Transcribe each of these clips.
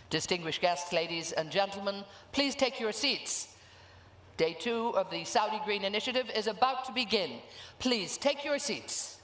Distinguished guests, ladies and gentlemen, please take your seats. Day 2 of the Saudi Green Initiative is about to begin. Please take your seats.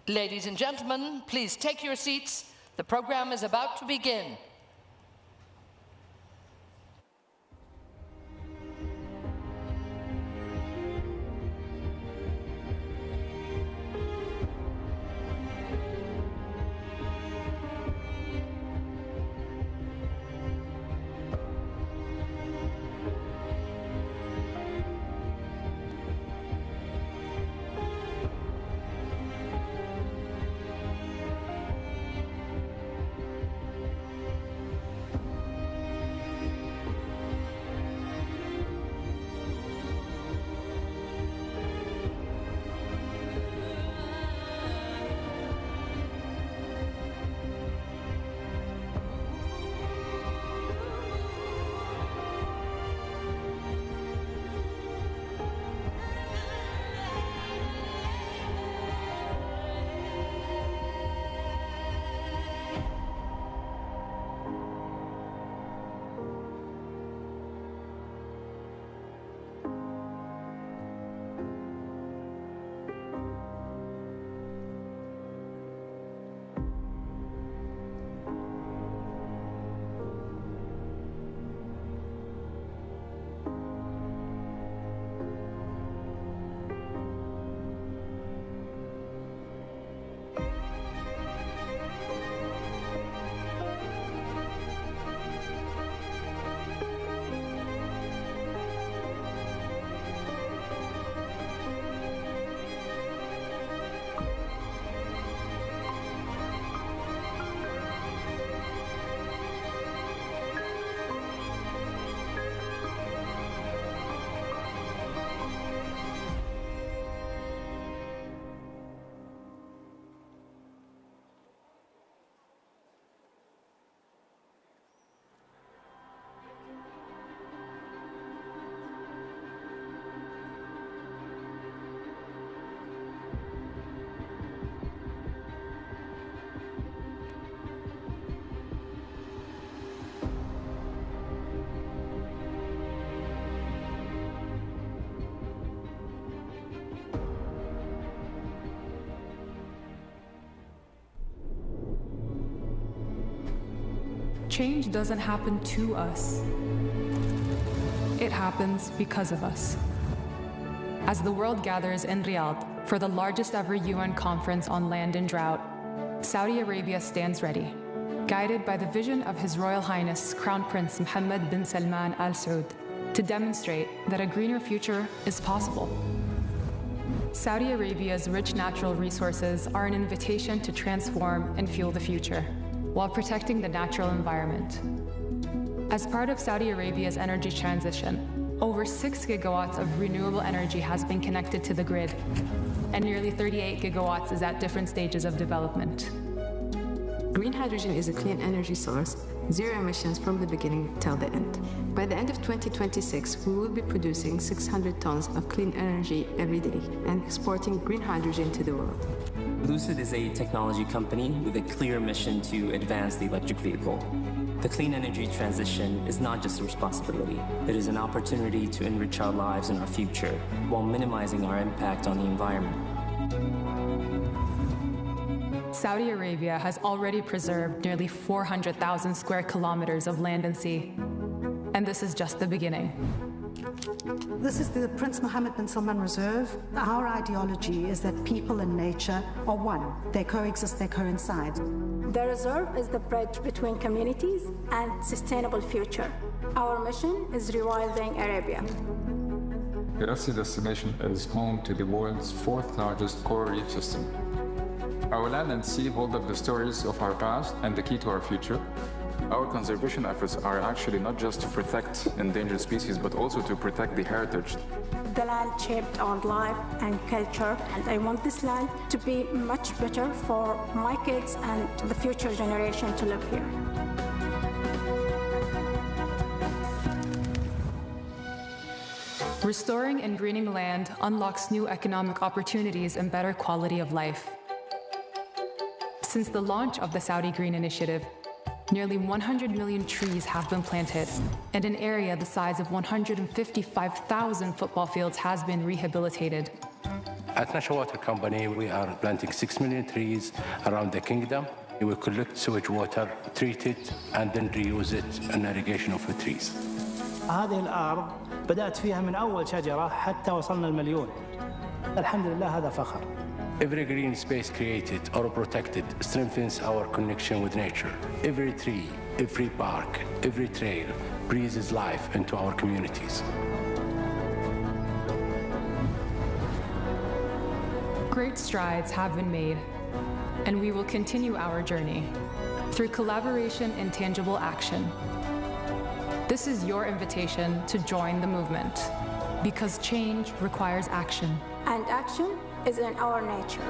Ladies and gentlemen, please take your seats. The program is about to begin. Change doesn't happen to us. It happens because of us. As the world gathers in Riyadh for the largest ever UN conference on land and drought, Saudi Arabia stands ready, guided by the vision of His Royal Highness Crown Prince Mohammed bin Salman Al Saud, to demonstrate that a greener future is possible. Saudi Arabia's rich natural resources are an invitation to transform and fuel the future, while protecting the natural environment. As part of Saudi Arabia's energy transition, over 6 gigawatts of renewable energy has been connected to the grid, and nearly 38 gigawatts is at different stages of development. Green hydrogen is a clean energy source, zero emissions from the beginning till the end. By the end of 2026, we will be producing 600 tons of clean energy every day and exporting green hydrogen to the world. Lucid is a technology company with a clear mission to advance the electric vehicle. The clean energy transition is not just a responsibility, it is an opportunity to enrich our lives and our future while minimizing our impact on the environment. Saudi Arabia has already preserved nearly 400,000 square kilometers of land and sea, and this is just the beginning. This is the Prince Mohammed bin Salman Reserve. Our ideology is that people and nature are one. They coexist, they coincide. The reserve is the bridge between communities and sustainable future. Our mission is rewilding Arabia. The FC destination is home to the world's 4th largest coral reef system. Our land and sea hold up the stories of our past and the key to our future. Our conservation efforts are actually not just to protect endangered species, but also to protect the heritage. The land shaped our life and culture, and I want this land to be much better for my kids and the future generation to live here. Restoring and greening land unlocks new economic opportunities and better quality of life. Since the launch of the Saudi Green Initiative, nearly 100 million trees have been planted, and an area the size of 155,000 football fields has been rehabilitated. At National Water Company, we are planting 6 million trees around the kingdom. We will collect sewage water, treat it, and then reuse it in irrigation of the trees. هذه الأرض بدأت فيها من أول شجرة حتى وصلنا المليون. الحمد لله هذا فخر. Every green space created or protected strengthens our connection with nature. Every tree, every park, every trail breathes life into our communities. Great strides have been made, and we will continue our journey through collaboration and tangible action. This is your invitation to join the movement, because change requires action. And action is in our nature.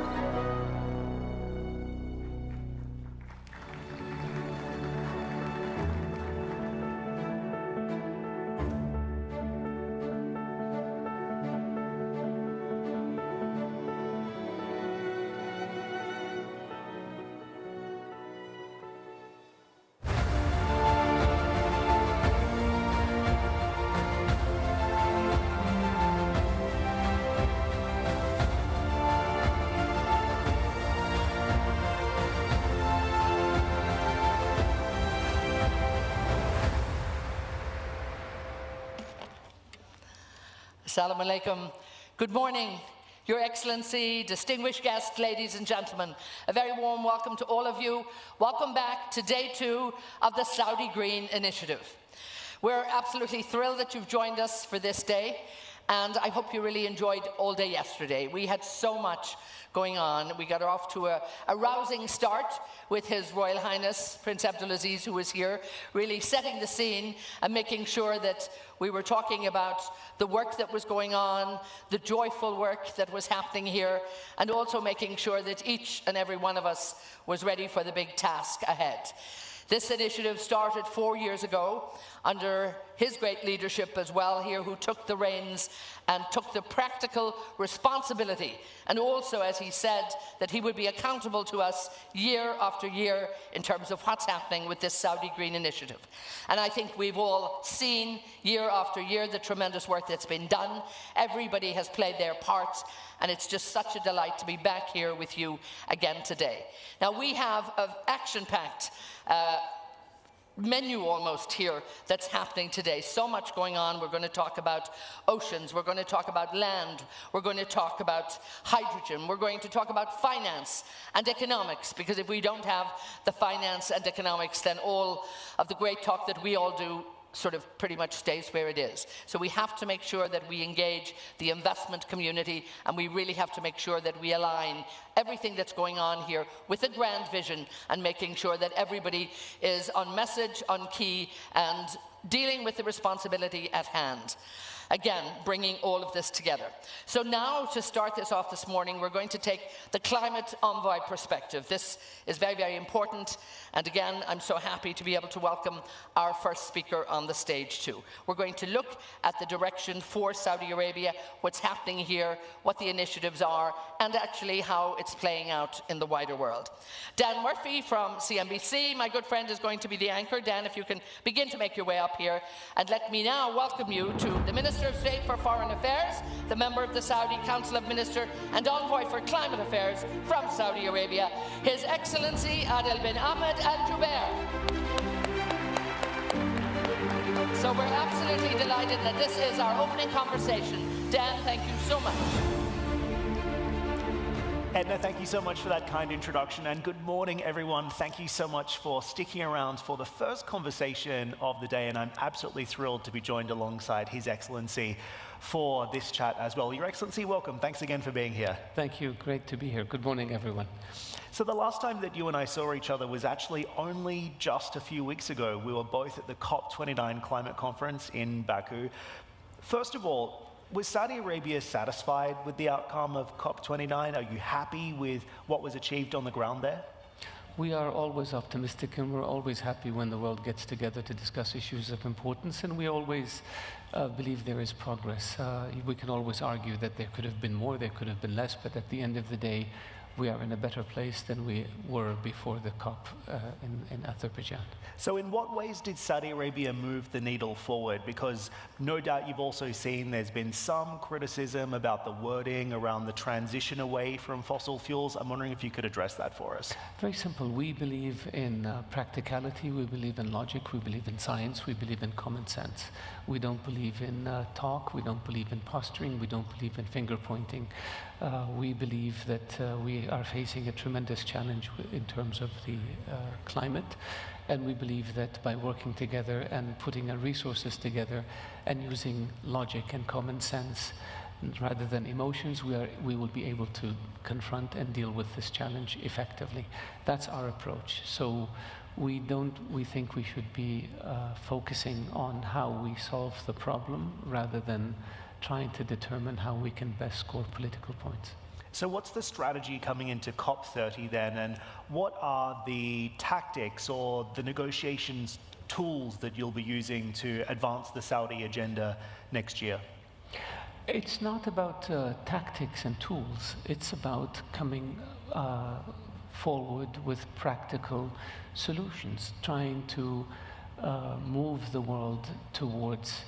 Assalamu alaikum. Good morning, Your Excellency, distinguished guests, ladies and gentlemen. A very warm welcome to all of you. Welcome back to day 2 of the Saudi Green Initiative. We're absolutely thrilled that you've joined us for this day, and I hope you really enjoyed all day yesterday. We had so much going on. We got off to a rousing start with His Royal Highness Prince Abdulaziz, who was here, really setting the scene and making sure that we were talking about the work that was going on, the joyful work that was happening here, and also making sure that each and every one of us was ready for the big task ahead. This initiative started 4 years ago under his great leadership as well here, who took the reins and took the practical responsibility, and also, as he said, that he would be accountable to us year after year in terms of what's happening with this Saudi Green Initiative. And I think we've all seen year after year the tremendous work that's been done. Everybody has played their part, and it's just such a delight to be back here with you again today. Now, we have an action-packed menu almost here that's happening today. So much going on. We're going to talk about oceans. We're going to talk about land. We're going to talk about hydrogen. We're going to talk about finance and economics, because if we don't have the finance and economics, then all of the great talk that we all do sort of pretty much stays where it is. So we have to make sure that we engage the investment community, and we really have to make sure that we align everything that's going on here with a grand vision, and making sure that everybody is on message, on key, and dealing with the responsibility at hand. Again, bringing all of this together. So now, to start this off this morning, we're going to take the Climate Envoy perspective. This is very, very important. And again, I'm so happy to be able to welcome our first speaker on the stage too. We're going to look at the direction for Saudi Arabia, what's happening here, what the initiatives are, and actually how it's playing out in the wider world. Dan Murphy from CNBC, my good friend, is going to be the anchor. Dan, if you can begin to make your way up here. And let me now welcome you to the Minister of State for Foreign Affairs, the member of the Saudi Council of Ministers and Envoy for Climate Affairs from Saudi Arabia, His Excellency Adel bin Ahmed Al Jubeir. So we're absolutely delighted that this is our opening conversation. Dan, thank you so much. Edna, thank you so much for that kind introduction, and good morning, everyone. Thank you so much for sticking around for the first conversation of the day, and I'm absolutely thrilled to be joined alongside His Excellency for this chat as well. Your Excellency, welcome. Thanks again for being here. Thank you. Great to be here. Good morning, everyone. So the last time that you and I saw each other was actually only just a few weeks ago. We were both at the COP29 climate conference in Baku. First of all, was Saudi Arabia satisfied with the outcome of COP29? Are you happy with what was achieved on the ground there? We are always optimistic, and we're always happy when the world gets together to discuss issues of importance, and we always believe there is progress. We can always argue that there could have been more, there could have been less, but at the end of the day, we are in a better place than we were before the COP in Azerbaijan. So in what ways did Saudi Arabia move the needle forward? Because no doubt you've also seen there's been some criticism about the wording around the transition away from fossil fuels. I'm wondering if you could address that for us. Very simple. We believe in practicality, we believe in logic, we believe in science, we believe in common sense. We don't believe in talk, we don't believe in posturing, we don't believe in finger pointing. We believe that we are facing a tremendous challenge in terms of the climate, and we believe that by working together and putting our resources together and using logic and common sense rather than emotions, we will be able to confront and deal with this challenge effectively. That's our approach. So we think we should be focusing on how we solve the problem rather than trying to determine how we can best score political points. So what's the strategy coming into COP30 then, and what are the tactics or the negotiations tools that you'll be using to advance the Saudi agenda next year? It's not about tactics and tools. It's about coming forward with practical solutions, trying to move the world towards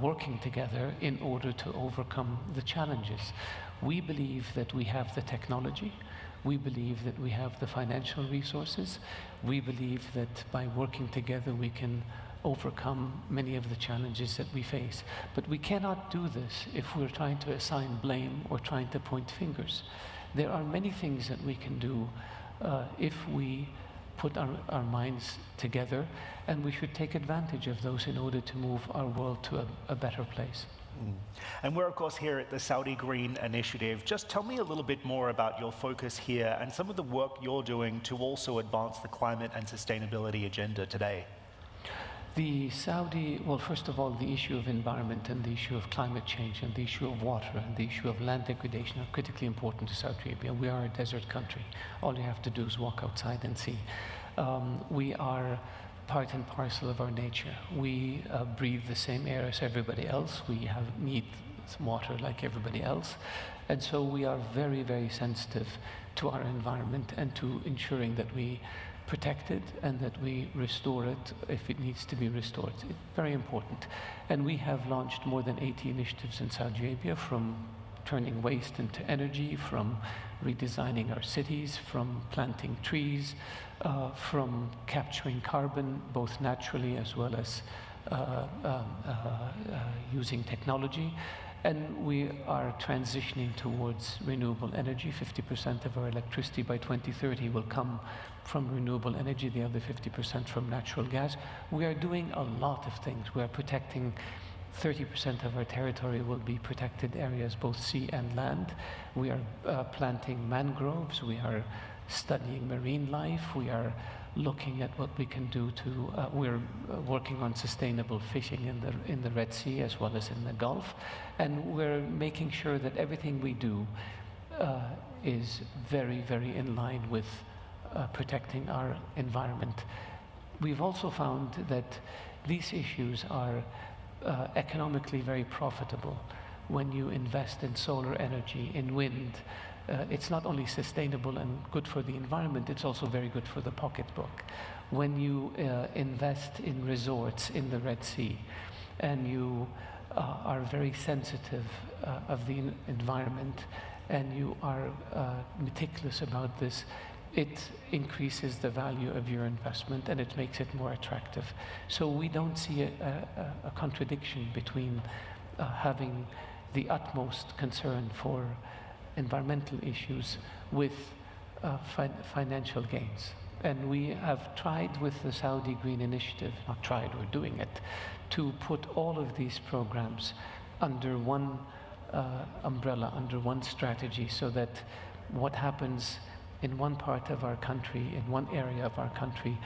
working together in order to overcome the challenges. We believe that we have the technology. We believe that we have the financial resources. We believe that by working together we can overcome many of the challenges that we face. But we cannot do this if we're trying to assign blame or trying to point fingers. There are many things that we can do if we put our minds together, and we should take advantage of those in order to move our world to a better place. And we're, of course, here at the Saudi Green Initiative. Just tell me a little bit more about your focus here and some of the work you're doing to also advance the climate and sustainability agenda today. Well, first of all, the issue of environment and the issue of climate change and the issue of water and the issue of land degradation are critically important to Saudi Arabia. We are a desert country. All you have to do is walk outside and see. We are part and parcel of our nature. We breathe the same air as everybody else. We need some water like everybody else. And so we are very, very sensitive to our environment and to ensuring that we protect it and that we restore it if it needs to be restored. It's very important. And we have launched more than 80 initiatives in Saudi Arabia, from turning waste into energy, from redesigning our cities, from planting trees, from capturing carbon, both naturally as well as using technology. And we are transitioning towards renewable energy. 50% of our electricity by 2030 will come from renewable energy, the other 50% from natural gas. We are doing a lot of things. We are protecting 30% of our territory will be protected areas, both sea and land. We are planting mangroves. We are studying marine life. We are looking at what we can do to, we're working on sustainable fishing in the Red Sea as well as in the Gulf. And we're making sure that everything we do is very, very in line with protecting our environment. We've also found that these issues are economically very profitable. When you invest in solar energy, in wind, it's not only sustainable and good for the environment, it's also very good for the pocketbook. When you invest in resorts in the Red Sea, and you are very sensitive of the environment, and you are meticulous about this, it increases the value of your investment and it makes it more attractive. So we don't see a contradiction between having the utmost concern for environmental issues with financial gains. And we have tried with the Saudi Green Initiative, not tried, we're doing it, to put all of these programs under one umbrella, under one strategy, so that what happens in one part of our country, in one area of our country,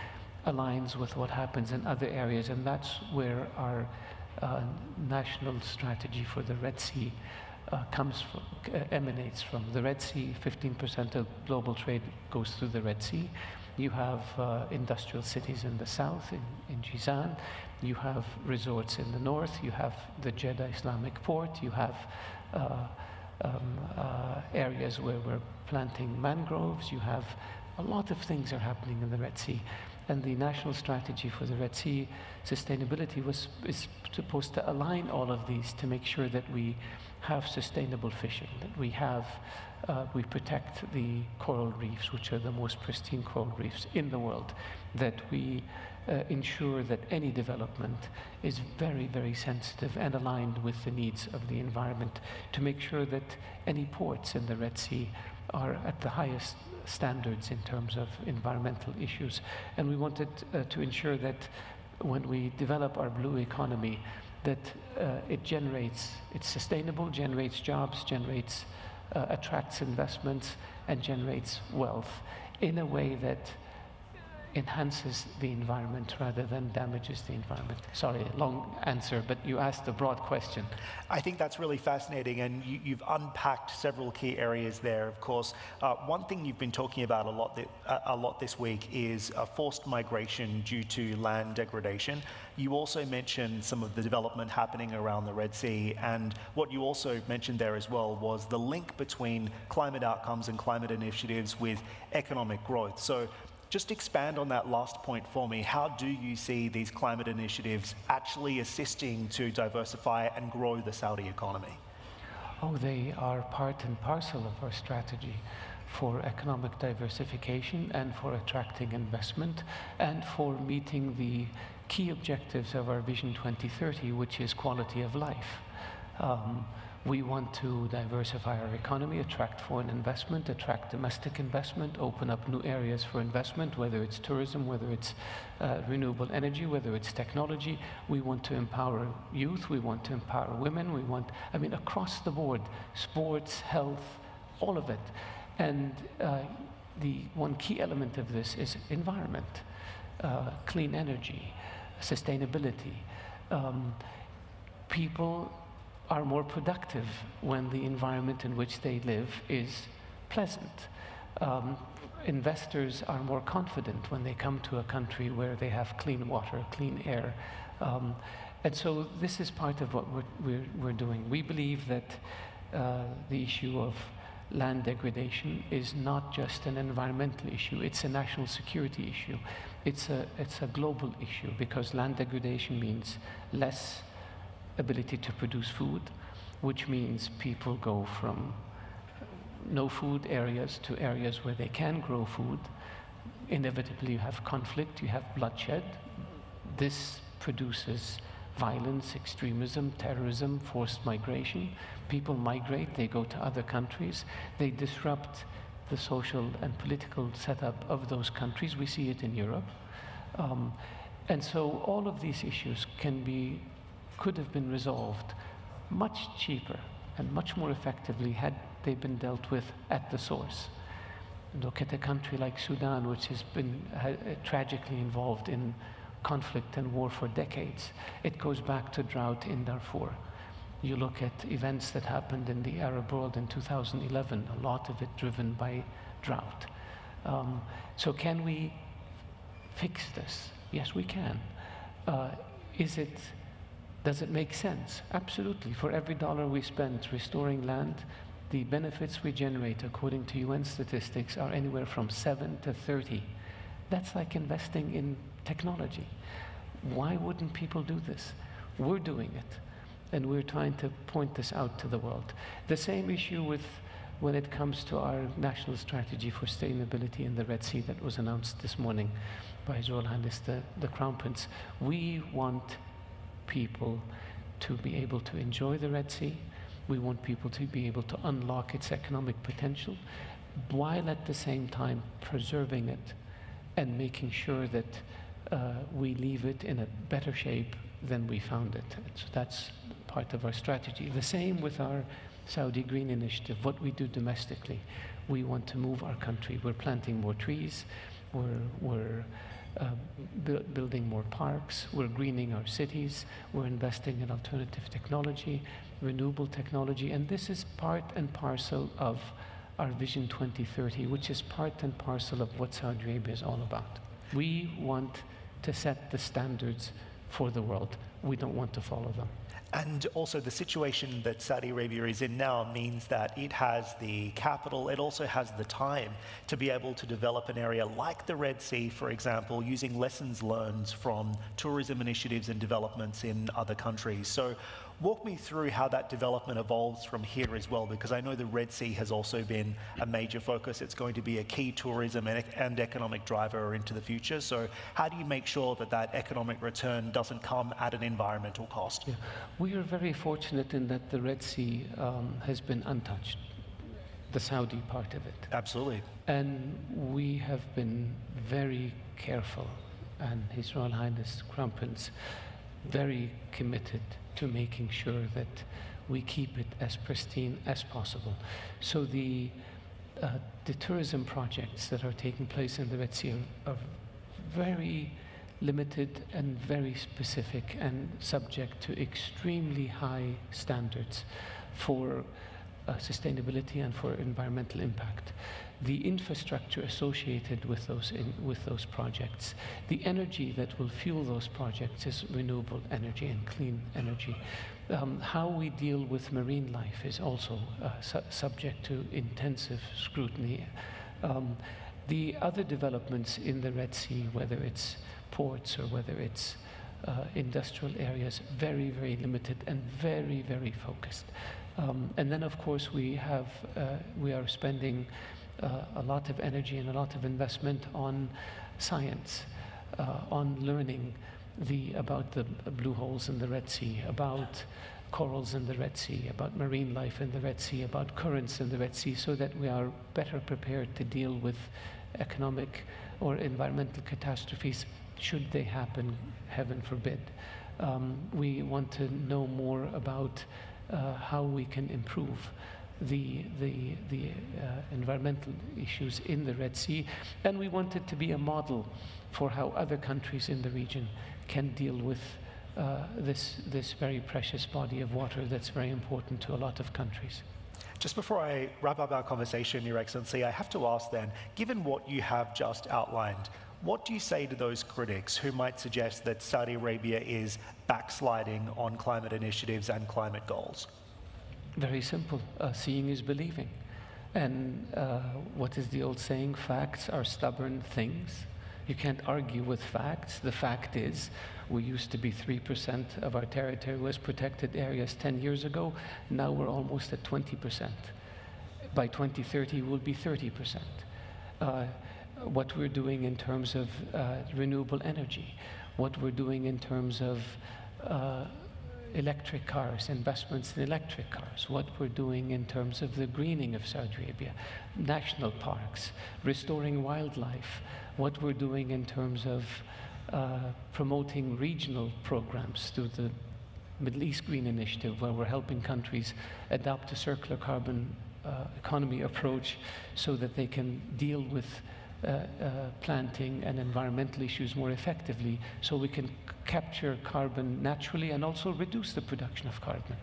aligns with what happens in other areas. And that's where our national strategy for the Red Sea emanates from. The Red Sea, 15% of global trade goes through the Red Sea. You have industrial cities in the south, in Jizan. You have resorts in the north. You have the Jeddah Islamic port. You have areas where we're planting mangroves. You have a lot of things are happening in the Red Sea. And the national strategy for the Red Sea sustainability is supposed to align all of these to make sure that we have sustainable fishing, that we protect the coral reefs, which are the most pristine coral reefs in the world, that we ensure that any development is very, very sensitive and aligned with the needs of the environment, to make sure that any ports in the Red Sea are at the highest standards in terms of environmental issues. And we wanted to ensure that when we develop our blue economy, that it's sustainable, generates jobs, attracts investments, and generates wealth in a way that enhances the environment rather than damages the environment. Sorry, long answer, but you asked a broad question. I think that's really fascinating, and you've unpacked several key areas there. Of course, one thing you've been talking about a lot this week is forced migration due to land degradation. You also mentioned some of the development happening around the Red Sea, and what you also mentioned there as well was the link between climate outcomes and climate initiatives with economic growth. So just expand on that last point for me. How do you see these climate initiatives actually assisting to diversify and grow the Saudi economy? Oh, they are part and parcel of our strategy for economic diversification and for attracting investment and for meeting the key objectives of our Vision 2030, which is quality of life. We want to diversify our economy, attract foreign investment, attract domestic investment, open up new areas for investment, whether it's tourism, whether it's renewable energy, whether it's technology. We want to empower youth, we want to empower women, across the board, sports, health, all of it. And the one key element of this is environment, clean energy, sustainability. People are more productive when the environment in which they live is pleasant. Investors are more confident when they come to a country where they have clean water, clean air. And so this is part of what we're doing. We believe that the issue of land degradation is not just an environmental issue, it's a national security issue. It's a global issue, because land degradation means less ability to produce food, which means people go from no food areas to areas where they can grow food. Inevitably, you have conflict, you have bloodshed. This produces violence, extremism, terrorism, forced migration. People migrate, they go to other countries, they disrupt the social and political setup of those countries. We see it in Europe. And so all of these issues could have been resolved much cheaper and much more effectively had they been dealt with at the source. Look at a country like Sudan, which has been tragically involved in conflict and war for decades. It goes back to drought in Darfur. You look at events that happened in the Arab world in 2011, a lot of it driven by drought. So can we fix this? Yes, we can. Does it make sense? Absolutely. For every dollar we spend restoring land, the benefits we generate, according to UN statistics, are anywhere from 7 to 30. That's like investing in technology. Why wouldn't people do this? We're doing it, and we're trying to point this out to the world. The same issue when it comes to our national strategy for sustainability in the Red Sea that was announced this morning by His Royal Highness the Crown Prince. We want people to be able to enjoy the Red Sea. We want people to be able to unlock its economic potential, while at the same time preserving it and making sure that we leave it in a better shape than we found it. So that's part of our strategy. The same with our Saudi Green Initiative, what we do domestically. We want to move our country. We're planting more trees, we're building more parks, we're greening our cities, we're investing in alternative technology, renewable technology, and this is part and parcel of our Vision 2030, which is part and parcel of what Saudi Arabia is all about. We want to set the standards for the world. We don't want to follow them. And also the situation that Saudi Arabia is in now means that it has the capital, it also has the time to be able to develop an area like the Red Sea, for example, using lessons learned from tourism initiatives and developments in other countries. So walk me through how that development evolves from here as well, because I know the Red Sea has also been a major focus. It's going to be a key tourism and economic driver into the future. So how do you make sure that that economic return doesn't come at an environmental cost? Yeah. We are very fortunate in that the Red Sea has been untouched, the Saudi part of it. Absolutely. And we have been very careful, and His Royal Highness Crown Prince very committed to making sure that we keep it as pristine as possible. So the tourism projects that are taking place in the Red Sea are very limited and very specific and subject to extremely high standards for sustainability and for environmental impact. The infrastructure associated with those projects, the energy that will fuel those projects is renewable energy and clean energy. How we deal with marine life is also subject to intensive scrutiny. The other developments in the Red Sea, whether it's ports or whether it's industrial areas, very, very limited and very, very focused. And then, of course, we are spending a lot of energy and a lot of investment on science, on learning about the blue holes in the Red Sea, about corals in the Red Sea, about marine life in the Red Sea, about currents in the Red Sea, so that we are better prepared to deal with economic or environmental catastrophes should they happen, heaven forbid. We want to know more about how we can improve the environmental issues in the Red Sea, and we want it to be a model for how other countries in the region can deal with this very precious body of water that's very important to a lot of countries. Just before I wrap up our conversation, Your Excellency, I have to ask then, given what you have just outlined, what do you say to those critics who might suggest that Saudi Arabia is backsliding on climate initiatives and climate goals? Very simple. Seeing is believing. And what is the old saying? Facts are stubborn things. You can't argue with facts. The fact is, we used to be 3% of our territory was protected areas 10 years ago. Now we're almost at 20%. By 2030, we'll be 30%. What we're doing in terms of renewable energy, what we're doing in terms of electric cars, investments in electric cars, what we're doing in terms of the greening of Saudi Arabia, national parks, restoring wildlife, what we're doing in terms of promoting regional programs through the Middle East Green Initiative, where we're helping countries adopt a circular carbon economy approach so that they can deal with planting and environmental issues more effectively, so we can capture carbon naturally and also reduce the production of carbon.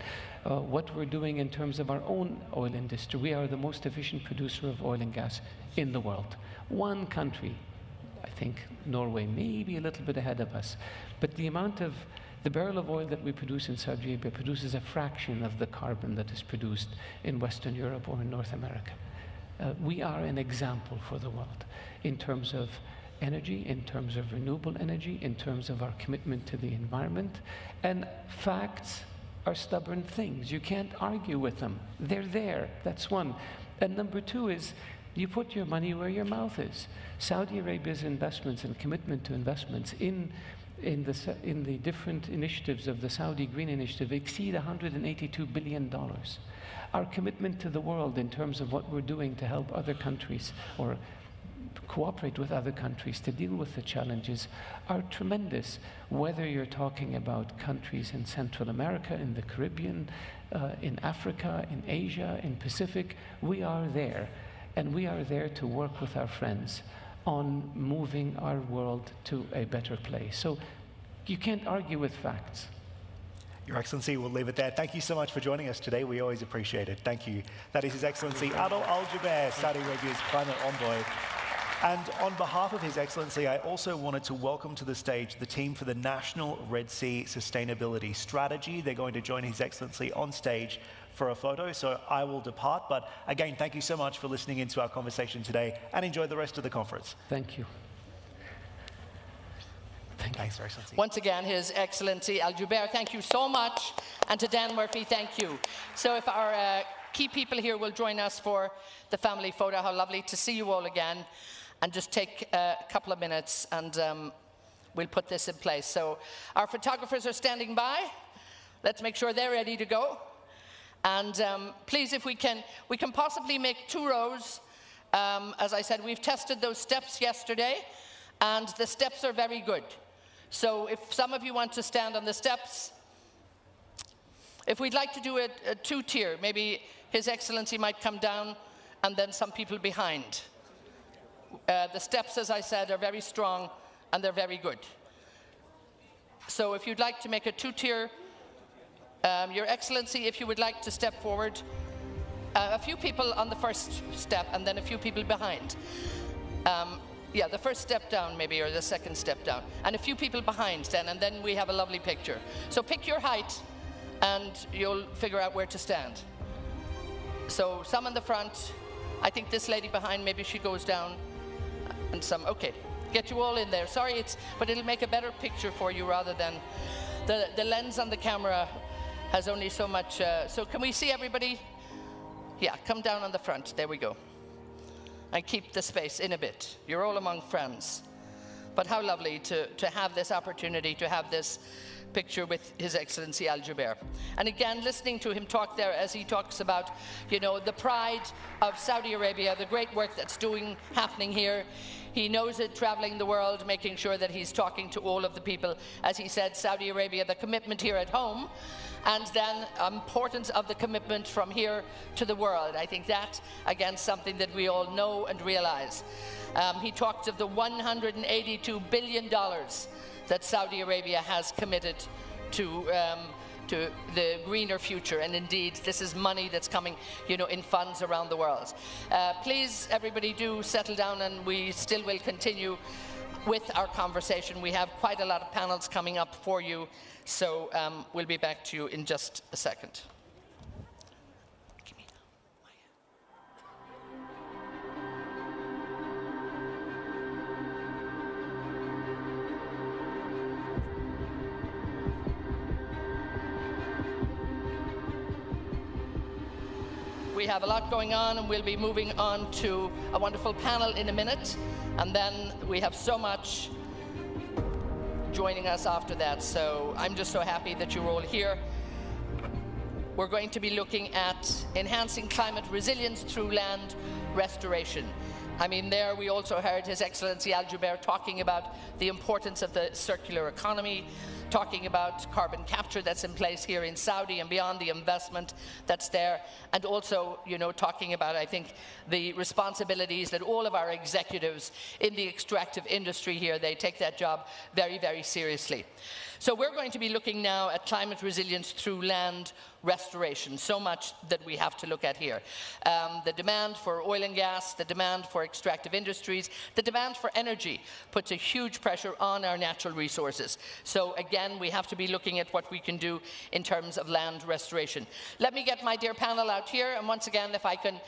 What we're doing in terms of our own oil industry, we are the most efficient producer of oil and gas in the world. One country, I think Norway, maybe a little bit ahead of us, but the barrel of oil that we produce in Saudi Arabia produces a fraction of the carbon that is produced in Western Europe or in North America. We are an example for the world in terms of energy, in terms of renewable energy, in terms of our commitment to the environment. And facts are stubborn things. You can't argue with them. They're there. That's one. And number two is, you put your money where your mouth is. Saudi Arabia's investments and commitment to investments in the different initiatives of the Saudi Green Initiative exceed $182 billion. Our commitment to the world in terms of what we're doing to help other countries or cooperate with other countries to deal with the challenges are tremendous, whether you're talking about countries in Central America, in the Caribbean, in Africa, in Asia, in Pacific. We are there, and we are there to work with our friends on moving our world to a better place. So you can't argue with facts. Your Excellency, we'll leave it there. Thank you so much for joining us today. We always appreciate it. Thank you. That is His Excellency Adel Al-Jubeir, Saudi Arabia's climate envoy. And on behalf of His Excellency, I also wanted to welcome to the stage the team for the National Red Sea Sustainability Strategy. They're going to join His Excellency on stage for a photo, so I will depart. But again, thank you so much for listening into our conversation today, and enjoy the rest of the conference. Thank you. Thanks, Your Excellency. Once again, His Excellency Al-Jubeir, thank you so much. And to Dan Murphy, thank you. So if our key people here will join us for the family photo, how lovely to see you all again. And just take a couple of minutes and we'll put this in place. So our photographers are standing by. Let's make sure they're ready to go. And please, if we can possibly make 2 rows. As I said, we've tested those steps yesterday, and the steps are very good. So if some of you want to stand on the steps, if we'd like to do a 2-tier, maybe His Excellency might come down and then some people behind. The steps, as I said, are very strong and they're very good. So if you'd like to make a 2-tier, Your Excellency, if you would like to step forward, a few people on the first step and then a few people behind. Yeah, the first step down maybe, or the second step down. And a few people behind then, and then we have a lovely picture. So pick your height and you'll figure out where to stand. So some in the front. I think this lady behind, maybe she goes down. And some, okay. Get you all in there. Sorry, but it'll make a better picture for you rather than the lens on the camera has only so much. So can we see everybody? Yeah, come down on the front. There we go. And keep the space in a bit. You're all among friends. But how lovely to have this opportunity, to have this picture with His Excellency Al-Jubeir. And again, listening to him talk there as he talks about, you know, the pride of Saudi Arabia, the great work that's happening here. He knows it, traveling the world, making sure that he's talking to all of the people. As he said, Saudi Arabia, the commitment here at home, and then importance of the commitment from here to the world. I think that, again, something that we all know and realize. He talked of the $182 billion that Saudi Arabia has committed to the greener future, and indeed this is money that's coming, you know, in funds around the world. Please, everybody, do settle down, and we still will continue with our conversation. We have quite a lot of panels coming up for you, so we'll be back to you in just a second. we have a lot going on, and we'll be moving on to a wonderful panel in a minute. And then we have so much joining us after that. So I'm just so happy that you're all here. We're going to be looking at enhancing climate resilience through land restoration. I mean, there we also heard His Excellency Al Jubeir talking about the importance of the circular economy, talking about carbon capture that's in place here in Saudi and beyond, the investment that's there, and also, you know, talking about, I think, the responsibilities that all of our executives in the extractive industry here, they take that job very, very seriously. So we're going to be looking now at climate resilience through land restoration. So much that we have to look at here. The demand for oil and gas, the demand for extractive industries, the demand for energy puts a huge pressure on our natural resources. So again, we have to be looking at what we can do in terms of land restoration. Let me get my dear panel out here, and once again, if I can,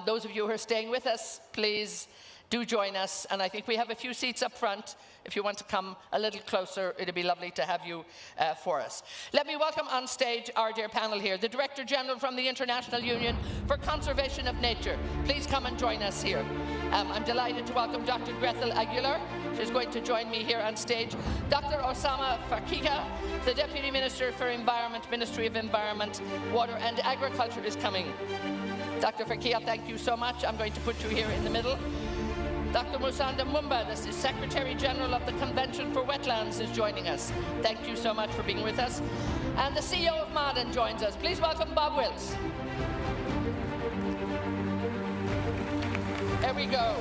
those of you who are staying with us, please do join us. And I think we have a few seats up front. If you want to come a little closer, it'd be lovely to have you for us. Let me welcome on stage our dear panel here, the Director General from the International Union for Conservation of Nature. Please come and join us here. I'm delighted to welcome Dr. Gretel Aguilar. She's going to join me here on stage. Dr. Osama Fakiha, the Deputy Minister for Environment, Ministry of Environment, Water and Agriculture is coming. Dr. Fakiha, thank you so much. I'm going to put you here in the middle. Dr. Musanda Mumba, this is Secretary General of the Convention for Wetlands, is joining us. Thank you so much for being with us. And the CEO of Marden joins us. Please welcome Bob Wills. There we go.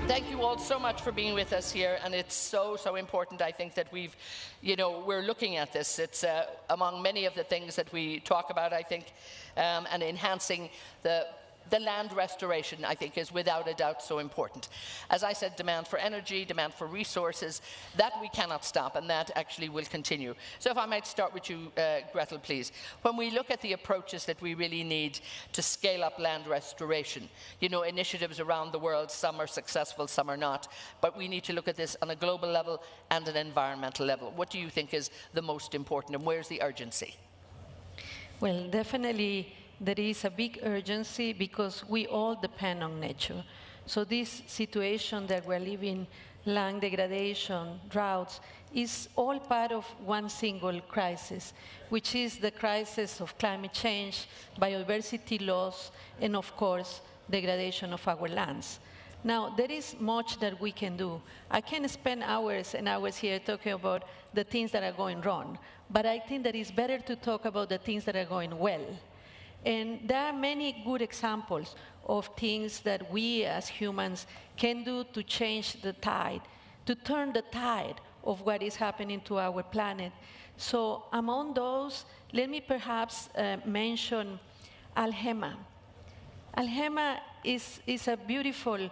Thank you all so much for being with us here, and it's so, so important, I think, that we're looking at this. It's among many of the things that we talk about, I think, and enhancing the land restoration, I think, is without a doubt so important. As I said, demand for energy, demand for resources, that we cannot stop, and that actually will continue. So if I might start with you, Gretel, please. When we look at the approaches that we really need to scale up land restoration, you know, initiatives around the world, some are successful, some are not, but we need to look at this on a global level and an environmental level. What do you think is the most important, and where's the urgency? Well, definitely there is a big urgency because we all depend on nature. So this situation that we're living, land degradation, droughts, is all part of one single crisis, which is the crisis of climate change, biodiversity loss, and of course, degradation of our lands. Now, there is much that we can do. I can spend hours and hours here talking about the things that are going wrong, but I think that it's better to talk about the things that are going well. And there are many good examples of things that we as humans can do to change the tide, to turn the tide of what is happening to our planet. So among those, let me perhaps mention Al-Hema. Al-Hema is a beautiful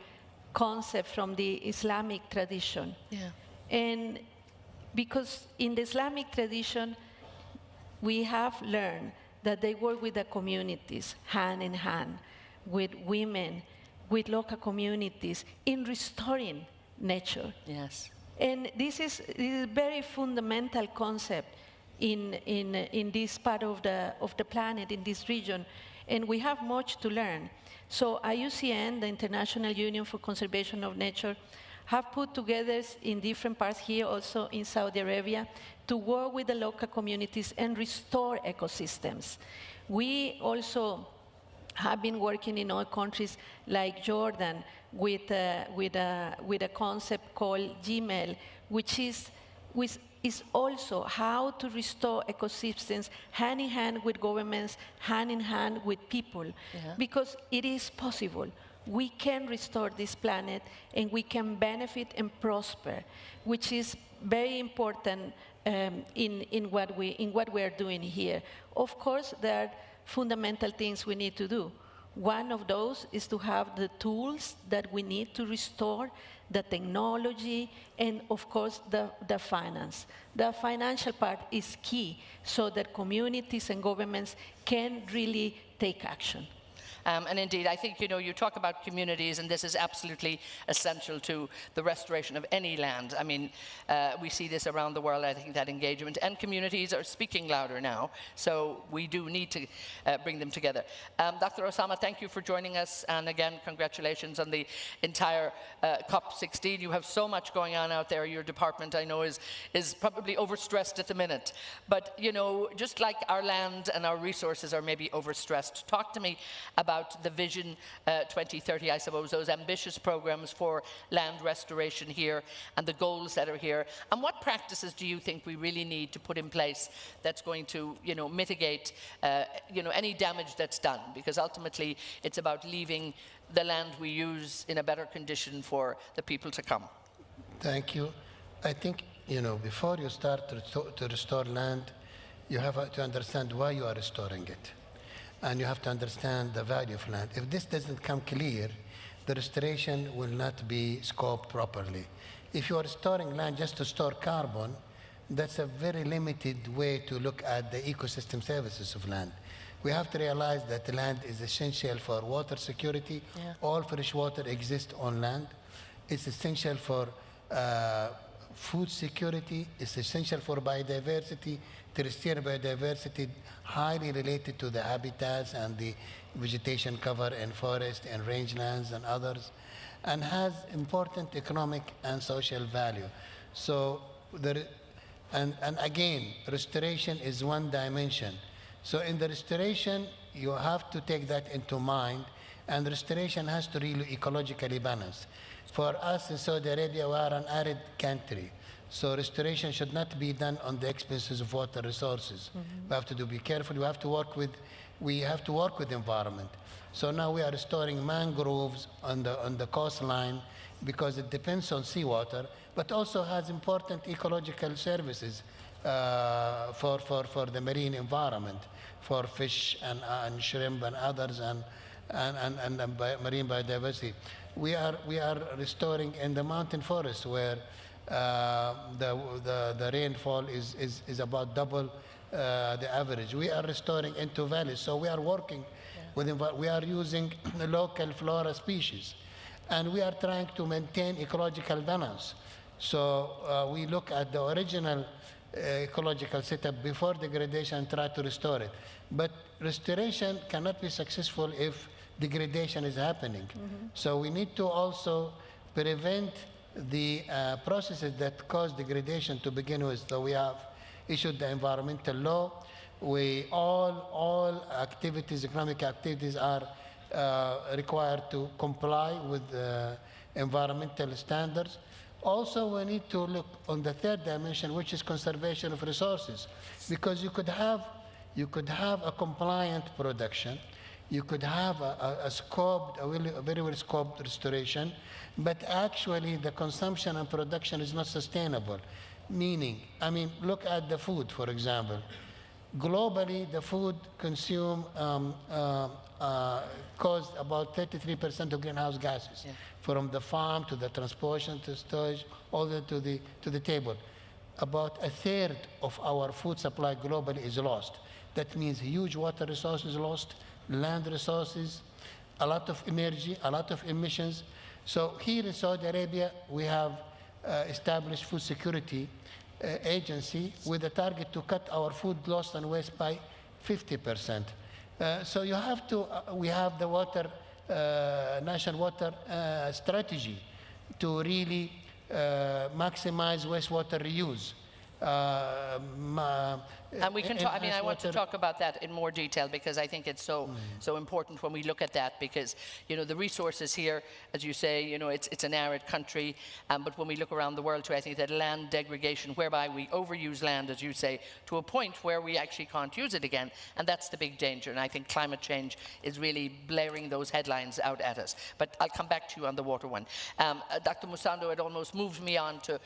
concept from the Islamic tradition. Yeah. And because in the Islamic tradition, we have learned that they work with the communities, hand in hand, with women, with local communities, in restoring nature. Yes. And this is a very fundamental concept in this part of the planet, in this region, and we have much to learn. So IUCN, the International Union for Conservation of Nature, have put together in different parts here, also in Saudi Arabia, to work with the local communities and restore ecosystems. We also have been working in other countries like Jordan with a concept called GMEL, which is also how to restore ecosystems hand in hand with governments, hand in hand with people, because it is possible. We can restore this planet and we can benefit and prosper, which is very important in what we are doing here. Of course, there are fundamental things we need to do. One of those is to have the tools that we need to restore, the technology, and of course the finance. The financial part is key so that communities and governments can really take action. And indeed, I think, you talk about communities, and this is absolutely essential to the restoration of any land. I mean, we see this around the world. I think that engagement and communities are speaking louder now, so we do need to bring them together. Dr. Osama, thank you for joining us, and again, congratulations on the entire COP16. You have so much going on out there. Your department, I know, is probably overstressed at the minute. But, just like our land and our resources are maybe overstressed, talk to me about the Vision 2030, I suppose, those ambitious programs for land restoration here and the goals that are here. And what practices do you think we really need to put in place that's going to, mitigate, any damage that's done? Because ultimately, it's about leaving the land we use in a better condition for the people to come. Thank you. I think, before you start to restore land, you have to understand why you are restoring it. And you have to understand the value of land. If this doesn't come clear, the restoration will not be scoped properly. If you are restoring land just to store carbon, that's a very limited way to look at the ecosystem services of land. We have to realize that the land is essential for water security. Yeah. All fresh water exists on land. It's essential for food security. It's essential for biodiversity, terrestrial biodiversity, highly related to the habitats and the vegetation cover in forest and rangelands and others, and has important economic and social value. So, and again, restoration is one dimension. So in the restoration, you have to take that into mind, and restoration has to really ecologically balance. For us in Saudi Arabia, we are an arid country, so restoration should not be done on the expenses of water resources. Mm-hmm. We have to be careful. We have to work with the environment. So now we are restoring mangroves on the coastline because it depends on seawater, but also has important ecological services for the marine environment, for fish and shrimp and others and marine biodiversity. We are restoring in the mountain forest where the rainfall is about double the average. We are restoring into valleys, so we are working we are using the local flora species, and we are trying to maintain ecological balance. So we look at the original ecological setup before degradation and try to restore it. But restoration cannot be successful if degradation is happening. Mm-hmm. So we need to also prevent the processes that cause degradation to begin with. So we have issued the environmental law. All activities, economic activities are required to comply with environmental standards. Also, we need to look on the third dimension, which is conservation of resources, because you could have a compliant production, you could have a very well scoped restoration, but actually the consumption and production is not sustainable. Meaning, look at the food, for example. Globally, the food consumed caused about 33% of greenhouse gases, from the farm to the transportation to storage, all the way to the table. About a third of our food supply globally is lost. That means huge water resources lost, land resources, a lot of energy, a lot of emissions. So here in Saudi Arabia, we have established food security agency with a target to cut our food loss and waste by 50%. So you have to, we have the national water strategy to really maximize wastewater reuse. And we can talk, I want to talk about that in more detail, because I think it's so important when we look at that, because the resources here, as you say, it's an arid country, but when we look around the world too, I think that land degradation, whereby we overuse land, as you say, to a point where we actually can't use it again, and that's the big danger. And I think climate change is really blaring those headlines out at us. But I'll come back to you on the water one. Dr. Musando, it almost moved me on to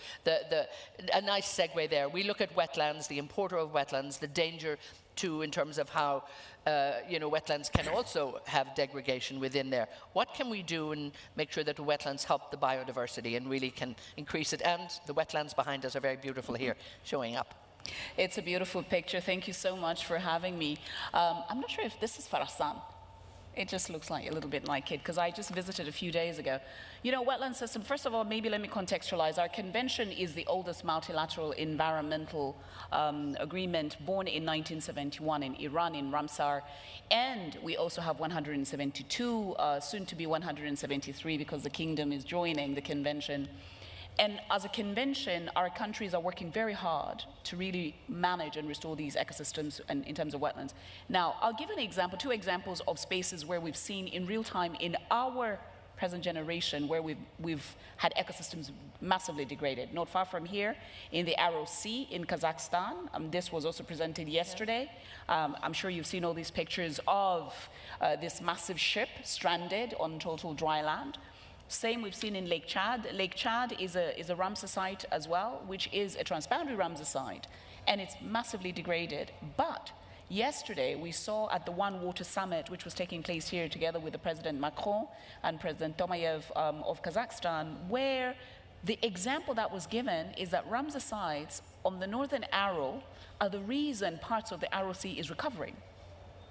a nice segue there. We look at wetlands, the importer of wetlands, the danger too in terms of how wetlands can also have degradation within there. What can we do and make sure that the wetlands help the biodiversity and really can increase it? And the wetlands behind us are very beautiful here, showing up. It's a beautiful picture. Thank you so much for having me. I'm not sure if this is Farasan. It just looks like a little bit like it, because I just visited a few days ago. You know, wetland system, first of all, maybe let me contextualize. Our convention is the oldest multilateral environmental agreement, born in 1971 in Iran, in Ramsar. And we also have 172, soon to be 173, because the kingdom is joining the convention. And as a convention, our countries are working very hard to really manage and restore these ecosystems in terms of wetlands. Now, I'll give an example, 2 examples of spaces where we've seen in real time in our present generation where we've had ecosystems massively degraded. Not far from here, in the Aral Sea in Kazakhstan. This was also presented yesterday. I'm sure you've seen all these pictures of this massive ship stranded on total dry land. Same we've seen in Lake Chad. Lake Chad is a Ramsar site as well, which is a transboundary Ramsar site, and it's massively degraded. But yesterday we saw at the One Water Summit, which was taking place here together with the President Macron and President Tomayev of Kazakhstan, where the example that was given is that Ramsar sites on the northern Aral are the reason parts of the Aral Sea is recovering.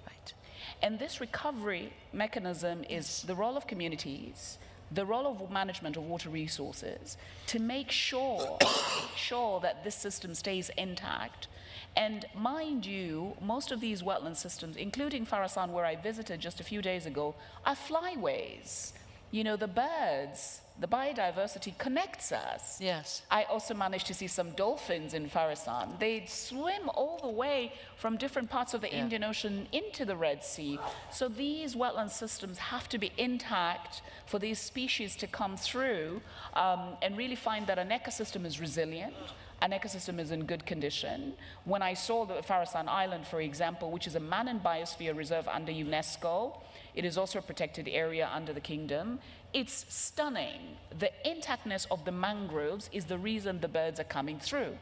Right? And this recovery mechanism is the role of communities, the role of management of water resources to make sure that this system stays intact. And mind you, most of these wetland systems, including Farasan, where I visited just a few days ago, are flyways. You know, the birds, the biodiversity connects us. Yes. I also managed to see some dolphins in Farasan. They swim all the way from different parts of the Indian Ocean into the Red Sea. So these wetland systems have to be intact for these species to come through and really find that an ecosystem is resilient, an ecosystem is in good condition. When I saw the Farasan Island, for example, which is a man and biosphere reserve under UNESCO, it is also a protected area under the kingdom. It's stunning. The intactness of the mangroves is the reason the birds are coming through,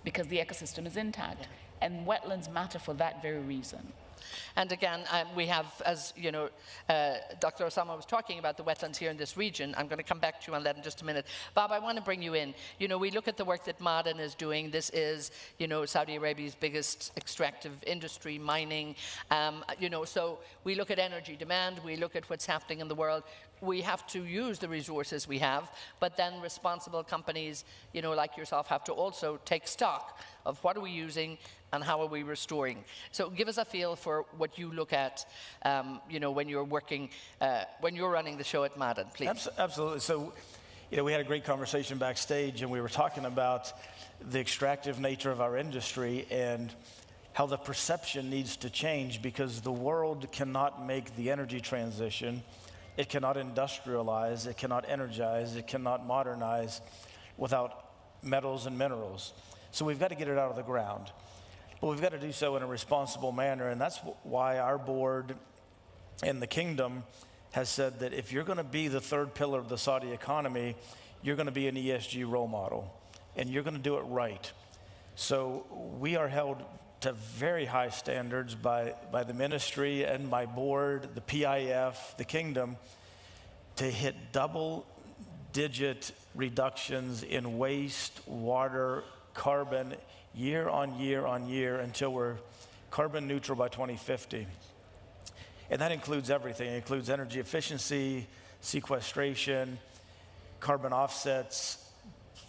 because the ecosystem is intact. And wetlands matter for that very reason. And again, we have, as you know, Dr. Osama was talking about the wetlands here in this region. I'm going to come back to you on that in just a minute. Bob, I want to bring you in. You know, we look at the work that Ma'aden is doing. This is, you know, Saudi Arabia's biggest extractive industry, mining. You know, so we look at energy demand. We look at what's happening in the world. We have to use the resources we have, but then responsible companies, you know, like yourself, have to also take stock of what are we using and how are we restoring. So give us a feel for what you look at, you know, when you're working, when you're running the show at Ma'aden, please. Absolutely. So, you know, we had a great conversation backstage, and we were talking about the extractive nature of our industry and how the perception needs to change, because the world cannot make the energy transition. It cannot industrialize, it cannot energize, it cannot modernize without metals and minerals. So we've got to get it out of the ground. But we've got to do so in a responsible manner, and that's why our board and the kingdom has said that if you're going to be the third pillar of the Saudi economy, you're going to be an ESG role model, and you're going to do it right. So we are held to very high standards by the ministry and my board, the PIF, the kingdom, to hit double-digit reductions in waste, water, carbon, year on year on year, until we're carbon neutral by 2050. And that includes everything. It includes energy efficiency, sequestration, carbon offsets,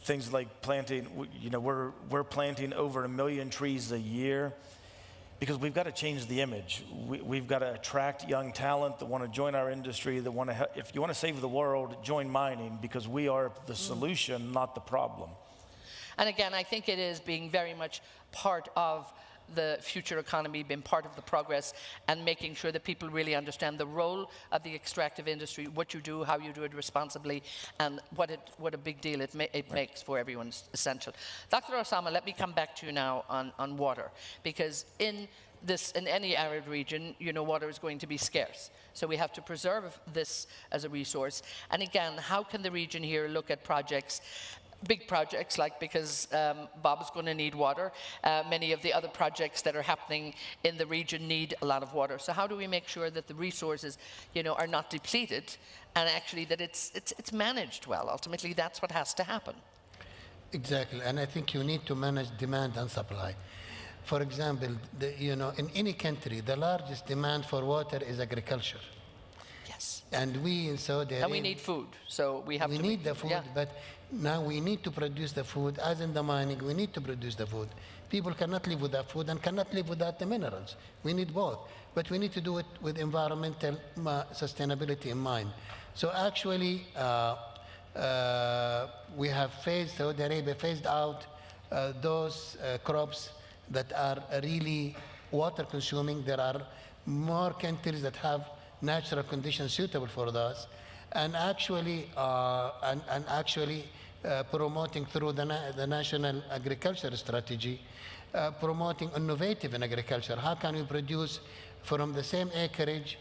things like planting. You know, we're planting over 1 million trees a year, because we've got to change the image. We've got to attract young talent that want to join our industry, that want to, if you want to save the world, join mining, because we are the solution, not the problem. And again, I think it is being very much part of the future economy, being part of the progress, and making sure that people really understand the role of the extractive industry, what you do, how you do it responsibly, and what a big deal it makes for everyone. It's essential. Dr. Osama, let me come back to you now on water, because in any arid region, you know, water is going to be scarce. So we have to preserve this as a resource. And again, how can the region here look at projects, big projects, like, because Bob's going to need water. Many of the other projects that are happening in the region need a lot of water. So how do we make sure that the resources, you know, are not depleted, and actually that it's managed well? Ultimately, that's what has to happen. Exactly, and I think you need to manage demand and supply. For example, you know, in any country, the largest demand for water is agriculture. And we in Saudi Arabia... And we need food, so we have to... We need the food, but now we need to produce the food. As in the mining, we need to produce the food. People cannot live without food and cannot live without the minerals. We need both. But we need to do it with environmental sustainability in mind. So actually, we have Saudi Arabia phased out those crops that are really water consuming. There are more countries that have natural conditions suitable for those, and actually promoting through the National Agriculture Strategy, promoting innovative in agriculture. How can we produce from the same acreage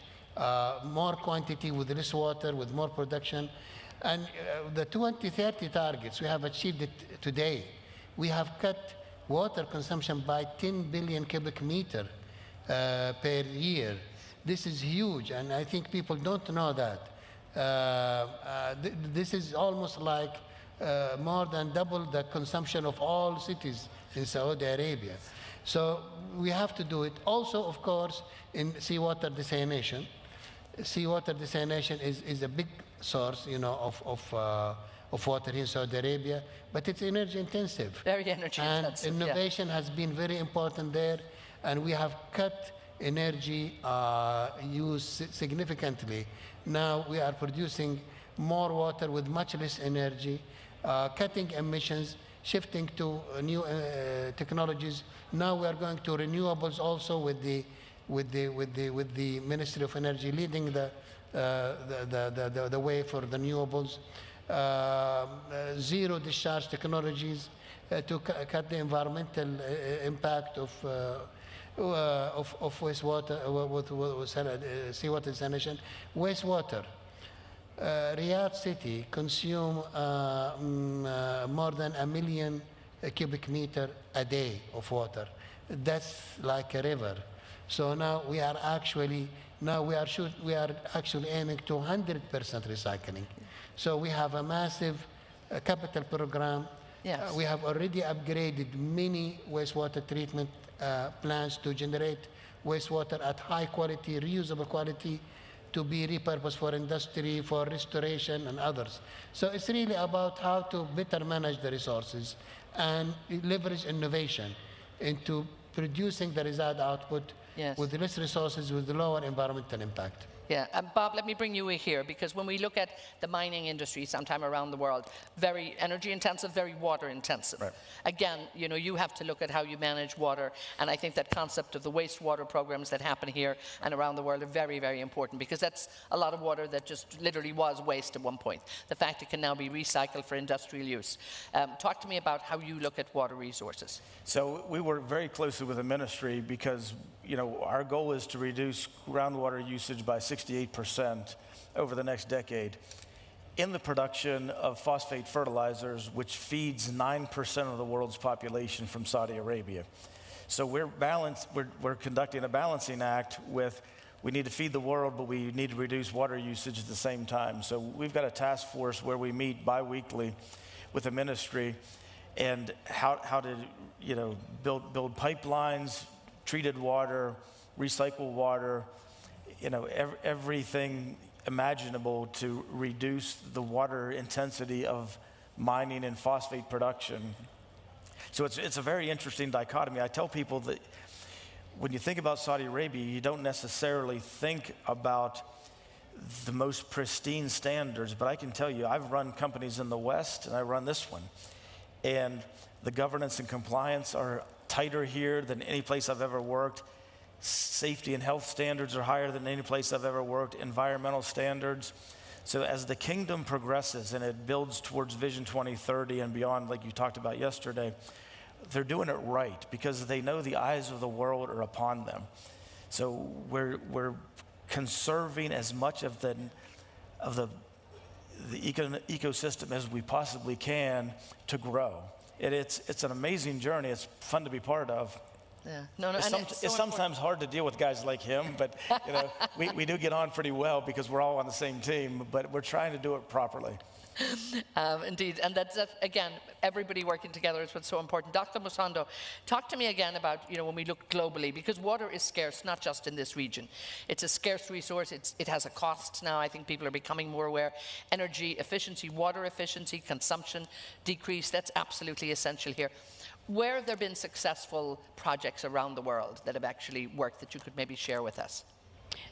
more quantity with less water, with more production? And the 2030 targets, we have achieved it today. We have cut water consumption by 10 billion cubic meter per year. This is huge, and I think people don't know that. This is almost like more than double the consumption of all cities in Saudi Arabia. So we have to do it. Also, of course, in seawater desalination. Seawater desalination is a big source, of water in Saudi Arabia, but it's energy intensive. Very energy intensive. And innovation has been very important there, and we have cut energy use significantly. Now we are producing more water with much less energy, cutting emissions, shifting to new technologies. Now we are going to renewables also with the Ministry of Energy leading the way for the renewables. Zero discharge technologies to cut the environmental impact of wastewater, seawater desalination. Wastewater. Riyadh City consume more than 1 million cubic meter a day of water. That's like a river. So now we are actually aiming to 100% recycling. So we have a massive capital program. Yes. We have already upgraded many wastewater treatment plants to generate wastewater at high quality, reusable quality, to be repurposed for industry, for restoration and others. So it's really about how to better manage the resources and leverage innovation into producing the desired output with less resources, with lower environmental impact. Yeah, and Bob, let me bring you here, because when we look at the mining industry sometime around the world, very energy intensive, very water intensive. Right. Again, you have to look at how you manage water, and I think that concept of the wastewater programs that happen here and around the world are very, very important, because that's a lot of water that just literally was waste at one point. The fact it can now be recycled for industrial use. Talk to me about how you look at water resources. So we work very closely with the ministry because, our goal is to reduce groundwater usage by 68% over the next decade in the production of phosphate fertilizers, which feeds 9% of the world's population from Saudi Arabia. So we're conducting a balancing act with, we need to feed the world, but we need to reduce water usage at the same time. So we've got a task force where we meet bi-weekly with the ministry and how to build pipelines, treated water, recycled water, everything imaginable to reduce the water intensity of mining and phosphate production. So it's a very interesting dichotomy. I tell people that when you think about Saudi Arabia, you don't necessarily think about the most pristine standards, but I can tell you, I've run companies in the West, and I run this one, and the governance and compliance are tighter here than any place I've ever worked. Safety and health standards are higher than any place I've ever worked. Environmental standards. So as the kingdom progresses and it builds towards Vision 2030 and beyond, like you talked about yesterday, they're doing it right because they know the eyes of the world are upon them. So we're conserving as much of the ecosystem as we possibly can to grow. It's an amazing journey. It's fun to be part of. Yeah. It's sometimes hard to deal with guys like him, but we do get on pretty well because we're all on the same team, but we're trying to do it properly. Indeed, and that's, again, everybody working together is what's so important. Dr. Musando, talk to me again about, when we look globally, because water is scarce, not just in this region. It's a scarce resource, it has a cost now. I think people are becoming more aware. Energy efficiency, water efficiency, consumption decrease, that's absolutely essential here. Where have there been successful projects around the world that have actually worked that you could maybe share with us?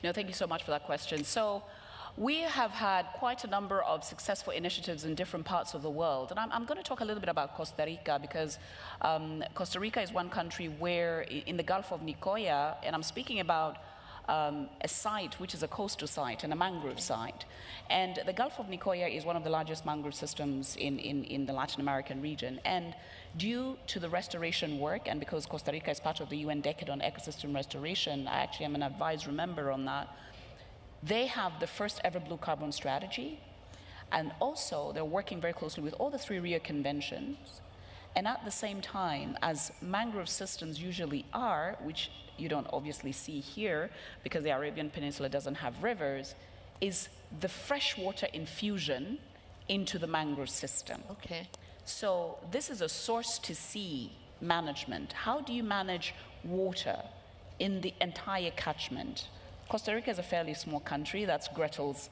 No, thank you so much for that question. So, we have had quite a number of successful initiatives in different parts of the world. And I'm going to talk a little bit about Costa Rica because Costa Rica is one country where in the Gulf of Nicoya, and I'm speaking about a site which is a coastal site and a mangrove site. And the Gulf of Nicoya is one of the largest mangrove systems in the Latin American region. And due to the restoration work, and because Costa Rica is part of the UN Decade on Ecosystem Restoration, I actually am an advisory member on that. They have the first ever blue carbon strategy, and also they're working very closely with all the 3 Rio conventions, and at the same time, as mangrove systems usually are, which you don't obviously see here because the Arabian Peninsula doesn't have rivers, is the freshwater infusion into the mangrove system. Okay. So this is a source-to-sea management. How do you manage water in the entire catchment? Costa Rica is a fairly small country. That's Gretel's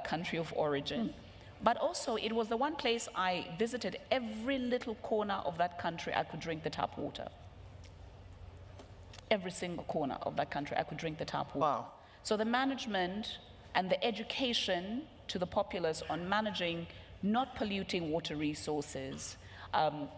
country of origin. But also, it was the one place I visited. Every little corner of that country, I could drink the tap water. Every single corner of that country, I could drink the tap water. Wow. So the management and the education to the populace on managing not polluting water resources,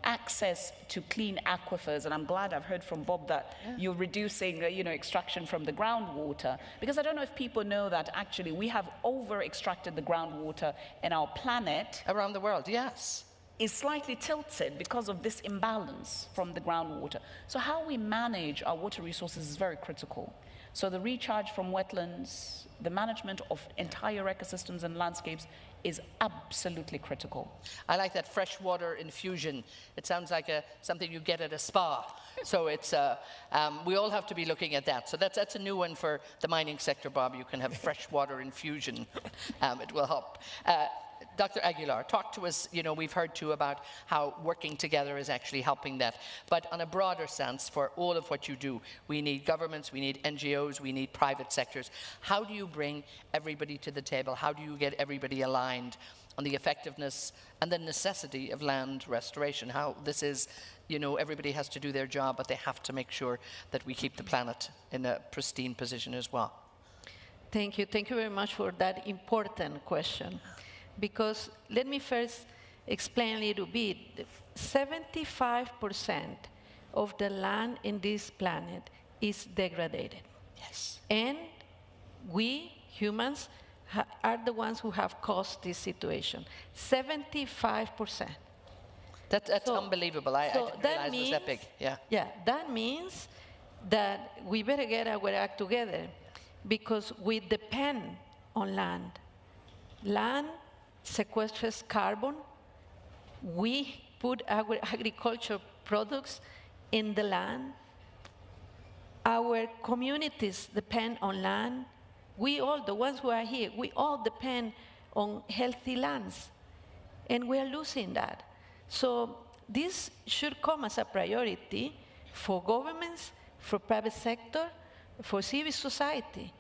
access to clean aquifers, and I'm glad I've heard from Bob that you're reducing, extraction from the groundwater, because I don't know if people know that actually we have over-extracted the groundwater in our planet. Around the world, yes. Is slightly tilted because of this imbalance from the groundwater. So how we manage our water resources is very critical. So the recharge from wetlands, the management of entire ecosystems and landscapes is absolutely critical. I like that freshwater infusion. It sounds like something you get at a spa. So it's, we all have to be looking at that. So that's a new one for the mining sector, Bob. You can have freshwater infusion. It will help. Dr. Aguilar, talk to us, we've heard too about how working together is actually helping that. But on a broader sense, for all of what you do, we need governments, we need NGOs, we need private sectors. How do you bring everybody to the table? How do you get everybody aligned on the effectiveness and the necessity of land restoration? How this is, everybody has to do their job, but they have to make sure that we keep the planet in a pristine position as well. Thank you. Thank you very much for that important question. Because let me first explain a little bit. 75% of the land in this planet is degraded. Yes. And we, humans, are the ones who have caused this situation. 75%. That's unbelievable. I didn't realize it was that big. Yeah. Yeah, that means that we better get our act together because we depend on land. Land sequesters carbon. We put our agricultural products in the land. Our communities depend on land. We all, the ones who are here, we all depend on healthy lands. And we are losing that. So this should come as a priority for governments, for private sector, for civil society.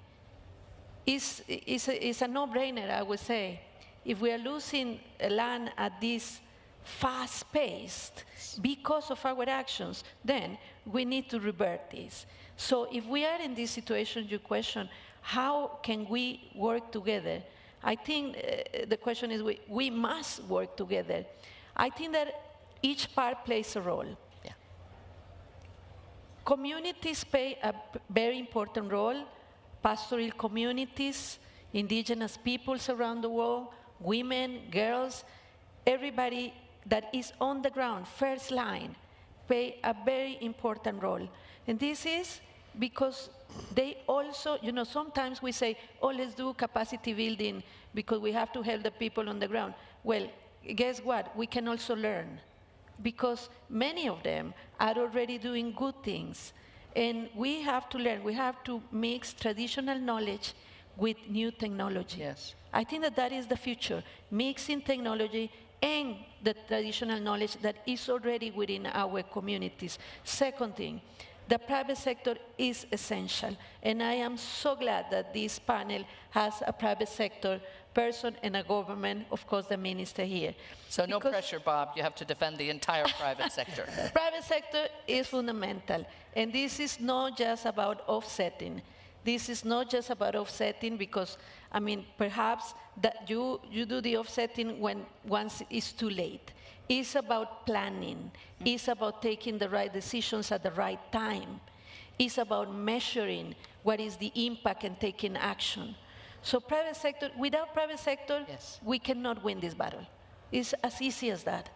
It's a no-brainer, I would say. If we are losing land at this fast pace because of our actions, then we need to revert this. So if we are in this situation, your question, how can we work together? I think the question is we must work together. I think that each part plays a role. Yeah. Communities play a very important role. Pastoral communities, indigenous peoples around the world, women, girls, everybody that is on the ground, first line, play a very important role. And this is because they also, sometimes we say, oh, let's do capacity building because we have to help the people on the ground. Well, guess what? We can also learn because many of them are already doing good things. And we have to learn. We have to mix traditional knowledge with new technology. Yes. I think that that is the future, mixing technology and the traditional knowledge that is already within our communities. Second thing, the private sector is essential, and I am so glad that this panel has a private sector person and a government, of course, the minister here. So no pressure, Bob. You have to defend the entire private sector. Private sector is fundamental, and this is not just about offsetting. This is not just about offsetting because, I mean, perhaps that you do the offsetting when once it's too late. It's about planning. It's about taking the right decisions at the right time. It's about measuring what is the impact and taking action. So private sector, without private sector, we cannot win this battle. It's as easy as that.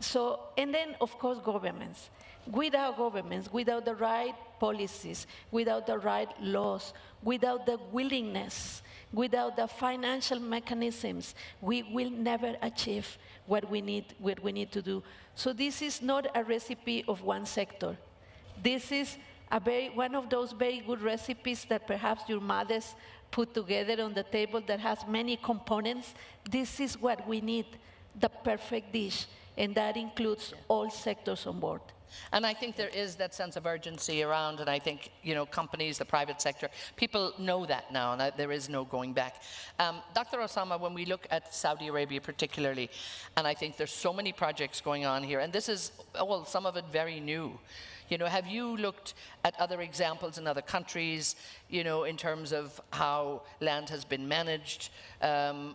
So, and then, of course, governments. Without governments, without the right policies, without the right laws, without the willingness, without the financial mechanisms, we will never achieve what we need to do. So this is not a recipe of one sector. This is one of those very good recipes that perhaps your mothers put together on the table that has many components. This is what we need, the perfect dish, and that includes all sectors on board. And I think there is that sense of urgency around, and I think, you know, companies, the private sector, people know that now, and there is no going back. Dr. Osama, when we look at Saudi Arabia particularly, and I think there's so many projects going on here, and this is, well, some of it very new. You know, have you looked at other examples in other countries, you know, in terms of how land has been managed,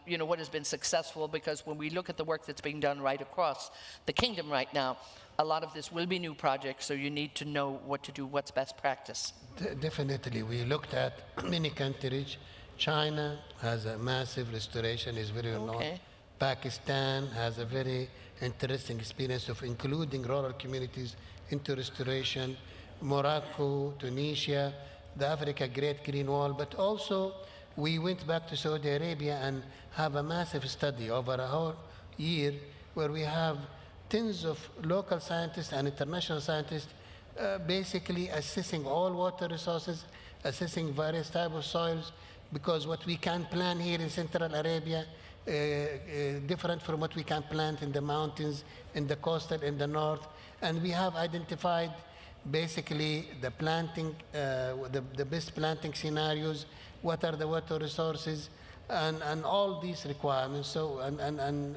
you know, what has been successful? Because when we look at the work that's being done right across the kingdom right now, a lot of this will be new projects, so you need to know what to do, what's best practice. Definitely. We looked at many countries. China has a massive restoration, is very well known. Pakistan has a very interesting experience of including rural communities into restoration. Morocco, Tunisia, the Africa Great Green Wall, but also we went back to Saudi Arabia and have a massive study over a whole year where we have tens of local scientists and international scientists basically assessing all water resources, assessing various types of soils, because what we can plant here in Central Arabia different from what we can plant in the mountains, in the coastal, in the north. And we have identified basically the planting, the best planting scenarios, what are the water resources, and all these requirements. So,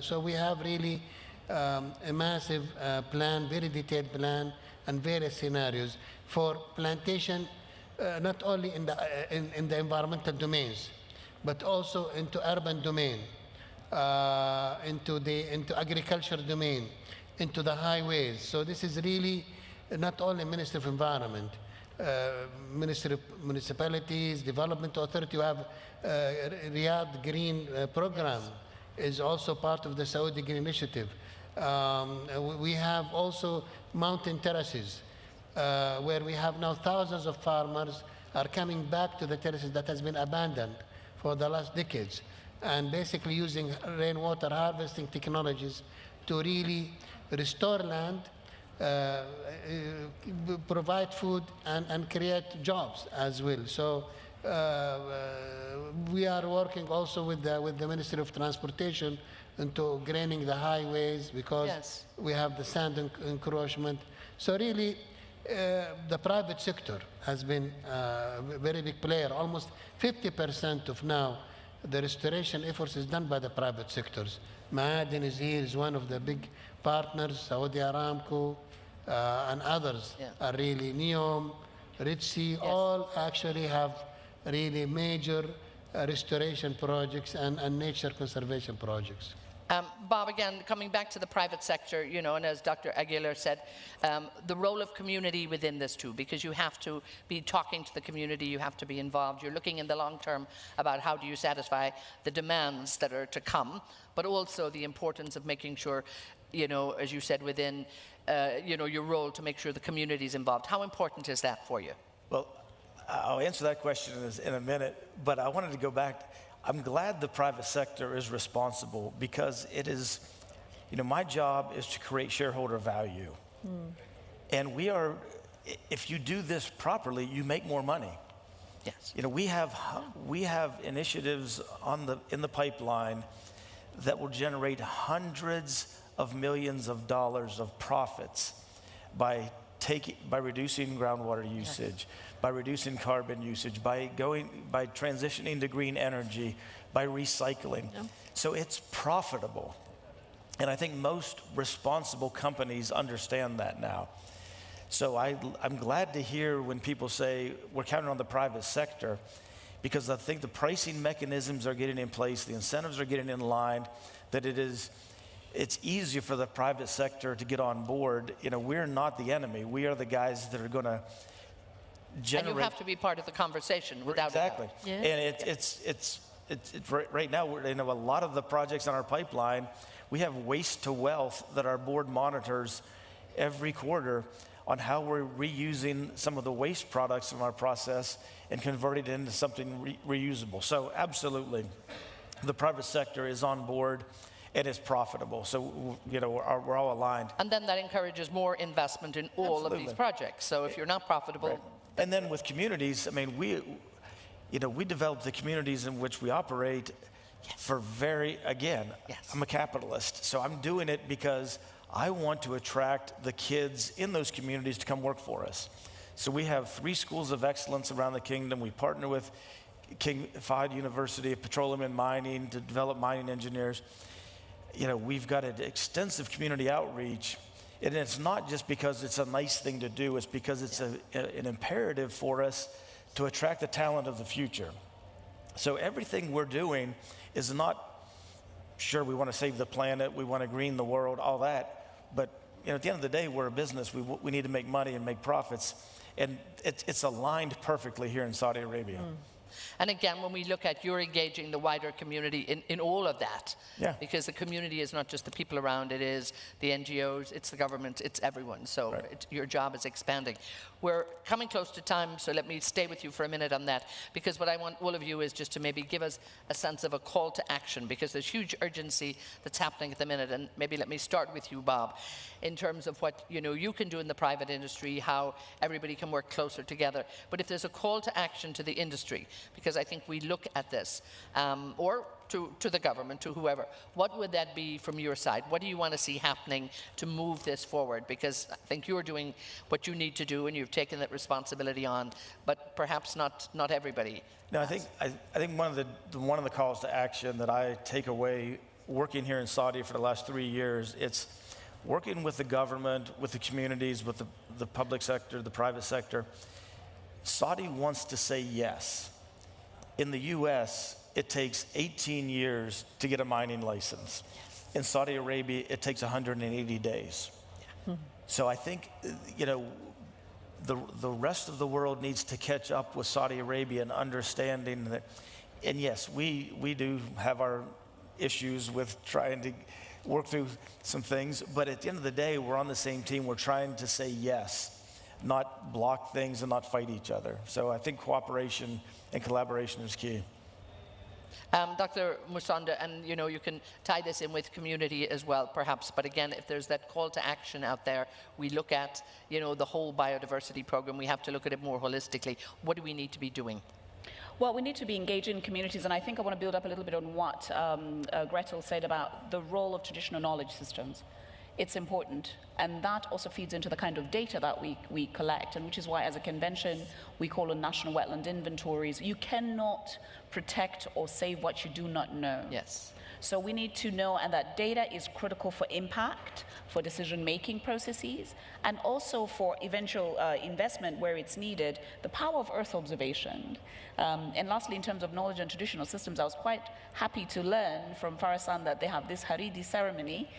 so we have really a massive plan, very detailed plan, and various scenarios for plantation, not only in the environmental domains, but also into urban domain, into agriculture domain, into the highways. So this is really not only Ministry of Environment, Ministry of Municipalities, Development Authority. You have Riyadh Green Program is also part of the Saudi Green Initiative. We have also mountain terraces, where we have now thousands of farmers are coming back to the terraces that has been abandoned for the last decades, and basically using rainwater harvesting technologies to really restore land, provide food, and create jobs as well. So we are working also with the Ministry of Transportation into greening the highways, because we have the sand encroachment. So really, the private sector has been a very big player. Almost 50% of now the restoration efforts is done by the private sectors. Ma'adin is here, is one of the big partners. Saudi Aramco and others are really, NEOM, Red Sea, all actually have really major restoration projects and nature conservation projects. Bob, again, coming back to the private sector, you know, and as Dr. Aguilar said, the role of community within this too, because you have to be talking to the community, you have to be involved. You're looking in the long term about how do you satisfy the demands that are to come, but also the importance of making sure, you know, as you said, within, you know, your role to make sure the community is involved. How important is that for you? Well, I'll answer that question in a minute, but I wanted to go back. I'm glad the private sector is responsible, because it is, you know, my job is to create shareholder value. And we are, if you do this properly, you make more money. Yes. You know, we have initiatives in the pipeline that will generate hundreds of millions of dollars of profits by reducing groundwater usage, by reducing carbon usage, by transitioning to green energy, by recycling. Yeah. So it's profitable. And I think most responsible companies understand that now. So I'm glad to hear when people say we're counting on the private sector, because I think the pricing mechanisms are getting in place, the incentives are getting in line, that it's easier for the private sector to get on board. You know, we're not the enemy. We are the guys that are going to generate. And you have to be part of the conversation without exactly. Yeah. And it's right now, you know, a lot of the projects on our pipeline, we have waste to wealth that our board monitors every quarter on how we're reusing some of the waste products from our process and converting it into something reusable. So absolutely, the private sector is on board and it's profitable. So, you know, we're all aligned. And then that encourages more investment in all of these projects. So if you're not profitable. Right. And then with communities, I mean, we develop the communities in which we operate for I'm a capitalist. So I'm doing it because I want to attract the kids in those communities to come work for us. So we have 3 schools of excellence around the kingdom. We partner with King Fahd University of Petroleum and Mining to develop mining engineers. You know, we've got an extensive community outreach, and it's not just because it's a nice thing to do, it's because it's an imperative for us to attract the talent of the future. So everything we're doing is not, sure, we want to save the planet, we want to green the world, all that, but you know, at the end of the day, we're a business. We need to make money and make profits, and it's aligned perfectly here in Saudi Arabia. And again, when we look at you're engaging the wider community in all of that, because the community is not just the people around, it is the NGOs, it's the government, it's everyone. So your job is expanding. We're coming close to time, so let me stay with you for a minute on that, because what I want all of you is just to maybe give us a sense of a call to action, because there's huge urgency that's happening at the minute. And maybe let me start with you, Bob, in terms of what you can do in the private industry, how everybody can work closer together. But if there's a call to action to the industry, because I think we look at this, or to the government, to whoever, what would that be from your side? What do you want to see happening to move this forward? Because I think you're doing what you need to do and you've taken that responsibility on, but perhaps not everybody. No, I think one of the calls to action that I take away working here in Saudi for the last 3 years, it's working with the government, with the communities, with the public sector, the private sector. Saudi wants to say yes. In the US, it takes 18 years to get a mining license. In Saudi Arabia, it takes 180 days. So I think, you know, the rest of the world needs to catch up with Saudi Arabia in understanding that, and yes, we do have our issues with trying to work through some things, but at the end of the day, we're on the same team. We're trying to say yes, not block things and not fight each other. So I think cooperation and collaboration is key. Dr. Musonda, and you can tie this in with community as well, perhaps. But again, if there's that call to action out there, we look at the whole biodiversity program. We have to look at it more holistically. What do we need to be doing? Well, we need to be engaging in communities, and I think I want to build up a little bit on what Gretel said about the role of traditional knowledge systems. It's important, and that also feeds into the kind of data that we collect, and which is why as a convention we call on national wetland inventories. You cannot protect or save what you do not know. Yes. So we need to know, and that data is critical for impact, for decision-making processes, and also for eventual investment where it's needed, the power of Earth observation. And lastly, in terms of knowledge and traditional systems, I was quite happy to learn from Farasan that they have this Haridi ceremony.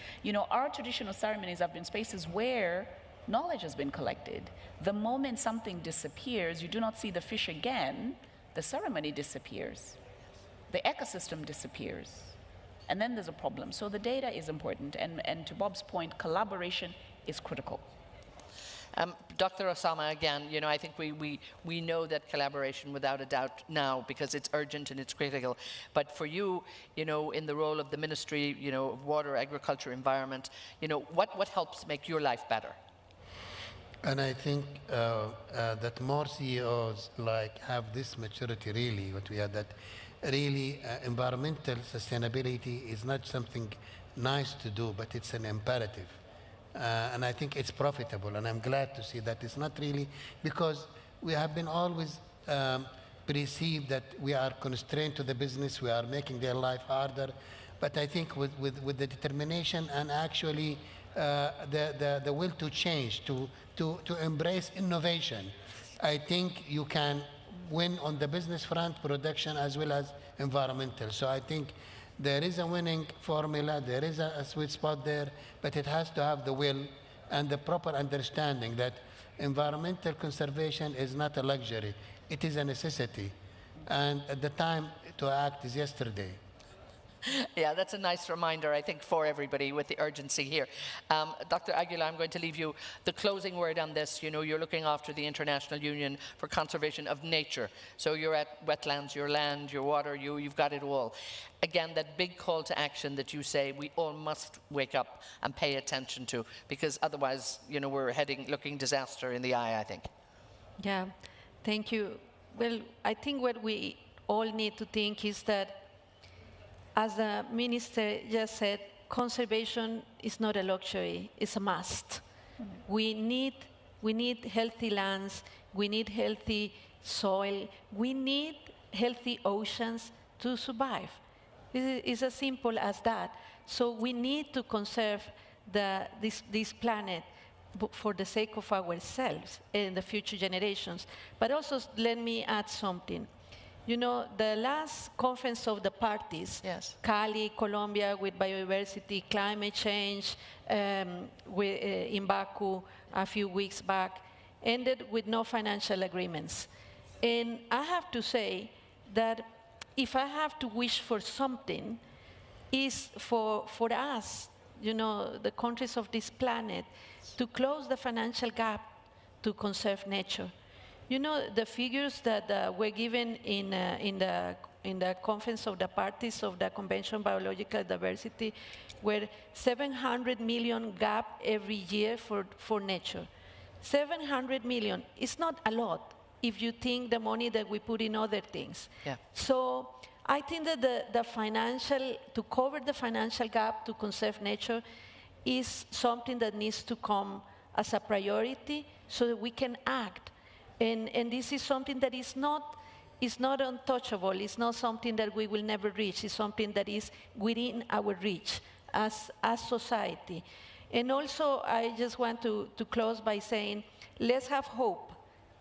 Our traditional ceremonies have been spaces where knowledge has been collected. The moment something disappears, you do not see the fish again, the ceremony disappears. The ecosystem disappears. And then there's a problem. So the data is important, and to Bob's point, collaboration is critical. Dr. Osama, again, I think we know that collaboration without a doubt now, because it's urgent and it's critical. But for you, in the role of the Ministry, of Water, Agriculture, Environment, what helps make your life better? And I think that more CEOs have this maturity really, what we have, that really environmental sustainability is not something nice to do, but it's an imperative. And I think it's profitable, and I'm glad to see that it's not really, because we have been always perceived that we are constrained to the business, we are making their life harder. But I think with the determination and actually the will to change, to embrace innovation, I think you can win on the business front, production as well as environmental. So I think there is a winning formula, there is a sweet spot there, but it has to have the will and the proper understanding that environmental conservation is not a luxury, it is a necessity. And the time to act is yesterday. Yeah, that's a nice reminder, I think, for everybody with the urgency here. Dr. Aguilar, I'm going to leave you the closing word on this. You know, you're looking after the International Union for Conservation of Nature. So you're at wetlands, your land, your water, you've got it all. Again, that big call to action that you say we all must wake up and pay attention to, because otherwise, you know, we're looking disaster in the eye, I think. Yeah, thank you. Well, I think what we all need to think is that, as the minister just said, conservation is not a luxury, it's a must. We need healthy lands, we need healthy soil, we need healthy oceans to survive. It's as simple as that. So we need to conserve this planet for the sake of ourselves and the future generations. But also, let me add something. You know, the last conference of the parties, yes. Cali, Colombia, with biodiversity, climate change, in Baku a few weeks back, ended with no financial agreements. And I have to say that if I have to wish for something, is for us, you know, the countries of this planet, to close the financial gap to conserve nature. You know, the figures that were given in the Conference of the Parties of the Convention on Biological Diversity were 700 million gap every year for nature. 700 million is not a lot if you think the money that we put in other things. Yeah. So I think that to cover the financial gap to conserve nature is something that needs to come as a priority so that we can act. And this is something that is not untouchable. It's not something that we will never reach. It's something that is within our reach as society. And also, I just want to close by saying, let's have hope,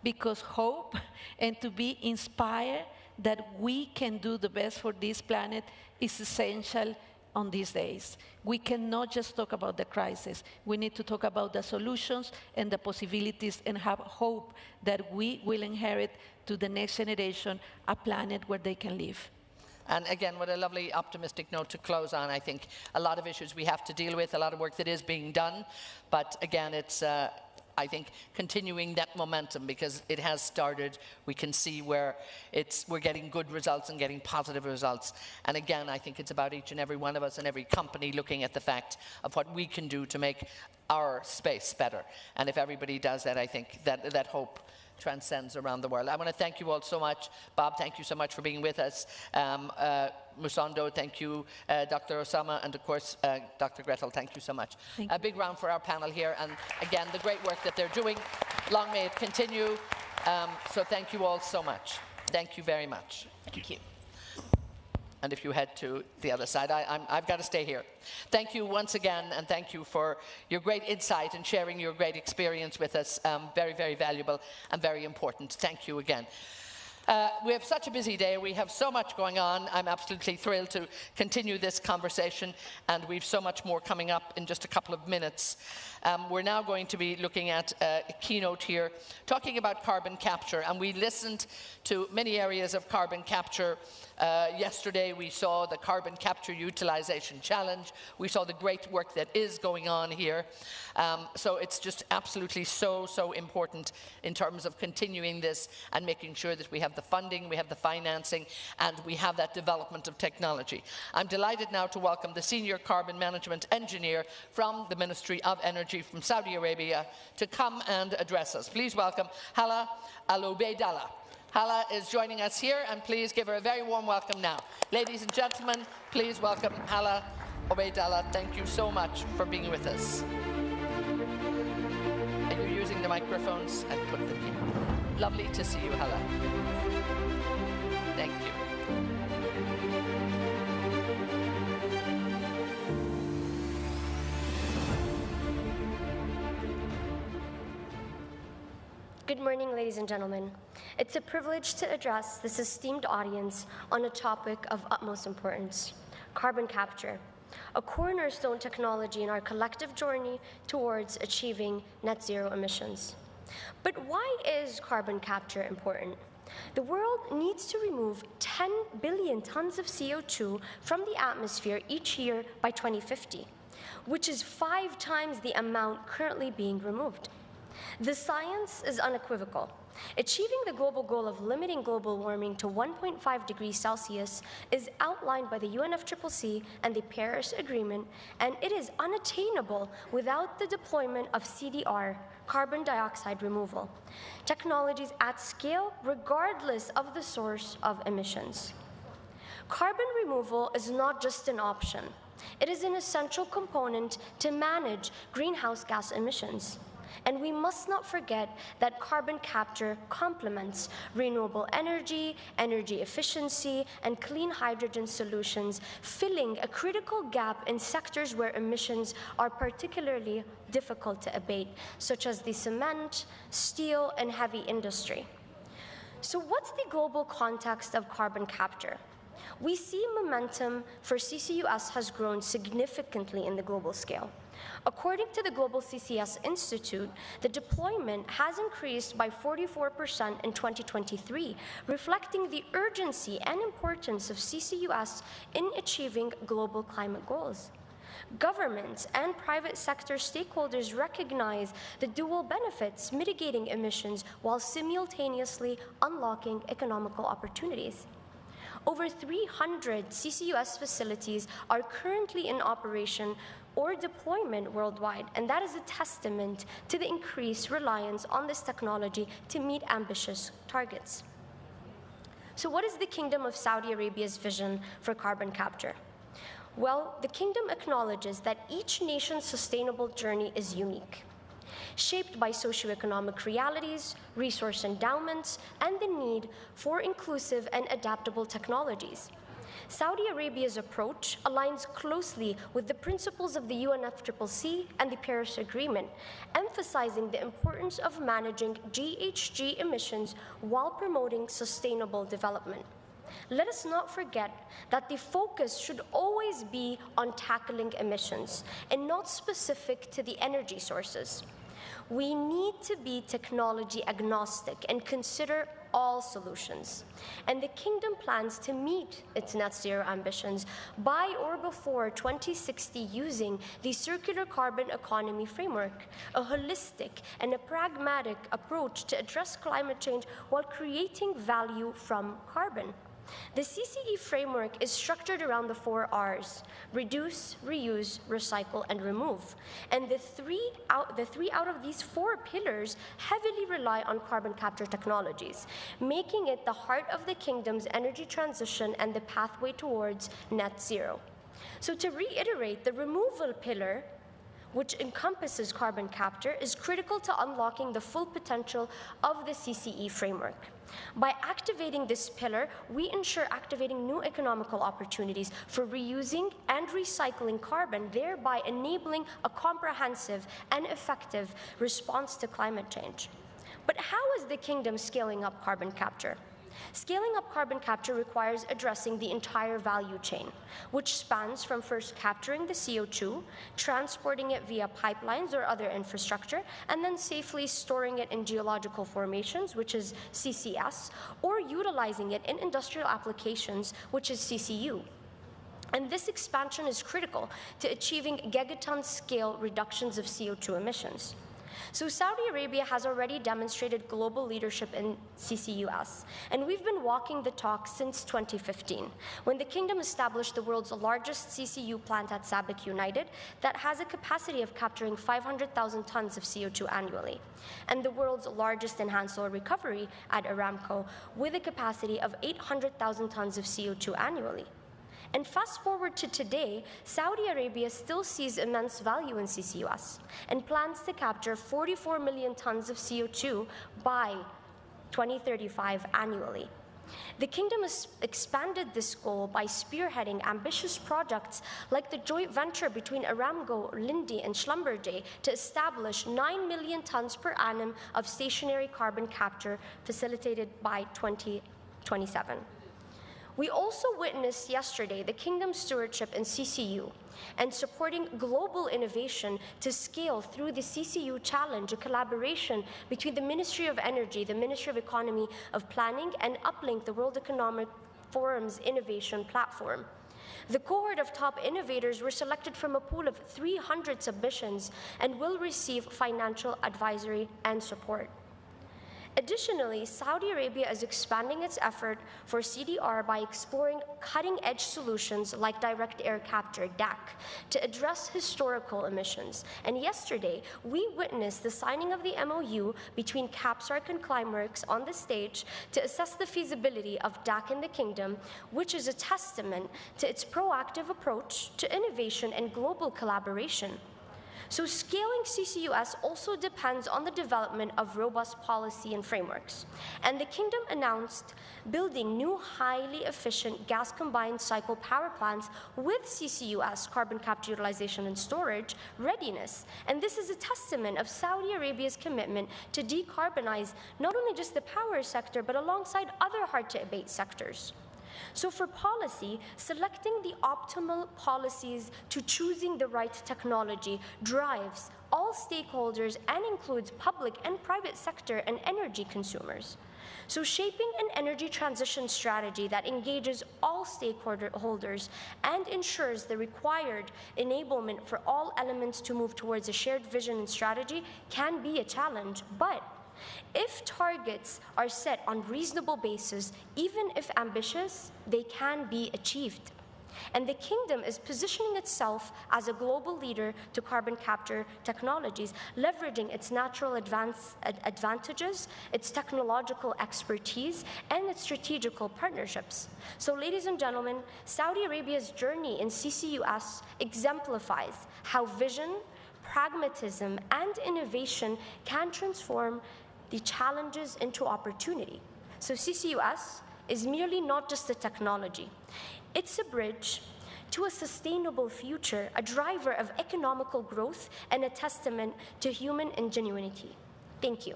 because hope and to be inspired that we can do the best for this planet is essential on these days. We cannot just talk about the crisis. We need to talk about the solutions and the possibilities and have hope that we will inherit to the next generation a planet where they can live. And again, what a lovely optimistic note to close on. I think a lot of issues we have to deal with, a lot of work that is being done. But again, it's I think continuing that momentum, because it has started. We can see where we're getting good results and getting positive results. And again, I think it's about each and every one of us and every company looking at the fact of what we can do to make our space better. And if everybody does that, I think that hope transcends around the world. I want to thank you all so much. Bob, thank you so much for being with us. Musando, thank you. Dr. Osama, and of course, Dr. Gretel, thank you so much. A big round for our panel here, and again, the great work that they're doing. Long may it continue. So thank you all so much. Thank you very much. Thank you. And if you head to the other side, I've got to stay here. Thank you once again, and thank you for your great insight and sharing your great experience with us. Very, very valuable and very important. Thank you again. We have such a busy day. We have so much going on. I'm absolutely thrilled to continue this conversation, and we've so much more coming up in just a couple of minutes. We're now going to be looking at a keynote here, talking about carbon capture, and we listened to many areas of carbon capture. Yesterday we saw the Carbon Capture Utilization Challenge. We saw the great work that is going on here. So it's just absolutely so important in terms of continuing this and making sure that we have the the funding, we have the financing, and we have that development of technology. I'm delighted now to welcome the Senior Carbon Management Engineer from the Ministry of Energy from Saudi Arabia to come and address us. Please welcome Hala Al-Ubaidallah. Hala is joining us here, and please give her a very warm welcome now. Ladies and gentlemen, please welcome Hala Al-Ubaidallah. Thank you so much for being with us. And you're using the microphones and put them here. Lovely to see you, Hala. Thank you. Good morning, ladies and gentlemen. It's a privilege to address this esteemed audience on a topic of utmost importance: carbon capture, a cornerstone technology in our collective journey towards achieving net zero emissions. But why is carbon capture important? The world needs to remove 10 billion tons of CO2 from the atmosphere each year by 2050, which is 5 times the amount currently being removed. The science is unequivocal. Achieving the global goal of limiting global warming to 1.5 degrees Celsius is outlined by the UNFCCC and the Paris Agreement, and it is unattainable without the deployment of CDR, carbon dioxide removal, technologies at scale regardless of the source of emissions. Carbon removal is not just an option. It is an essential component to manage greenhouse gas emissions. And we must not forget that carbon capture complements renewable energy, energy efficiency, and clean hydrogen solutions, filling a critical gap in sectors where emissions are particularly difficult to abate, such as the cement, steel, and heavy industry. So what's the global context of carbon capture? We see momentum for CCUS has grown significantly in the global scale. According to the Global CCS Institute, the deployment has increased by 44% in 2023, reflecting the urgency and importance of CCUS in achieving global climate goals. Governments and private sector stakeholders recognize the dual benefits, mitigating emissions while simultaneously unlocking economical opportunities. Over 300 CCUS facilities are currently in operation or deployment worldwide, and that is a testament to the increased reliance on this technology to meet ambitious targets. So what is the Kingdom of Saudi Arabia's vision for carbon capture? Well, the Kingdom acknowledges that each nation's sustainable journey is unique, shaped by socioeconomic realities, resource endowments, and the need for inclusive and adaptable technologies. Saudi Arabia's approach aligns closely with the principles of the UNFCCC and the Paris Agreement, emphasizing the importance of managing GHG emissions while promoting sustainable development. Let us not forget that the focus should always be on tackling emissions and not specific to the energy sources. We need to be technology agnostic and consider all solutions. And the Kingdom plans to meet its net zero ambitions by or before 2060 using the Circular Carbon Economy Framework, a holistic and a pragmatic approach to address climate change while creating value from carbon. The CCE framework is structured around the 4 R's: reduce, reuse, recycle, and remove. And the three out of these 4 pillars heavily rely on carbon capture technologies, making it the heart of the Kingdom's energy transition and the pathway towards net zero. So to reiterate, the removal pillar, which encompasses carbon capture, is critical to unlocking the full potential of the CCE framework. By activating this pillar, we ensure activating new economical opportunities for reusing and recycling carbon, thereby enabling a comprehensive and effective response to climate change. But how is the Kingdom scaling up carbon capture? Scaling up carbon capture requires addressing the entire value chain, which spans from first capturing the CO2, transporting it via pipelines or other infrastructure, and then safely storing it in geological formations, which is CCS, or utilizing it in industrial applications, which is CCU. And this expansion is critical to achieving gigaton scale reductions of CO2 emissions. So Saudi Arabia has already demonstrated global leadership in CCUS, and we've been walking the talk since 2015, when the kingdom established the world's largest CCU plant at Sabic United that has a capacity of capturing 500,000 tons of CO2 annually, and the world's largest enhanced oil recovery at Aramco with a capacity of 800,000 tons of CO2 annually. And fast forward to today, Saudi Arabia still sees immense value in CCUS and plans to capture 44 million tons of CO2 by 2035 annually. The kingdom has expanded this goal by spearheading ambitious projects like the joint venture between Aramco, Linde, and Schlumberger to establish 9 million tons per annum of stationary carbon capture facilitated by 2027. We also witnessed yesterday the kingdom's stewardship in CCU and supporting global innovation to scale through the CCU Challenge, a collaboration between the Ministry of Energy, the Ministry of Economy of Planning, and Uplink, the World Economic Forum's innovation platform. The cohort of top innovators were selected from a pool of 300 submissions and will receive financial advisory and support. Additionally, Saudi Arabia is expanding its effort for CDR by exploring cutting-edge solutions like direct air capture, DAC, to address historical emissions. And yesterday, we witnessed the signing of the MOU between CAPSARC and Climeworks on the stage to assess the feasibility of DAC in the kingdom, which is a testament to its proactive approach to innovation and global collaboration. So scaling CCUS also depends on the development of robust policy and frameworks. And the kingdom announced building new highly efficient gas combined cycle power plants with CCUS, carbon capture, utilization, and storage readiness. And this is a testament of Saudi Arabia's commitment to decarbonize not only just the power sector, but alongside other hard-to-abate sectors. So for policy, selecting the optimal policies to choosing the right technology drives all stakeholders and includes public and private sector and energy consumers. So shaping an energy transition strategy that engages all stakeholders and ensures the required enablement for all elements to move towards a shared vision and strategy can be a challenge, but if targets are set on reasonable basis, even if ambitious, they can be achieved. And the kingdom is positioning itself as a global leader to carbon capture technologies, leveraging its natural advantages, its technological expertise, and its strategical partnerships. So, ladies and gentlemen, Saudi Arabia's journey in CCUS exemplifies how vision, pragmatism, and innovation can transform the challenges into opportunity. So CCUS is merely not just a technology. It's a bridge to a sustainable future, a driver of economical growth, and a testament to human ingenuity. Thank you.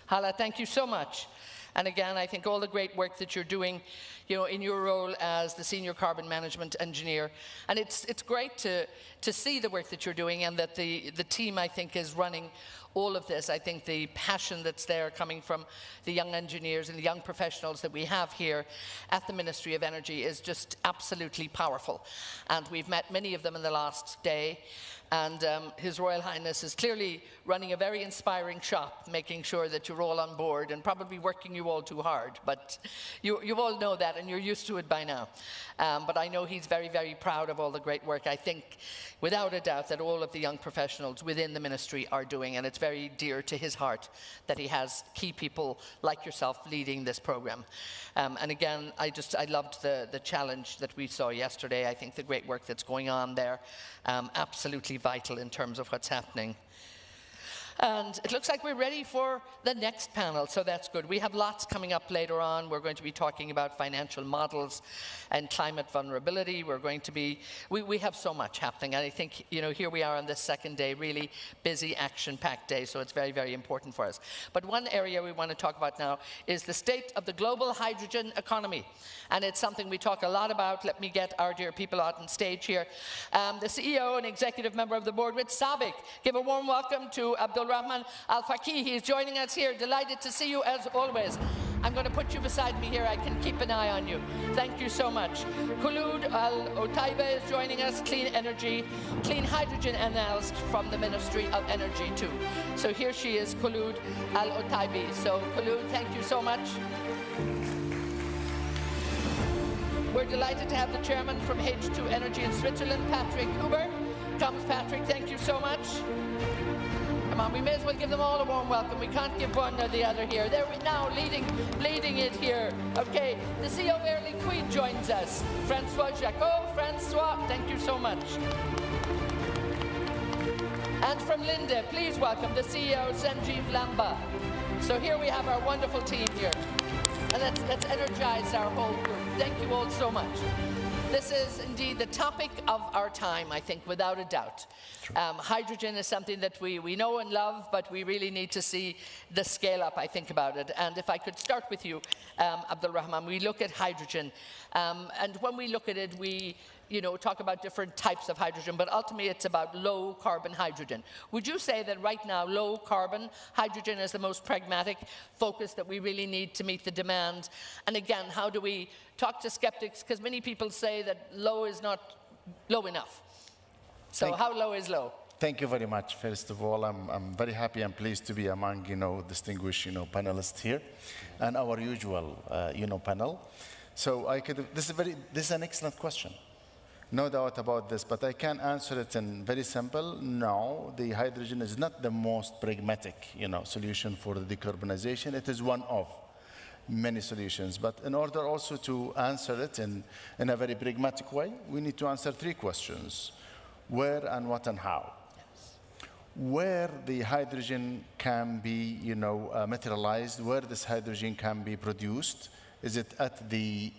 Hala, thank you so much. And again, I think all the great work that you're doing, in your role as the Senior Carbon Management Engineer. And it's great to see the work that you're doing and that the team, I think, is running all of this. I think the passion that's there coming from the young engineers and the young professionals that we have here at the Ministry of Energy is just absolutely powerful. And we've met many of them in the last day. And His Royal Highness is clearly running a very inspiring shop, making sure that you're all on board and probably working you all too hard. But you all know that and you're used to it by now. But I know he's very, very proud of all the great work, I think, without a doubt, that all of the young professionals within the ministry are doing. And it's very dear to his heart that he has key people like yourself leading this program. And again, I loved the challenge that we saw yesterday. I think the great work that's going on there, absolutely vital in terms of what's happening. And it looks like we're ready for the next panel, so that's good. We have lots coming up later on. We're going to be talking about financial models and climate vulnerability. We're going to be, we have so much happening. And I think, here we are on this second day, really busy, action-packed day, so it's very, very important for us. But one area we want to talk about now is the state of the global hydrogen economy. And it's something we talk a lot about. Let me get our dear people out on stage here. The CEO and executive member of the board with SABIC. Give a warm welcome to Abdul Rahman Al Faqih. He's joining us here. Delighted to see you as always. I'm going to put you beside me here. I can keep an eye on you. Thank you so much. Khulud Al-Otaiba is joining us, clean energy, clean hydrogen analyst from the Ministry of Energy too. So here she is, Khulud Al-Otaiba. So Khulud, thank you so much. We're delighted to have the chairman from H2 Energy in Switzerland, Patrick Huber. Comes Patrick, thank you so much. Come on, we may as well give them all a warm welcome. We can't give one or the other here. They're now leading it here. Okay, the CEO of Air Liquide joins us. Francois Jacot. Francois, thank you so much. And from Linde, please welcome the CEO, Sanjeev Lamba. So here we have our wonderful team here. And let's energize our whole group. Thank you all so much. This is indeed the topic of our time, I think, without a doubt. Hydrogen is something that we know and love, but we really need to see the scale up, I think, about it. And if I could start with you, Abdul Rahman, we look at hydrogen. And when we look at it, we talk about different types of hydrogen, but ultimately it's about low carbon hydrogen. Would you say that right now low carbon hydrogen is the most pragmatic focus that we really need to meet the demand? And again, how do we talk to skeptics? Because many people say that low is not low enough. So how low is low? Thank you very much. First of all, I'm very happy and pleased to be among distinguished panelists here and our usual panel. So this is an excellent question. No doubt about this, but I can answer it in very simple. No, the hydrogen is not the most pragmatic, solution for the decarbonization. It is one of many solutions. But in order also to answer it in a very pragmatic way, we need to answer three questions: where and what and how. Where the hydrogen can be, materialized, where this hydrogen can be produced. Is it at the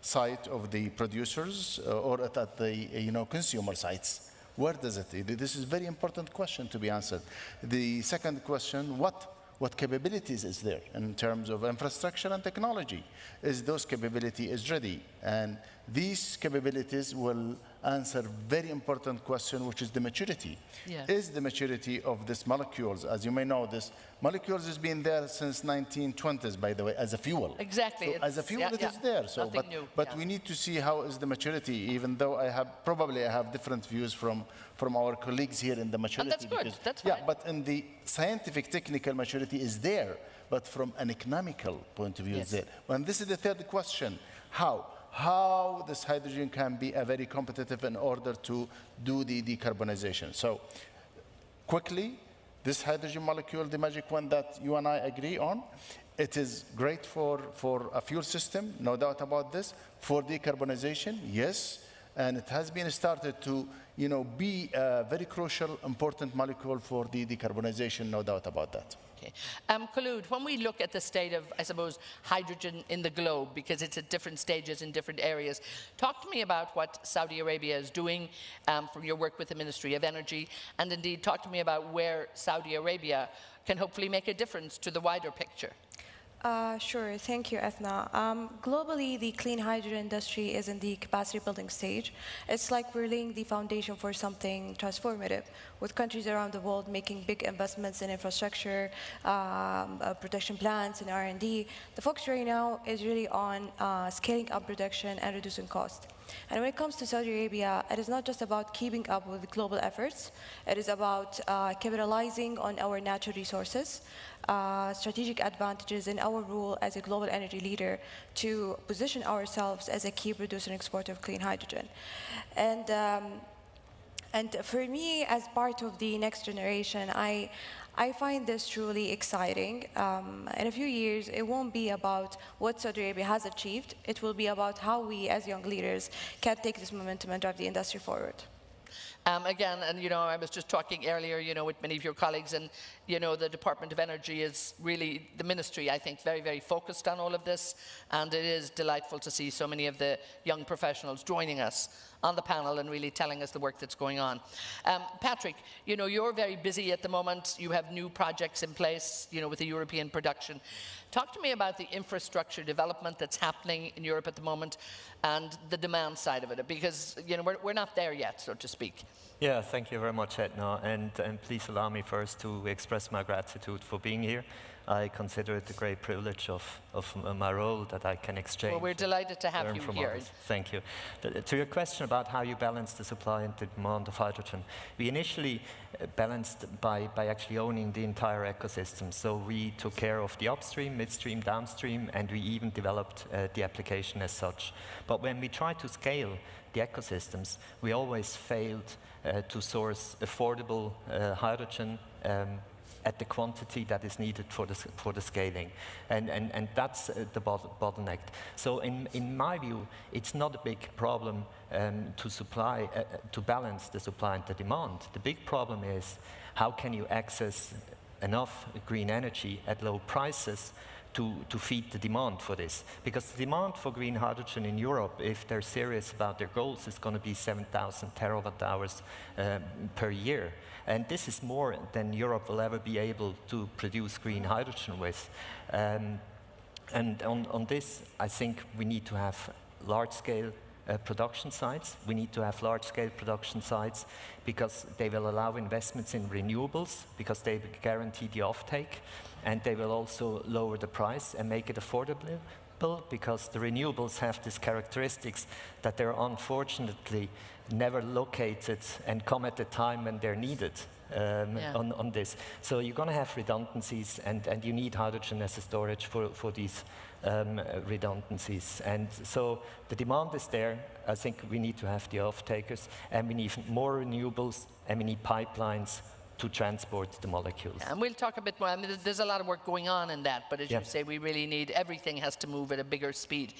site of the producers or at the consumer sites? Where does it? This is a very important question to be answered. The second question, what capabilities is there in terms of infrastructure and technology? Is those capabilities ready? And these capabilities will answer very important question, which is the maturity. Yeah. Is the maturity of these molecules, as you may know, this molecules has been there since 1920s, by the way, as a fuel. Exactly. So as a fuel, it is there. So, but we need to see how is the maturity, even though I have different views from our colleagues here in the maturity. And that's good. That's fine. Yeah, but in the scientific, technical maturity is there, but from an economical point of view is there. And this is the third question: how this hydrogen can be very competitive in order to do the decarbonization. So quickly, this hydrogen molecule, the magic one that you and I agree on, it is great for a fuel system, no doubt about this. For decarbonization, yes, and it has been started to be a very crucial, important molecule for the decarbonization, no doubt about that. Okay. Khulud, when we look at the state of, I suppose, hydrogen in the globe, because it's at different stages in different areas, talk to me about what Saudi Arabia is doing from your work with the Ministry of Energy, and indeed talk to me about where Saudi Arabia can hopefully make a difference to the wider picture. Sure, thank you, Ethna. Globally, the clean hydrogen industry is in the capacity building stage. It's like we're laying the foundation for something transformative, with countries around the world making big investments in infrastructure, production plants, and R&D. The focus right now is really on scaling up production and reducing cost. And when it comes to Saudi Arabia, it is not just about keeping up with global efforts. It is about capitalizing on our natural resources, strategic advantages in our role as a global energy leader to position ourselves as a key producer and exporter of clean hydrogen. And for me, as part of the next generation, I find this truly exciting. In a few years, it won't be about what Saudi Arabia has achieved. It will be about how we, as young leaders, can take this momentum and drive the industry forward. Again, and I was just talking earlier, with many of your colleagues, and the Department of Energy is really the ministry, I think, very, very focused on all of this, and it is delightful to see so many of the young professionals joining us on the panel and really telling us the work that's going on. Patrick, you're very busy at the moment. You have new projects in place, with the European production. Talk to me about the infrastructure development that's happening in Europe at the moment and the demand side of it, because we're not there yet, so to speak. Yeah, thank you very much, Edna, and please allow me first to express my gratitude for being here. I consider it a great privilege of my role that I can exchange. Well, we're delighted to have you here. Others. Thank you. To your question about how you balance the supply and the demand of hydrogen, we initially balanced by actually owning the entire ecosystem. So we took care of the upstream, midstream, downstream, and we even developed the application as such. But when we tried to scale the ecosystems, we always failed to source affordable hydrogen at the quantity that is needed for the scaling. And that's the bottleneck. So in my view, it's not a big problem to balance the supply and the demand. The big problem is how can you access enough green energy at low prices to feed the demand for this. Because the demand for green hydrogen in Europe, if they're serious about their goals, is going to be 7,000 terawatt hours per year. And this is more than Europe will ever be able to produce green hydrogen with. And on this, I think we need to have large-scale production sites. We need to have large-scale production sites because they will allow investments in renewables, because they guarantee the offtake, and they will also lower the price and make it affordable, because the renewables have these characteristics that they're unfortunately never located and come at the time when they're needed on this. So you're going to have redundancies, and you need hydrogen as a storage for these redundancies. And so the demand is there. I think we need to have the off-takers, and we need more renewables, and we need pipelines to transport the molecules. And we'll talk a bit more. I mean, there's a lot of work going on in that, but as you say, we really need, everything has to move at a bigger speed.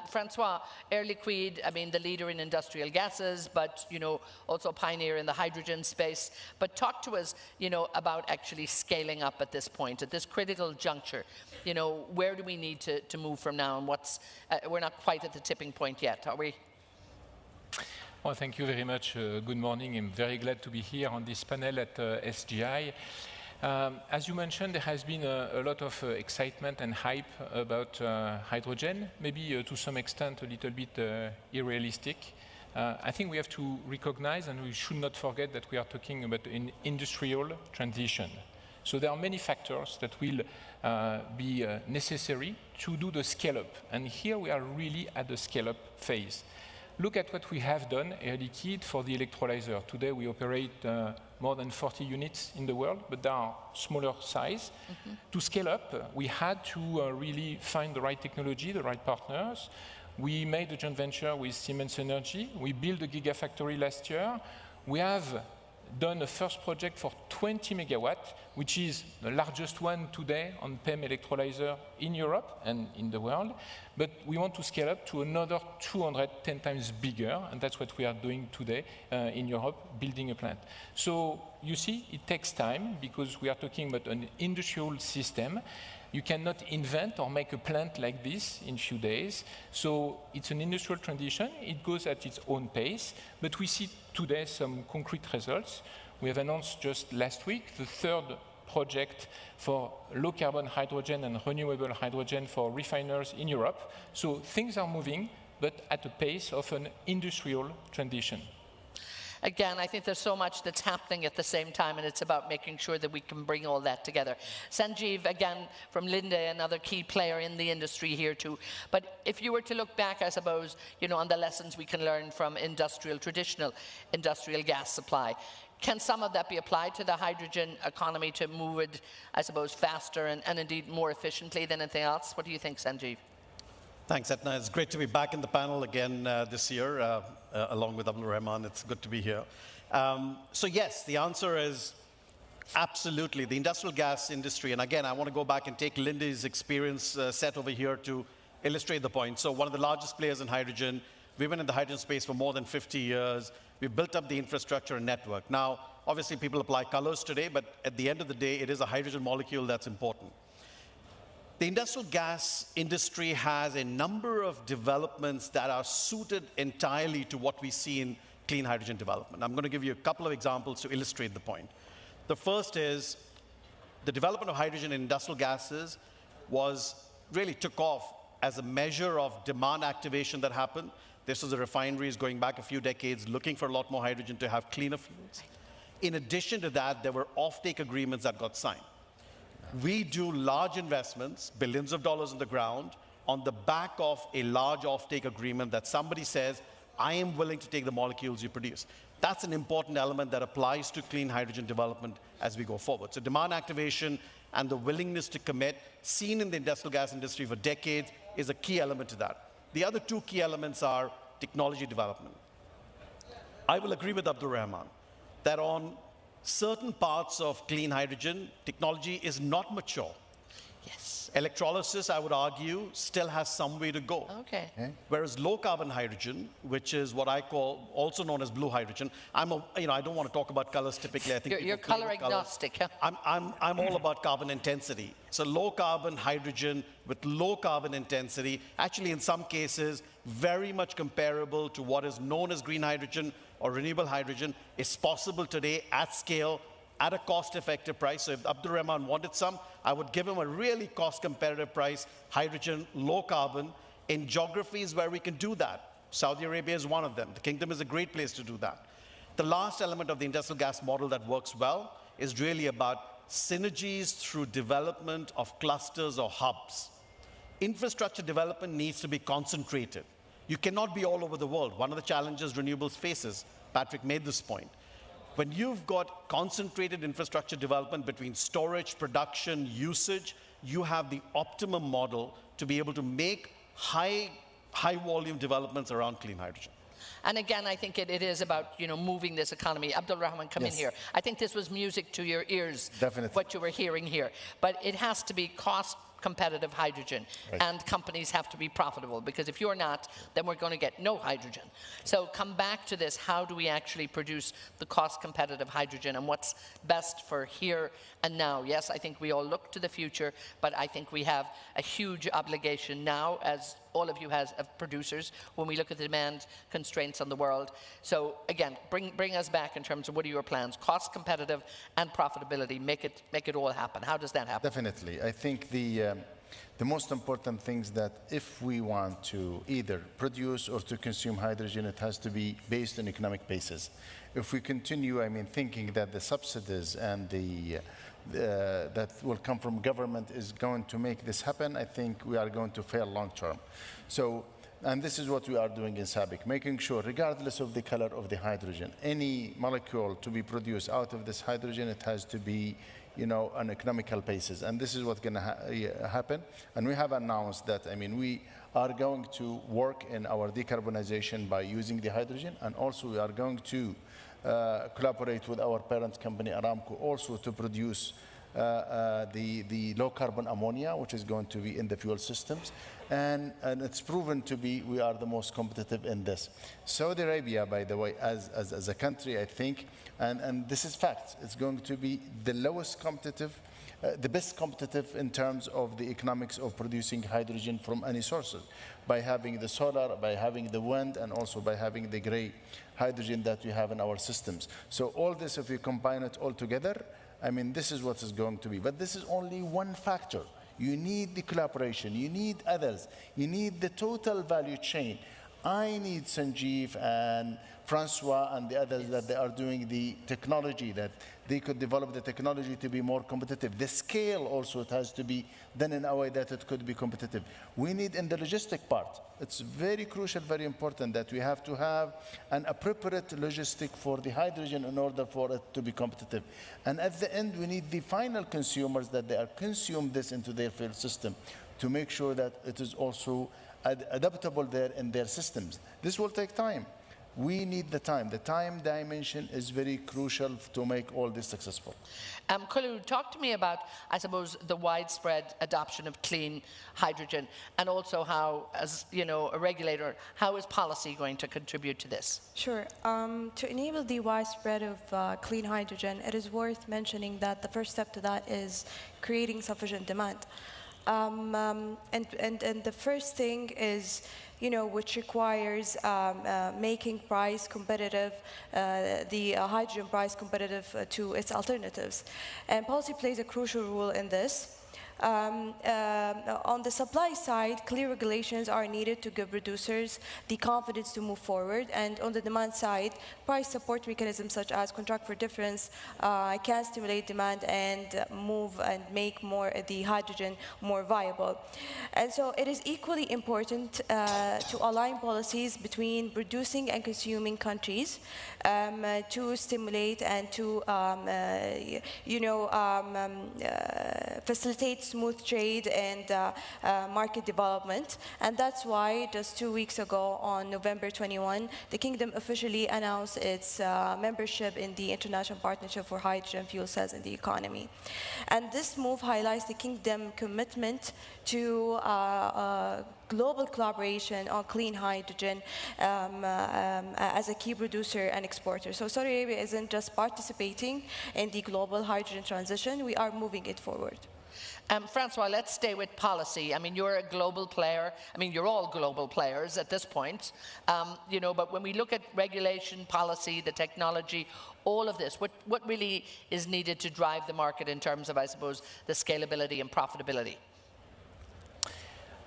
Francois, Air Liquide, I mean, the leader in industrial gases, but, you know, also pioneer in the hydrogen space. But talk to us, you know, about actually scaling up at this point, at this critical juncture. You know, where do we need to move from now, and what's, we're not quite at the tipping point yet, are we? Well, thank you very much. Good morning. I'm very glad to be here on this panel at SGI. As you mentioned, there has been a lot of excitement and hype about hydrogen, maybe to some extent a little bit unrealistic. I think we have to recognize, and we should not forget, that we are talking about an industrial transition. So there are many factors that will be necessary to do the scale-up. And here we are really at the scale-up phase. Look at what we have done, Air Liquide, for the electrolyzer. Today we operate more than 40 units in the world, but they are smaller size. To scale up, we had to really find the right technology, the right partners. We made a joint venture with Siemens Energy. We built a gigafactory last year. We have done a first project for 20 megawatt, which is the largest one today on PEM electrolyzer in Europe and in the world. But we want to scale up to another 210 times bigger, and that's what we are doing today in Europe, building a plant. So you see, it takes time because we are talking about an industrial system. You cannot invent or make a plant like this in a few days. So it's an industrial transition. It goes at its own pace. But we see today some concrete results. We have announced just last week the third project for low-carbon hydrogen and renewable hydrogen for refiners in Europe. So things are moving, but at the pace of an industrial transition. Again, I think there's so much that's happening at the same time, and it's about making sure that we can bring all that together. Sanjeev, again, from Linde, another key player in the industry here too. But if you were to look back, I suppose, you know, on the lessons we can learn from traditional industrial gas supply, can some of that be applied to the hydrogen economy to move it, I suppose, faster and indeed more efficiently than anything else? What do you think, Sanjeev? Thanks, Etna. It's great to be back in the panel again this year, along with Abdul Rahman. It's good to be here. So yes, the answer is absolutely. The industrial gas industry, and again, I want to go back and take Linde's experience set over here to illustrate the point. So one of the largest players in hydrogen, we've been in the hydrogen space for more than 50 years. We've built up the infrastructure and network. Now, obviously, people apply colors today, but at the end of the day, it is a hydrogen molecule that's important. The industrial gas industry has a number of developments that are suited entirely to what we see in clean hydrogen development. I'm going to give you a couple of examples to illustrate the point. The first is the development of hydrogen in industrial gases really took off as a measure of demand activation that happened. This was the refineries going back a few decades looking for a lot more hydrogen to have cleaner fuels. In addition to that, there were offtake agreements that got signed. We do large investments, billions of dollars on the ground, on the back of a large offtake agreement that somebody says, I am willing to take the molecules you produce. That's an important element that applies to clean hydrogen development as we go forward. So demand activation and the willingness to commit, seen in the industrial gas industry for decades, is a key element to that. The other two key elements are technology development. I will agree with Abdul Rahman that on certain parts of clean hydrogen, technology is not mature. Yes. Electrolysis, I would argue, still has some way to go. Okay. Whereas low carbon hydrogen, which is what I call also known as blue hydrogen, I don't want to talk about colors typically. I think you're color agnostic. Huh? I'm all about carbon intensity. So low carbon hydrogen with low carbon intensity, actually in some cases, very much comparable to what is known as green hydrogen or renewable hydrogen, is possible today at scale, at a cost-effective price. So if Abdul Rahman wanted some, I would give him a really cost-competitive price, hydrogen, low carbon, in geographies where we can do that. Saudi Arabia is one of them. The kingdom is a great place to do that. The last element of the industrial gas model that works well is really about synergies through development of clusters or hubs. Infrastructure development needs to be concentrated. You cannot be all over the world. One of the challenges renewables faces, Patrick made this point. When you've got concentrated infrastructure development between storage, production, usage, you have the optimum model to be able to make high volume developments around clean hydrogen. And again, I think it is about, moving this economy. Abdul Rahman, come in here. I think this was music to your ears, definitely, what you were hearing here. But it has to be cost competitive hydrogen, and companies have to be profitable, because if you're not, then we're going to get no hydrogen. So come back to this, how do we actually produce the cost competitive hydrogen, and what's best for here and now? Yes, I think we all look to the future, but I think we have a huge obligation now, as all of you as producers, when we look at the demand constraints on the world. So again, bring us back in terms of what are your plans, cost competitive and profitability, make it all happen. How does that happen? Definitely. I think the most important things that if we want to either produce or to consume hydrogen, it has to be based on economic basis. If we continue, thinking that the subsidies and that will come from government is going to make this happen, I think we are going to fail long term. So, and this is what we are doing in SABIC, making sure, regardless of the color of the hydrogen, any molecule to be produced out of this hydrogen, it has to be on economical basis. And this is what's going to happen. And we have announced that, we are going to work in our decarbonization by using the hydrogen, and also we are going to collaborate with our parent company Aramco also to produce the low carbon ammonia, which is going to be in the fuel systems, and it's proven to be we are the most competitive in this. Saudi Arabia, by the way, as a country, I think, and this is fact, it's going to be the lowest competitive, the best competitive in terms of the economics of producing hydrogen from any sources, by having the solar, by having the wind, and also by having the gray hydrogen that we have in our systems. So all this, if we combine it all together, this is what is going to be. But this is only one factor. You need the collaboration, you need others, you need the total value chain. I need Sanjeev and Francois and the others that they are doing the technology, that they could develop the technology to be more competitive. The scale also, it has to be done in a way that it could be competitive. We need in the logistic part, it's very crucial, very important that we have to have an appropriate logistic for the hydrogen in order for it to be competitive. And at the end, we need the final consumers that they are consume this into their field system to make sure that it is also adaptable there in their systems. This will take time. We need the time. The time dimension is very crucial to make all this successful. Khulud, talk to me about, I suppose, the widespread adoption of clean hydrogen, and also how, as a regulator, how is policy going to contribute to this? Sure. To enable the widespread of clean hydrogen, it is worth mentioning that the first step to that is creating sufficient demand. And the first thing is, which requires making price competitive, the hydrogen price competitive to its alternatives. And policy plays a crucial role in this. On the supply side, clear regulations are needed to give producers the confidence to move forward. And on the demand side, price support mechanisms such as contract for difference can stimulate demand and move and make the hydrogen more viable. And so it is equally important to align policies between producing and consuming countries to stimulate and to facilitate smooth trade and market development. And that's why just 2 weeks ago on November 21, the Kingdom officially announced its membership in the International Partnership for Hydrogen Fuel Cells in the Economy. And this move highlights the Kingdom commitment to global collaboration on clean hydrogen as a key producer and exporter. So Saudi Arabia isn't just participating in the global hydrogen transition, we are moving it forward. Francois, let's stay with policy. I mean, you're a global player. I mean, you're all global players at this point. But when we look at regulation, policy, the technology, all of this, what really is needed to drive the market in terms of, I suppose, the scalability and profitability?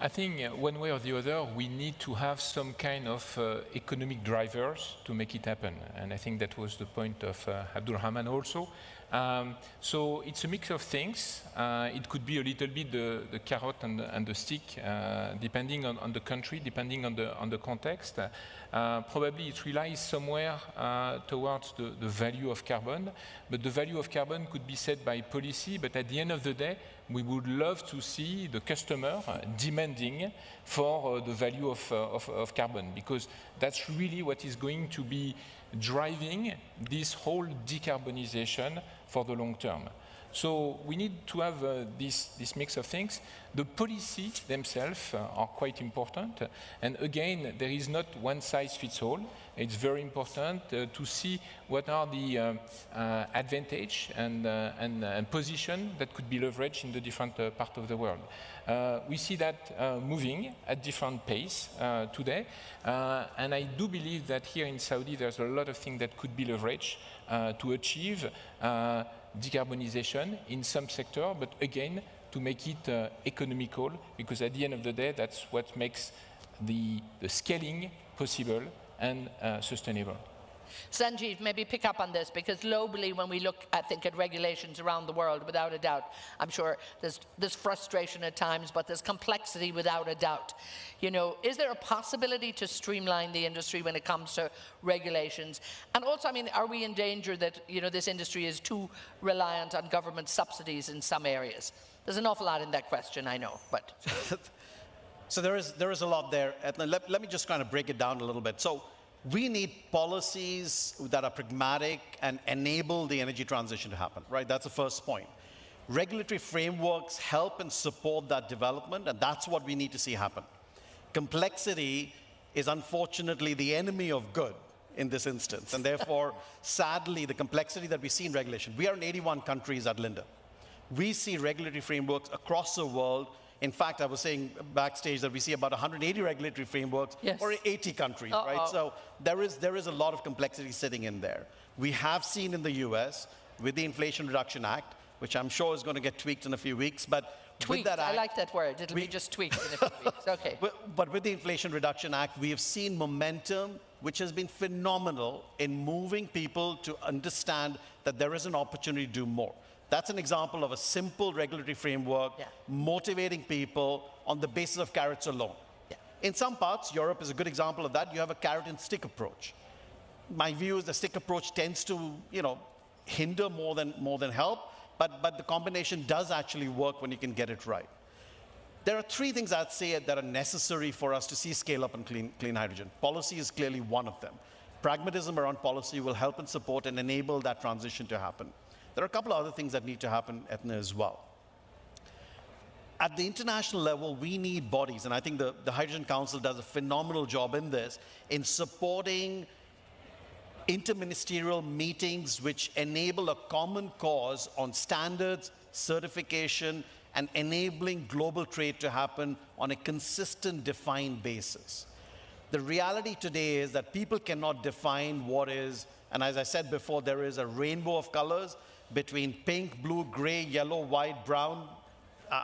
I think one way or the other, we need to have some kind of economic drivers to make it happen. And I think that was the point of Abdulrahman also. So it's a mix of things. It could be a little bit the carrot and the stick, depending on the country, depending on the context. Probably it relies somewhere towards the value of carbon, but the value of carbon could be set by policy, but at the end of the day, we would love to see the customer demanding for the value of carbon, because that's really what is going to be driving this whole decarbonization for the long term. So we need to have this mix of things. The policy themselves are quite important. And again, there is not one size fits all. It's very important to see what are the advantage and position that could be leveraged in the different part of the world. We see that moving at different pace today. And I do believe that here in Saudi, there's a lot of things that could be leveraged to achieve decarbonization in some sector, but again, to make it economical, because at the end of the day, that's what makes the scaling possible and sustainable. Sanjeev, maybe pick up on this, because globally, when we look, I think, at regulations around the world, without a doubt, I'm sure there's frustration at times, but there's complexity without a doubt. Is there a possibility to streamline the industry when it comes to regulations? And also, I mean, are we in danger that, this industry is too reliant on government subsidies in some areas? There's an awful lot in that question, I know, but... So there is a lot there. Let me just kind of break it down a little bit. So we need policies that are pragmatic and enable the energy transition to happen, right? That's the first point. Regulatory frameworks help and support that development, and that's what we need to see happen. Complexity is unfortunately the enemy of good in this instance, and therefore, sadly, the complexity that we see in regulation. We are in 81 countries at Linda. We see regulatory frameworks across the world. In fact, I was saying backstage that we see about 180 regulatory frameworks for 80 countries, right? So there is a lot of complexity sitting in there. We have seen in the US with the Inflation Reduction Act, which I'm sure is going to get tweaked in a few weeks, but tweaked, with that act, I like that word. It'll be just tweaked in a few weeks, okay. But with the Inflation Reduction Act, we have seen momentum, which has been phenomenal in moving people to understand that there is an opportunity to do more. That's an example of a simple regulatory framework motivating people on the basis of carrots alone. In some parts, Europe is a good example of that. You have a carrot and stick approach. My view is the stick approach tends to, hinder more than help, but the combination does actually work when you can get it right. There are three things I'd say that are necessary for us to see scale up in clean hydrogen. Policy is clearly one of them. Pragmatism around policy will help and support and enable that transition to happen. There are a couple of other things that need to happen, Etna, as well. At the international level, we need bodies, and I think the Hydrogen Council does a phenomenal job in this, in supporting interministerial meetings which enable a common cause on standards, certification, and enabling global trade to happen on a consistent, defined basis. The reality today is that people cannot define what is, and as I said before, there is a rainbow of colors between pink, blue, gray, yellow, white, brown,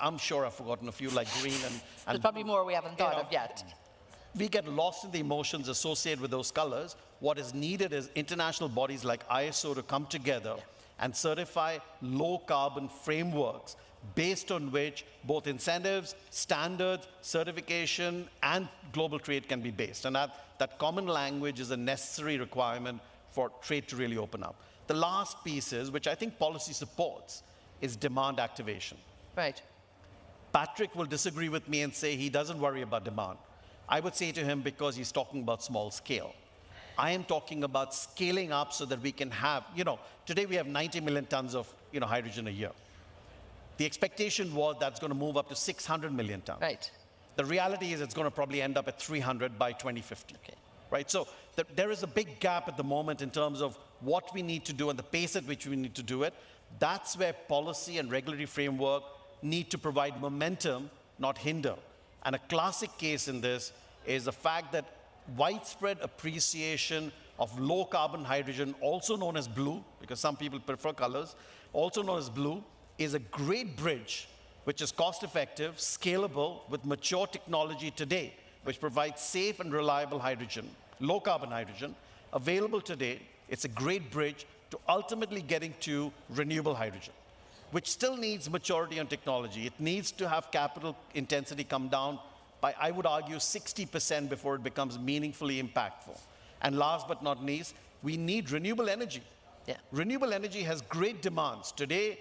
I'm sure I've forgotten a few, like green and There's probably more we haven't thought of yet. We get lost in the emotions associated with those colors. What is needed is international bodies like ISO to come together and certify low carbon frameworks based on which both incentives, standards, certification, and global trade can be based. And that common language is a necessary requirement for trade to really open up. The last piece is, which I think policy supports, is demand activation. Right. Patrick will disagree with me and say he doesn't worry about demand. I would say to him, because he's talking about small scale. I am talking about scaling up so that we can have, today we have 90 million tons of, hydrogen a year. The expectation was that's going to move up to 600 million tons. Right. The reality is it's going to probably end up at 300 by 2050. Okay. Right? So there is a big gap at the moment in terms of what we need to do and the pace at which we need to do it. That's where policy and regulatory framework need to provide momentum, not hinder. And a classic case in this is the fact that widespread appreciation of low carbon hydrogen, also known as blue, because some people prefer colors, also known as blue, is a great bridge which is cost effective, scalable, with mature technology today, which provides safe and reliable hydrogen, low carbon hydrogen, available today. It's a great bridge to ultimately getting to renewable hydrogen, which still needs maturity on technology. It needs to have capital intensity come down by, I would argue, 60% before it becomes meaningfully impactful. And last but not least, we need renewable energy. Yeah. Renewable energy has great demands. Today,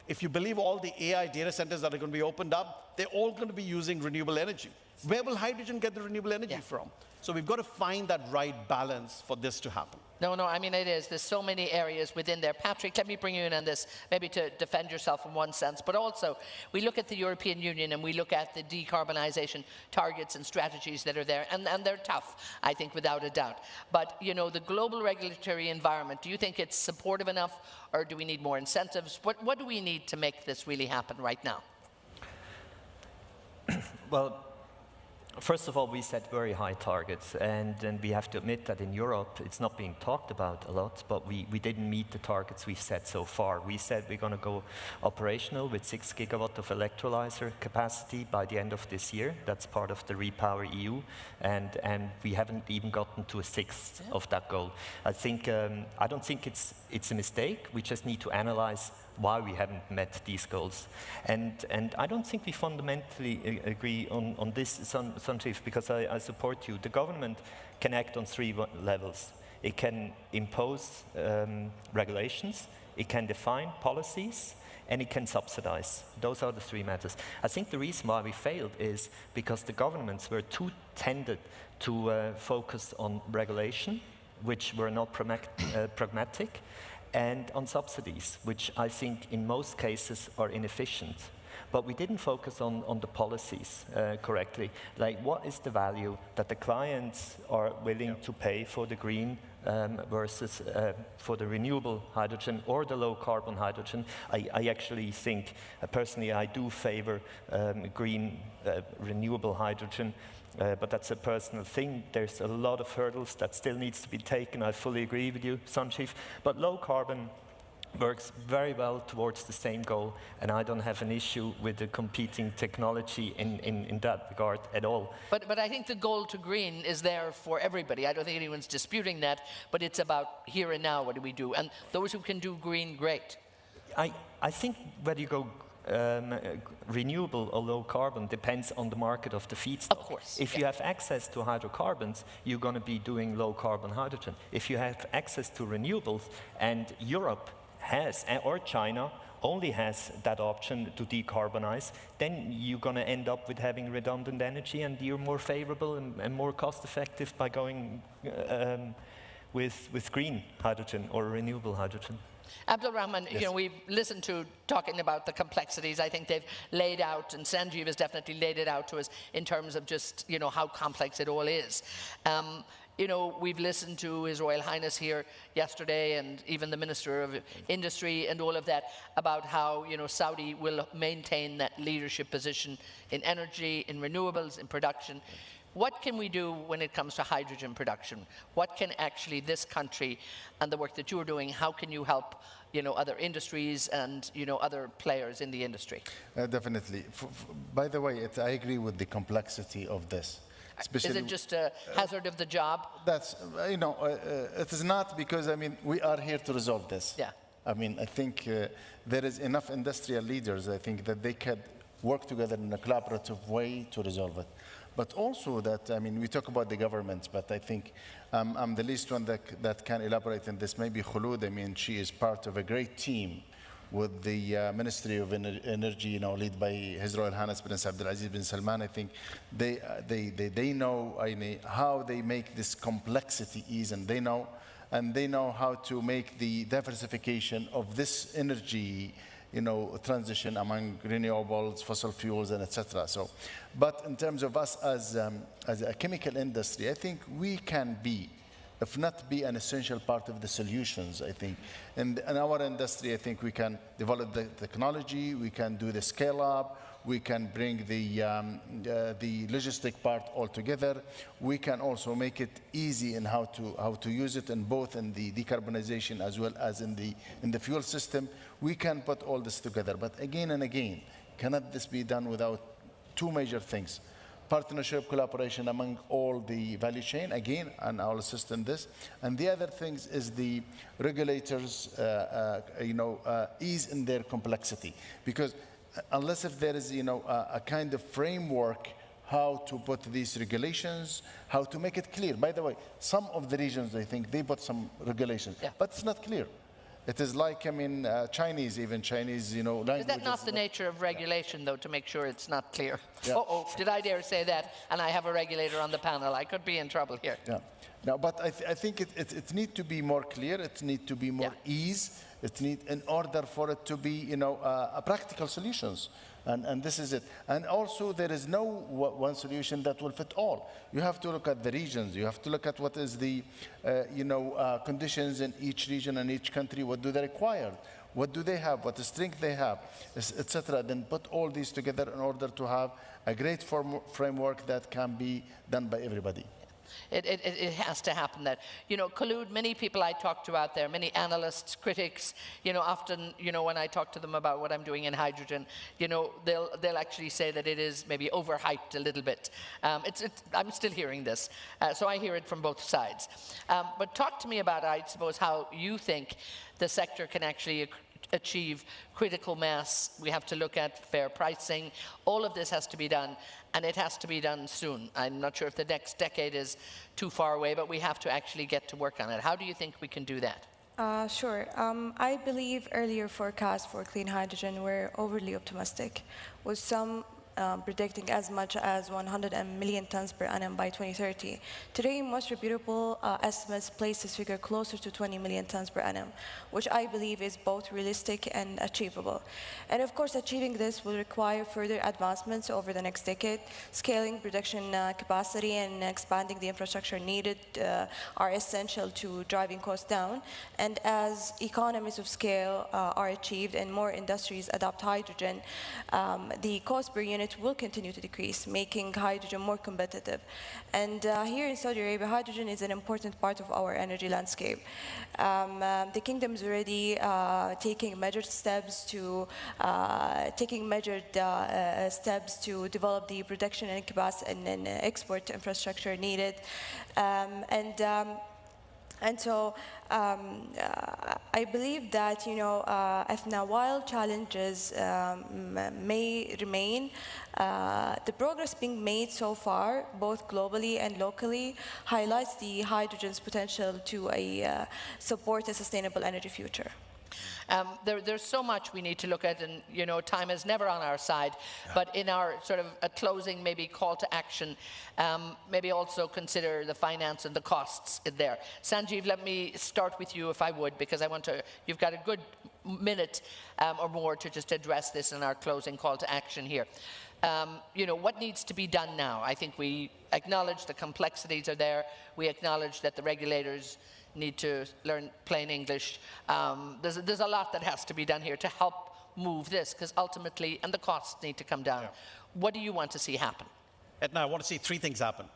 if you believe all the AI data centers that are going to be opened up, they're all going to be using renewable energy. Where will hydrogen get the renewable energy from? So we've got to find that right balance for this to happen. No, I mean, it is. There's so many areas within there. Patrick, let me bring you in on this, maybe to defend yourself in one sense, but also we look at the European Union and we look at the decarbonisation targets and strategies that are there, and they're tough, I think, without a doubt. But, the global regulatory environment, do you think it's supportive enough, or do we need more incentives? What do we need to make this really happen right now? Well, first of all, we set very high targets, and we have to admit that in Europe, it's not being talked about a lot, but we didn't meet the targets we've set so far. We said we're going to go operational with 6 gigawatt of electrolyzer capacity by the end of this year. That's part of the Repower EU, and we haven't even gotten to a sixth of that goal. I don't think it's a mistake. We just need to analyze why we haven't met these goals. And I don't think we fundamentally agree on this, Sanjeev, because I support you. The government can act on 3 levels. It can impose regulations, it can define policies, and it can subsidize. Those are the 3 matters. I think the reason why we failed is because the governments were too tended to focus on regulation, which were not pragmatic, and on subsidies, which I think in most cases are inefficient. But we didn't focus on the policies correctly. Like, what is the value that the clients are willing to pay for the green versus for the renewable hydrogen or the low carbon hydrogen? I actually think, personally, I do favor green renewable hydrogen. But that's a personal thing. There's a lot of hurdles that still needs to be taken. I fully agree with you, Sanjeev. But low carbon works very well towards the same goal, and I don't have an issue with the competing technology in that regard at all. But I think the goal to green is there for everybody. I don't think anyone's disputing that, but it's about here and now, what do we do? And those who can do green, great. I think whether you go renewable or low carbon depends on the market of the feedstock. Of course. If you have access to hydrocarbons, you're going to be doing low carbon hydrogen. If you have access to renewables, and Europe has, or China only has that option to decarbonize, then you're going to end up with having redundant energy, and you're more favorable and more cost effective by going with green hydrogen or renewable hydrogen. Abdul Rahman, yes. We've listened to talking about the complexities. I think they've laid out, and Sanjeev has definitely laid it out to us in terms of just, how complex it all is. We've listened to His Royal Highness here yesterday, and even the Minister of Industry and all of that, about how, Saudi will maintain that leadership position in energy, in renewables, in production. what can we do when it comes to hydrogen production? What can actually this country and the work that you're doing, how can you help other industries and other players in the industry? Definitely. By the way, I agree with the complexity of this. Is it just a hazard of the job? That's, it is not, because, we are here to resolve this. Yeah. I think there is enough industrial leaders, I think, that they could work together in a collaborative way to resolve it. But also that, we talk about the governments, but I think I'm the least one that can elaborate on this. Maybe Khulud, she is part of a great team with the Ministry of Energy, led by His Royal Highness Prince Abdulaziz bin Salman. I think they know how they make this complexity ease, and they know how to make the diversification of this energy, transition among renewables, fossil fuels, and etc. But in terms of us as a chemical industry, I think we can be, if not be, an essential part of the solutions. I think in our industry, I think we can develop the technology, we can do the scale up, we can bring the logistic part all together. We can also make it easy in how to use it, in both in the decarbonization as well as in the fuel system. We can put all this together, but again and again, cannot this be done without two major things? Partnership, collaboration among all the value chain, again, and I'll assist in this. And the other things is the regulators, ease in their complexity. Because unless if there is, a kind of framework how to put these regulations, how to make it clear. By the way, some of the regions, I think, they put some regulations, but it's not clear. It is like, Chinese, languages. Is that not the nature of regulation, though, to make sure it's not clear? Yeah. Uh-oh, did I dare say that? And I have a regulator on the panel. I could be in trouble here. Yeah. No, but I think it needs to be more clear. It needs to be more ease. It needs, in order for it to be, practical solutions. And this is it. And also, there is no one solution that will fit all. You have to look at the regions. You have to look at what is the, conditions in each region and each country. What do they require? What do they have? What strength they have, etc. Then put all these together in order to have a great framework that can be done by everybody. It has to happen that, Khulud, many people I talk to out there, many analysts, critics, often, when I talk to them about what I'm doing in hydrogen, they'll actually say that it is maybe overhyped a little bit. I'm still hearing this, so I hear it from both sides. But talk to me about, I suppose, how you think the sector can actually achieve critical mass. We have to look at fair pricing. All of this has to be done, and it has to be done soon. I'm not sure if the next decade is too far away, but we have to actually get to work on it. How do you think we can do that? Sure. I believe earlier forecasts for clean hydrogen were overly optimistic, with some predicting as much as 100 million tons per annum by 2030. Today, most reputable estimates place this figure closer to 20 million tons per annum, which I believe is both realistic and achievable. And of course, achieving this will require further advancements over the next decade. Scaling production capacity and expanding the infrastructure needed are essential to driving costs down. And as economies of scale are achieved and more industries adopt hydrogen, the cost per unit will continue to decrease, making hydrogen more competitive. And here in Saudi Arabia, hydrogen is an important part of our energy landscape. The kingdom is already taking measured steps to develop the production and capacity and export infrastructure needed. And so I believe that, while challenges may remain, the progress being made so far, both globally and locally, highlights the hydrogen's potential to support a sustainable energy future. There's so much we need to look at, and time is never on our side. But in our sort of a closing, maybe call to action, maybe also consider the finance and the costs there. Sanjeev, let me start with you, if I would, because I want to. You've got a good minute or more to just address this in our closing call to action here. What needs to be done now? I think we acknowledge the complexities are there. We acknowledge that the regulators need to learn plain English. There's a lot that has to be done here to help move this, because ultimately, and the costs need to come down. What do you want to see happen? Edna, I want to see three things happen.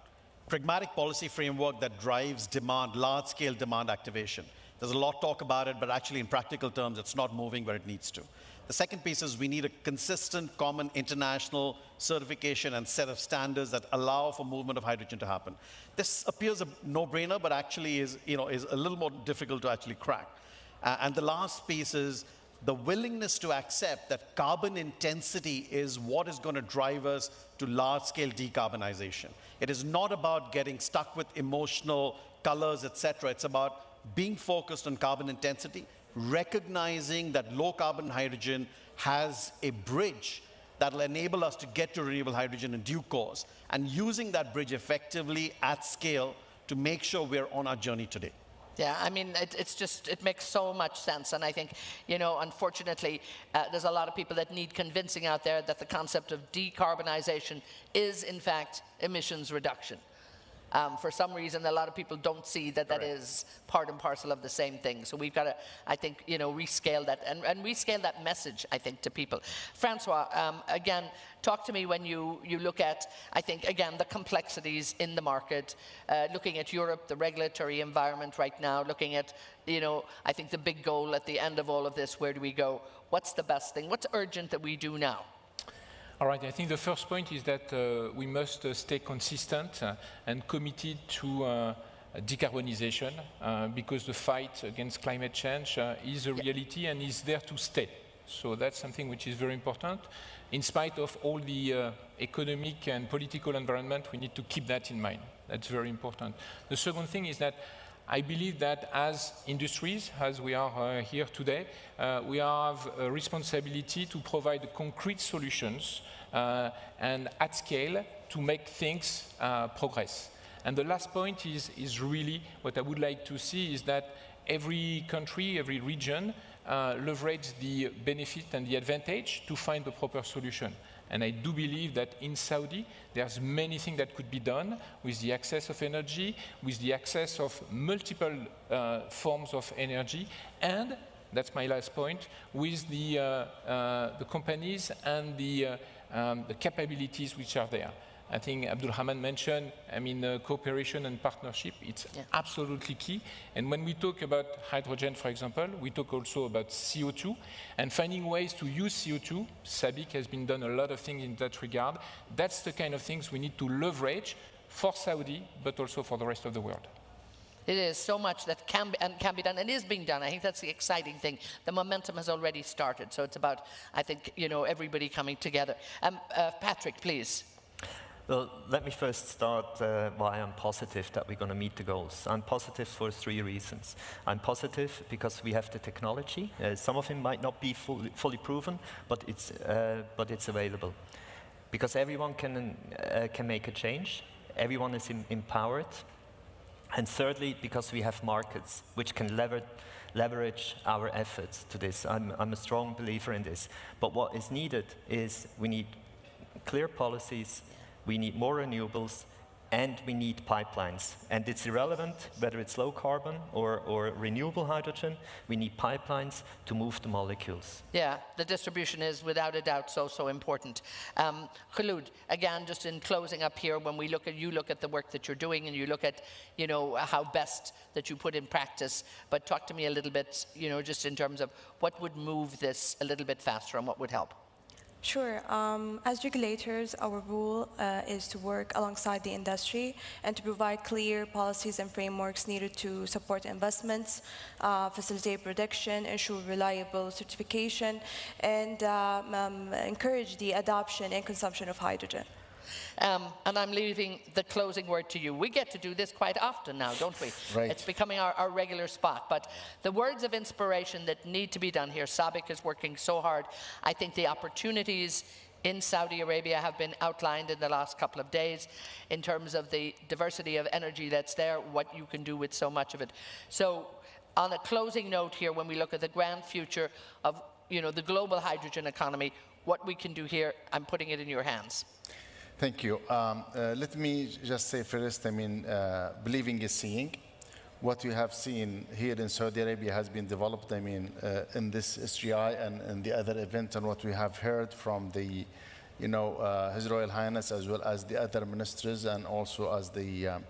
pragmatic policy framework that drives demand, large-scale demand activation. There's a lot of talk about it, but actually in practical terms, it's not moving where it needs to. The second piece is we need a consistent, common international certification and set of standards that allow for movement of hydrogen to happen. This appears a no-brainer, but actually is a little more difficult to actually crack. And the last piece is the willingness to accept that carbon intensity is what is going to drive us to large-scale decarbonization. It is not about getting stuck with emotional colors, etc. It's about being focused on carbon intensity, recognizing that low-carbon hydrogen has a bridge that will enable us to get to renewable hydrogen in due course, and using that bridge effectively at scale to make sure we're on our journey today. Yeah, I mean, it makes so much sense. And I think, unfortunately, there's a lot of people that need convincing out there that the concept of decarbonization is, in fact, emissions reduction. For some reason, a lot of people don't see that that is part and parcel of the same thing. So we've got to, I think, rescale that and rescale that message, I think, to people. Francois, again, talk to me when you look at, I think, again, the complexities in the market, looking at Europe, the regulatory environment right now, looking at, I think the big goal at the end of all of this, where do we go? What's the best thing? What's urgent that we do now? All right, I think the first point is that we must stay consistent and committed to decarbonization because the fight against climate change is a reality and is there to stay. So that's something which is very important. In spite of all the economic and political environment, we need to keep that in mind. That's very important. The second thing is that I believe that as industries, as we are here today, we have a responsibility to provide concrete solutions and at scale to make things progress. And the last point is really what I would like to see is that every country, every region leverage the benefit and the advantage to find the proper solution. And I do believe that in Saudi, there's many things that could be done with the access of energy, with the access of multiple forms of energy, and that's my last point, with the companies and the capabilities which are there. I think Abdulrahman mentioned, cooperation and partnership, it's absolutely key. And when we talk about hydrogen, for example, we talk also about CO2 and finding ways to use CO2. SABIC has been done a lot of things in that regard. That's the kind of things we need to leverage for Saudi, but also for the rest of the world. It is so much that can be done and is being done. I think that's the exciting thing. The momentum has already started. So it's about, I think, everybody coming together. Patrick, please. Well, let me first start why I'm positive that we're going to meet the goals. I'm positive for 3 reasons. I'm positive because we have the technology. Some of it might not be fully proven, but it's available. Because everyone can make a change. Everyone is empowered. And thirdly, because we have markets which can leverage our efforts to this. I'm a strong believer in this. But what is needed is we need clear policies, we need more renewables, and we need pipelines. And it's irrelevant whether it's low carbon or renewable hydrogen, we need pipelines to move the molecules. Yeah, the distribution is without a doubt so important. Khulud, again, just in closing up here, when you look at the work that you're doing and you look at, how best that you put in practice, but talk to me a little bit, just in terms of what would move this a little bit faster and what would help. Sure. As regulators, our role is to work alongside the industry and to provide clear policies and frameworks needed to support investments, facilitate production, ensure reliable certification, and encourage the adoption and consumption of hydrogen. And I'm leaving the closing word to you. We get to do this quite often now, don't we? Right. It's becoming our regular spot. But the words of inspiration that need to be done here, SABIC is working so hard. I think the opportunities in Saudi Arabia have been outlined in the last couple of days in terms of the diversity of energy that's there, what you can do with so much of it. So on a closing note here, when we look at the grand future of the global hydrogen economy, what we can do here, I'm putting it in your hands. Thank you. Let me just say first, believing is seeing. What you have seen here in Saudi Arabia has been developed, in this SGI and the other event, and what we have heard from the His Royal Highness, as well as the other ministers, and also as the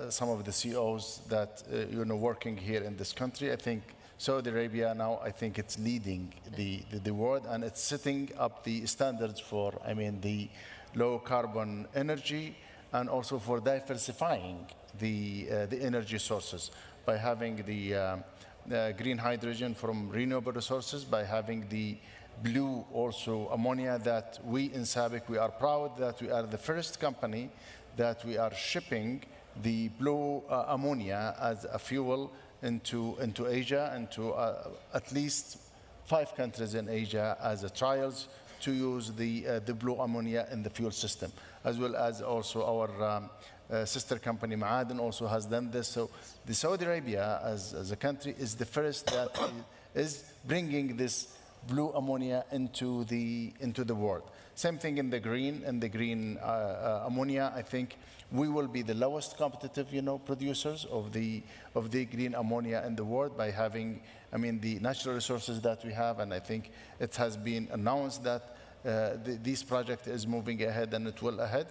some of the CEOs that working here in this country. I think Saudi Arabia now, I think it's leading the world, and it's setting up the standards for, the low carbon energy, and also for diversifying the energy sources by having the green hydrogen from renewable resources, by having the blue also ammonia that we in SABIC, we are proud that we are the first company that we are shipping the blue ammonia as a fuel into Asia, and to at least 5 countries in Asia as a trials to use the blue ammonia in the fuel system, as well as also our sister company Ma'aden also has done this. So the Saudi Arabia as a country is the first that is bringing this blue ammonia into the world. Same thing in the green ammonia. I think we will be the lowest competitive, producers of the green ammonia in the world by having, the natural resources that we have, and I think it has been announced that this project is moving ahead, and it will ahead,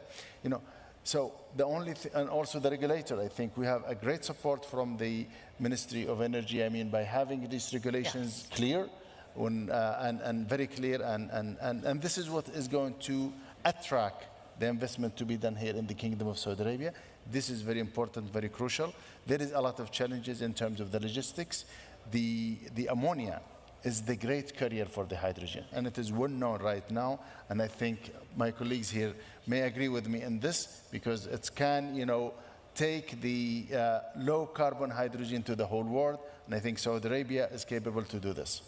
So the only and also the regulator, I think we have a great support from the Ministry of Energy. By having these regulations clear. And very clear, and this is what is going to attract the investment to be done here in the Kingdom of Saudi Arabia. This is very important, very crucial. There is a lot of challenges in terms of the logistics. The ammonia is the great carrier for the hydrogen, and it is well known right now, and I think my colleagues here may agree with me in this, because it can, take the low carbon hydrogen to the whole world, and I think Saudi Arabia is capable to do this.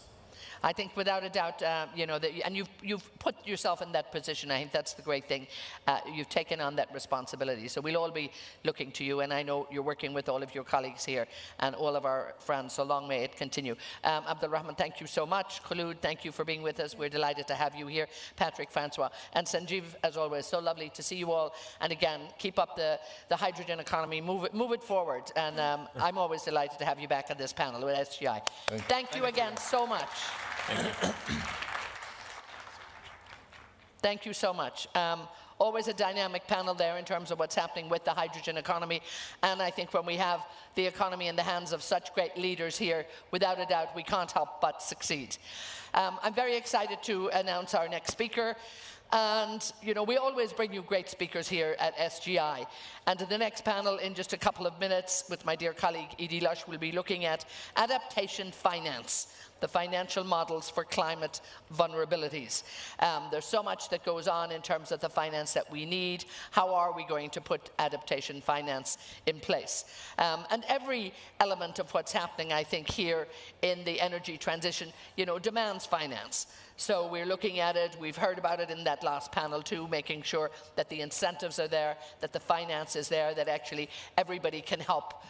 I think without a doubt, and you've put yourself in that position. I think that's the great thing. You've taken on that responsibility. So we'll all be looking to you, and I know you're working with all of your colleagues here and all of our friends, so long may it continue. Abdul Rahman, thank you so much. Khulud, thank you for being with us. We're delighted to have you here. Patrick, Francois, and Sanjeev, as always, so lovely to see you all. And again, keep up the hydrogen economy, move it forward. And I'm always delighted to have you back on this panel with SGI. Thank you again so much. Thank you so much. Always a dynamic panel there in terms of what's happening with the hydrogen economy. And I think when we have the economy in the hands of such great leaders here, without a doubt, we can't help but succeed. I'm very excited to announce our next speaker. And, we always bring you great speakers here at SGI. And in the next panel, in just a couple of minutes, with my dear colleague Edie Lush, we'll be looking at adaptation finance, the financial models for climate vulnerabilities. There's so much that goes on in terms of the finance that we need. How are we going to put adaptation finance in place? And every element of what's happening, I think, here in the energy transition, demands finance. So we're looking at it, we've heard about it in that last panel too, making sure that the incentives are there, that the finance is there, that actually everybody can help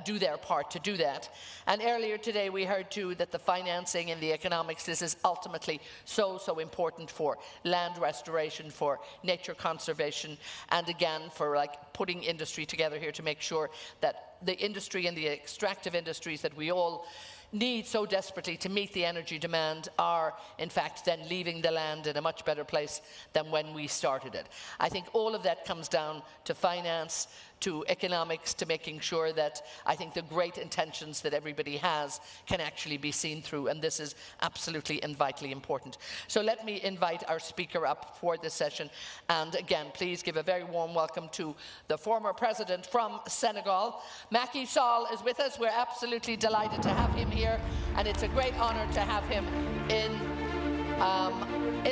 do their part to do that. And earlier today we heard too that the financing and the economics, this is ultimately so important for land restoration, for nature conservation, and again for putting industry together here to make sure that the industry and the extractive industries that we all need so desperately to meet the energy demand are, in fact, then leaving the land in a much better place than when we started it. I think all of that comes down to finance, to economics, to making sure that I think the great intentions that everybody has can actually be seen through, and this is absolutely and vitally important. So let me invite our speaker up for this session, and again, please give a very warm welcome to the former president from Senegal. Macky Sall is with us. We're absolutely delighted to have him here, and it's a great honor to have him in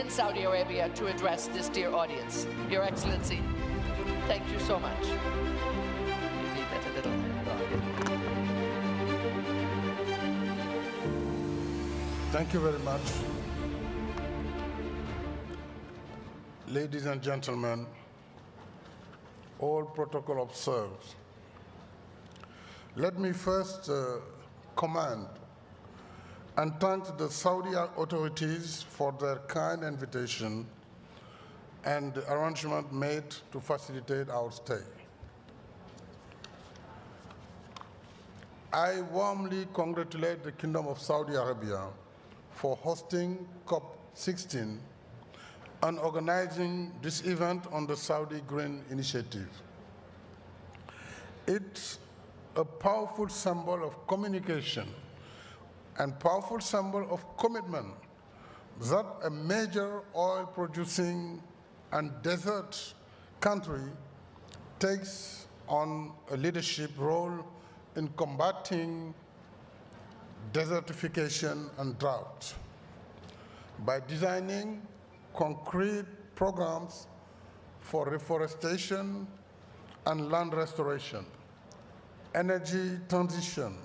Saudi Arabia to address this dear audience. Your Excellency, thank you so much. Thank you very much. Ladies and gentlemen, all protocol observed. Let me first commend and thank the Saudi authorities for their kind invitation and the arrangement made to facilitate our stay. I warmly congratulate the Kingdom of Saudi Arabia for hosting COP16 and organizing this event on the Saudi Green Initiative. It's a powerful symbol of communication and powerful symbol of commitment that a major oil-producing and desert country takes on a leadership role in combating desertification and drought by designing concrete programs for reforestation and land restoration, energy transition,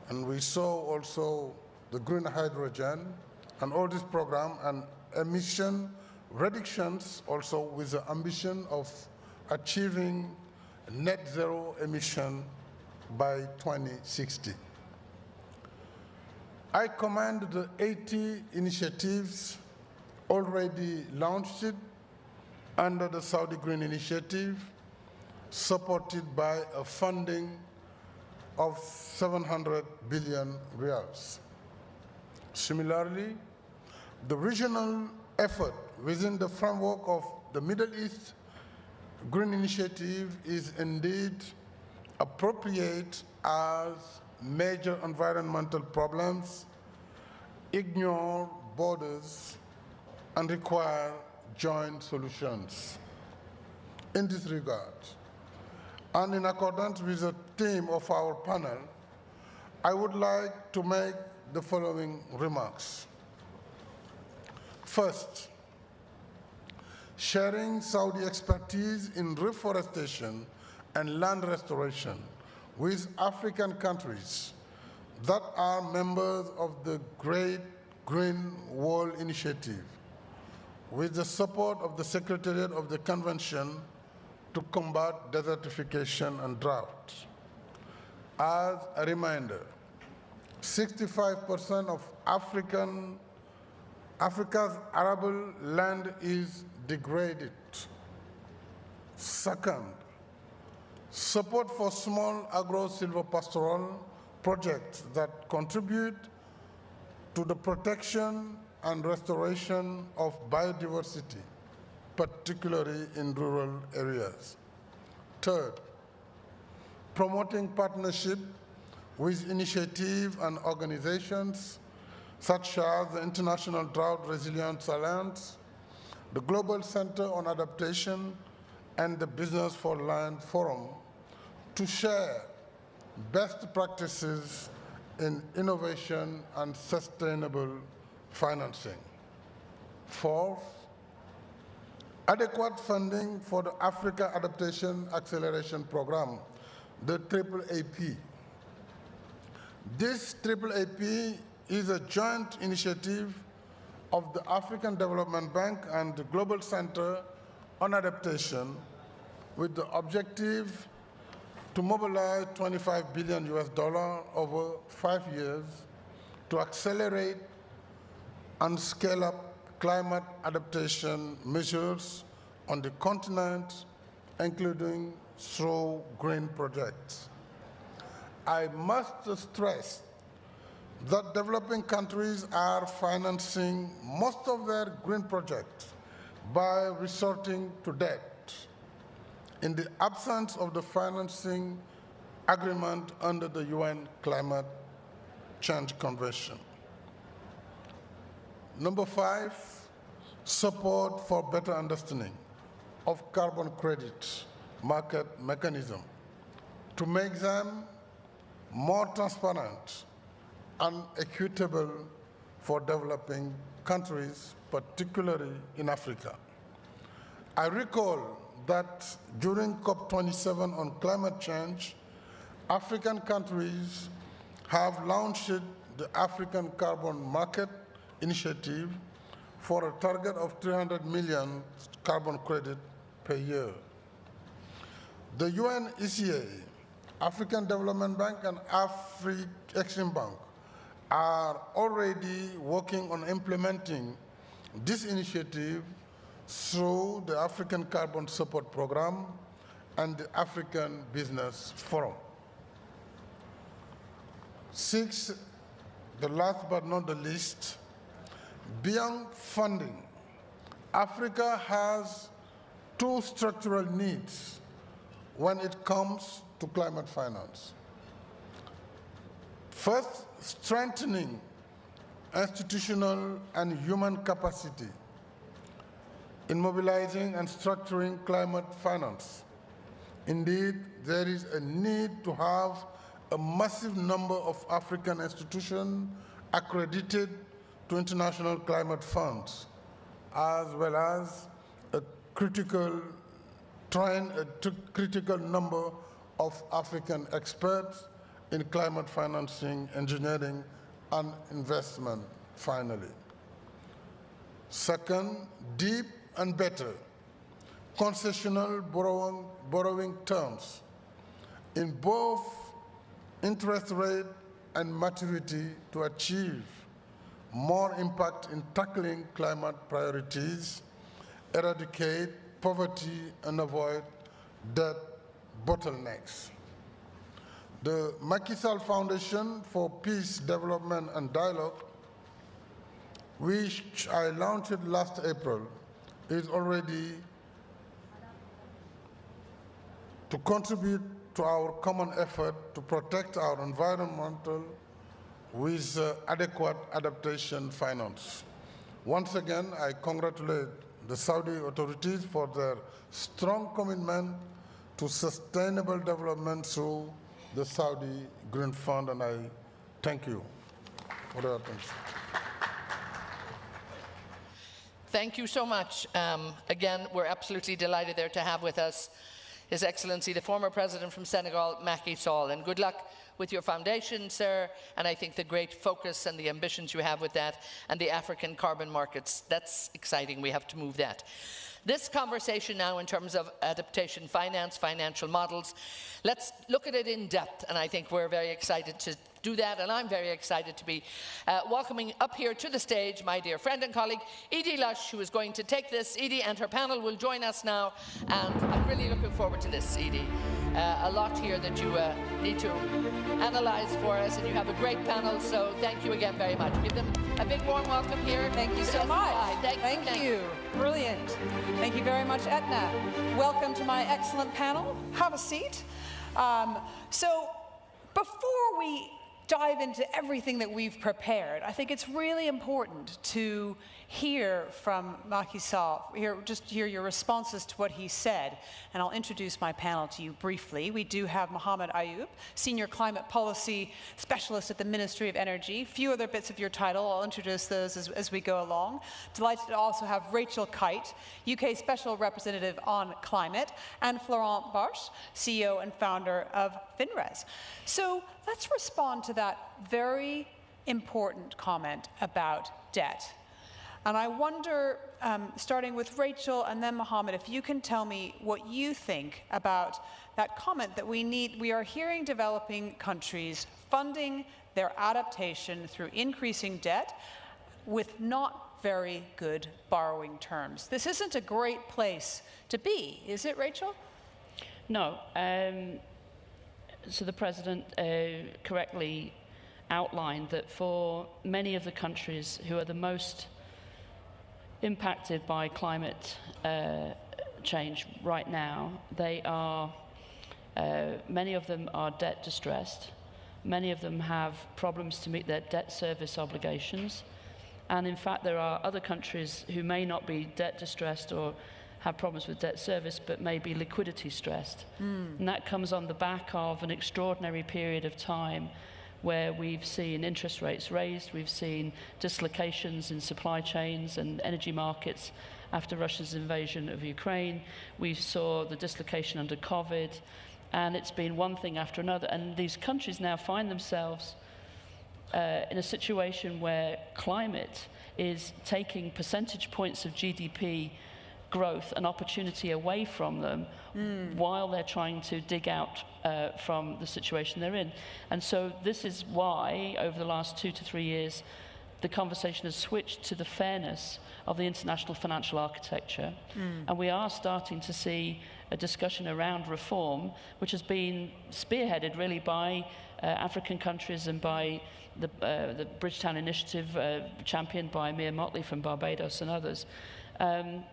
and we saw also the green hydrogen and all this program and emission reductions also with the ambition of achieving net zero emission by 2060. I commend the 80 initiatives already launched under the Saudi Green Initiative, supported by a funding of 700 billion riyals. Similarly, the regional effort within the framework of the Middle East Green Initiative is indeed appropriate as major environmental problems ignore borders and require joint solutions. In this regard, and in accordance with the theme of our panel, I would like to make the following remarks. First, sharing Saudi expertise in reforestation and land restoration with African countries that are members of the Great Green Wall Initiative, with the support of the Secretariat of the Convention to combat desertification and drought. As a reminder, 65% of Africa's arable land is degraded. Second, support for small agro-silvopastoral projects that contribute to the protection and restoration of biodiversity, particularly in rural areas. Third, promoting partnership with initiatives and organizations such as the International Drought Resilience Alliance, the Global Center on Adaptation, and the Business for Land Forum to share best practices in innovation and sustainable financing. Fourth, adequate funding for the Africa Adaptation Acceleration Program, the AAAP. This AAAP is a joint initiative of the African Development Bank and the Global Center on Adaptation, with the objective to mobilize $25 billion over 5 years to accelerate and scale up climate adaptation measures on the continent, including through green projects. I must stress that developing countries are financing most of their green projects by resorting to debt in the absence of the financing agreement under the UN Climate Change Convention. Number 5, support for better understanding of carbon credit market mechanism to make them more transparent and equitable for developing countries, particularly in Africa. I recall that during COP27 on climate change, African countries have launched the African Carbon Market Initiative for a target of 300 million carbon credit per year. The UNCCD, African Development Bank, and Afri-Exim Bank are already working on implementing this initiative through the African Carbon Support Program and the African Business Forum. 6, the last but not the least, beyond funding, Africa has two structural needs when it comes to climate finance. First, strengthening institutional and human capacity in mobilizing and structuring climate finance. Indeed, there is a need to have a massive number of African institutions accredited to international climate funds, as well as a critical number of African experts in climate financing, engineering, and investment, finally. Second, deep and better concessional borrowing terms in both interest rate and maturity to achieve more impact in tackling climate priorities, eradicate poverty, and avoid debt bottlenecks. The Macky Sall Foundation for Peace, Development, and Dialogue, which I launched last April, is already to contribute to our common effort to protect our environmental with adequate adaptation finance. Once again, I congratulate the Saudi authorities for their strong commitment to sustainable development through the Saudi Green Fund, and I thank you for your attention. Thank you so much. Again, we're absolutely delighted there to have with us His Excellency, the former President from Senegal, Macky Sall. And good luck with your foundation, sir, and I think the great focus and the ambitions you have with that and the African carbon markets. That's exciting. We have to move that. This conversation now in terms of adaptation finance, financial models, let's look at it in depth, and I think we're very excited to do that, and I'm very excited to be welcoming up here to the stage my dear friend and colleague, Edie Lush, who is going to take this. Edie and her panel will join us now, and I'm really looking forward to this, Edie. A lot here that you need to analyze for us, and you have a great panel, so thank you again very much. Give them a big warm welcome here. Thank you so much. Thank you. Brilliant. Thank you very much, Etna. Welcome to my excellent panel. Have a seat. So before we dive into everything that we've prepared, I think it's really important to hear from Macky Sall, just hear your responses to what he said. And I'll introduce my panel to you briefly. We do have Mohamed Ayoub, Senior Climate Policy Specialist at the Ministry of Energy. A few other bits of your title. I'll introduce those as we go along. Delighted to also have Rachel Kite, UK Special Representative on Climate, and Florent Barche, CEO and founder of FinRes. So let's respond to that very important comment about debt. And I wonder, starting with Rachel and then Mohamed, if you can tell me what you think about that comment that we are hearing developing countries funding their adaptation through increasing debt with not very good borrowing terms. This isn't a great place to be, is it, Rachel? No. So the President correctly outlined that for many of the countries who are the most impacted by climate change right now, they are, many of them are debt distressed. Many of them have problems to meet their debt service obligations. And in fact, there are other countries who may not be debt distressed or have problems with debt service, but may be liquidity stressed. And that comes on the back of an extraordinary period of time where we've seen interest rates raised, we've seen dislocations in supply chains and energy markets after Russia's invasion of Ukraine. We saw the dislocation under COVID, and it's been one thing after another. And these countries now find themselves in a situation where climate is taking percentage points of GDP growth and opportunity away from them while they're trying to dig out from the situation they're in. And so this is why, over the last 2 to 3 years, the conversation has switched to the fairness of the international financial architecture. And we are starting to see a discussion around reform, which has been spearheaded really by African countries and by the Bridgetown Initiative, championed by Mia Motley from Barbados and others. And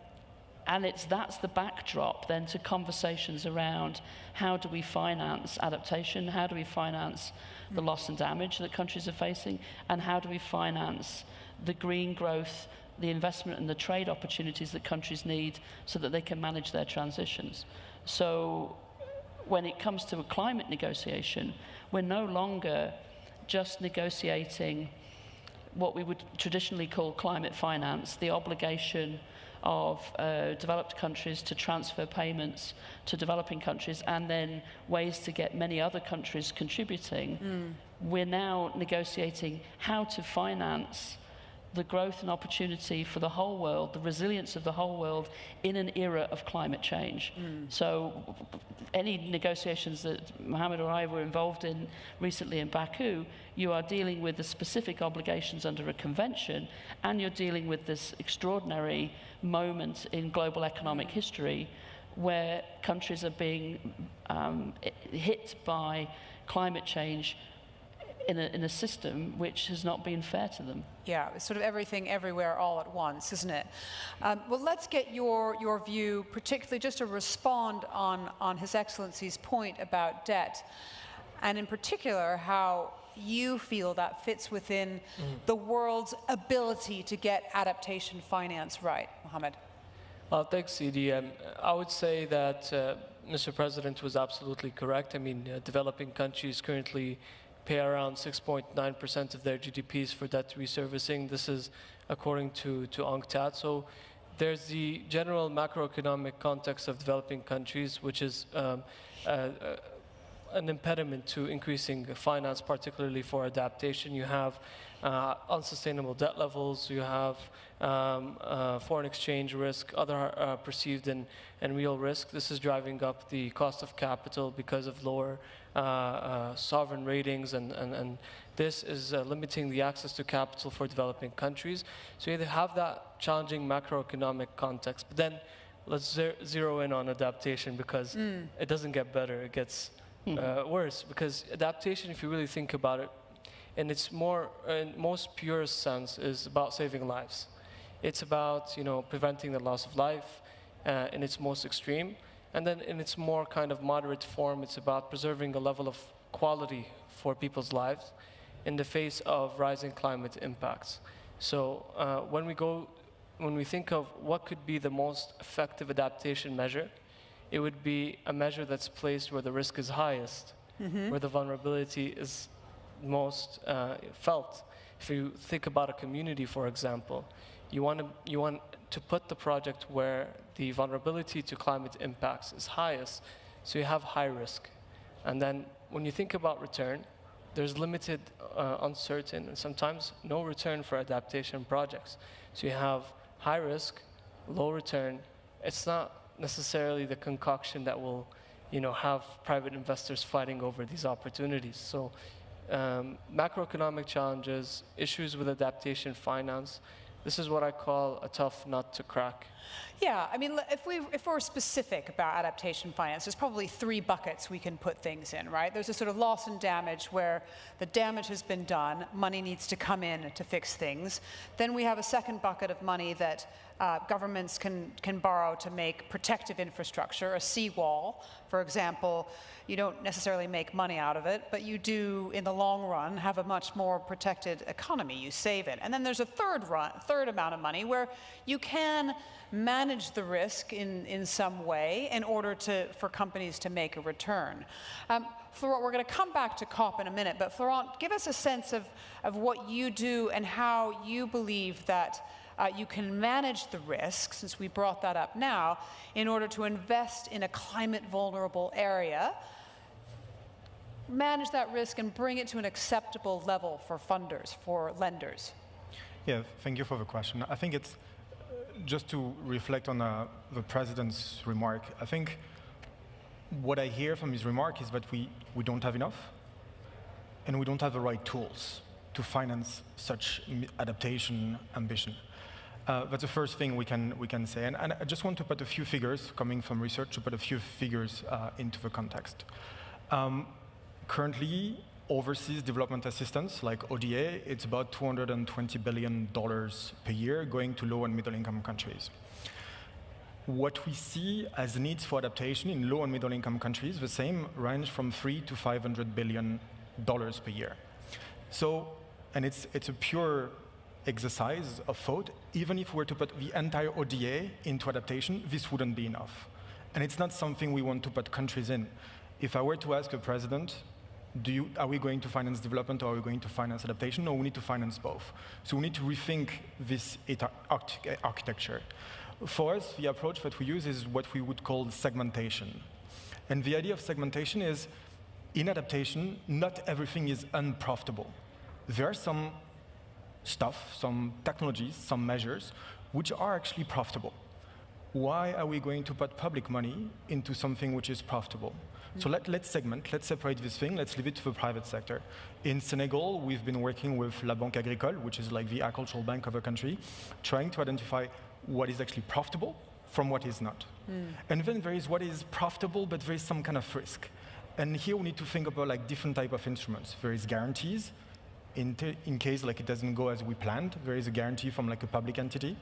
that's the backdrop then to conversations around how do we finance adaptation, how do we finance the loss and damage that countries are facing, and how do we finance the green growth, the investment and the trade opportunities that countries need so that they can manage their transitions. So when it comes to a climate negotiation, we're no longer just negotiating what we would traditionally call climate finance, the obligation of developed countries to transfer payments to developing countries, and then ways to get many other countries contributing. We're now negotiating how to finance the growth and opportunity for the whole world, the resilience of the whole world in an era of climate change. So any negotiations that Mohammed or I were involved in recently in Baku, you are dealing with the specific obligations under a convention, and you're dealing with this extraordinary moment in global economic history where countries are being hit by climate change in a system which has not been fair to them. Yeah, it's sort of everything, everywhere, all at once, isn't it? Well, let's get your view, particularly just to respond on His Excellency's point about debt, and in particular, how you feel that fits within the world's ability to get adaptation finance right. Mohammed. Thanks, Edie. I would say that Mr. President was absolutely correct. I mean, developing countries currently pay around 6.9% of their GDPs for debt reservicing. This is according to UNCTAD. So there's the general macroeconomic context of developing countries, which is an impediment to increasing finance, particularly for adaptation. You have unsustainable debt levels, you have foreign exchange risk, other perceived and real risk. This is driving up the cost of capital because of lower sovereign ratings, and this is limiting the access to capital for developing countries. So you have that challenging macroeconomic context, but then let's zero in on adaptation, because it doesn't get better, it gets worse, because adaptation, if you really think about it, in its most purest sense, is about saving lives. It's about preventing the loss of life in its most extreme, and then in its more kind of moderate form, it's about preserving a level of quality for people's lives in the face of rising climate impacts. So when we think of what could be the most effective adaptation measure, it would be a measure that's placed where the risk is highest, where the vulnerability is most felt. If you think about a community, for example, you want to put the project where the vulnerability to climate impacts is highest, so you have high risk. And then when you think about return, there's limited, uncertain, and sometimes no return for adaptation projects. So you have high risk, low return. It's not necessarily the concoction that will have private investors fighting over these opportunities. So macroeconomic challenges, issues with adaptation finance, this is what I call a tough nut to crack. Yeah, I mean, if we're specific about adaptation finance, there's probably 3 buckets we can put things in, right? There's a sort of loss and damage where the damage has been done, money needs to come in to fix things. Then we have a second bucket of money that governments can borrow to make protective infrastructure, a seawall, for example. You don't necessarily make money out of it, but you do, in the long run, have a much more protected economy. You save it. And then there's a third amount of money where you can manage the risk in some way in order for companies to make a return. Florent, we're going to come back to COP in a minute, but Florent, give us a sense of what you do and how you believe that you can manage the risk, since we brought that up now, in order to invest in a climate vulnerable area, manage that risk and bring it to an acceptable level for funders, for lenders. Yeah, thank you for the question. I think it's just to reflect on the President's remark. I think what I hear from his remark is that we don't have enough, and we don't have the right tools to finance such adaptation ambition. That's the first thing we can say. And I just want to put a few figures, coming from research, to put a few figures into the context. Currently, overseas development assistance, like ODA, it's about $220 billion per year going to low and middle income countries. what we see as needs for adaptation in low and middle income countries, the same range from $300 to $500 billion per year. So, and it's a pure exercise of thought. Even if we were to put the entire ODA into adaptation, this wouldn't be enough. And it's not something we want to put countries in. If I were to ask a president, are we going to finance development or are we going to finance adaptation? No, we need to finance both. So we need to rethink this architecture. For us, the approach that we use is what we would call segmentation. And the idea of segmentation is, in adaptation, not everything is unprofitable. There are some stuff, some technologies, some measures, which are actually profitable. Why are we going to put public money into something which is profitable? So let's segment, let's separate this thing, let's leave it to the private sector. In Senegal, we've been working with La Banque Agricole, which is like the agricultural bank of the country, trying to identify what is actually profitable from what is not. And then there is what is profitable, but there is some kind of risk. And here we need to think about like different type of instruments. There is guarantees, in case like it doesn't go as we planned, there is a guarantee from like a public entity.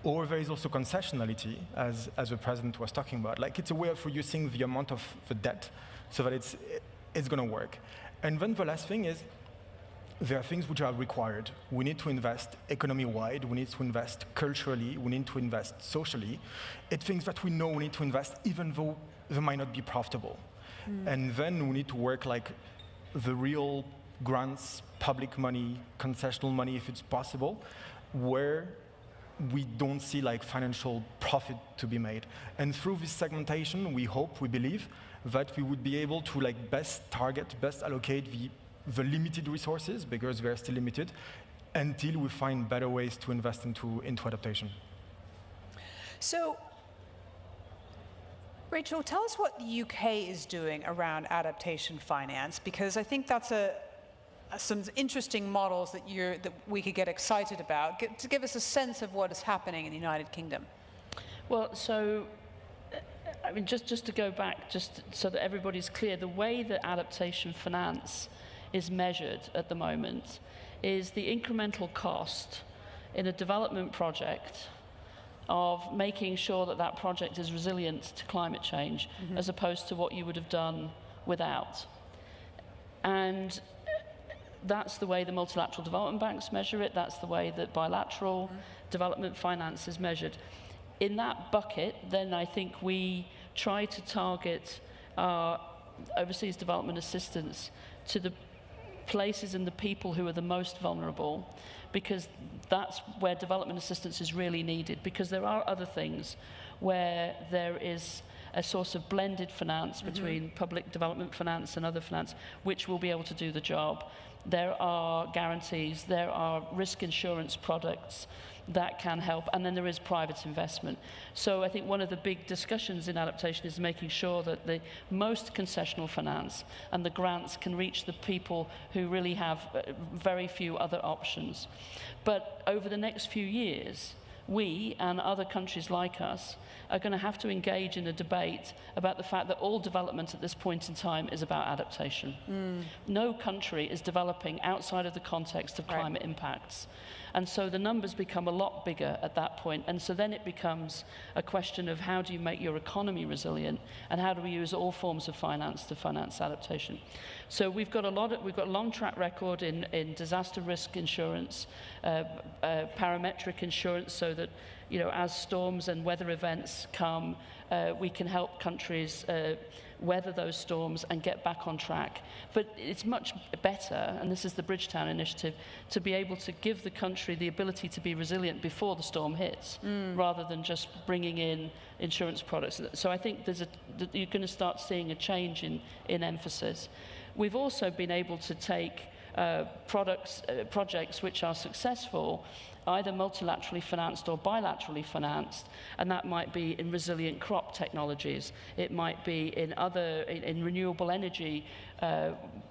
Or there is also concessionality, as the president was talking about. Like it's a way of reducing the amount of the debt so that it's going to work. And then the last thing is, there are things which are required. We need to invest economy-wide, we need to invest culturally, we need to invest socially. It's things that we know we need to invest even though they might not be profitable. And then we need to work like the real grants, public money, concessional money if it's possible, where we don't see like financial profit to be made. And through this segmentation, we hope, we believe, that we would be able to like best target, best allocate the limited resources, because they're still limited, until we find better ways to invest into adaptation. So, Rachel, tell us what the UK is doing around adaptation finance, because I think that's some interesting models that we could get excited about, to give us a sense of what is happening in the United Kingdom. Well, so, I mean, just to go back, just so that everybody's clear, the way that adaptation finance is measured at the moment is the incremental cost in a development project of making sure that that project is resilient to climate change, as opposed to what you would have done without. And that's the way the multilateral development banks measure it. That's the way that bilateral development finance is measured. In that bucket, then I think we try to target our overseas development assistance to the places and the people who are the most vulnerable, because that's where development assistance is really needed, because there are other things where there is a source of blended finance between public development finance and other finance, which will be able to do the job. There are guarantees, there are risk insurance products that can help, and then there is private investment. So I think one of the big discussions in adaptation is making sure that the most concessional finance and the grants can reach the people who really have very few other options. But over the next few years, we and other countries like us are going to have to engage in a debate about the fact that all development at this point in time is about adaptation. No country is developing outside of the context of climate impacts. And so the numbers become a lot bigger at that point. And so then it becomes a question of how do you make your economy resilient, and how do we use all forms of finance to finance adaptation. So we've got a long track record in disaster risk insurance, parametric insurance, so that, you know, as storms and weather events come, we can help countries weather those storms and get back on track. But it's much better, and this is the Bridgetown initiative, to be able to give the country the ability to be resilient before the storm hits, rather than just bringing in insurance products. So I think you're going to start seeing a change in emphasis. We've also been able to take projects which are successful, either multilaterally financed or bilaterally financed, and that might be in resilient crop technologies. It might be in renewable energy,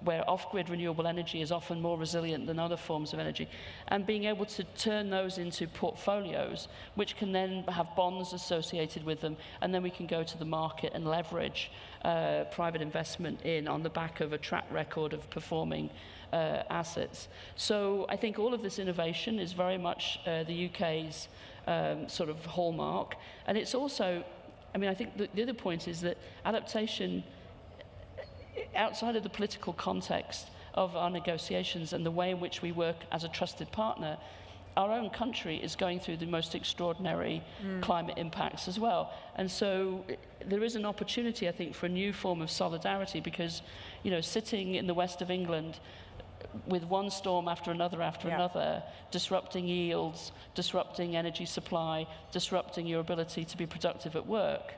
where off-grid renewable energy is often more resilient than other forms of energy, and being able to turn those into portfolios, which can then have bonds associated with them, and then we can go to the market and leverage private investment on the back of a track record of performing assets. So I think all of this innovation is very much much the UK's sort of hallmark. And it's also, I mean, I think the other point is that adaptation, outside of the political context of our negotiations and the way in which we work as a trusted partner, our own country is going through the most extraordinary climate impacts as well. And so there is an opportunity, I think, for a new form of solidarity because, you know, sitting in the west of England with one storm after another, disrupting yields, disrupting energy supply, disrupting your ability to be productive at work,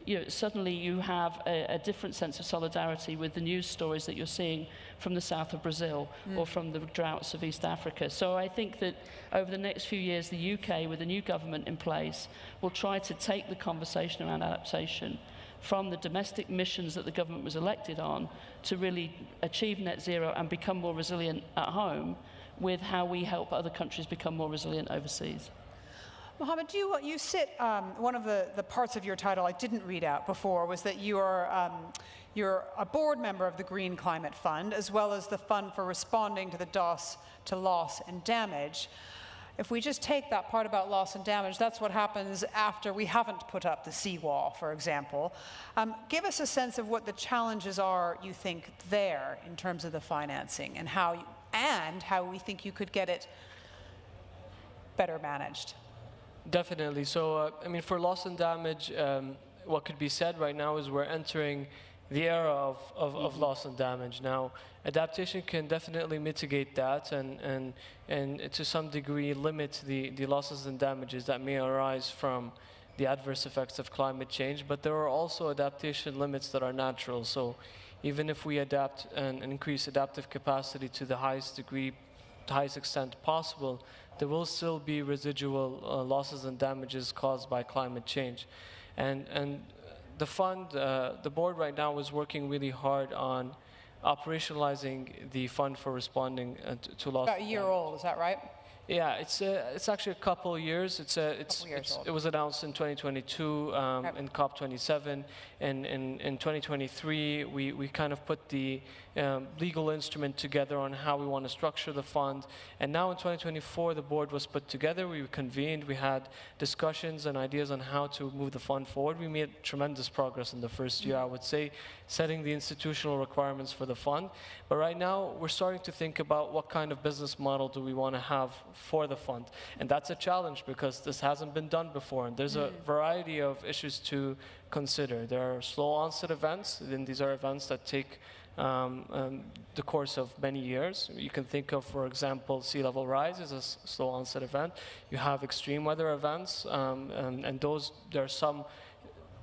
you know, suddenly you have a different sense of solidarity with the news stories that you're seeing from the south of Brazil or from the droughts of East Africa. So I think that over the next few years, the UK, with a new government in place, will try to take the conversation around adaptation from the domestic missions that the government was elected on to really achieve net zero and become more resilient at home with how we help other countries become more resilient overseas. Mohammed, you sit, one of the parts of your title I didn't read out before was that you're a board member of the Green Climate Fund, as well as the Fund for Responding to the DOS to Loss and Damage. If we just take that part about loss and damage, that's what happens after we haven't put up the seawall, for example. Give us a sense of what the challenges are, you think, there in terms of the financing and how we think you could get it better managed. Definitely. So, I mean, for loss and damage, what could be said right now is we're entering the era of loss and damage. Now, adaptation can definitely mitigate that and to some degree limit the losses and damages that may arise from the adverse effects of climate change. But there are also adaptation limits that are natural. So even if we adapt and increase adaptive capacity to the highest degree, the highest extent possible, there will still be residual losses and damages caused by climate change. And the fund, the board right now is working really hard on operationalizing the fund for responding to loss. About a year old, is that right? Yeah, it's actually a couple of years. It was announced in 2022 in COP27, and in 2023 we kind of put the legal instrument together on how we want to structure the fund. And now in 2024 the board was put together. We convened. We had discussions and ideas on how to move the fund forward. We made tremendous progress in the first year, I would say, setting the institutional requirements for the fund. But right now we're starting to think about what kind of business model do we want to have for the fund. And that's a challenge because this hasn't been done before. And there's a variety of issues to consider. There are slow onset events, and these are events that take the course of many years. You can think of, for example, sea level rise is a slow onset event. You have extreme weather events, and those, there's some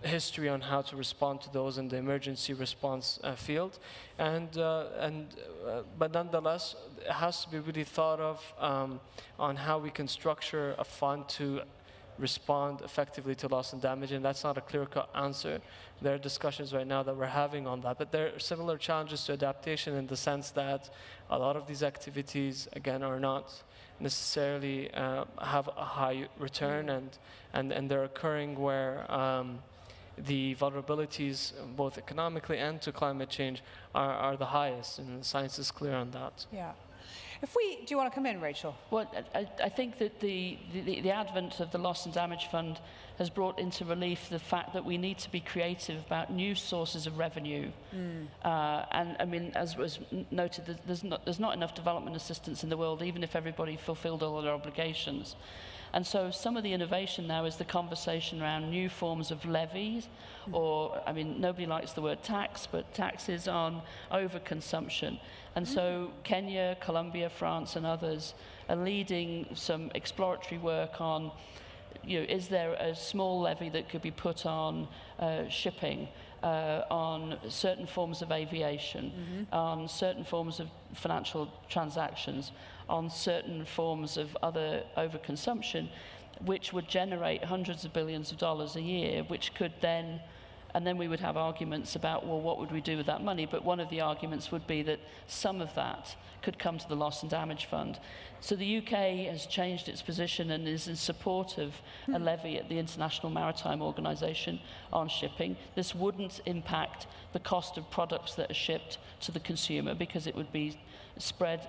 history on how to respond to those in the emergency response field. But nonetheless, it has to be really thought of on how we can structure a fund to respond effectively to loss and damage, and that's not a clear-cut answer. There are discussions right now that we're having on that, but there are similar challenges to adaptation in the sense that a lot of these activities, again, are not necessarily have a high return, and they're occurring where the vulnerabilities, both economically and to climate change, are the highest, and the science is clear on that. Yeah. Do you want to come in, Rachel? Well, I think that the advent of the Loss and Damage Fund has brought into relief the fact that we need to be creative about new sources of revenue. And I mean, as was noted, there's not enough development assistance in the world, even if everybody fulfilled all their obligations. And so some of the innovation now is the conversation around new forms of levies, or, I mean, nobody likes the word tax, but taxes on overconsumption. And so Kenya, Colombia, France, and others are leading some exploratory work on, you know, is there a small levy that could be put on shipping, on certain forms of aviation, on certain forms of financial transactions, on certain forms of other overconsumption, which would generate hundreds of billions of dollars a year, which could then, and then we would have arguments about, well, what would we do with that money? But one of the arguments would be that some of that could come to the Loss and Damage Fund. So the UK has changed its position and is in support of a levy at the International Maritime Organization on shipping. This wouldn't impact the cost of products that are shipped to the consumer because it would be spread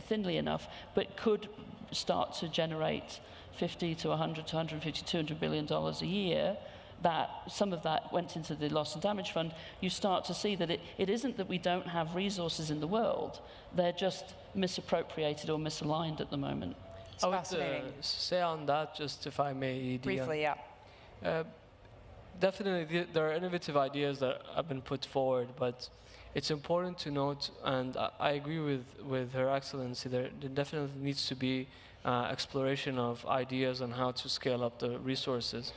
thinly enough, but could start to generate 50 to 100 to 150, $200 billion a year, that some of that went into the loss and damage fund, you start to see that it isn't that we don't have resources in the world, they're just misappropriated or misaligned at the moment. I would say on that, just if I may, Briefly, yeah. Definitely, there are innovative ideas that have been put forward, but it's important to note, and I agree with Her Excellency, there definitely needs to be exploration of ideas on how to scale up the resources.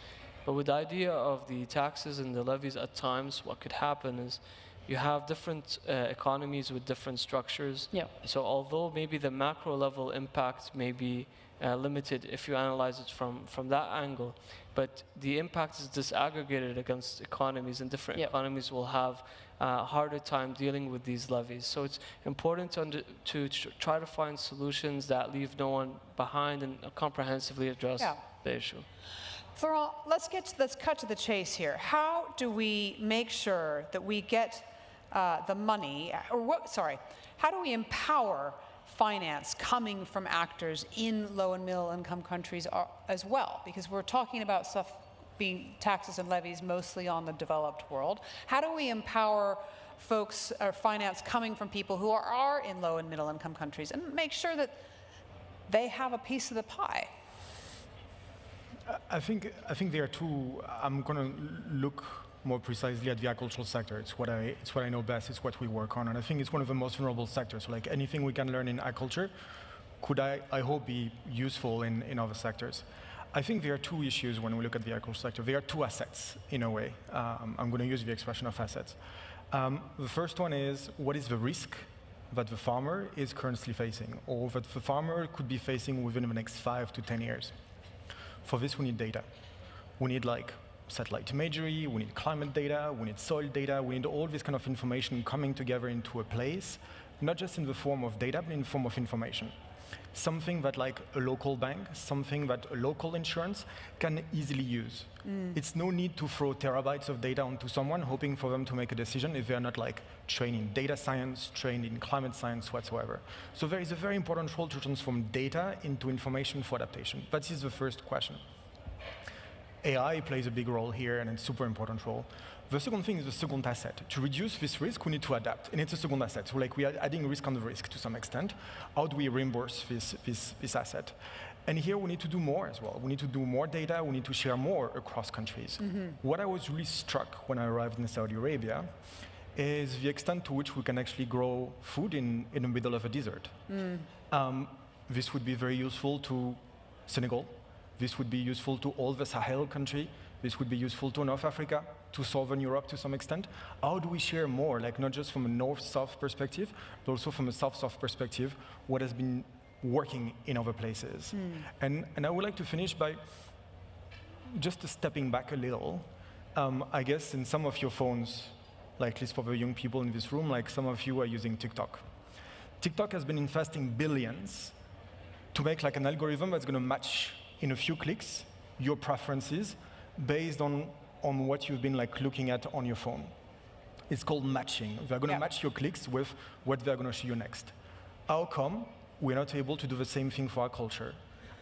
But with the idea of the taxes and the levies, at times what could happen is you have different economies with different structures. Yeah. So although maybe the macro level impact may be limited if you analyze it from that angle, but the impact is disaggregated against economies, and different economies will have a harder time dealing with these levies. So it's important to try to find solutions that leave no one behind and comprehensively address the issue. Florent, let's cut to the chase here. How do we make sure that we get the money, how do we empower finance coming from actors in low and middle income countries as well? Because we're talking about stuff being taxes and levies mostly on the developed world. How do we empower folks or finance coming from people who are in low and middle income countries and make sure that they have a piece of the pie? I think there are two. I'm going to look more precisely at the agricultural sector. It's what I know best. It's what we work on, and I think it's one of the most vulnerable sectors. So like anything we can learn in agriculture could, I hope, be useful in other sectors. I think there are two issues when we look at the agricultural sector. There are two assets, in a way. I'm going to use the expression of assets. The first one is, what is the risk that the farmer is currently facing, or that the farmer could be facing within the next 5 to 10 years? For this, we need data. We need like satellite imagery, we need climate data, we need soil data, we need all this kind of information coming together into a place, not just in the form of data, but in the form of information. Something that like a local bank, something that a local insurance can easily use. It's no need to throw terabytes of data onto someone hoping for them to make a decision if they're not like trained in data science, trained in climate science whatsoever. So there is a very important role to transform data into information for adaptation. That is the first question. AI plays a big role here, and it's a super important role. The second thing is the second asset. To reduce this risk, we need to adapt, and it's a second asset. So like we are adding risk on the risk to some extent. How do we reimburse this asset? And here we need to do more as well. We need to do more data, we need to share more across countries. What I was really struck when I arrived in Saudi Arabia is the extent to which we can actually grow food in the middle of a desert. This would be very useful to Senegal. This would be useful to all the Sahel country. This would be useful to North Africa, to Southern Europe to some extent. How do we share more, like not just from a north-south perspective, but also from a south-south perspective, what has been working in other places? And I would like to finish by just stepping back a little. I guess in some of your phones, like at least for the young people in this room, like some of you are using TikTok. TikTok has been investing billions to make like an algorithm that's going to match in a few clicks your preferences based on what you've been like looking at on your phone. It's called matching. They're going to match your clicks with what they're going to show you next. How come we're not able to do the same thing for our culture?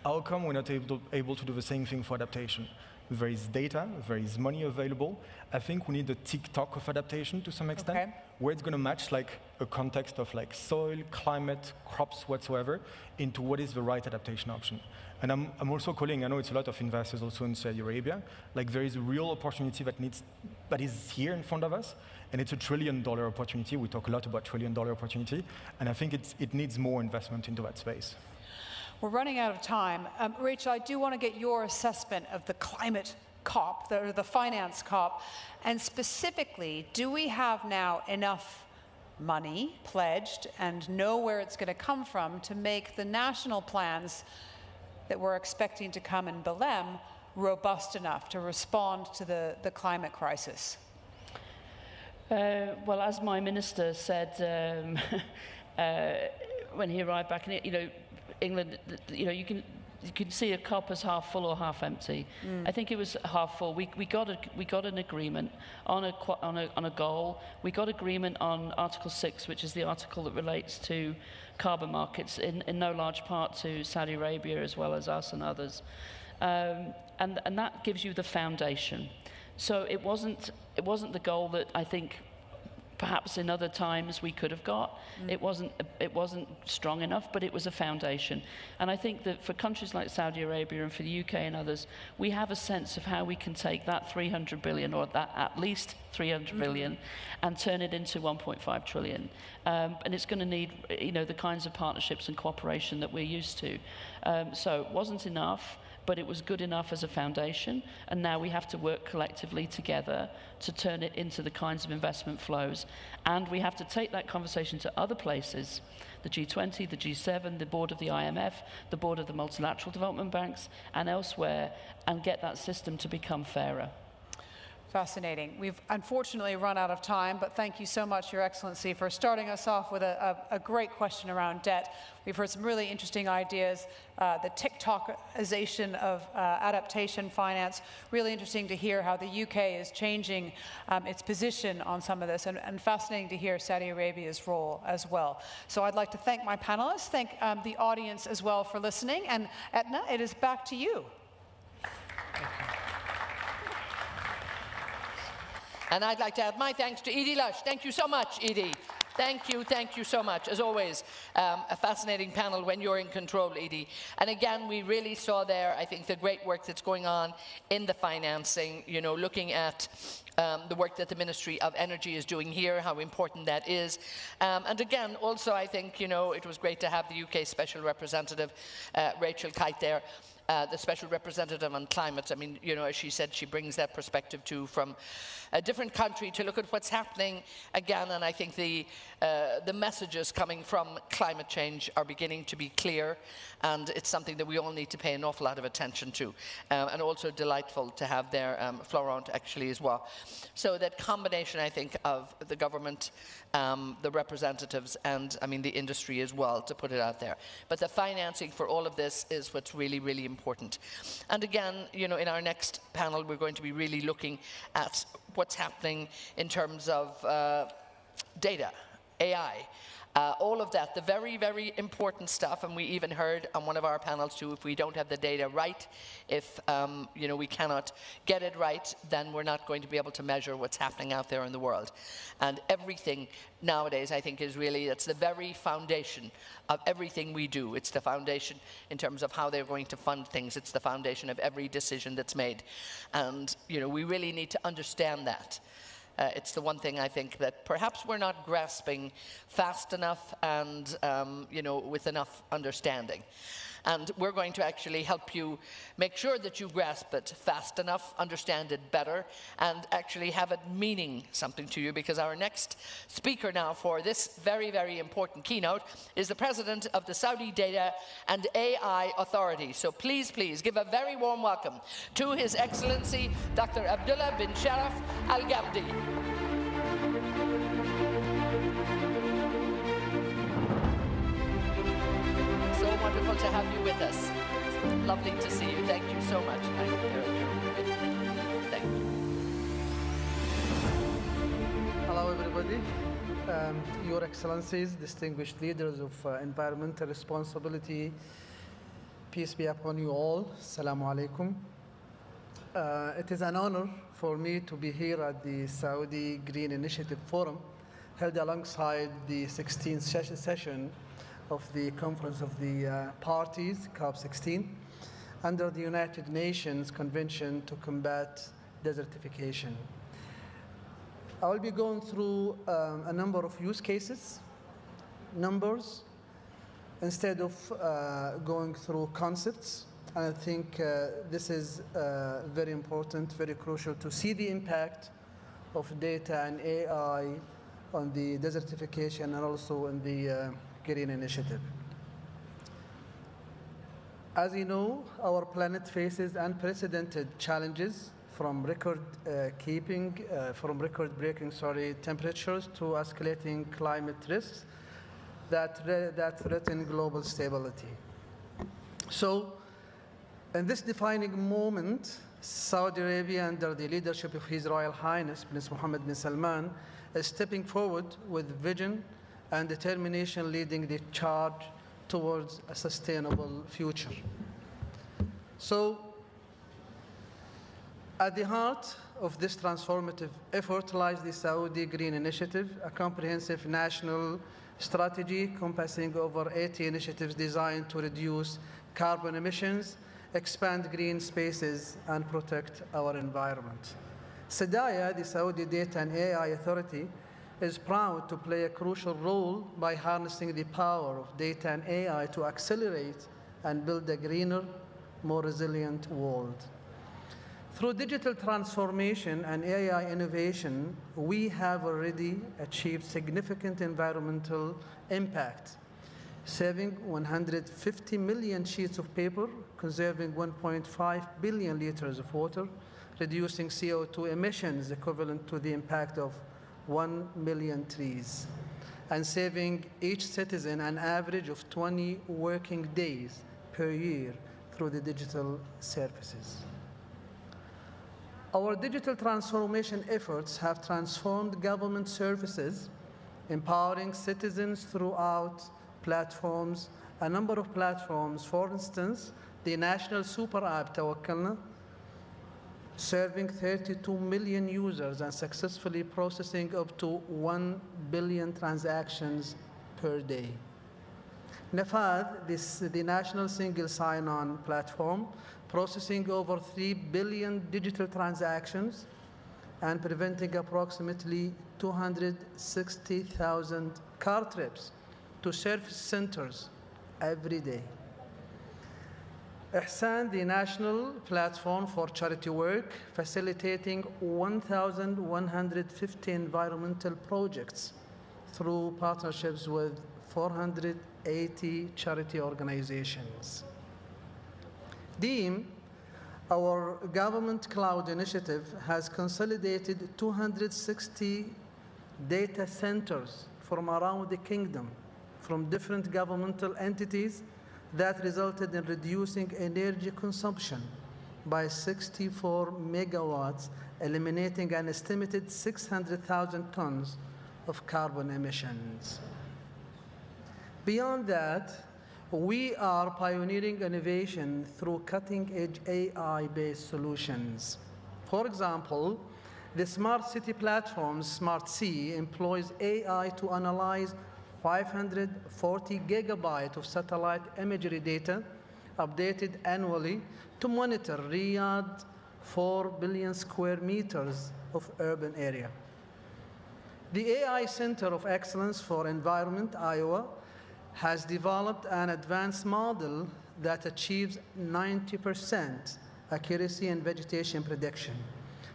How come we're not able to do the same thing for adaptation? There is data, there is money available. I think we need the TikTok of adaptation to some extent, where it's going to match like a context of like soil, climate, crops, whatsoever, into what is the right adaptation option. And I'm also calling, I know it's a lot of investors also in Saudi Arabia, like there is a real opportunity that is here in front of us, and it's $1 trillion opportunity. We talk a lot about $1 trillion opportunity, and I think it needs more investment into that space. We're running out of time. Rachel, I do want to get your assessment of the climate COP, the finance COP, and specifically, do we have now enough money pledged and know where it's going to come from to make the national plans that we're expecting to come in Belém robust enough to respond to the climate crisis? Well, as my minister said when he arrived back in, England, you can see a cup as half full or half empty. I think it was half full. We got an agreement on a goal. We got agreement on Article 6, which is the article that relates to carbon markets, in no large part to Saudi Arabia as well as us and others. And that gives you the foundation. So it wasn't the goal that I think perhaps in other times we could have got. It wasn't strong enough, but it was a foundation. And I think that for countries like Saudi Arabia and for the UK and others, we have a sense of how we can take that 300 billion, or that at least 300 billion, and turn it into 1.5 trillion. And it's going to need, the kinds of partnerships and cooperation that we're used to. So it wasn't enough, but it was good enough as a foundation, and now we have to work collectively together to turn it into the kinds of investment flows. And we have to take that conversation to other places, the G20, the G7, the board of the IMF, the board of the multilateral development banks, and elsewhere, and get that system to become fairer. Fascinating. We've unfortunately run out of time, but thank you so much, Your Excellency, for starting us off with a great question around debt. We've heard some really interesting ideas, the TikTokization of adaptation finance. Really interesting to hear how the UK is changing its position on some of this, and fascinating to hear Saudi Arabia's role as well. So I'd like to thank my panelists, thank the audience as well for listening, and Etna, it is back to you. Thank you. And I'd like to add my thanks to Edie Lush. Thank you so much, Edie. Thank you so much. As always, a fascinating panel when you're in control, Edie. And again, we really saw there, I think, the great work that's going on in the financing, looking at the work that the Ministry of Energy is doing here, how important that is. And again, also, I think, it was great to have the UK Special Representative, Rachel Kite, there. The Special Representative on Climate. I mean, as she said, she brings that perspective too from a different country to look at what's happening again. And I think the messages coming from climate change are beginning to be clear, and it's something that we all need to pay an awful lot of attention to. And also delightful to have there Florent actually as well. So that combination, I think, of the government, the representatives, and the industry as well, to put it out there. But the financing for all of this is what's really, really important. And again, in our next panel, we're going to be really looking at what's happening in terms of data, AI, all of that, the very, very important stuff. And we even heard on one of our panels too, if we don't have the data right, if we cannot get it right, then we're not going to be able to measure what's happening out there in the world. And everything nowadays, I think, is really, that's the very foundation of everything we do. It's the foundation in terms of how they're going to fund things. It's the foundation of every decision that's made. And we really need to understand that. It's the one thing I think that perhaps we're not grasping fast enough and with enough understanding. And we're going to actually help you make sure that you grasp it fast enough, understand it better, and actually have it meaning something to you, because our next speaker now for this very, very important keynote is the President of the Saudi Data and AI Authority. So please, please give a very warm welcome to His Excellency Dr. Abdullah bin Sharaf Al Ghamdi. Wonderful to have you with us. Lovely to see you. Thank you so much. Thank you. Hello, everybody. Your Excellencies, distinguished leaders of environmental responsibility, peace be upon you all. Assalamu alaikum. It is an honor for me to be here at the Saudi Green Initiative Forum, held alongside the 16th session of the Conference of the Parties, COP16, under the United Nations Convention to Combat Desertification. I will be going through a number of use cases, numbers, instead of going through concepts. And I think this is very important, very crucial to see the impact of data and AI on the desertification and also in the Green Initiative. As you know, our planet faces unprecedented challenges, from record-breaking temperatures to escalating climate risks that threaten global stability. So, In this defining moment, Saudi Arabia, under the leadership of His Royal Highness Prince Mohammed bin Salman, is stepping forward with vision and determination, leading the charge towards a sustainable future. So, at the heart of this transformative effort lies the Saudi Green Initiative, a comprehensive national strategy encompassing over 80 initiatives designed to reduce carbon emissions, expand green spaces, and protect our environment. SGI, the Saudi Data and AI Authority, is proud to play a crucial role by harnessing the power of data and AI to accelerate and build a greener, more resilient world. Through digital transformation and AI innovation, we have already achieved significant environmental impact, saving 150 million sheets of paper, conserving 1.5 billion liters of water, reducing CO2 emissions equivalent to the impact of 1 million trees, and saving each citizen an average of 20 working days per year through the digital services. Our digital transformation efforts have transformed government services, empowering citizens throughout platforms, a number of platforms. For instance, the National Super App Tawakkalna, serving 32 million users and successfully processing up to 1 billion transactions per day. Nafad, the National Single Sign-On Platform, processing over 3 billion digital transactions and preventing approximately 260,000 car trips to service centers every day. Ihsan, the National Platform for Charity Work, facilitating 1,150 environmental projects through partnerships with 480 charity organizations. DEEM, our government cloud initiative, has consolidated 260 data centers from around the kingdom, from different governmental entities, that resulted in reducing energy consumption by 64 megawatts, eliminating an estimated 600,000 tons of carbon emissions. Beyond that, we are pioneering innovation through cutting-edge AI-based solutions. For example, the smart city platform, Smart C, employs AI to analyze 540 gigabytes of satellite imagery data updated annually to monitor Riyadh's 4 billion square meters of urban area. The AI Center of Excellence for Environment, Iowa, has developed an advanced model that achieves 90% accuracy in vegetation prediction,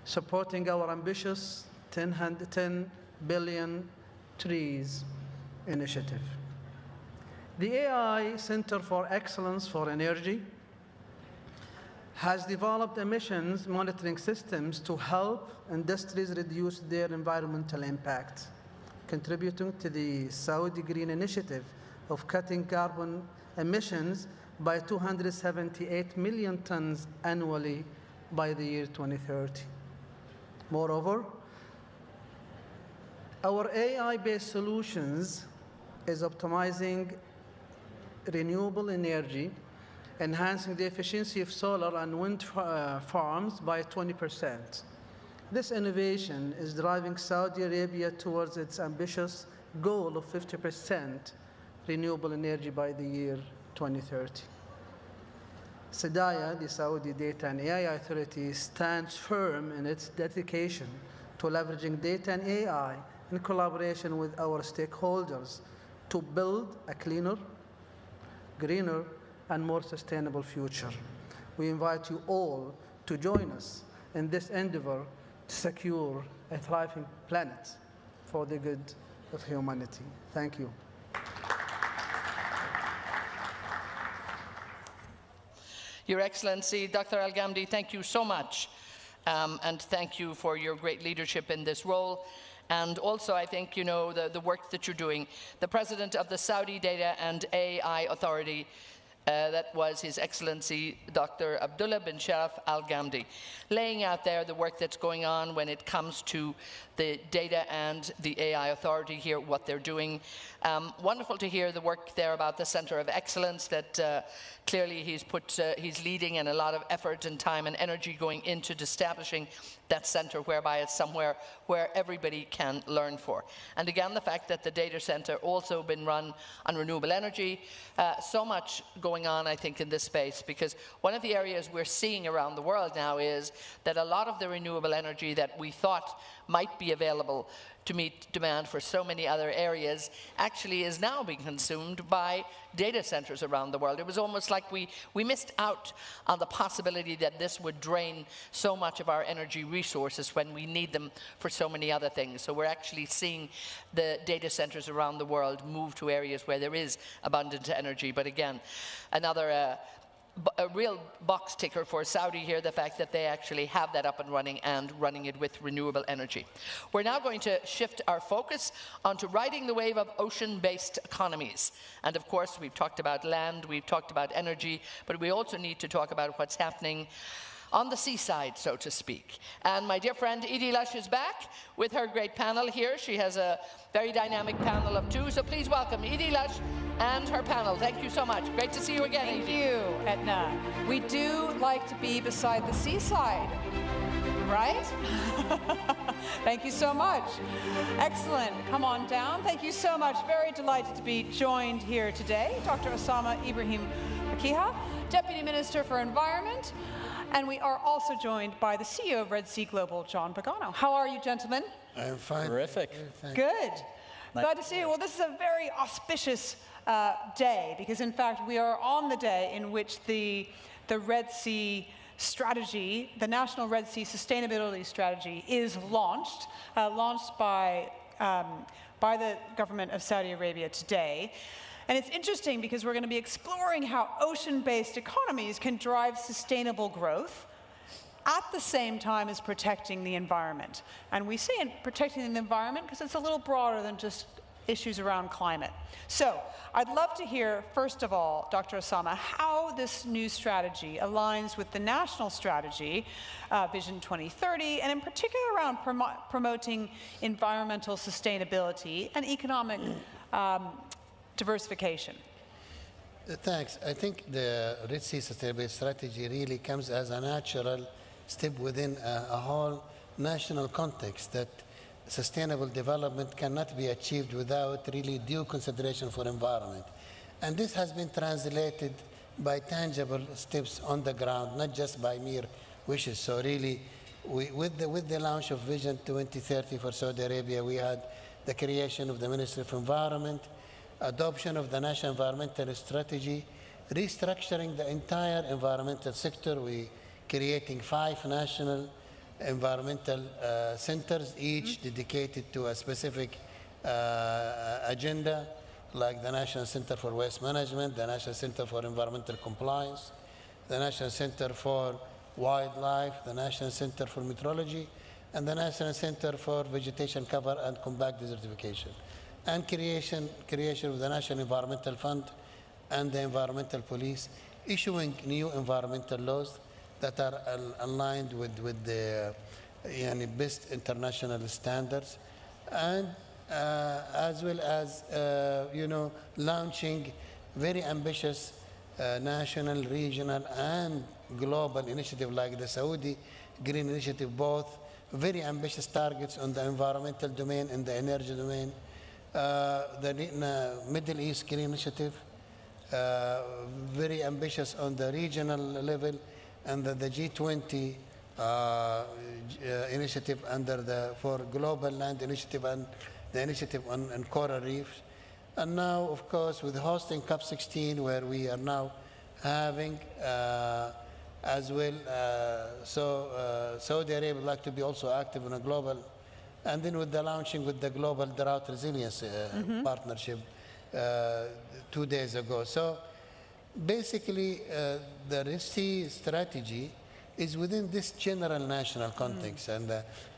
supporting our ambitious 10 billion trees initiative. The AI Center for Excellence for Energy has developed emissions monitoring systems to help industries reduce their environmental impact, contributing to the Saudi Green Initiative of cutting carbon emissions by 278 million tons annually by the year 2030. Moreover, our AI-based solutions is optimizing renewable energy, enhancing the efficiency of solar and wind farms by 20%. This innovation is driving Saudi Arabia towards its ambitious goal of 50% renewable energy by the year 2030. SGI, the Saudi Data and AI Authority, stands firm in its dedication to leveraging data and AI in collaboration with our stakeholders to build a cleaner, greener, and more sustainable future. We invite you all to join us in this endeavor to secure a thriving planet for the good of humanity. Thank you. Your Excellency, Dr. Al-Ghamdi, thank you so much. And thank you for your great leadership in this role. And also, I think, you know, the work that you're doing. The President of the Saudi Data and AI Authority that was His Excellency Dr. Abdullah bin Sharaf Al Ghamdi, laying out there the work that's going on when it comes to the data and the AI authority here, what they're doing. Wonderful to hear the work there about the Center of Excellence that clearly he's leading, and a lot of effort and time and energy going into establishing that center, whereby it's somewhere where everybody can learn for. And again, the fact that the data center also been run on renewable energy, so much going on, I think, in this space, because one of the areas we're seeing around the world now is that a lot of the renewable energy that we thought might be available to meet demand for so many other areas actually is now being consumed by data centers around the world. It was almost like we missed out on the possibility that this would drain so much of our energy resources when we need them for so many other things. So we're actually seeing the data centers around the world move to areas where there is abundant energy. But again, another a real box ticker for Saudi here, the fact that they actually have that up and running it with renewable energy. We're now going to shift our focus onto riding the wave of ocean-based economies. And of course, we've talked about land, we've talked about energy, but we also need to talk about what's happening on the seaside, so to speak. And my dear friend Edie Lush is back with her great panel here. She has a very dynamic panel of two, so please welcome Edie Lush and her panel. Thank you so much. Great to see you again, Thank Edie. you, Edna. We do like to be beside the seaside, right? Thank you so much. Excellent. Come on down. Thank you so much. Very delighted to be joined here today. Dr. Osama Ibrahim Fakiha, Deputy Minister for Environment. And we are also joined by the CEO of Red Sea Global, John Pagano. How are you, gentlemen? I'm fine. Terrific. Good. Glad to see you. Well, this is a very auspicious day, because in fact we are on the day in which the Red Sea strategy, the National Red Sea Sustainability Strategy, is launched by the government of Saudi Arabia today. And it's interesting because we're going to be exploring how ocean-based economies can drive sustainable growth at the same time as protecting the environment. And we say protecting the environment because it's a little broader than just issues around climate. So I'd love to hear, first of all, Dr. Osama, how this new strategy aligns with the national strategy, Vision 2030, and in particular around promoting environmental sustainability and economic diversification. Thanks. I think the Red Sea Sustainability Strategy really comes as a natural step within a whole national context that sustainable development cannot be achieved without really due consideration for environment. And this has been translated by tangible steps on the ground, not just by mere wishes. So really, with the launch of Vision 2030 for Saudi Arabia, we had the creation of the Ministry of Environment, adoption of the National Environmental Strategy, restructuring the entire environmental sector. We creating 5 national environmental centers, each dedicated to a specific agenda, like the National Center for Waste Management, the National Center for Environmental Compliance, the National Center for Wildlife, the National Center for Meteorology, and the National Center for Vegetation Cover and Combat Desertification, and creation of the National Environmental Fund and the Environmental Police, issuing new environmental laws that are aligned with the best international standards, and as well as launching very ambitious national, regional, and global initiative like the Saudi Green Initiative, both very ambitious targets on the environmental domain and the energy domain. The Middle East Green Initiative, very ambitious on the regional level, and the G20 initiative for Global Land Initiative and the initiative on coral reefs. And now, of course, with hosting COP16, where we are now having as well, Saudi Arabia would like to be also active in a global, and then with the launching with the Global Drought Resilience Partnership 2 days ago. So basically, the Red Sea strategy is within this general national context and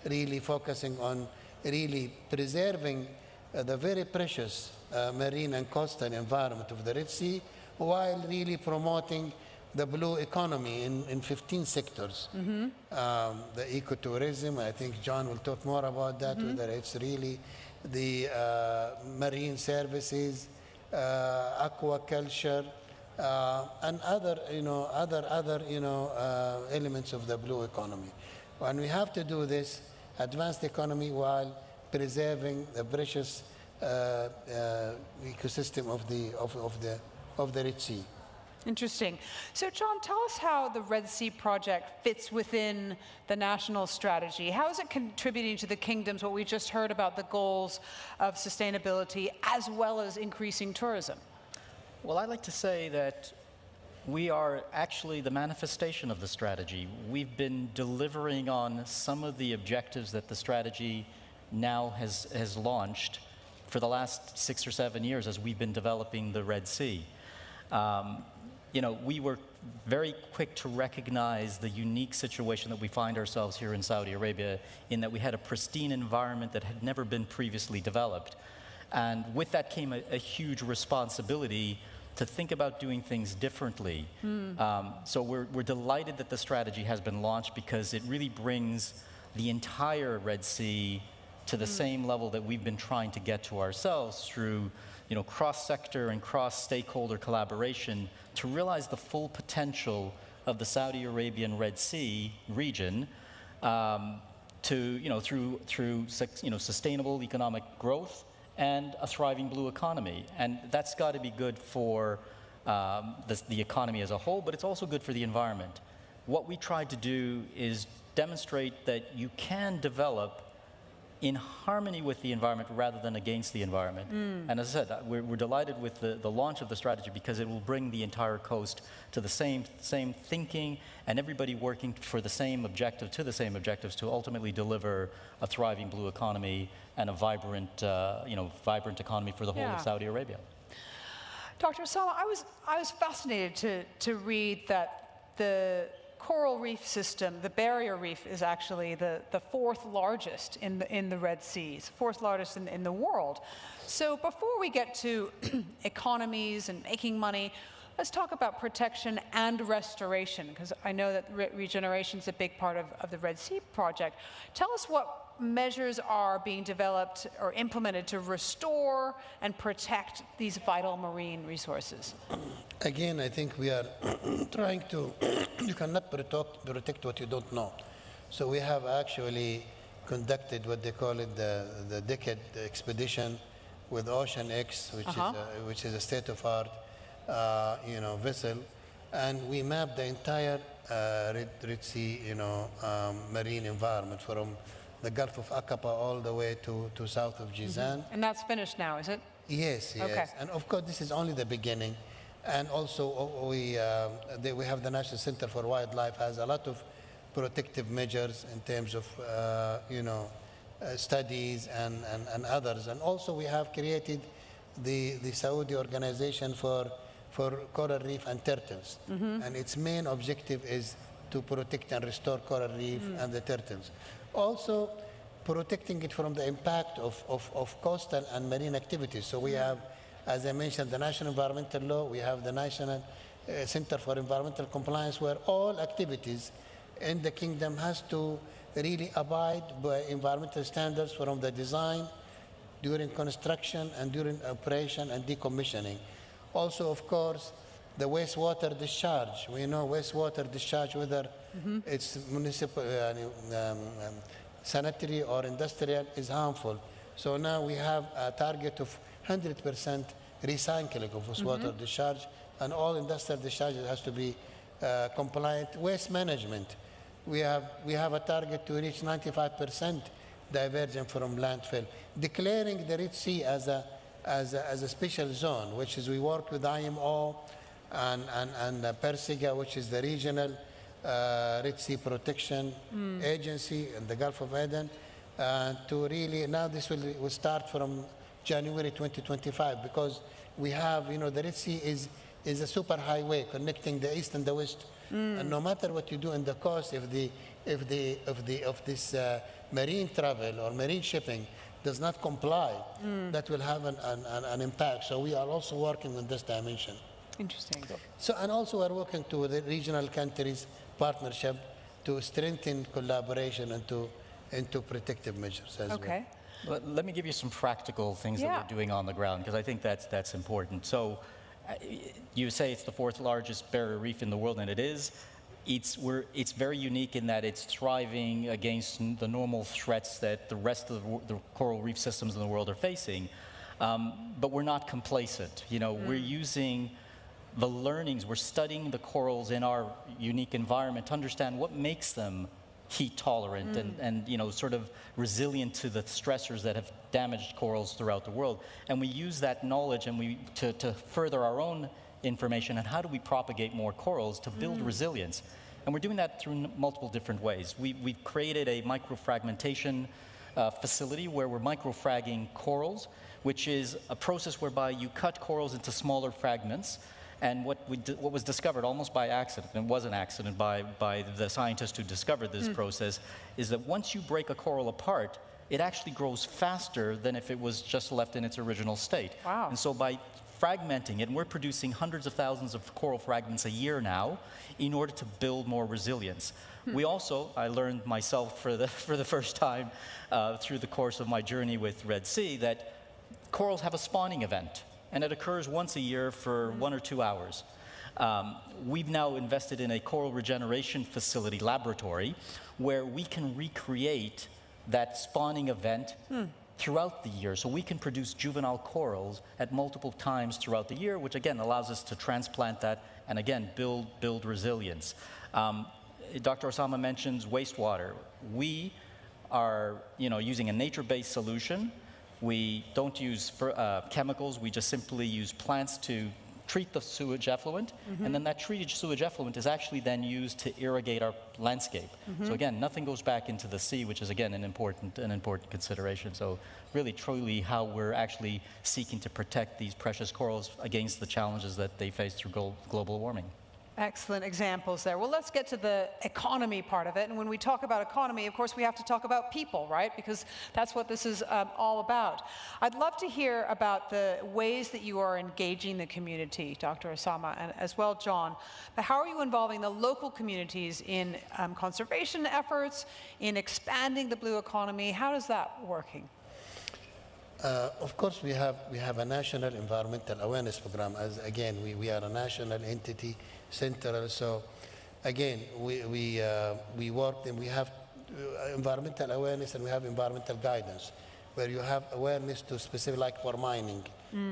really focusing on really preserving the very precious marine and coastal environment of the Red Sea, while really promoting the blue economy in 15 sectors. The ecotourism, I think John will talk more about that, whether it's really the marine services, aquaculture, and other, elements of the blue economy. And we have to do this advanced economy while preserving the precious ecosystem of the Red Sea. Interesting. So, John, tell us how the Red Sea project fits within the national strategy. How is it contributing to the kingdoms, what we just heard about the goals of sustainability, as well as increasing tourism? Well, I'd like to say that we are actually the manifestation of the strategy. We've been delivering on some of the objectives that the strategy now has launched for the last 6 or 7 years as we've been developing the Red Sea. We were very quick to recognize the unique situation that we find ourselves here in Saudi Arabia, in that we had a pristine environment that had never been previously developed. And with that came a huge responsibility to think about doing things differently. So we're delighted that the strategy has been launched, because it really brings the entire Red Sea to the same level that we've been trying to get to ourselves through cross-sector and cross-stakeholder collaboration to realize the full potential of the Saudi Arabian Red Sea region through sustainable economic growth and a thriving blue economy. And that's got to be good for the economy as a whole, but it's also good for the environment. What we tried to do is demonstrate that you can develop in harmony with the environment rather than against the environment. And as I said, we're delighted with the launch of the strategy, because it will bring the entire coast to the same thinking, and everybody working for the same objective, to ultimately deliver a thriving blue economy and a vibrant economy for the whole of Saudi Arabia. Dr. Osama, I was fascinated to read that the coral reef system, the barrier reef, is actually the fourth largest in the Red Seas, fourth largest in the world. So before we get to economies and making money, let's talk about protection and restoration, because I know that regeneration is a big part of the Red Sea project. Tell us what measures are being developed or implemented to restore and protect these vital marine resources. Again, I think we are trying to, you cannot protect what you don't know. So we have actually conducted what they call it the Decade Expedition with Ocean X, which is a state-of-art vessel, and we mapped the entire Red Sea marine environment from the Gulf of Aqaba all the way to south of Jizan. And that's finished now, is it? Yes, yes. Okay. And of course, this is only the beginning. And also, we have the National Center for Wildlife has a lot of protective measures in terms of, studies and others. And also, we have created the Saudi Organization for Coral Reef and Turtles. And its main objective is to protect and restore coral reef and the turtles. Also, protecting it from the impact of coastal and marine activities. So we have, as I mentioned, the National Environmental Law, we have the National Center for Environmental Compliance, where all activities in the kingdom has to really abide by environmental standards from the design, during construction, and during operation and decommissioning. Also, of course, the wastewater discharge. We know wastewater discharge, whether it's municipal, sanitary or industrial, is harmful. So now we have a target of 100% recycling of wastewater discharge, and all industrial discharges has to be compliant. Waste management. We have a target to reach 95% diversion from landfill. Declaring the Red Sea as a special zone, which is we work with IMO and Persiga, which is the regional Red Sea Protection Agency in the Gulf of Aden, to really, now this will start from January 2025, because we have, the Red Sea is a super highway connecting the east and the west. And no matter what you do in the coast, if this marine travel or marine shipping does not comply, that will have an impact. So we are also working on this dimension. Interesting. So, and also we're working to the regional countries partnership to strengthen collaboration into protective measures as well. Let me give you some practical things that we're doing on the ground, because I think that's important. So you say it's the 4th largest barrier reef in the world, and it is. It's very unique in that it's thriving against the normal threats that the rest of the coral reef systems in the world are facing. But we're not complacent. You know, we're using the learnings, we're studying the corals in our unique environment to understand what makes them heat tolerant and you know, sort of resilient to the stressors that have damaged corals throughout the world. And we use that knowledge and to further our own information on how do we propagate more corals to build resilience. And we're doing that through multiple different ways. We've created a microfragmentation facility where we're microfragging corals, which is a process whereby you cut corals into smaller fragments. And what was discovered almost by accident, and it was an accident by the scientists who discovered this process, is that once you break a coral apart, it actually grows faster than if it was just left in its original state. Wow. And so by fragmenting it, and we're producing hundreds of thousands of coral fragments a year now in order to build more resilience. We also, I learned myself for the first time through the course of my journey with Red Sea, that corals have a spawning event. And it occurs once a year for 1 or 2 hours. We've now invested in a coral regeneration facility laboratory where we can recreate that spawning event throughout the year. So we can produce juvenile corals at multiple times throughout the year, which again allows us to transplant that and again build resilience. Dr. Osama mentions wastewater. We are using a nature-based solution. We don't use chemicals, we just simply use plants to treat the sewage effluent, and then that treated sewage effluent is actually then used to irrigate our landscape. So again, nothing goes back into the sea, which is again an important consideration. So really, truly how we're actually seeking to protect these precious corals against the challenges that they face through global warming. Excellent examples there. Well, let's get to the economy part of it. And when we talk about economy, of course, we have to talk about people, right? Because that's what this is all about. I'd love to hear about the ways that you are engaging the community, Dr. Osama, and as well, John. But how are you involving the local communities in conservation efforts, in expanding the blue economy? How is that working? Of course, we have a national environmental awareness program. As again, we are a national entity, central. So again, we work and we have environmental awareness and we have environmental guidance, where you have awareness to specific, like for mining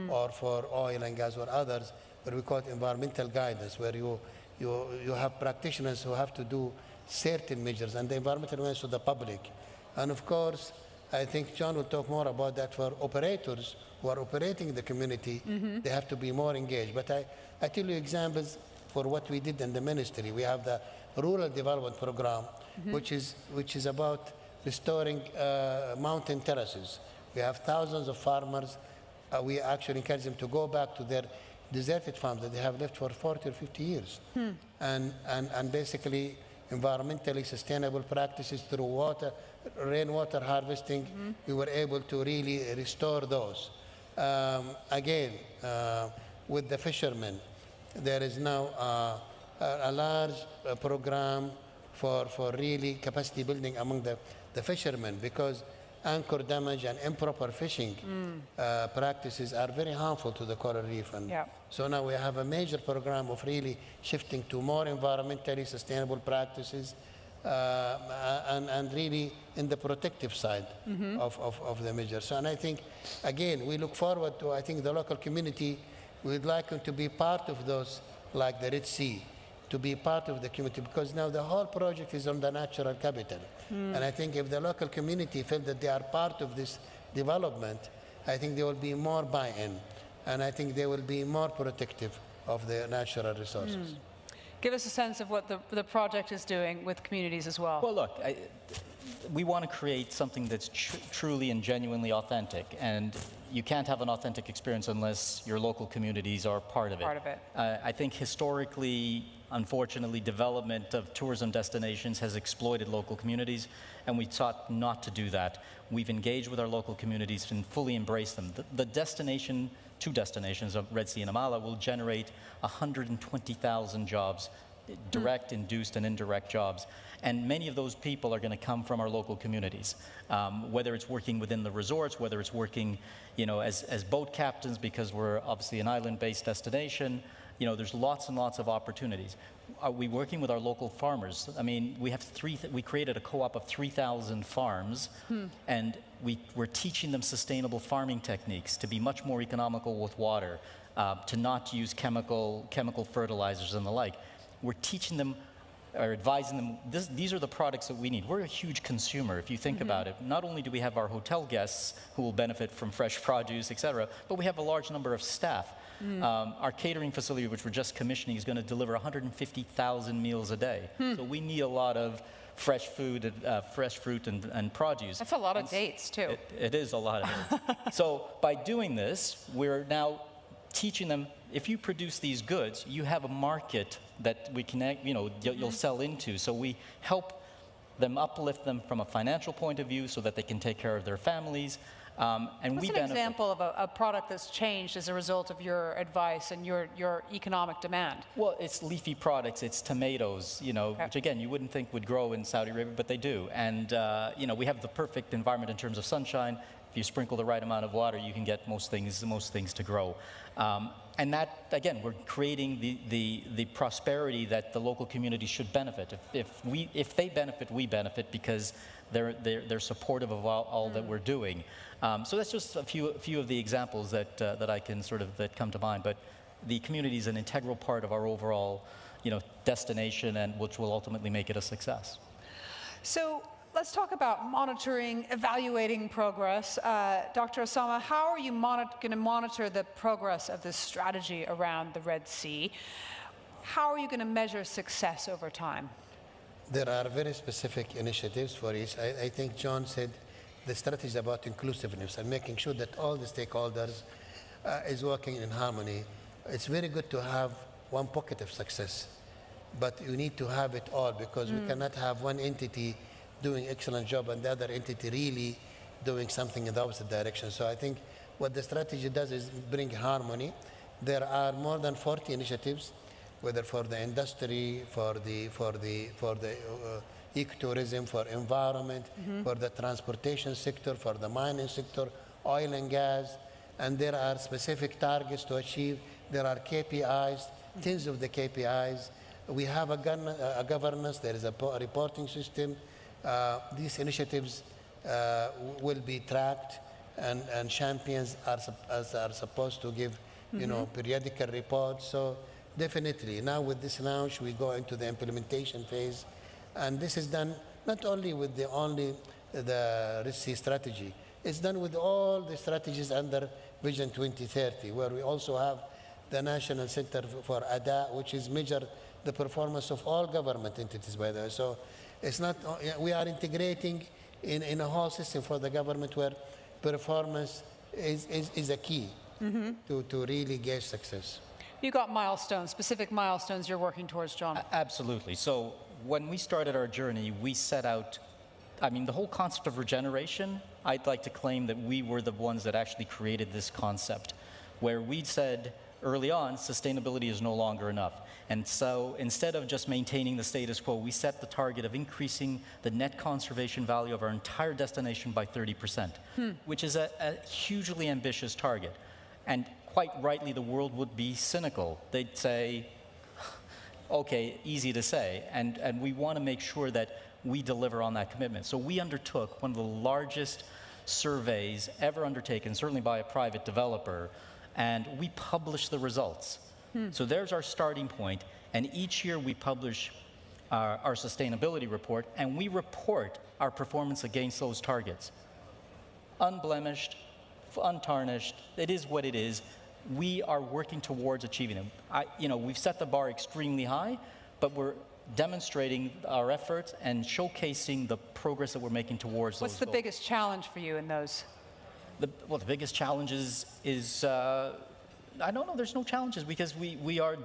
or for oil and gas or others, where we call it environmental guidance, where you have practitioners who have to do certain measures and the environmental awareness to the public. And of course, I think John will talk more about that for operators who are operating in the community. They have to be more engaged. But I tell you examples for what we did in the ministry. We have the Rural Development Program, which is about restoring mountain terraces. We have thousands of farmers. We actually encourage them to go back to their deserted farms that they have left for 40 or 50 years. And basically environmentally sustainable practices through rainwater harvesting, we were able to really restore those. Again, with the fishermen, there is now a large program for really capacity building among the fishermen, because anchor damage and improper fishing practices are very harmful to the coral reef. And so now we have a major program of really shifting to more environmentally sustainable practices and really in the protective side of the measures. So, and I think, again, we look forward to, I think the local community, we'd like them to be part of those, like the Red Sea, to be part of the community, because now the whole project is on the natural capital. And I think if the local community feel that they are part of this development, I think there will be more buy-in, and I think they will be more protective of the natural resources. Give us a sense of what the project is doing with communities as well. Well, look, we want to create something that's truly and genuinely authentic, and you can't have an authentic experience unless your local communities are part of it. I think historically, unfortunately, development of tourism destinations has exploited local communities, and we sought not to do that. We've engaged with our local communities and fully embraced them. The destination two destinations of Red Sea and Amala will generate 120,000 jobs, direct, induced, and indirect jobs. And many of those people are going to come from our local communities, whether it's working within the resorts, whether it's working, as boat captains, because we're obviously an island-based destination. There's lots and lots of opportunities. Are we working with our local farmers? I mean, we created a co-op of 3,000 farms, and we're teaching them sustainable farming techniques to be much more economical with water, to not use chemical fertilizers and the like. We're teaching them or advising them, these are the products that we need. We're a huge consumer, if you think about it. Not only do we have our hotel guests who will benefit from fresh produce, et cetera, but we have a large number of staff. Our catering facility, which we're just commissioning, is going to deliver 150,000 meals a day. So we need a lot of fresh food, fresh fruit and produce. That's a lot of dates, too. It is a lot of dates. So by doing this, we're now teaching them, if you produce these goods, you have a market that we can, you'll sell into. So we help them, uplift them from a financial point of view so that they can take care of their families. And What's we an benefit. example of a product that's changed as a result of your advice and your economic demand? Well, it's leafy products, it's tomatoes, which again, you wouldn't think would grow in Saudi Arabia, but they do. And, we have the perfect environment in terms of sunshine. If you sprinkle the right amount of water, you can get most things to grow. And that, again, we're creating the prosperity that the local community should benefit. If they benefit, we benefit because they're supportive of all that we're doing. So that's just a few of the examples that I can that come to mind. But the community is an integral part of our overall, destination, and which will ultimately make it a success. So let's talk about monitoring, evaluating progress. Dr. Osama, how are you going to monitor the progress of this strategy around the Red Sea? How are you going to measure success over time? There are very specific initiatives for each. I think John said the strategy is about inclusiveness and making sure that all the stakeholders is working in harmony. It's very good to have one pocket of success, but you need to have it all, because we cannot have one entity doing excellent job and the other entity really doing something in the opposite direction. So I think what the strategy does is bring harmony. There are more than 40 initiatives, whether for the industry, for the ecotourism, for environment, for the transportation sector, for the mining sector, oil and gas, and there are specific targets to achieve. There are KPIs, tens of the KPIs. We have a governance, there is a reporting system. These initiatives will be tracked, and champions are supposed to give, periodical reports. So definitely, now with this launch, we go into the implementation phase, and this is done not only with the Red Sea strategy. It's done with all the strategies under Vision 2030, where we also have the National Center for ADA, which is measure the performance of all government entities, by the way. So it's not, we are integrating in a whole system for the government where performance is a key to really gauge success. You got milestones, specific milestones you're working towards, John. Absolutely. So when we started our journey, we set out, the whole concept of regeneration, I'd like to claim that we were the ones that actually created this concept, where we said early on, sustainability is no longer enough. And so instead of just maintaining the status quo, we set the target of increasing the net conservation value of our entire destination by 30%, which is a hugely ambitious target. And quite rightly, the world would be cynical. They'd say, okay, easy to say. And we want to make sure that we deliver on that commitment. So we undertook one of the largest surveys ever undertaken, certainly by a private developer, and we published the results. So there's our starting point, and each year we publish our sustainability report, and we report our performance against those targets. Unblemished, untarnished, it is what it is. We are working towards achieving them. We've set the bar extremely high, but we're demonstrating our efforts and showcasing the progress that we're making towards those goals. What's the biggest challenge for you in those? The biggest challenge is I don't know, there's no challenges, because we are,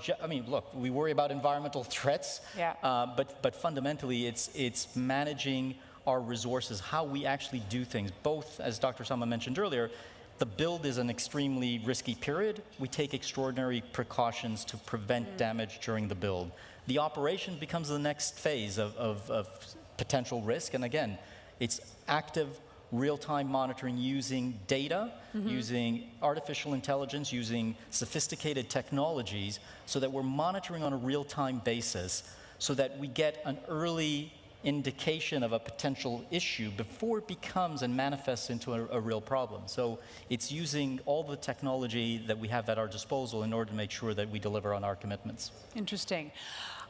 look, we worry about environmental threats, but fundamentally it's managing our resources, how we actually do things, both, as Dr. Sama mentioned earlier, the build is an extremely risky period. We take extraordinary precautions to prevent damage during the build. The operation becomes the next phase of potential risk. And again, it's active real-time monitoring using data, using artificial intelligence, using sophisticated technologies, so that we're monitoring on a real-time basis, so that we get an early indication of a potential issue before it becomes and manifests into a real problem. So it's using all the technology that we have at our disposal in order to make sure that we deliver on our commitments. Interesting.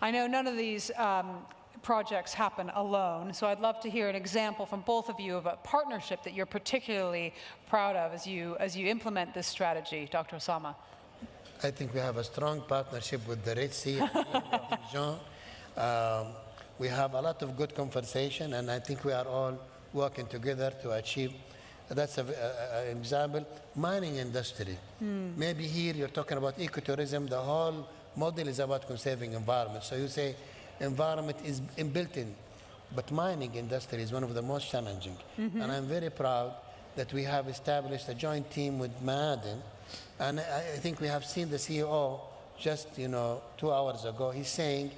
I know none of these projects happen alone, so I'd love to hear an example from both of you of a partnership that you're particularly proud of as you implement this strategy. Dr. Osama. I think we have a strong partnership with the Red Sea. Jean. We have a lot of good conversation, and I think we are all working together to achieve. That's an example. Mining industry. Maybe here you're talking about ecotourism. The whole model is about conserving environment. So you say environment is built in, but mining industry is one of the most challenging. And I'm very proud that we have established a joint team with Ma'aden. And I think we have seen the CEO just 2 hours ago. He's saying,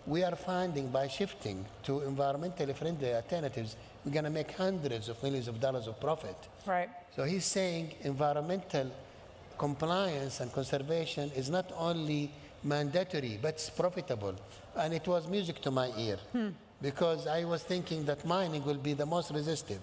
we are finding by shifting to environmentally friendly alternatives, we're going to make hundreds of millions of dollars of profit. Right. So he's saying environmental compliance and conservation is not only mandatory, but it's profitable. And it was music to my ear, because I was thinking that mining will be the most resistive.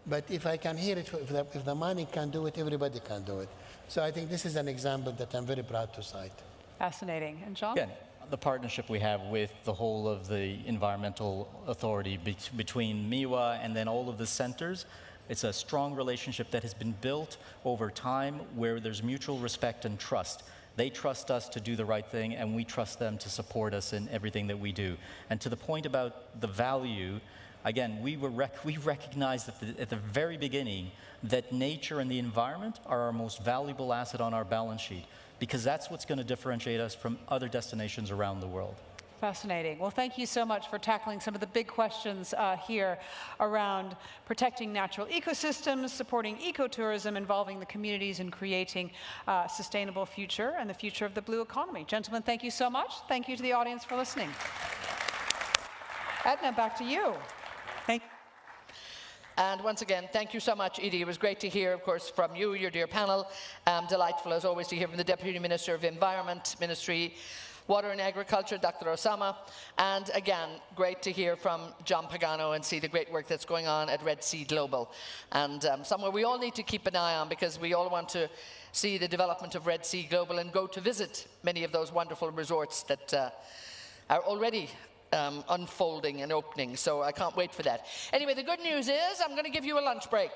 But if I can hear it, if the mining can do it, everybody can do it. So I think this is an example that I'm very proud to cite. Fascinating. And John? Again, the partnership we have with the whole of the environmental authority between MIWA and then all of the centers, it's a strong relationship that has been built over time where there's mutual respect and trust. They trust us to do the right thing, and we trust them to support us in everything that we do. And to the point about the value, again, we recognized at the very beginning that nature and the environment are our most valuable asset on our balance sheet, because that's what's going to differentiate us from other destinations around the world. Fascinating. Well, thank you so much for tackling some of the big questions here around protecting natural ecosystems, supporting ecotourism, involving the communities, and creating a sustainable future and the future of the blue economy. Gentlemen, thank you so much. Thank you to the audience for listening. Edna, back to you. Thank you. And once again, thank you so much, Edie. It was great to hear, of course, from you, your dear panel. Delightful, as always, to hear from the Deputy Minister of Environment, Ministry, Water and Agriculture, Dr. Osama. And again, great to hear from John Pagano and see the great work that's going on at Red Sea Global. And somewhere we all need to keep an eye on, because we all want to see the development of Red Sea Global and go to visit many of those wonderful resorts that are already unfolding and opening, so I can't wait for that. Anyway, the good news is I'm going to give you a lunch break.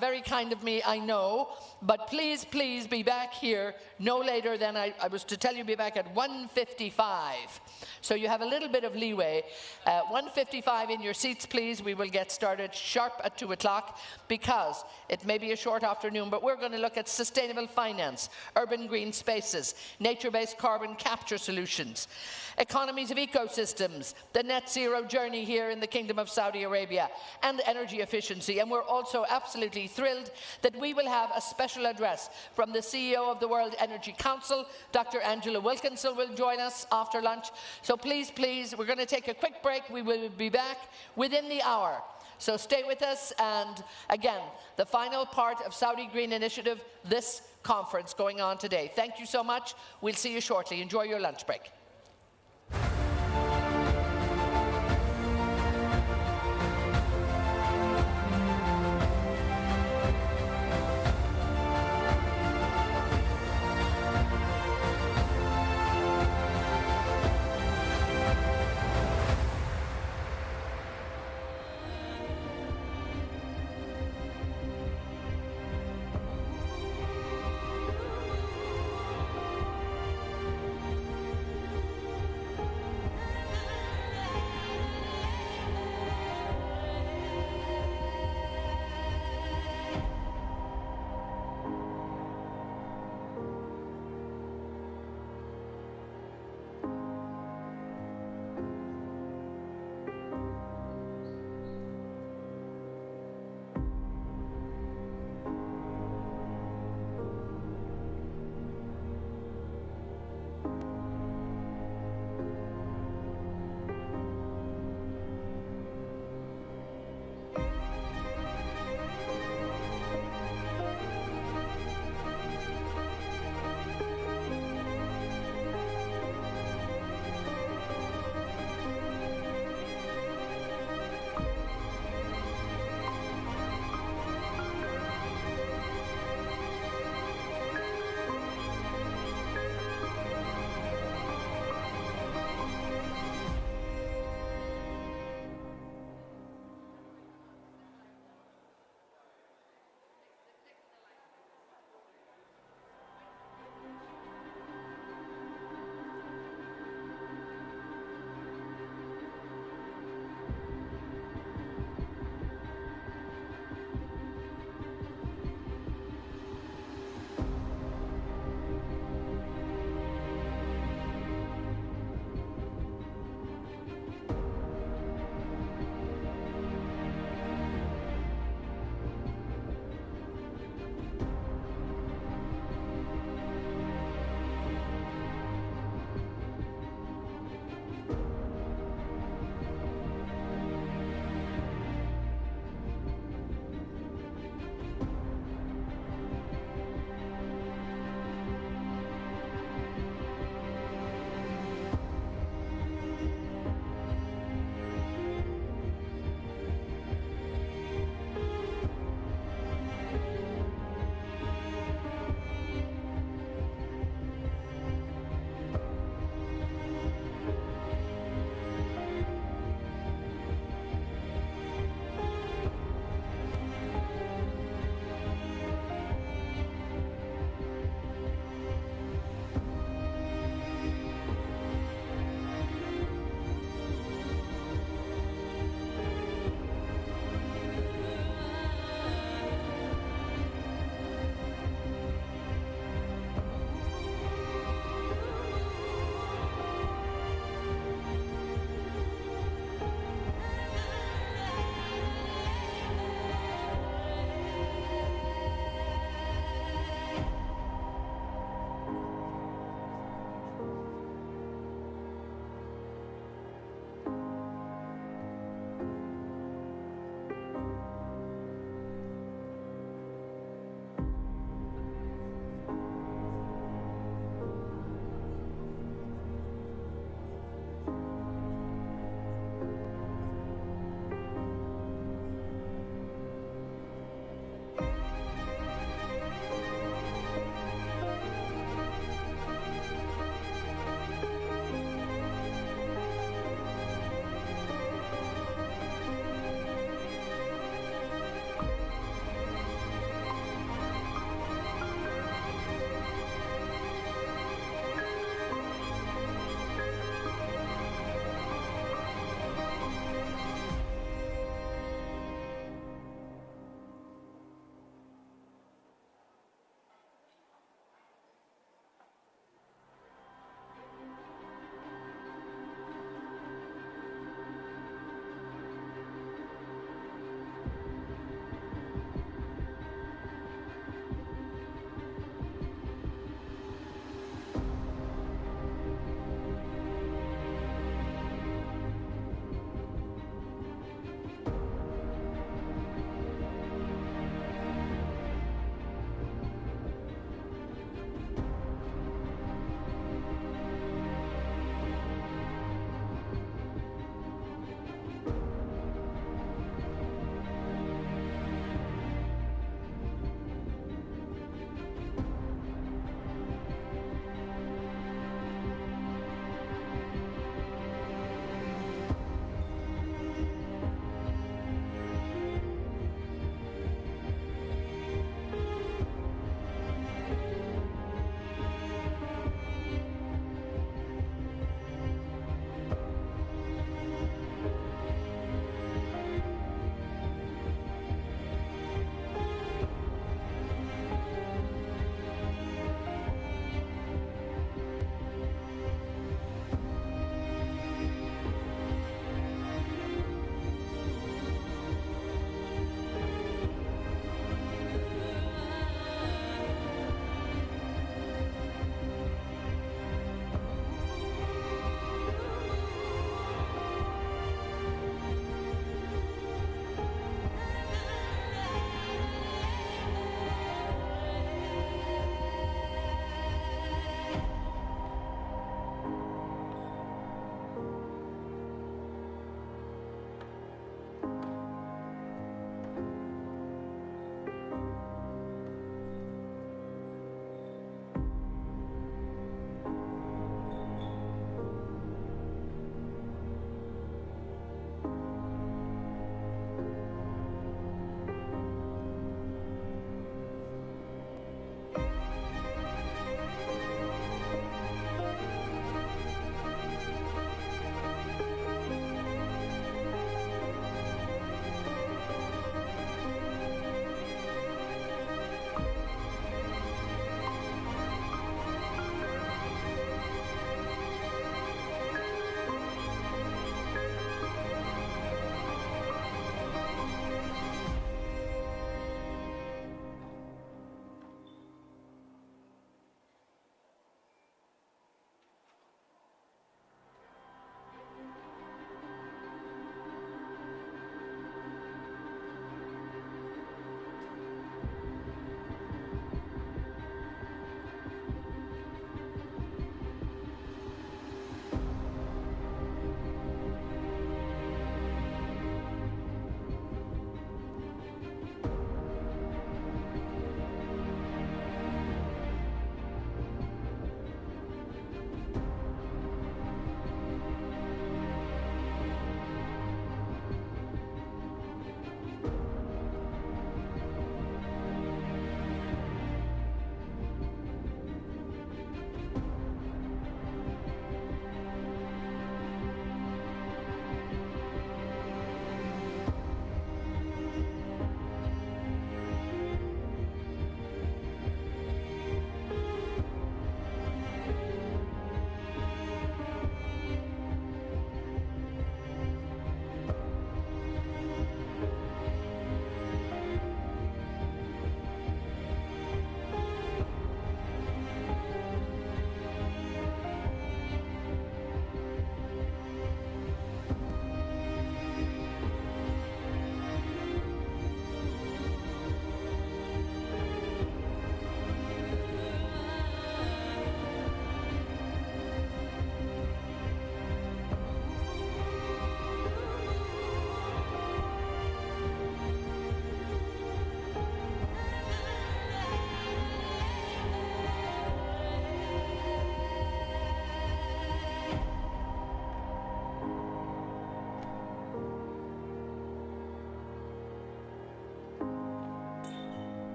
Very kind of me, I know, but please, please be back here no later than I was to tell you be back at 1:55. So you have a little bit of leeway. 1:55 in your seats, please. We will get started sharp at 2 o'clock, because it may be a short afternoon, but we're going to look at sustainable finance, urban green spaces, nature-based carbon capture solutions, economies of ecosystems, the net zero journey here in the Kingdom of Saudi Arabia, and energy efficiency. And we're also absolutely thrilled that we will have a special address from the CEO of the World Energy Council. Dr. Angela Wilkinson will join us after lunch. So please, please, we're going to take a quick break. We will be back within the hour. So stay with us. And again, the final part of Saudi Green Initiative, this conference going on today. Thank you so much. We'll see you shortly. Enjoy your lunch break.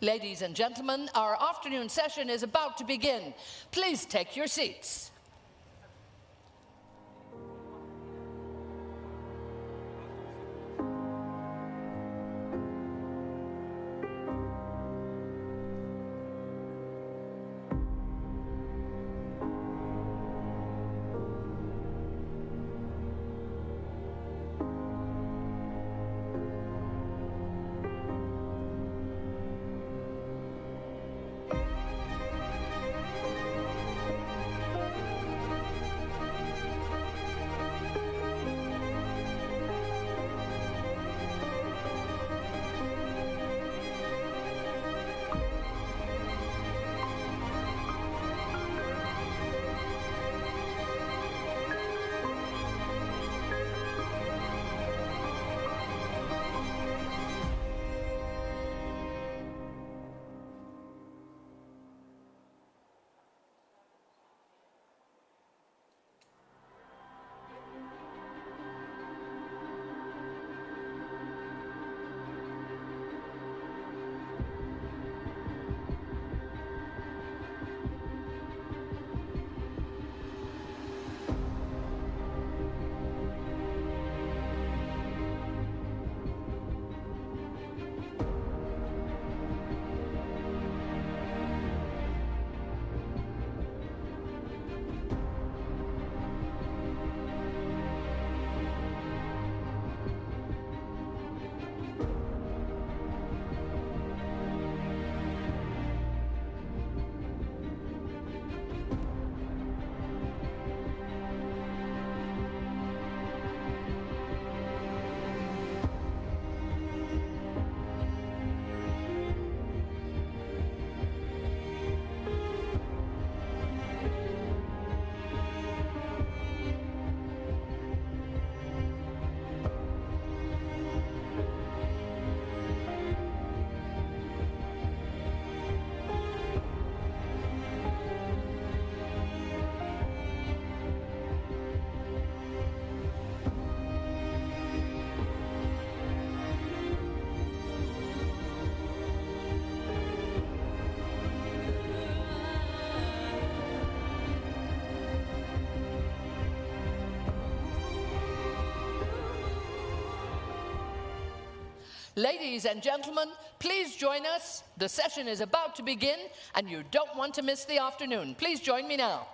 Ladies and gentlemen, our afternoon session is about to begin. Please take your seats. Ladies and gentlemen, please join us. The session is about to begin, and you don't want to miss the afternoon. Please join me now.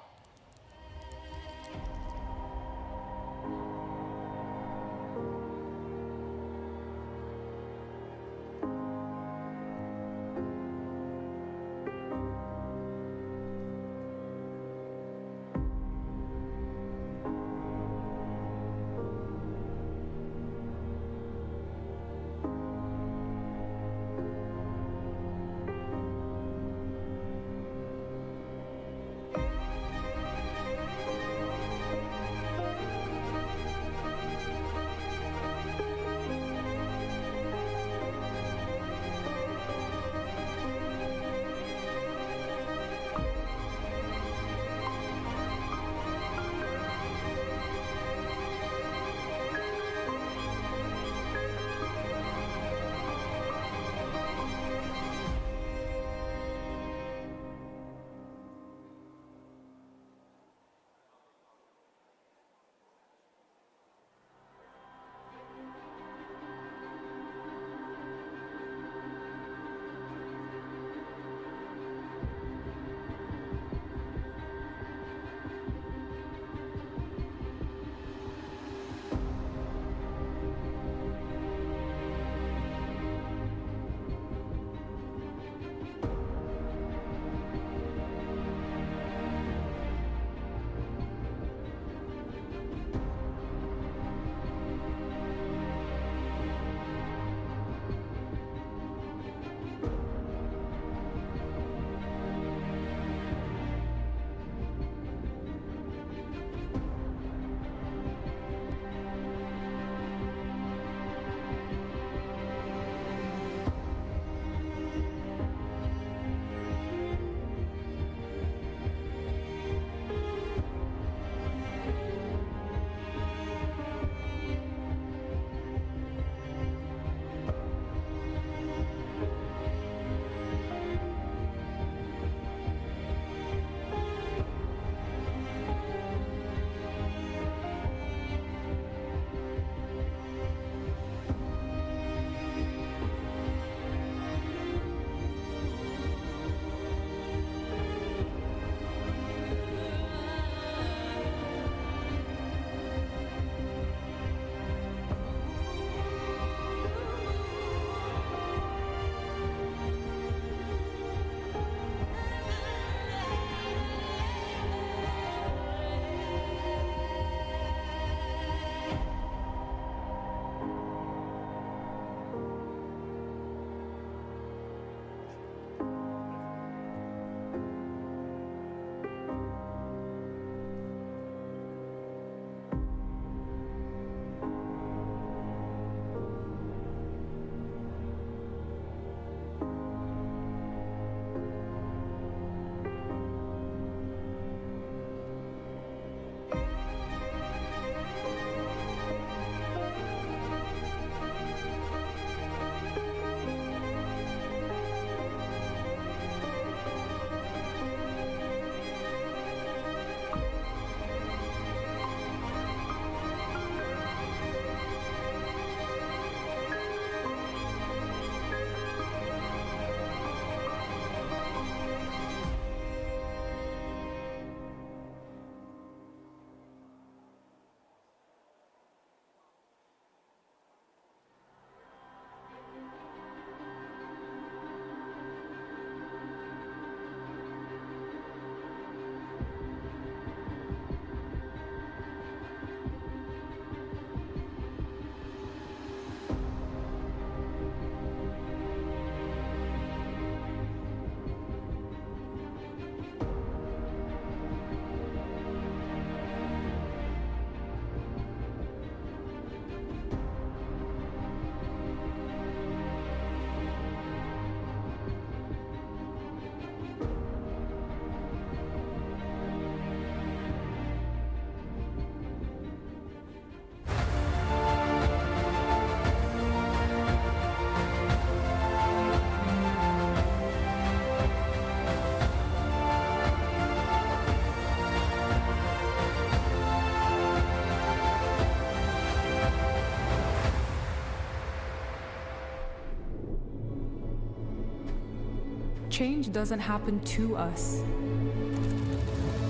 change doesn't happen to us.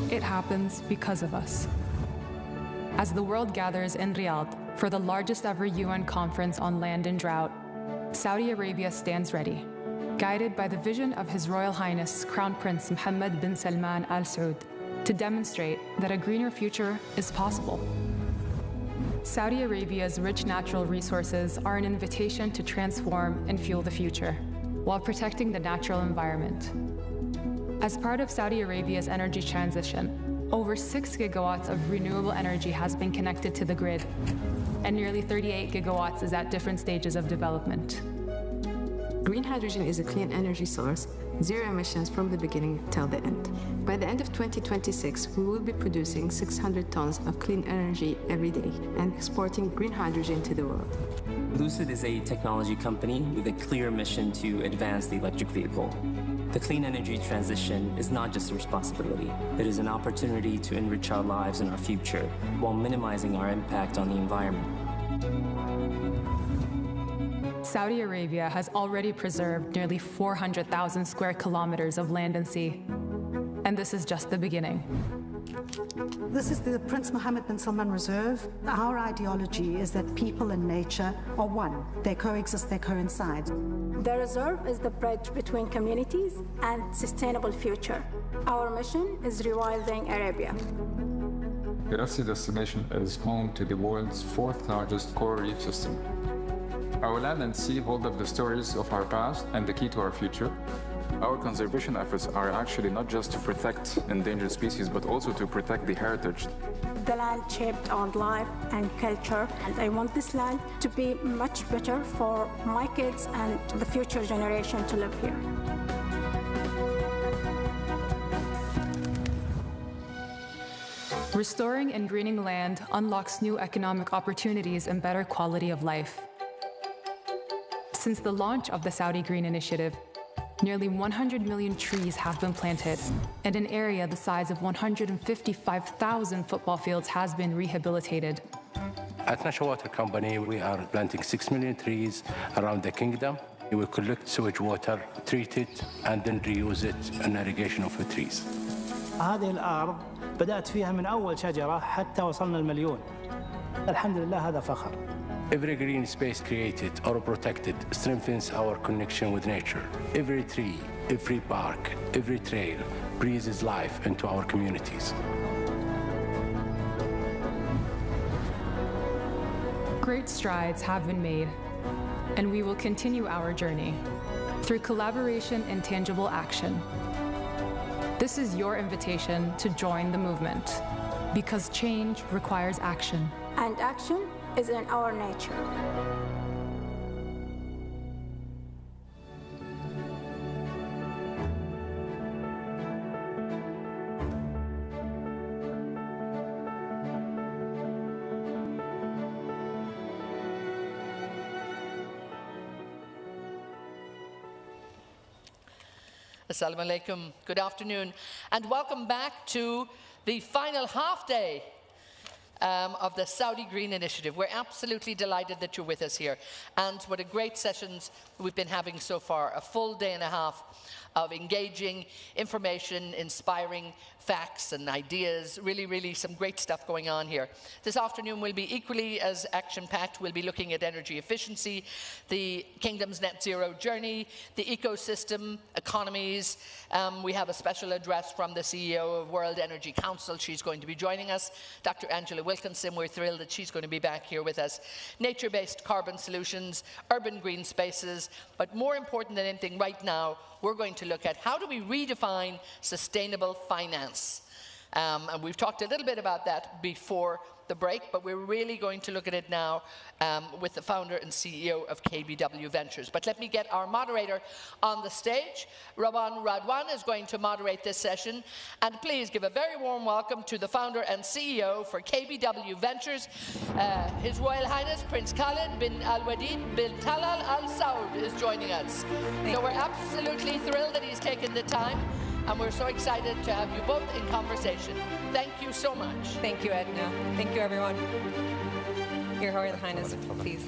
It happens because of us. As the world gathers in Riyadh for the largest ever UN conference on land and drought, Saudi Arabia stands ready, guided by the vision of His Royal Highness Crown Prince Mohammed bin Salman Al Saud, to demonstrate that a greener future is possible. Saudi Arabia's rich natural resources are an invitation to transform and fuel the future, while protecting the natural environment. As part of Saudi Arabia's energy transition, over 6 gigawatts of renewable energy has been connected to the grid, and nearly 38 gigawatts is at different stages of development. Green hydrogen is a clean energy source, zero emissions from the beginning till the end. By the end of 2026, we will be producing 600 tons of clean energy every day and exporting green hydrogen to the world. Lucid is a technology company with a clear mission to advance the electric vehicle. The clean energy transition is not just a responsibility. It is an opportunity to enrich our lives and our future while minimizing our impact on the environment. Saudi Arabia has already preserved nearly 400,000 square kilometers of land and sea. And this is just the beginning. This is the Prince Mohammed bin Salman Reserve. Our ideology is that people and nature are one. They coexist, they coincide. The reserve is the bridge between communities and sustainable future. Our mission is rewilding Arabia. The Ras destination is home to the world's 4th largest coral reef system. Our land and sea hold up the stories of our past and the key to our future. Our conservation efforts are actually not just to protect endangered species, but also to protect the heritage. The land shaped our life and culture, and I want this land to be much better for my kids and the future generation to live here. Restoring and greening land unlocks new economic opportunities and better quality of life. Since the launch of the Saudi Green Initiative, nearly 100 million trees have been planted, and an area the size of 155,000 football fields has been rehabilitated. At National Water Company, we are planting 6 million trees around the kingdom. We collect sewage water, treat it, and then reuse it in irrigation of the trees. هذه الأرض بدأت فيها من أول شجرة حتى وصلنا المليون. الحمد لله هذا فخر. Every green space created or protected strengthens our connection with nature. Every tree, every park, every trail breathes life into our communities. Great strides have been made, and we will continue our journey through collaboration and tangible action. This is your invitation to join the movement, because change requires action. And action is in our nature. Assalamu alaikum. Good afternoon, and welcome back to the final half day of the Saudi Green Initiative. We're absolutely delighted that you're with us here, and what a great sessions we've been having so far. A full day and a half of engaging information, inspiring facts and ideas. Really, really some great stuff going on here. This afternoon will be equally as action-packed. We'll be looking at energy efficiency, the kingdom's net zero journey, the ecosystem, economies. We have a special address from the CEO of World Energy Council. She's going to be joining us. Dr. Angela Wilkinson, we're thrilled that she's going to be back here with us. Nature-based carbon solutions, urban green spaces, but more important than anything right now, we're going to look at how do we redefine sustainable finance. And we've talked a little bit about that before the break, but we're really going to look at it now with the founder and CEO of KBW Ventures. But let me get our moderator on the stage. Rawan Radwan is going to moderate this session. And please give a very warm welcome to the founder and CEO for KBW Ventures, His Royal Highness Prince Khalid bin Al-Walid bin Talal Al Saud is joining us. So we're absolutely thrilled that he's taken the time. And we're so excited to have you both in conversation. Thank you so much. Thank you, Edna. Thank you, everyone. Your Royal Highness, please.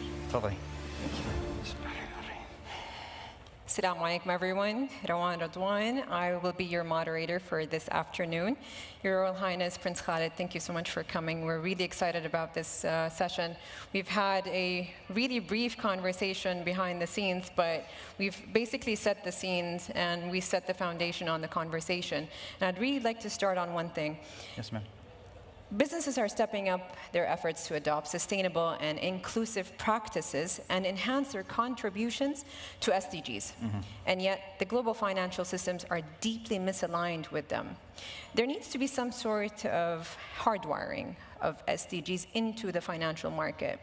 Assalamu alaikum, everyone. Rawan Radwan. I will be your moderator for this afternoon. Your Royal Highness Prince Khalid, thank you so much for coming. We're really excited about this session. We've had a really brief conversation behind the scenes, but we've basically set the scenes and we set the foundation on the conversation. And I'd really like to start on one thing. Yes, ma'am. Businesses are stepping up their efforts to adopt sustainable and inclusive practices and enhance their contributions to SDGs. And yet, the global financial systems are deeply misaligned with them. There needs to be some sort of hardwiring of SDGs into the financial market.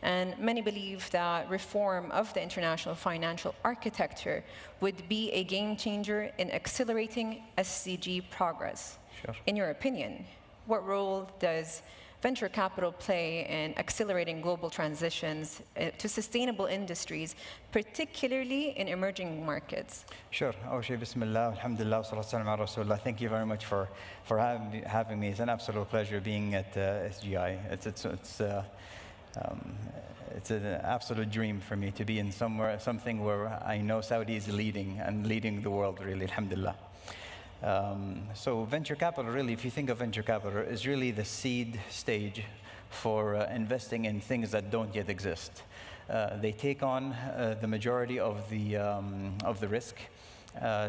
And many believe that reform of the international financial architecture would be a game changer in accelerating SDG progress. Sure. In your opinion, what role does venture capital play in accelerating global transitions to sustainable industries, particularly in emerging markets? Sure. Awshay, bismillah, alhamdulillah, salatu salam ala rasulullah. Thank you very much for having me. It's an absolute pleasure being at SGI. It's an absolute dream for me to be in something where I know Saudi is leading and leading the world, really, alhamdulillah. So venture capital, really, if you think of venture capital, is really the seed stage for investing in things that don't yet exist. They take on the majority of the risk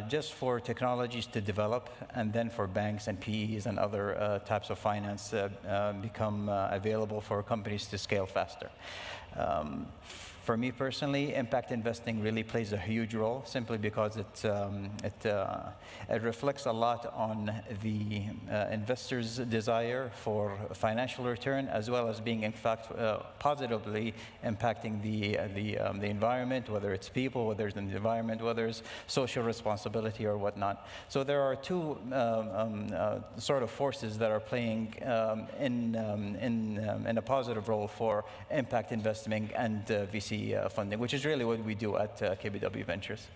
just for technologies to develop, and then for banks and PEs and other types of finance become available for companies to scale faster. For me personally, impact investing really plays a huge role, simply because it reflects a lot on the investor's desire for financial return, as well as being, in fact, positively impacting the environment, whether it's people, whether it's the environment, whether it's social responsibility or whatnot. So there are two sort of forces that are playing in a positive role for impact investing and VC funding, which is really what we do at KBW Ventures.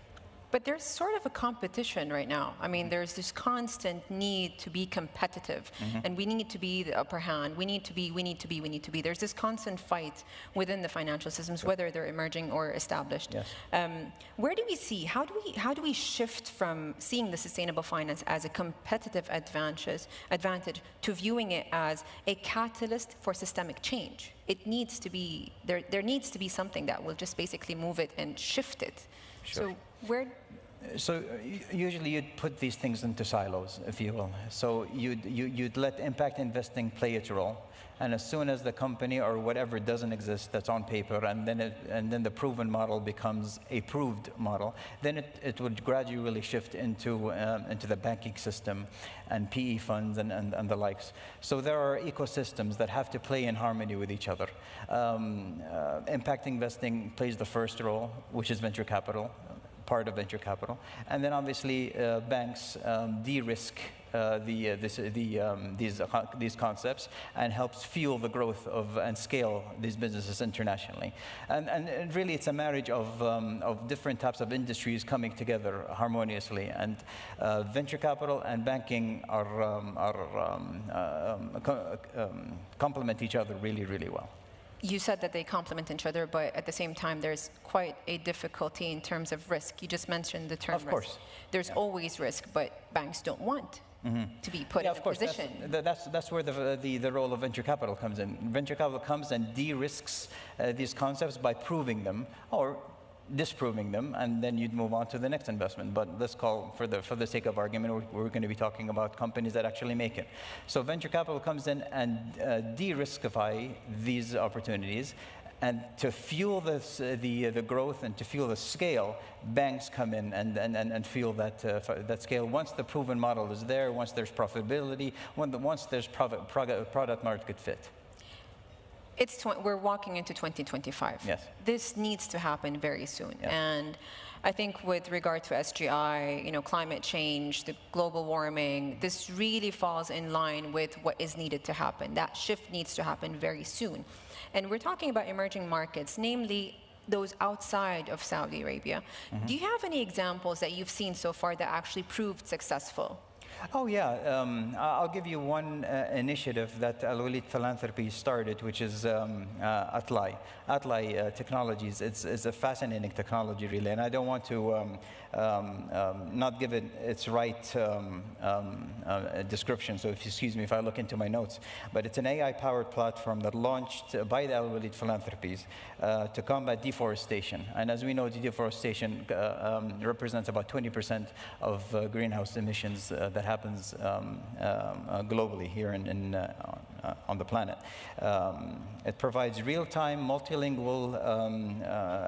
But there's sort of a competition right now. I mean, there's this constant need to be competitive, and we need to be the upper hand. We need to be. There's this constant fight within the financial systems, whether they're emerging or established. Yes. Where do we see, how do we shift from seeing the sustainable finance as a competitive advantage to viewing it as a catalyst for systemic change? It needs to be, there needs to be something that will just basically move it and shift it. Sure. So usually you'd put these things into silos, if you will. So you'd let impact investing play its role, and as soon as the company or whatever doesn't exist that's on paper, and then the proven model becomes a proved model, then it would gradually shift into the banking system and PE funds and the likes. So there are ecosystems that have to play in harmony with each other. Impact investing plays the first role, which is venture capital, part of venture capital, and then obviously banks de-risk these concepts and helps fuel the growth of and scale these businesses internationally. And really, it's a marriage of different types of industries coming together harmoniously. And venture capital and banking complement each other really, really well. you said that they complement each other, but at the same time, there's quite a difficulty in terms of risk. You just mentioned the term risk. Of course. There's always risk, but banks don't want to be put in a position. That's where the role of venture capital comes in. Venture capital comes and de-risks these concepts by proving them or disproving them, and then you'd move on to the next investment. But let's call, for the sake of argument, we're going to be talking about companies that actually make it. So venture capital comes in and de-riskify these opportunities, and to fuel the growth and to fuel the scale, banks come in and fuel that scale. Once the proven model is there, once there's profitability, once there's product market fit. We're walking into 2025. Yes. This needs to happen very soon. Yes. And I think with regard to SGI, climate change, the global warming, this really falls in line with what is needed to happen. That shift needs to happen very soon. And we're talking about emerging markets, namely those outside of Saudi Arabia. Do you have any examples that you've seen so far that actually proved successful? Oh yeah, I'll give you one initiative that Al Walid Philanthropy started, which is Atlai. Atlai Technologies. It's a fascinating technology, really, and I don't want to not give it its right description. So, excuse me if I look into my notes. But it's an AI-powered platform that launched by the Al Walid Philanthropies to combat deforestation. And as we know, deforestation represents about 20% of greenhouse emissions that happens globally here on the planet. It provides real-time, multilingual,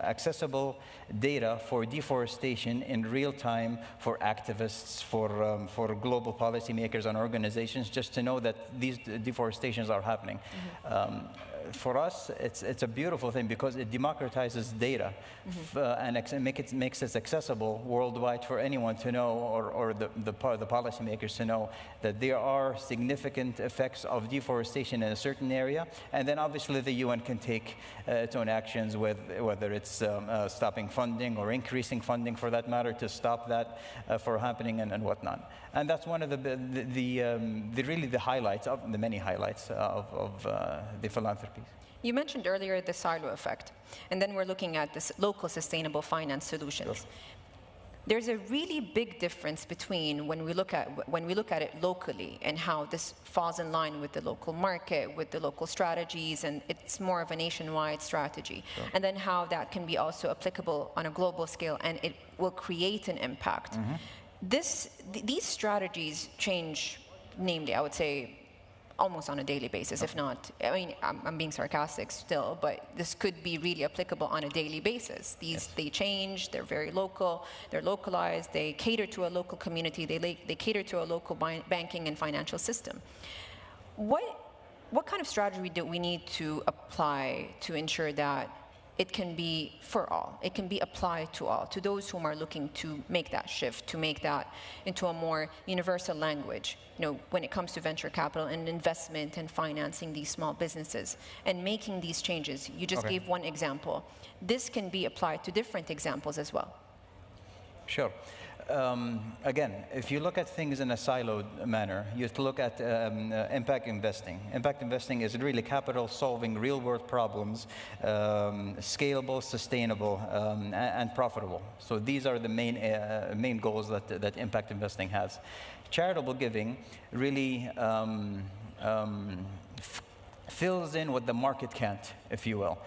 accessible data for deforestation in real time for activists, for global policymakers and organizations, just to know that these deforestations are happening. For us, it's a beautiful thing because it democratizes data and makes it accessible worldwide for anyone to know, or the policymakers to know that there are significant effects of deforestation in a certain area, and then obviously the UN can take its own actions, with whether it's stopping funding or increasing funding for that matter to stop that from happening and whatnot. And that's one of really the highlights of the many highlights of the philanthropy. You mentioned earlier the silo effect, and then we're looking at this local sustainable finance solutions. Sure. There's a really big difference between when we look at it locally and how this falls in line with the local market, with the local strategies, and it's more of a nationwide strategy. Sure. And then how that can be also applicable on a global scale, and it will create an impact. These strategies change, namely, I would say, almost on a daily basis, if not, I mean, I'm being sarcastic still, but this could be really applicable on a daily basis. They change, they're very local, they're localized, they cater to a local community, they cater to a local banking and financial system. What kind of strategy do we need to apply to ensure that it can be for all, it can be applied to all, to those whom are looking to make that shift, to make that into a more universal language, when it comes to venture capital and investment and financing these small businesses and making these changes? You just gave one example. This can be applied to different examples as well. Sure. Again, if you look at things in a siloed manner, you have to look at impact investing. Impact investing is really capital solving real-world problems, scalable, sustainable, and profitable. So these are the main goals that impact investing has. Charitable giving really fills in what the market can't, if you will.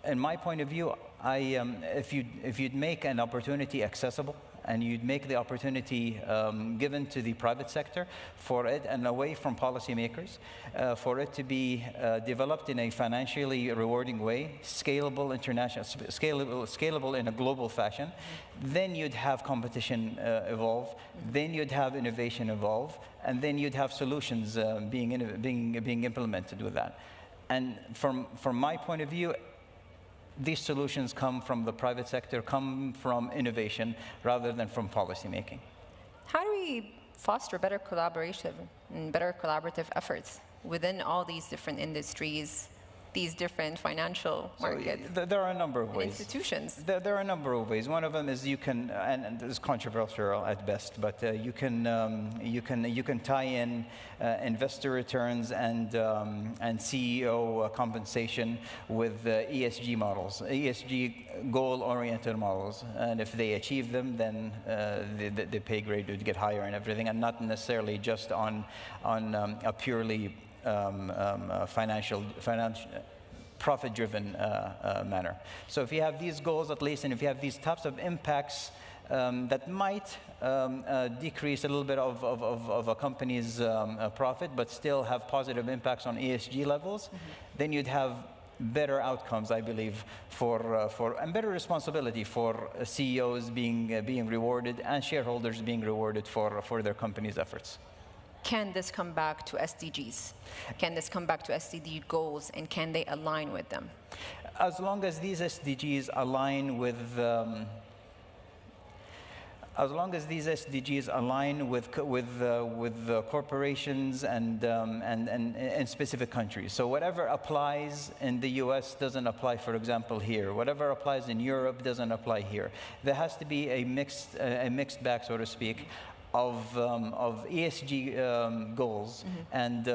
In my point of view, if you'd make an opportunity accessible, and you'd make the opportunity given to the private sector for it and away from policymakers, for it to be developed in a financially rewarding way, scalable, scalable in a global fashion, then you'd have competition evolve, then you'd have innovation evolve, and then you'd have solutions being implemented with that. And from my point of view, these solutions come from the private sector, come from innovation, rather than from policymaking. How do we foster better collaboration and better collaborative efforts within all these different industries, these different financial markets? So, there are a number of ways. Institutions. There are a number of ways. One of them is you can, and this is controversial at best, but you can tie in investor returns and CEO compensation with ESG models, ESG goal-oriented models, and if they achieve them, then the pay grade would get higher and everything, and not necessarily just on a purely financial profit-driven manner. So if you have these goals at least, and if you have these types of impacts that might decrease a little bit of a company's profit, but still have positive impacts on ESG levels, then you'd have better outcomes, I believe, and better responsibility for CEOs being rewarded and shareholders being rewarded for their company's efforts. Can this come back to SDGs? Can this come back to SDG goals, and can they align with them? As long as these SDGs align with corporations and in specific countries. So whatever applies in the US doesn't apply, for example, here. Whatever applies in Europe doesn't apply here. There has to be a mixed bag, so to speak. of ESG goals and the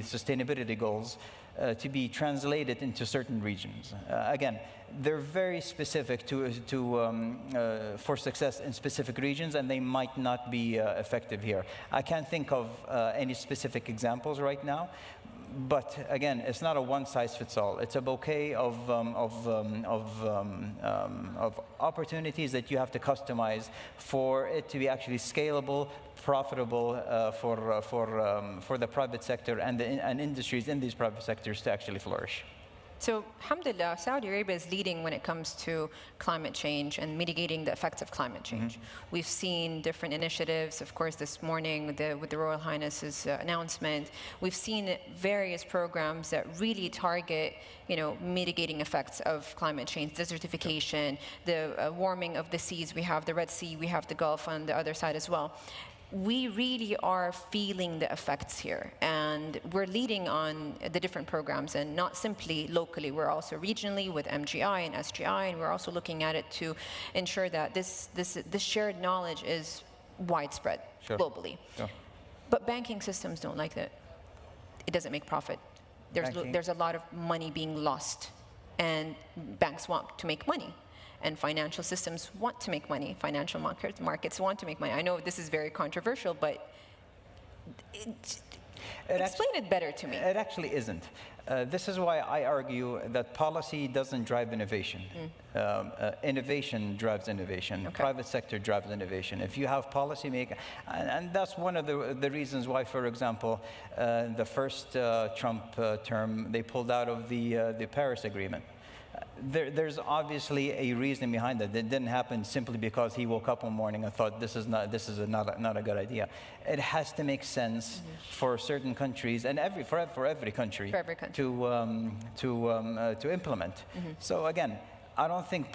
sustainability goals to be translated into certain regions. Again, they're very specific for success in specific regions, and they might not be effective here. I can't think of any specific examples right now. But again, it's not a one-size-fits-all. It's a bouquet of opportunities that you have to customize for it to be actually scalable, profitable for the private sector and industries in these private sectors to actually flourish. So, alhamdulillah, Saudi Arabia is leading when it comes to climate change and mitigating the effects of climate change. We've seen different initiatives, of course, this morning with the Royal Highness's announcement. We've seen various programs that really target, mitigating effects of climate change, desertification, the warming of the seas. We have the Red Sea, we have the Gulf on the other side as well. We really are feeling the effects here, and we're leading on the different programs, and not simply locally, we're also regionally with MGI and SGI, and we're also looking at it to ensure that this shared knowledge is widespread globally. Sure. But banking systems don't like that. It doesn't make profit. There's a lot of money being lost, and banks want to make money. And financial systems want to make money. Financial markets want to make money. I know this is very controversial, but explain it better to me. It actually isn't. This is why I argue that policy doesn't drive innovation. Innovation drives innovation. Okay. Private sector drives innovation. If you have policy making, and that's one of the reasons why, for example, the first Trump term, they pulled out of the Paris Agreement. There's obviously a reason behind that. It didn't happen simply because he woke up one morning and thought this is not a good idea. It has to make sense for certain countries and for every country to implement. So again, I don't think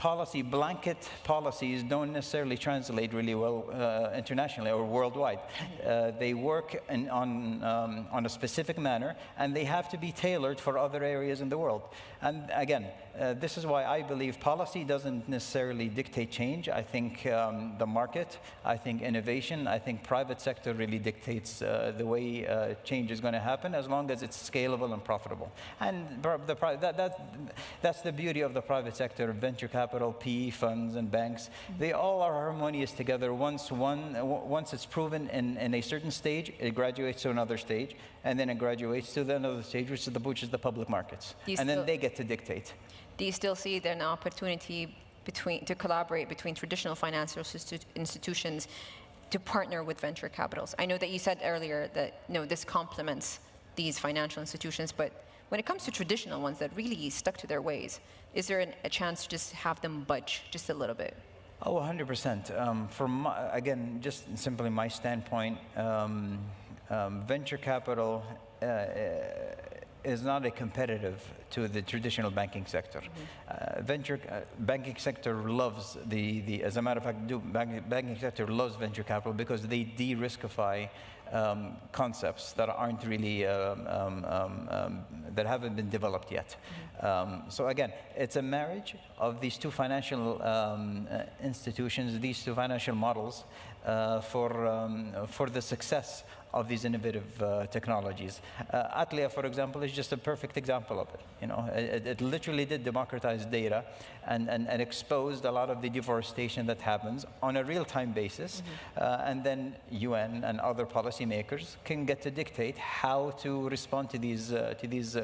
blanket policies don't necessarily translate really well internationally or worldwide. They work on a specific manner, and they have to be tailored for other areas in the world. And again, this is why I believe policy doesn't necessarily dictate change. I think the market, I think innovation, I think private sector really dictates the way change is going to happen, as long as it's scalable and profitable. And that's the beauty of the private sector. Venture capital, PE funds, and banks, they all are harmonious together. Once it's proven in a certain stage, it graduates to another stage, and then it graduates to another stage, which is the public markets. And then they get to dictate. Do you still see there an opportunity to collaborate between traditional financial institutions to partner with venture capitals? I know that you said earlier that this complements these financial institutions, but when it comes to traditional ones that really stuck to their ways, is there a chance to just have them budge just a little bit? Oh, 100%. From again, just simply my standpoint, venture capital is not a competitive to the traditional banking sector. Banking sector loves as a matter of fact, banking sector loves venture capital because they de-riskify concepts that aren't really that haven't been developed yet. So again, it's a marriage of these two financial institutions, these two financial models for the success of these innovative technologies. Atlia, for example, is just a perfect example of it. It literally did democratize data and exposed a lot of the deforestation that happens on a real-time basis. And then UN and other policymakers can get to dictate how to respond to these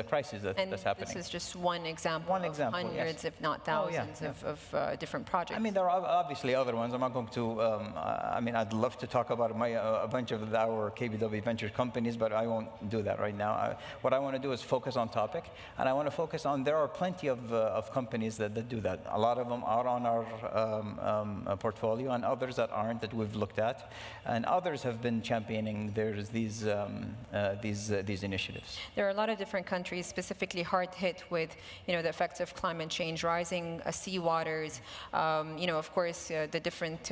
crises that's happening. This is just one example of hundreds, if not thousands, of different projects. I mean, there are obviously other ones. I'm not going to. I'd love to talk about a bunch of our KBW venture companies, but I won't do that right now. What I want to do is focus on topic, and I want to focus on. There are plenty of companies that do that. A lot of them are on our portfolio, and others that aren't, that we've looked at, and others have been championing. There's these initiatives. There are a lot of different countries specifically hard hit with the effects of climate change, rising sea waters. Of course, the different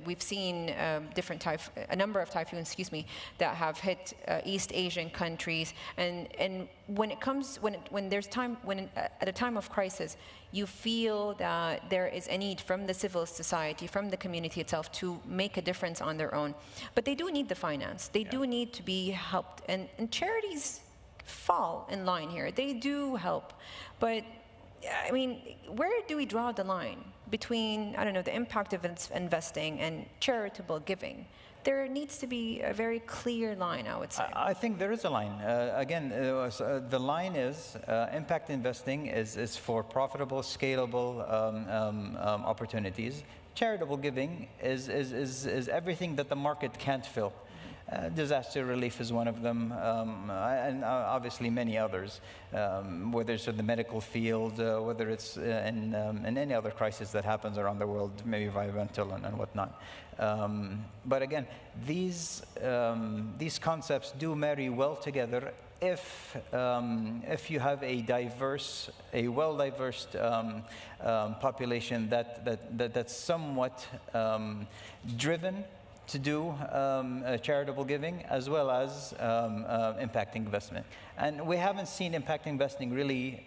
we've seen a number of typhoons. that have hit East Asian countries. And when it comes, when there's time, at a time of crisis, you feel that there is a need from the civil society, from the community itself, to make a difference on their own. But they do need the finance. They do need to be helped. And charities fall in line here. They do help. But, I mean, where do we draw the line between, I don't know, the impact of investing and charitable giving? There needs to be a very clear line, I would say. I think there is a line. The line is impact investing is for profitable, scalable opportunities. Charitable giving is everything that the market can't fill. Disaster relief is one of them, and obviously many others, whether it's in the medical field, whether it's in any other crisis that happens around the world, maybe environmental and whatnot. But again, these concepts do marry well together if you have a well-diverse population that's somewhat driven to do charitable giving as well as impact investment. And we haven't seen impact investing really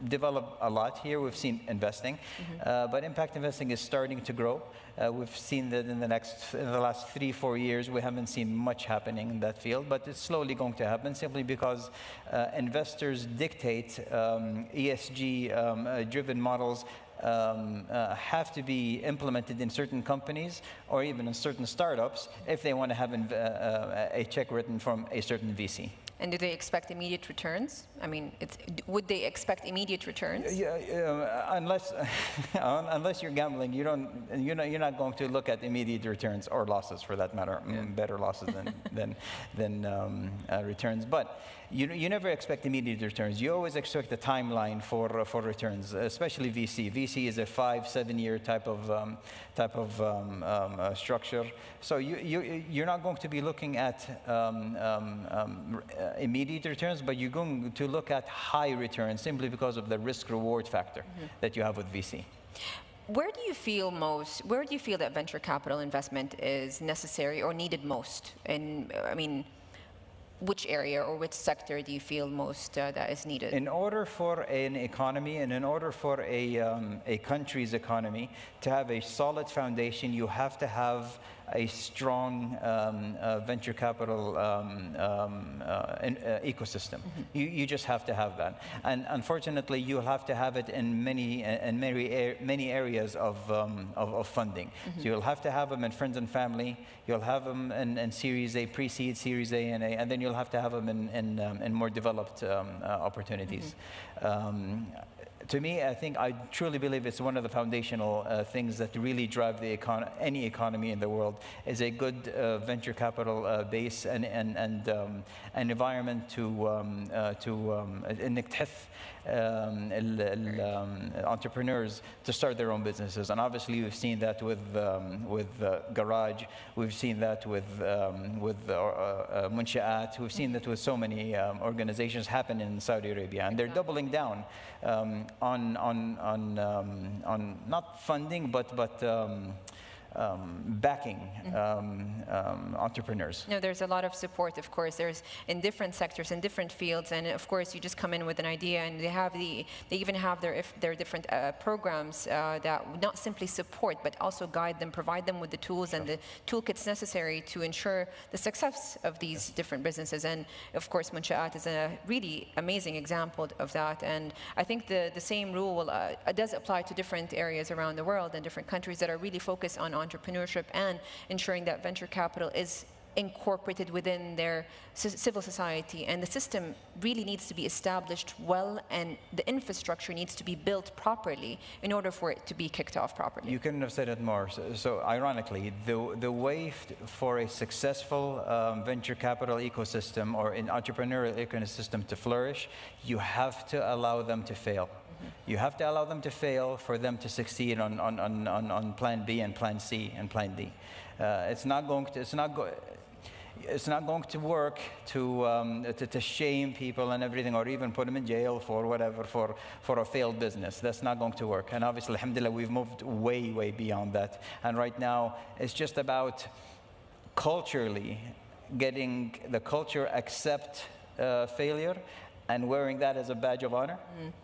develop a lot here. We've seen investing, but impact investing is starting to grow. We've seen that in the last 3-4 years, we haven't seen much happening in that field, but it's slowly going to happen simply because investors dictate ESG-driven models have to be implemented in certain companies or even in certain startups if they want to have a check written from a certain VC. And do they expect immediate returns? I mean, would they expect immediate returns? Unless you're gambling, you're not going to look at immediate returns or losses, for that matter. Better losses than returns. But you never expect immediate returns. You always expect a timeline for returns, especially VC. VC is a 5-7 year type of structure. So you're not going to be looking at immediate returns, but you're going to look at high returns simply because of the risk-reward factor that you have with VC. Where do you feel that venture capital investment is necessary or needed most? And I mean, which area or which sector do you feel most that is needed? In order for an economy and in order for a country's economy to have a solid foundation, you have to have a strong venture capital ecosystem. You just have to have that, and unfortunately, you'll have to have it in many areas of funding. So you'll have to have them in friends and family. You'll have them in Series A, pre-seed, Series A, and then you'll have to have them in more developed opportunities. To me, I truly believe it's one of the foundational things that really drive any economy in the world is a good venture capital base and an environment إنك تحث entrepreneurs to start their own businesses. And obviously, we've seen that with Garage. We've seen that with Munshaat. We've seen that with so many organizations happen in Saudi Arabia, and they're doubling down on not funding but backing entrepreneurs. No, there's a lot of support, of course. There's in different sectors, in different fields, and of course, you just come in with an idea, and they even have their different programs that not simply support, but also guide them, provide them with the tools and the toolkits necessary to ensure the success of these different businesses. And of course, Munshaat is a really amazing example of that. And I think the same rule does apply to different areas around the world and different countries that are really focused on entrepreneurship and ensuring that venture capital is incorporated within their civil society, and the system really needs to be established well, and the infrastructure needs to be built properly in order for it to be kicked off properly. You couldn't have said it more. So ironically, the way for a successful venture capital ecosystem or an entrepreneurial ecosystem to flourish, you have to allow them to fail. You have to allow them to fail for them to succeed on Plan B and Plan C and Plan D. It's not going to work to shame people and everything, or even put them in jail for whatever for a failed business. That's not going to work. And obviously, alhamdulillah, we've moved way beyond that. And right now, it's just about culturally getting the culture accept failure and wearing that as a badge of honor,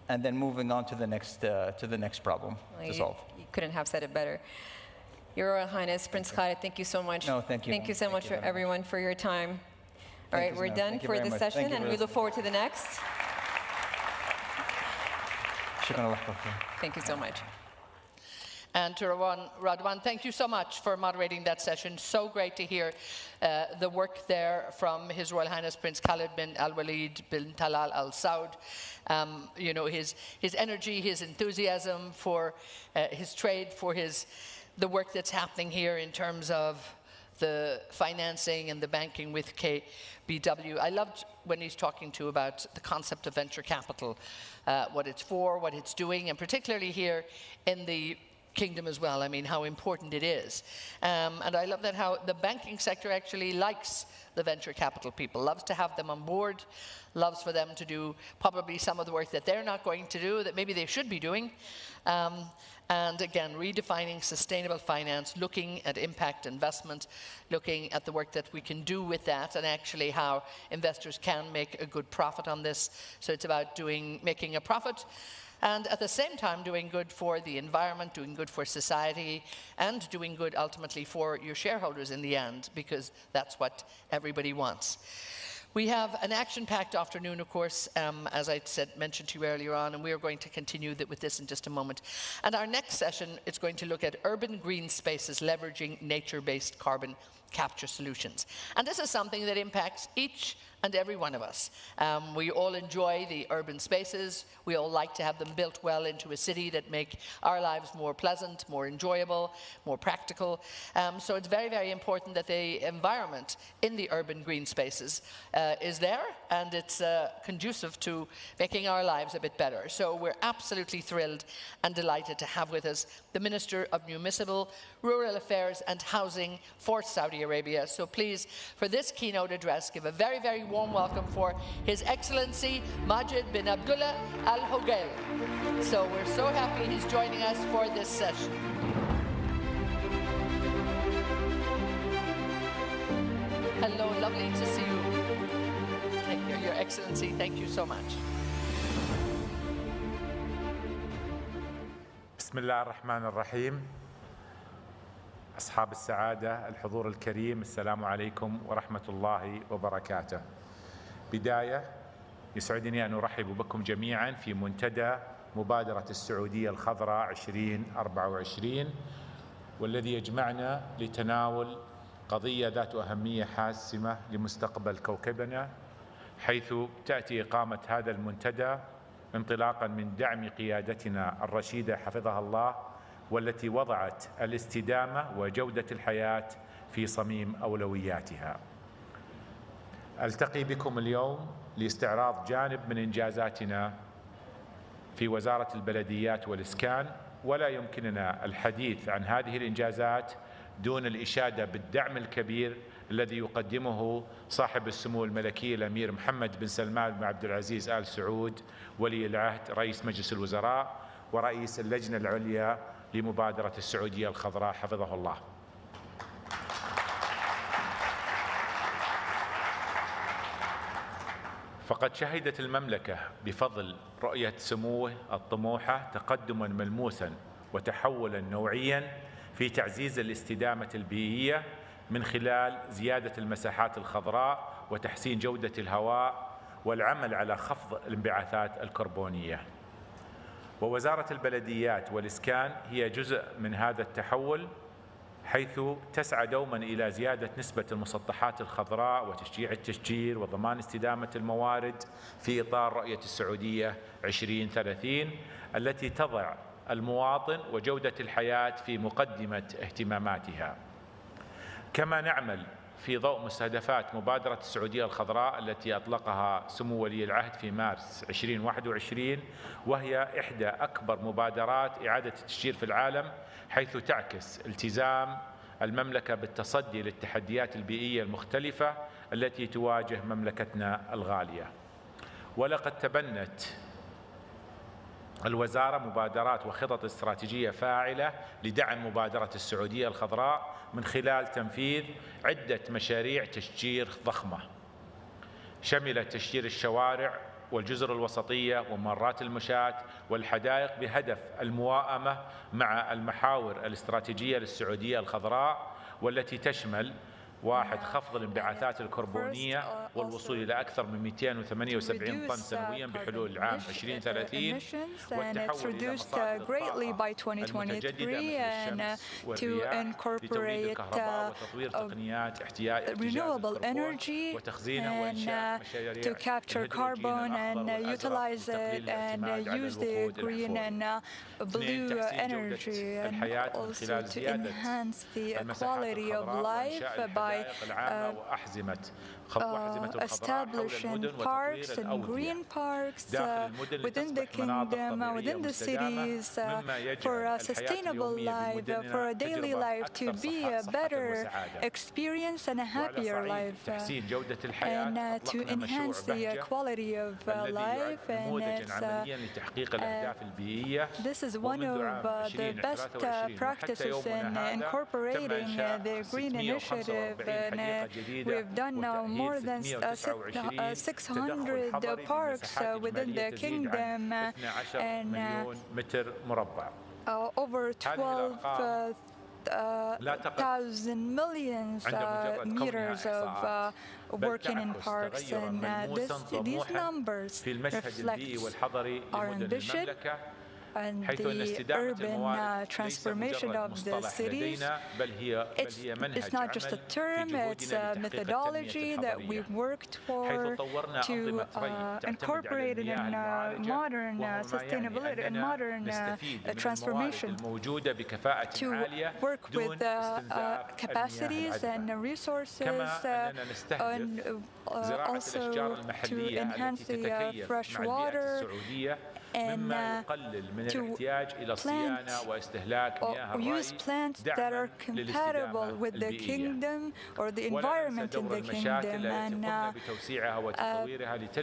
and then moving on to the next problem to solve. You couldn't have said it better. Your Royal Highness, Prince Khalid, thank you so much. No, thank you. Thank you so much for everyone for your time. All right, we're done for this much. session, and we look forward to the next. Thank you so much. And to Radwan, thank you so much for moderating that session. So great to hear the work there from His Royal Highness Prince Khalid bin Al-Walid bin Talal Al Saud. You know, his energy, his enthusiasm for his trade, for the work that's happening here in terms of the financing and the banking with KBW. I loved when he's talking to about the concept of venture capital, what it's for, what it's doing, and particularly here in the Kingdom as well. I mean, how important it is. And I love that how the banking sector actually likes the venture capital people, loves to have them on board, loves for them to do probably some of the work that they're not going to do, that maybe they should be doing. And again, redefining sustainable finance, looking at impact investment, looking at the work that we can do with that, and actually how investors can make a good profit on this. So it's about making a profit, and at the same time doing good for the environment, doing good for society, and doing good ultimately for your shareholders in the end, because that's what everybody wants. We have an action-packed afternoon, of course, as I mentioned to you earlier on, and we are going to continue with this in just a moment. And our next session is going to look at urban green spaces leveraging nature-based carbon capture solutions. And this is something that impacts each and every one of us. We all enjoy the urban spaces. We all like to have them built well into a city that make our lives more pleasant, more enjoyable, more practical. So it's very, very important that the environment in the urban green spaces is there, and it's conducive to making our lives a bit better. So we're absolutely thrilled and delighted to have with us the Minister of Municipal, Rural Affairs and Housing for Saudi Arabia. So please, for this keynote address, give a very, very warm welcome for His Excellency Majid bin Abdullah Al Hogail. So we're so happy he's joining us for this session. Hello, lovely to see you. Thank you, Your Excellency. Thank you so much. بسم الله الرحمن الرحيم. أصحاب السعادة، الحضور الكريم، السلام عليكم ورحمة الله وبركاته. بداية يسعدني أن أرحب بكم جميعا في منتدى مبادرة السعودية الخضراء 2024، والذي يجمعنا لتناول قضية ذات أهمية حاسمة لمستقبل كوكبنا، حيث تأتي إقامة هذا المنتدى انطلاقا من دعم قيادتنا الرشيدة حفظها الله، والتي وضعت الاستدامة وجودة الحياة في صميم أولوياتها. ألتقي بكم اليوم لاستعراض جانب من إنجازاتنا في وزارة البلديات والإسكان، ولا يمكننا الحديث عن هذه الإنجازات دون الإشادة بالدعم الكبير الذي يقدمه صاحب السمو الملكي الأمير محمد بن سلمان بن عبد العزيز آل سعود ولي العهد رئيس مجلس الوزراء ورئيس اللجنة العليا لمبادرة السعودية الخضراء حفظه الله. فقد شهدت المملكة بفضل رؤية سموه الطموحة تقدما ملموسا وتحولا نوعيا في تعزيز الاستدامة البيئية من خلال زيادة المساحات الخضراء وتحسين جودة الهواء والعمل على خفض الانبعاثات الكربونية. ووزارة البلديات والإسكان هي جزء من هذا التحول، حيث تسعى دوما إلى زيادة نسبة المسطحات الخضراء وتشجيع التشجير وضمان استدامة الموارد في إطار رؤية السعودية 2030 التي تضع المواطن وجودة الحياة في مقدمة اهتماماتها. كما نعمل في ضوء مستهدفات مبادرة السعودية الخضراء التي أطلقها سمو ولي العهد في مارس 2021، وهي إحدى أكبر مبادرات إعادة التشجير في العالم، حيث تعكس التزام المملكة بالتصدي للتحديات البيئية المختلفة التي تواجه مملكتنا الغالية. ولقد تبنت الوزارة مبادرات وخطط استراتيجية فاعلة لدعم مبادرة السعودية الخضراء من خلال تنفيذ عدة مشاريع تشجير ضخمة شملت تشجير الشوارع والجزر الوسطية وممرات المشاة والحدائق بهدف المواءمة مع المحاور الاستراتيجية للسعودية الخضراء، والتي تشمل 1. خفض الانبعاثات الكربونية والوصول إلى أكثر من 278 طن سنويا بحلول العام 2030 والتحول إلى مصادر الطاقة المتجددة مثل الشمس والرياح لتوليد الكهرباء وتطوير تقنيات احتياج الكربون وتخزينه وإنشاء مشاريع الحياة من خلال زيادة المساحات الخضراء وإنشاء العامة وأحزمة establishing parks and green parks within the kingdom, within the cities, for a sustainable life, for a daily life to be a better experience and a happier life, and to enhance the quality of life. And this is one of the best practices in incorporating the green initiative, and we've done now more than 600 parks within the kingdom, and over 12,000 millions meters of working in parks, and these numbers reflect our ambition and the urban transformation of the cities. It's not just a term, it's a methodology that we've worked for to incorporate it in modern sustainability and modern transformation, to work with capacities and resources, and also to enhance the fresh water, and to plant or use plants that are compatible with the kingdom or the environment in the kingdom. And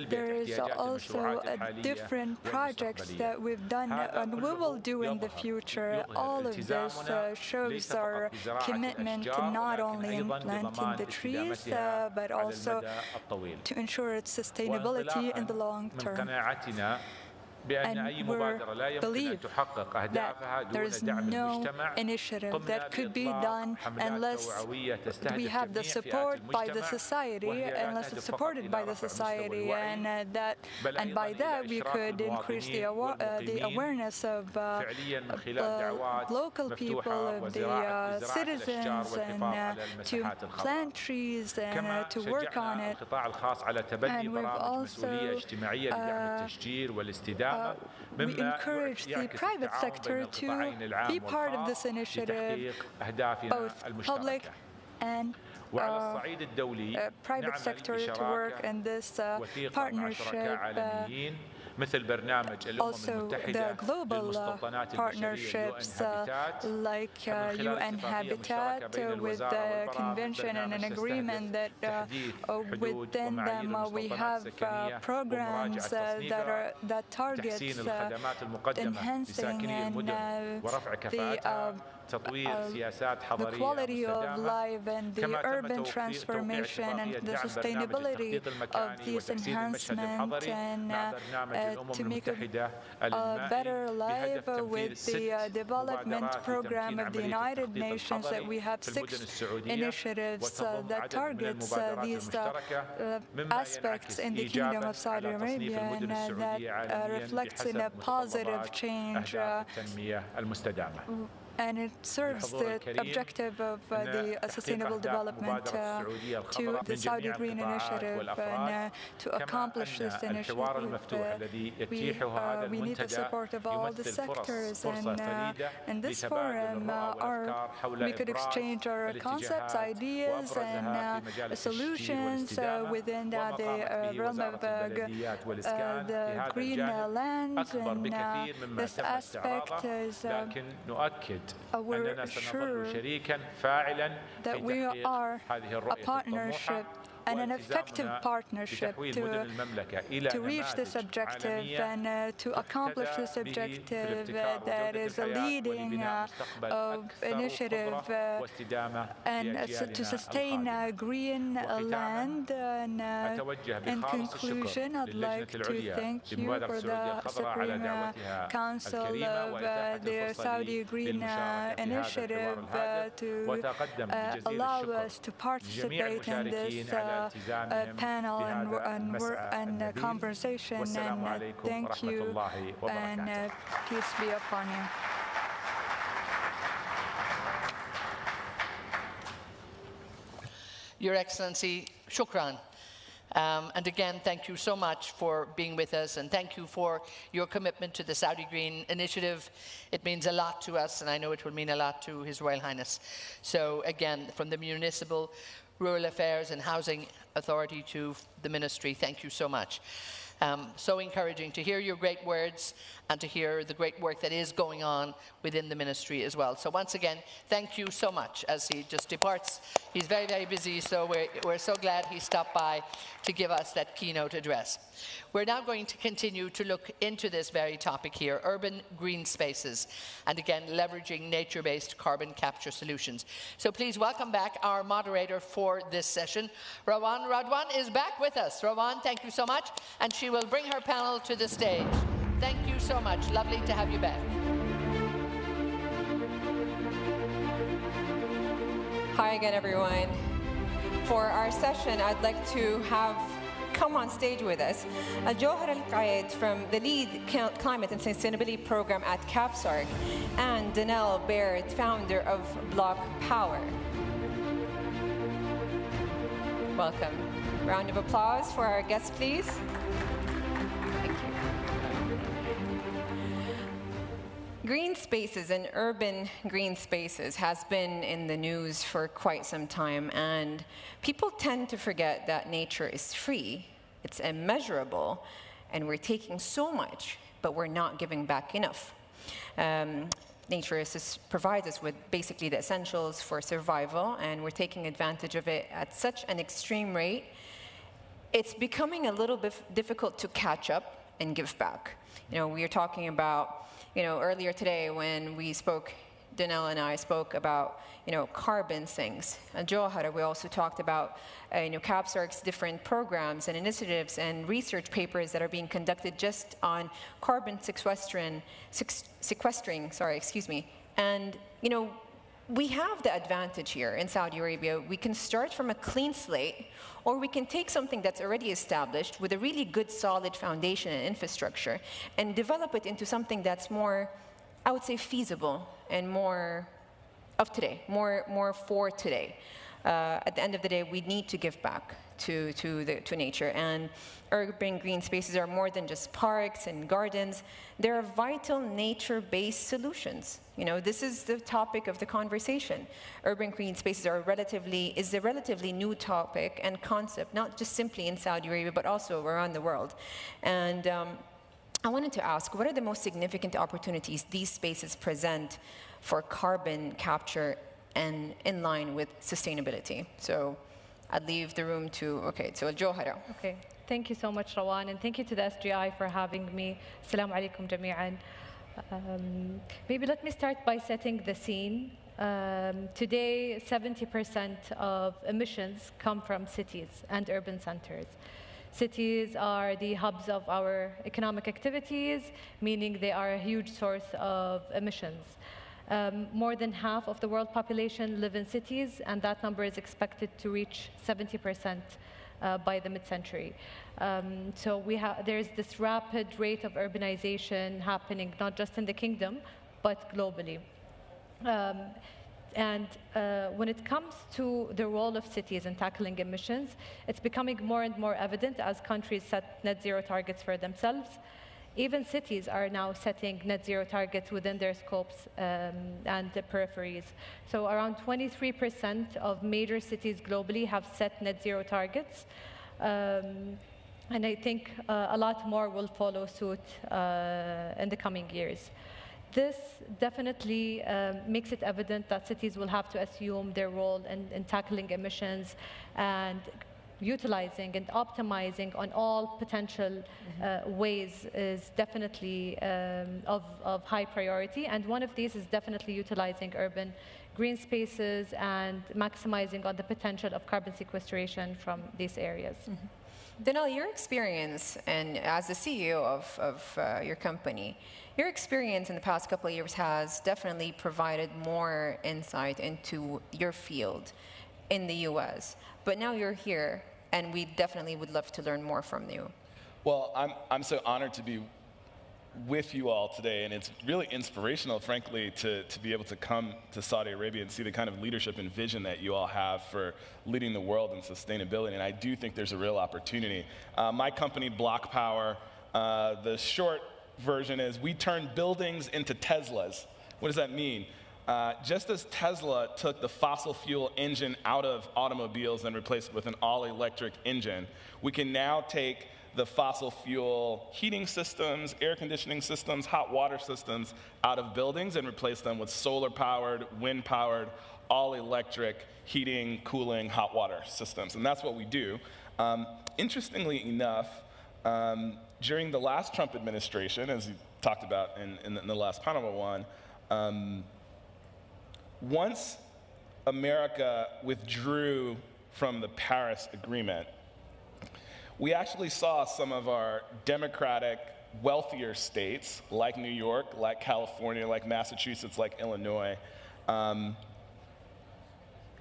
there is also different projects that we've done and we will do in the future. All of this shows our commitment to not only planting the trees, but also to ensure its sustainability in the long term. And we believe that there is no initiative that could be done unless we have the support by the society, unless it's supported by the society, and by that we could increase the awareness of local people, of the citizens, and to plant trees and to work on it. And we've also we encourage the private sector to be part of this initiative, both public and private sector to work in this partnership. Also, the global partnerships like UN Habitat with the convention and an agreement that within them we have programs that targets enhancing and the quality of life and the urban transformation and the sustainability of these enhancements, and to make a better life with the development program of the United Nations, that we have 6 initiatives that targets these aspects in the Kingdom of Saudi Arabia, and that reflects in a positive change. And it serves the objective of the sustainable development to the Saudi Green Initiative, and to accomplish this initiative we need the support of all the sectors, and in this forum we could exchange our concepts, ideas, and solutions within the realm of the green lands, and this aspect is we're sure that we are a partnership and an effective partnership to reach this objective and to accomplish this objective that is a leading initiative and to sustain green land. And in conclusion, I'd like to thank you for the Supreme Council of the Saudi Green Initiative to allow us to participate in this panel and conversation. And thank you, and peace be upon you. Your Excellency, shukran. And again, thank you so much for being with us, and thank you for your commitment to the Saudi Green Initiative. It means a lot to us, and I know it will mean a lot to His Royal Highness. So again, from the Municipal, Rural Affairs and Housing Authority to the Ministry, thank you so much. So encouraging to hear your great words and to hear the great work that is going on within the ministry as well. So once again, thank you so much. As he just departs, he's very, very busy, so we're so glad he stopped by to give us that keynote address. We're now going to continue to look into this very topic here, urban green spaces, and again, leveraging nature-based carbon capture solutions. So please welcome back our moderator for this session. Rawan is back with us. Rawan, thank you so much, and she will bring her panel to the stage. Thank you so much. Lovely to have you back. Hi again, everyone. For our session, I'd like to have come on stage with us Jawhar Al-Qaid from the lead Climate and Sustainability Program at CAPSARC, and Danelle Baird, founder of Block Power. Welcome. Round of applause for our guests, please. Thank you. Green spaces and urban green spaces has been in the news for quite some time, and people tend to forget that nature is free, it's immeasurable, and we're taking so much, but we're not giving back enough. Nature provides us with basically the essentials for survival, and we're taking advantage of it at such an extreme rate. It's becoming a little bit difficult to catch up and give back. You know, we were talking about, earlier today when we spoke, Danelle and I spoke about, carbon sinks. And Jawhar, we also talked about, CAPSARC's different programs and initiatives and research papers that are being conducted just on carbon sequestering, And, we have the advantage here in Saudi Arabia. We can start from a clean slate, or we can take something that's already established with a really good, solid foundation and infrastructure and develop it into something that's more, I would say, feasible and more of today, more for today. At the end of the day, we need to give back to nature. And urban green spaces are more than just parks and gardens. They're vital nature-based solutions. This is the topic of the conversation. Urban green spaces is a relatively new topic and concept, not just simply in Saudi Arabia, but also around the world. And I wanted to ask, what are the most significant opportunities these spaces present for carbon capture and in line with sustainability? So I'd leave the room to Jawhar. Okay, thank you so much, Rawan, and thank you to the SGI for having me. Assalamu alaikum jami'an. Maybe let me start by setting the scene. Today, 70% of emissions come from cities and urban centers. Cities are the hubs of our economic activities, meaning they are a huge source of emissions. More than half of the world population live in cities, and that number is expected to reach 70% by the mid-century. So there's this rapid rate of urbanization happening, not just in the kingdom, but globally. And when it comes to the role of cities in tackling emissions, it's becoming more and more evident as countries set net zero targets for themselves. Even cities are now setting net zero targets within their scopes and the peripheries. So around 23% of major cities globally have set net zero targets. And I think a lot more will follow suit in the coming years. This definitely makes it evident that cities will have to assume their role in tackling emissions and utilizing and optimizing on all potential ways is definitely of high priority. And one of these is definitely utilizing urban green spaces and maximizing on the potential of carbon sequestration from these areas. Danelle, your experience, and as the CEO of your company, your experience in the past couple of years has definitely provided more insight into your field in the US. But now you're here, and we definitely would love to learn more from you. Well, I'm so honored to be with you all today, and it's really inspirational, frankly, to be able to come to Saudi Arabia and see the kind of leadership and vision that you all have for leading the world in sustainability, and I do think there's a real opportunity. My company, Block Power, the short version is we turn buildings into Teslas. What does that mean? Just as Tesla took the fossil fuel engine out of automobiles and replaced it with an all-electric engine, we can now take the fossil fuel heating systems, air conditioning systems, hot water systems out of buildings and replace them with solar-powered, wind-powered, all-electric heating, cooling, hot water systems. And that's what we do. Interestingly enough, during the last Trump administration, as you talked about in the last panel one, once America withdrew from the Paris Agreement, we actually saw some of our democratic, wealthier states, like New York, like California, like Massachusetts, like Illinois,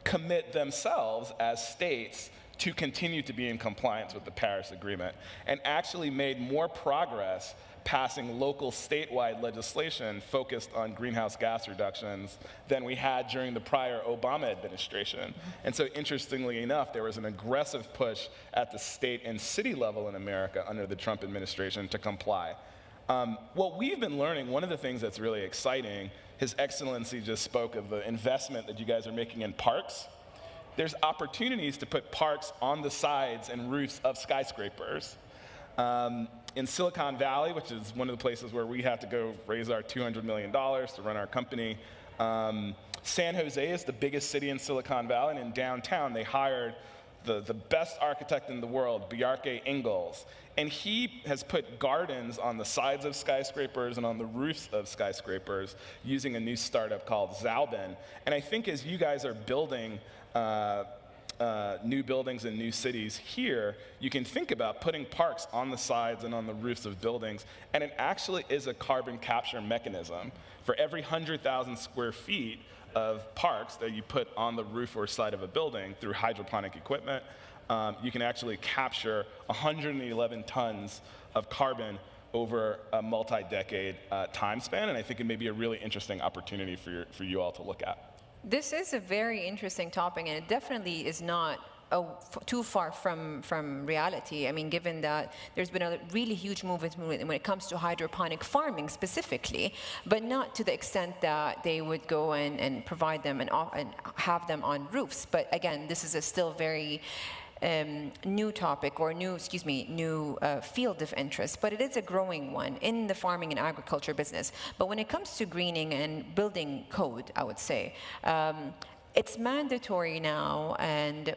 commit themselves as states to continue to be in compliance with the Paris Agreement, and actually made more progress passing local statewide legislation focused on greenhouse gas reductions than we had during the prior Obama administration. And so interestingly enough, there was an aggressive push at the state and city level in America under the Trump administration to comply. What we've been learning, one of the things that's really exciting, His Excellency just spoke of the investment that you guys are making in parks. There's opportunities to put parks on the sides and roofs of skyscrapers. In Silicon Valley, which is one of the places where we had to go raise our $200 million to run our company, San Jose is the biggest city in Silicon Valley, and in downtown they hired the best architect in the world, Bjarke Ingels, and he has put gardens on the sides of skyscrapers and on the roofs of skyscrapers using a new startup called Zalbin. And I think as you guys are building new buildings in new cities here, you can think about putting parks on the sides and on the roofs of buildings, and it actually is a carbon capture mechanism. For every 100,000 square feet of parks that you put on the roof or side of a building through hydroponic equipment, you can actually capture 111 tons of carbon over a multi-decade time span, and I think it may be a really interesting opportunity for you all to look at. This is a very interesting topic, and it definitely is not too far from reality. I mean, given that there's been a really huge movement when it comes to hydroponic farming specifically, but not to the extent that they would go and provide them and have them on roofs. But again, this is a still very new topic, or new field of interest, but it is a growing one in the farming and agriculture business. But when it comes to greening and building code, I would say it's mandatory now, and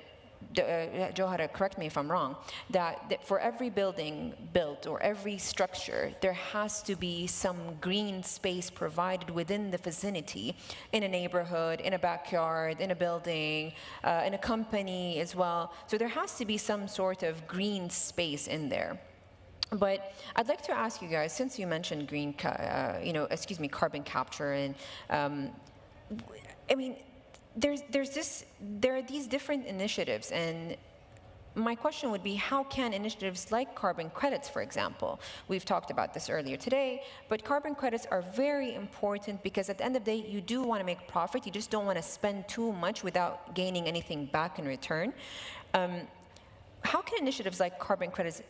Johara, correct me if I'm wrong, that for every building built or every structure, there has to be some green space provided within the vicinity, in a neighborhood, in a backyard, in a building, in a company as well. So there has to be some sort of green space in there. But I'd like to ask you guys, since you mentioned carbon capture, and I mean, there are these different initiatives, and my question would be, how can initiatives like carbon credits, for example, we've talked about this earlier today, but carbon credits are very important because at the end of the day, you do want to make profit, you just don't want to spend too much without gaining anything back in return. How can initiatives like carbon credits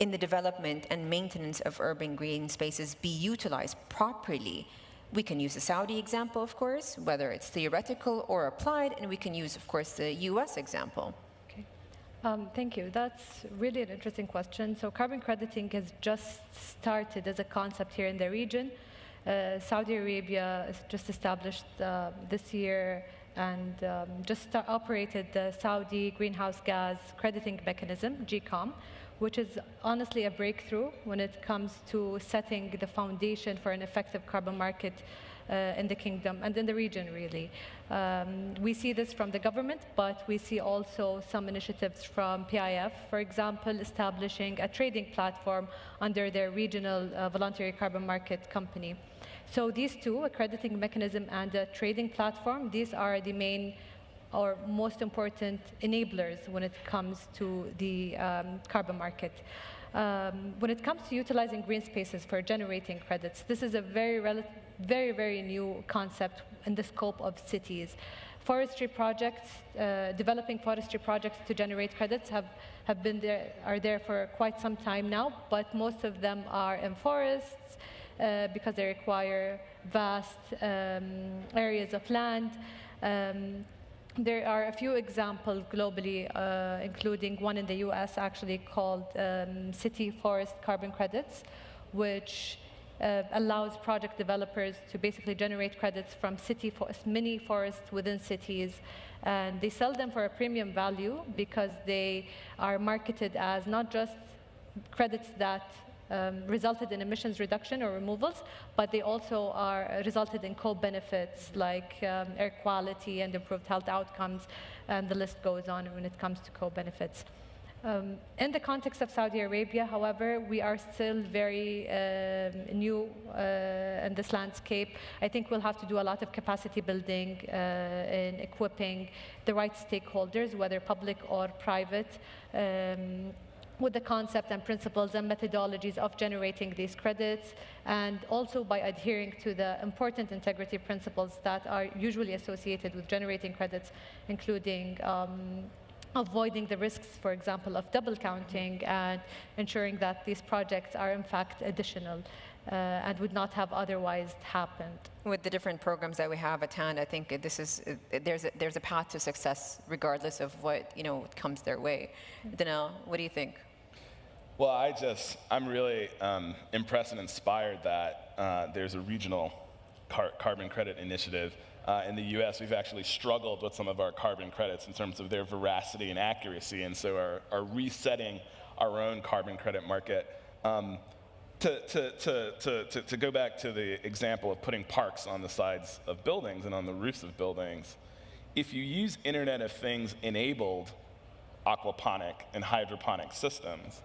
in the development and maintenance of urban green spaces be utilized properly? We can use the Saudi example, of course, whether it's theoretical or applied, and we can use, of course, the US example. Okay. Thank you. That's really an interesting question. So carbon crediting has just started as a concept here in the region. Saudi Arabia just established this year and just operated the Saudi greenhouse gas crediting mechanism, GCOM, which is honestly a breakthrough when it comes to setting the foundation for an effective carbon market in the kingdom and in the region, really. We see this from the government, but we see also some initiatives from PIF, for example, establishing a trading platform under their regional voluntary carbon market company. So these two, a crediting mechanism and a trading platform, these are the main or most important enablers when it comes to the carbon market. When it comes to utilizing green spaces for generating credits, this is a very new concept in the scope of cities. Forestry projects, developing forestry projects to generate credits are there for quite some time now, but most of them are in forests because they require vast areas of land. There are a few examples globally, including one in the US actually called City Forest Carbon Credits, which allows project developers to basically generate credits from mini forests within cities. And they sell them for a premium value because they are marketed as not just credits that resulted in emissions reduction or removals, but they also resulted in co-benefits like air quality and improved health outcomes, and the list goes on when it comes to co-benefits. In the context of Saudi Arabia, however, we are still very new in this landscape. I think we'll have to do a lot of capacity building in equipping the right stakeholders, whether public or private, with the concept and principles and methodologies of generating these credits, and also by adhering to the important integrity principles that are usually associated with generating credits, including avoiding the risks, for example, of double counting and ensuring that these projects are in fact additional and would not have otherwise happened. With the different programs that we have at hand, I think there's a path to success regardless of what comes their way. Danelle, what do you think? Well, I'm really impressed and inspired that there's a regional carbon credit initiative. In the US, we've actually struggled with some of our carbon credits in terms of their veracity and accuracy, and so are resetting our own carbon credit market. To go back to the example of putting parks on the sides of buildings and on the roofs of buildings, if you use Internet of Things enabled aquaponic and hydroponic systems,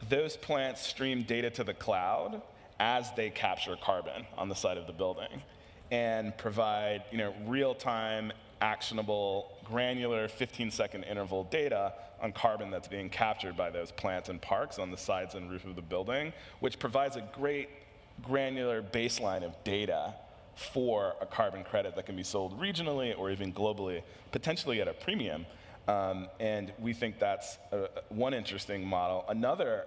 those plants stream data to the cloud as they capture carbon on the side of the building and provide real-time, actionable, granular 15-second interval data on carbon that's being captured by those plants and parks on the sides and roof of the building, which provides a great granular baseline of data for a carbon credit that can be sold regionally or even globally, potentially at a premium. And we think that's one interesting model. Another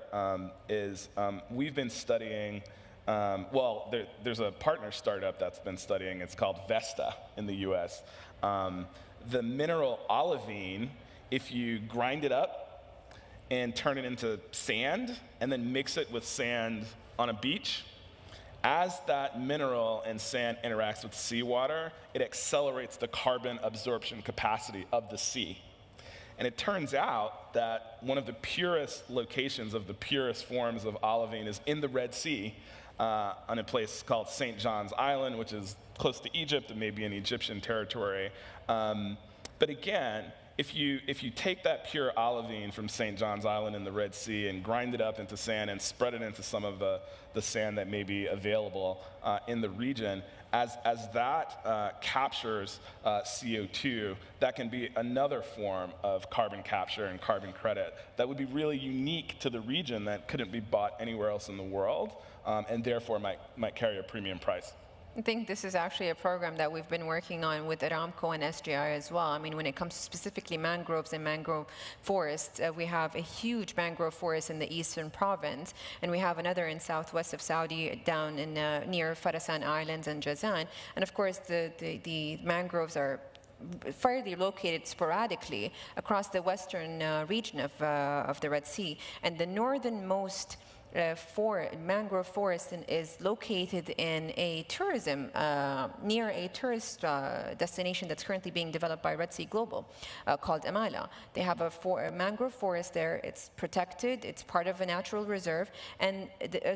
is we've been studying, there's a partner startup that's been studying, it's called Vesta in the US. The mineral olivine, if you grind it up and turn it into sand and then mix it with sand on a beach, as that mineral and sand interacts with seawater, it accelerates the carbon absorption capacity of the sea. And it turns out that one of the purest locations of the purest forms of olivine is in the Red Sea, on a place called St. John's Island, which is close to Egypt and maybe in Egyptian territory. But again, if you take that pure olivine from St. John's Island in the Red Sea and grind it up into sand and spread it into some of the sand that may be available in the region, as that captures CO2, that can be another form of carbon capture and carbon credit that would be really unique to the region that couldn't be bought anywhere else in the world, and therefore might carry a premium price. I think this is actually a program that we've been working on with Aramco and SGI as well. I mean, when it comes to specifically mangroves and mangrove forests, we have a huge mangrove forest in the eastern province, and we have another in southwest of Saudi down in near Farasan Islands and Jazan. And of course, the mangroves are fairly located sporadically across the western region of the Red Sea. And the northernmost mangrove forest is located in a tourism, near a tourist destination that's currently being developed by Red Sea Global called Amala. They have a mangrove forest there. It's protected. It's part of a natural reserve. And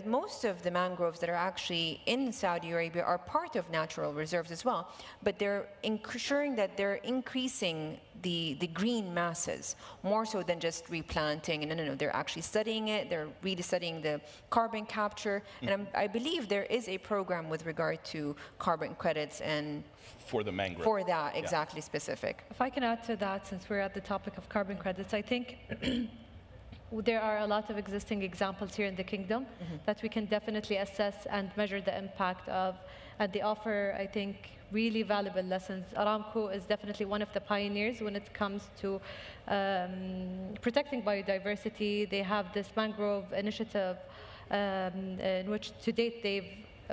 most of the mangroves that are actually in Saudi Arabia are part of natural reserves as well. But they're ensuring that they're increasing the green masses, more so than just replanting. No, they're actually studying it. They're really studying the carbon capture. And I believe there is a program with regard to carbon credits and for the mangrove. For that, exactly specific. If I can add to that, since we're at the topic of carbon credits, I think there are a lot of existing examples here in the kingdom that we can definitely assess and measure the impact of, and they offer, I think, really valuable lessons. Aramco is definitely one of the pioneers when it comes to protecting biodiversity. They have this mangrove initiative in which to date they've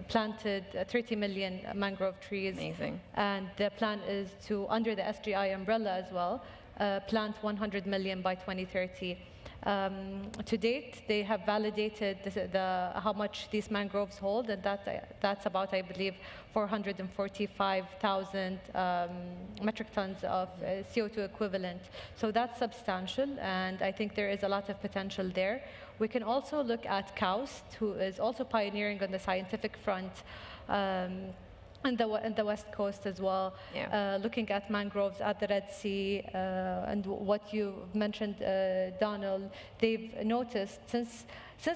planted 30 million mangrove trees. Amazing. And the plan is to, under the SGI umbrella as well, plant 100 million by 2030. To date, they have validated how much these mangroves hold, and that's about, I believe, 445,000 metric tons of CO2 equivalent. So that's substantial, and I think there is a lot of potential there. We can also look at KAUST, who is also pioneering on the scientific front, in the West Coast as well, looking at mangroves at the Red Sea, and what you mentioned, Donald, they've noticed since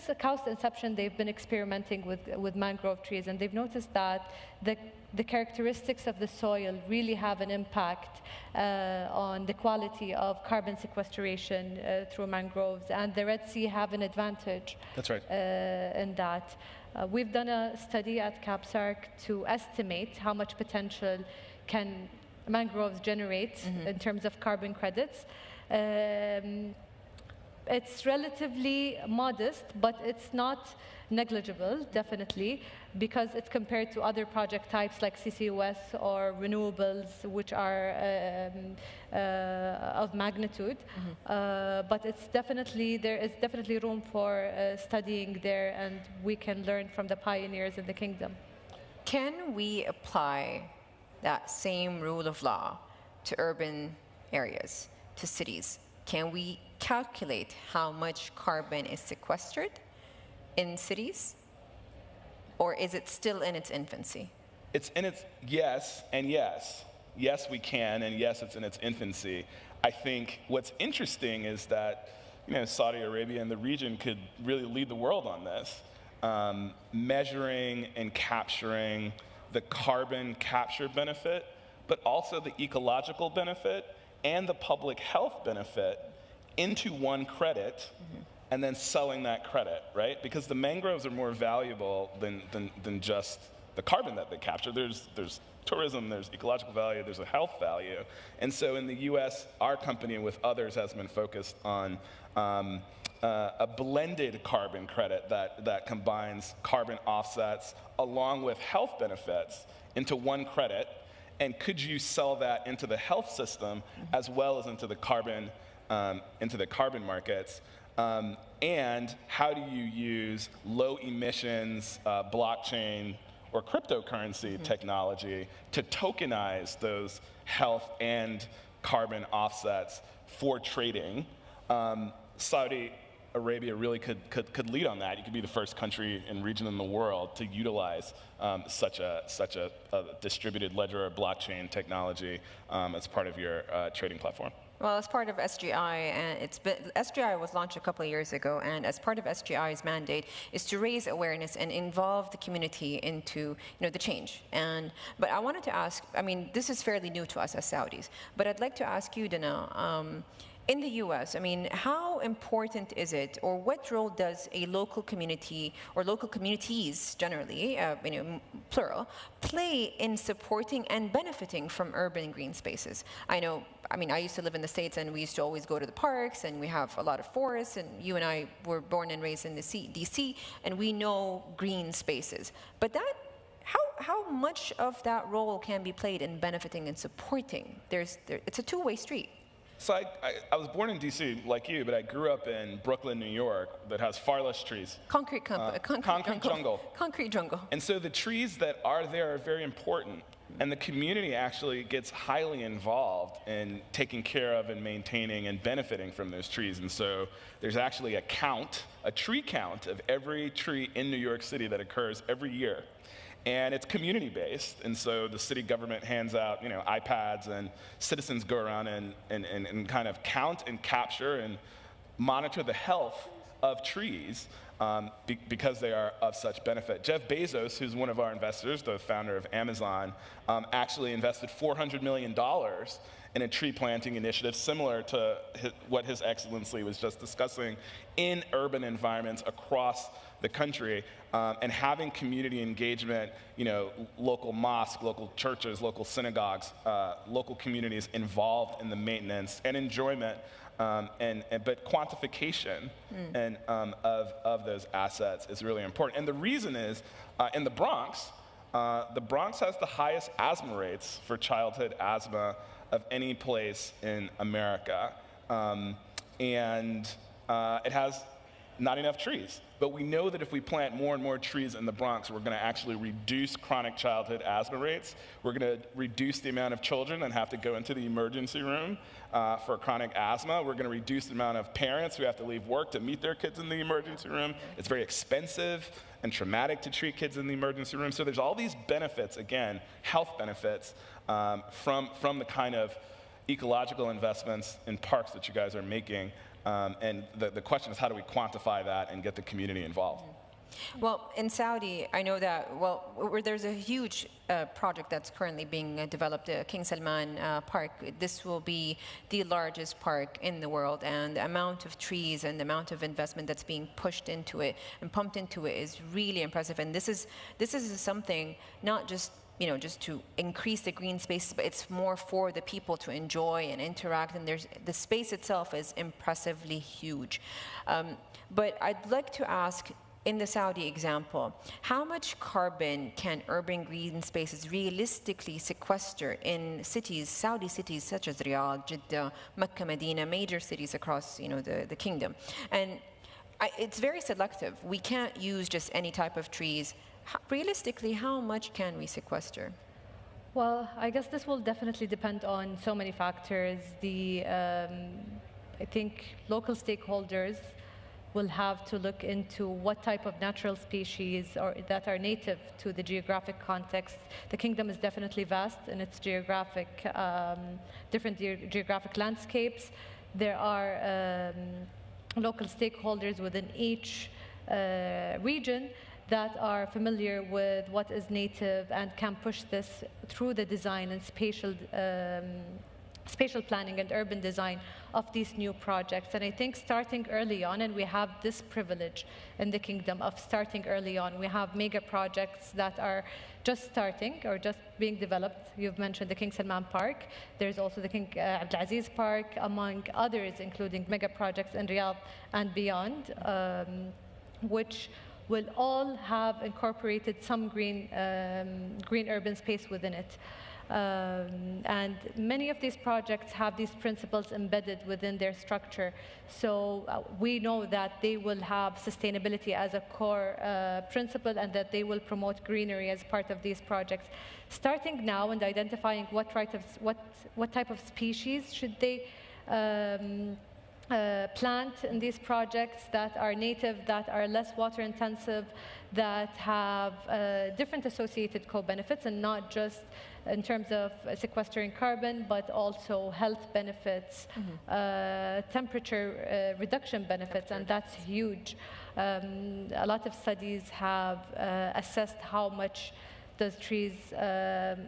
the KAUST inception, they've been experimenting with mangrove trees, and they've noticed that the characteristics of the soil really have an impact on the quality of carbon sequestration through mangroves, and the Red Sea have an advantage. That's right. In that. We've done a study at CAPSARC to estimate how much potential can mangroves generate in terms of carbon credits. It's relatively modest, but it's not negligible, definitely, because it's compared to other project types like CCUS or renewables, which are of magnitude. But there is definitely room for studying there, and we can learn from the pioneers in the kingdom. Can we apply that same rule of law to urban areas, to cities? Can we calculate how much carbon is sequestered in cities? Or is it still in its infancy? It's in its, yes and yes. Yes, we can, and yes, it's in its infancy. I think what's interesting is that, Saudi Arabia and the region could really lead the world on this, measuring and capturing the carbon capture benefit, but also the ecological benefit and the public health benefit into one credit, and then selling that credit, right? Because the mangroves are more valuable than just the carbon that they capture. There's tourism, there's ecological value, there's a health value. And so in the US, our company with others has been focused on a blended carbon credit that combines carbon offsets along with health benefits into one credit. And could you sell that into the health system as well as into the carbon markets? And how do you use low emissions blockchain or cryptocurrency technology to tokenize those health and carbon offsets for trading? Saudi Arabia really could lead on that. You could be the first country and region in the world to utilize such a distributed ledger or blockchain technology as part of your trading platform. Well, as part of SGI, and SGI was launched a couple of years ago, and as part of SGI's mandate is to raise awareness and involve the community into the change. But I wanted to ask, this is fairly new to us as Saudis, but I'd like to ask you, Dana, in the US, how important is it, or what role does a local community or local communities generally, plural, play in supporting and benefiting from urban green spaces? I used to live in the States, and we used to always go to the parks, and we have a lot of forests, and you and I were born and raised in the DC, and we know green spaces. But how much of that role can be played in benefiting and supporting? It's a two-way street. So I was born in D.C. like you, but I grew up in Brooklyn, New York, that has far less trees. Concrete jungle. Concrete jungle. And so the trees that are there are very important. And the community actually gets highly involved in taking care of and maintaining and benefiting from those trees. And so there's actually a tree count of every tree in New York City that occurs every year. And it's community-based, and so the city government hands out, iPads, and citizens go around and kind of count and capture and monitor the health of trees because they are of such benefit. Jeff Bezos, who's one of our investors, the founder of Amazon, actually invested $400 million in a tree planting initiative similar to what His Excellency was just discussing in urban environments across the country, and having community engagement, local mosques, local churches, local synagogues, local communities involved in the maintenance and enjoyment, but quantification of those assets is really important. And the reason is, in the Bronx has the highest asthma rates for childhood asthma of any place in America, and it has not enough trees. But we know that if we plant more and more trees in the Bronx, we're going to actually reduce chronic childhood asthma rates. We're going to reduce the amount of children that have to go into the emergency room for chronic asthma. We're going to reduce the amount of parents who have to leave work to meet their kids in the emergency room. It's very expensive and traumatic to treat kids in the emergency room. So there's all these benefits, again, health benefits, from the kind of ecological investments in parks that you guys are making. And the question is, how do we quantify that and get the community involved? Well, in Saudi, I know that, there's a huge project that's currently being developed, King Salman Park. This will be the largest park in the world, and the amount of trees and the amount of investment that's being pushed into it and pumped into it is really impressive. And this is something not just just to increase the green spaces, but it's more for the people to enjoy and interact, and the space itself is impressively huge. But I'd like to ask, in the Saudi example, how much carbon can urban green spaces realistically sequester in cities, Saudi cities such as Riyadh, Jeddah, Mecca, Medina, major cities across the kingdom? And it's very selective. We can't use just any type of trees. Realistically, how much can we sequester? Well, I guess this will definitely depend on so many factors. I think local stakeholders will have to look into what type of natural species that are native to the geographic context. The kingdom is definitely vast in its different geographic landscapes. There are local stakeholders within each region that are familiar with what is native and can push this through the design and spatial planning and urban design of these new projects. And I think starting early on, and we have this privilege in the kingdom of starting early on, we have mega projects that are just starting or just being developed. You've mentioned the King Salman Park. There's also the King Abdulaziz Park, among others, including mega projects in Riyadh and beyond, which will all have incorporated some green urban space within it. And many of these projects have these principles embedded within their structure. So we know that they will have sustainability as a core principle, and that they will promote greenery as part of these projects. Starting now and identifying what type of species should they plant in these projects that are native, that are less water intensive, that have different associated co-benefits, and not just in terms of sequestering carbon, but also health benefits, temperature reduction benefits, and that's huge. A lot of studies have assessed how much does trees,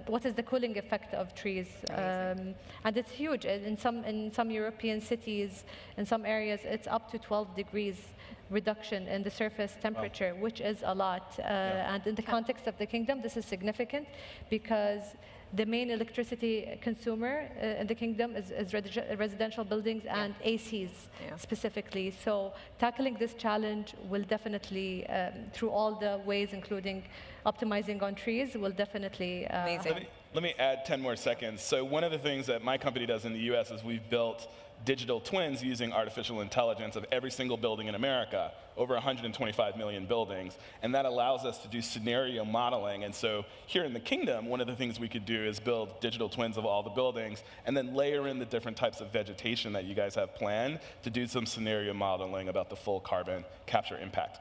what is the cooling effect of trees? And it's huge. In some European cities, in some areas, it's up to 12 degrees reduction in the surface temperature, which is a lot. And in the context of the kingdom, this is significant because the main electricity consumer in the kingdom is residential buildings and ACs specifically. So tackling this challenge will definitely, through all the ways, including optimizing on trees, will definitely Let me add 10 more seconds. So one of the things that my company does in the US is we've built digital twins using artificial intelligence of every single building in America, over 125 million buildings, and that allows us to do scenario modeling. And so here in the kingdom, one of the things we could do is build digital twins of all the buildings and then layer in the different types of vegetation that you guys have planned to do some scenario modeling about the full carbon capture impact.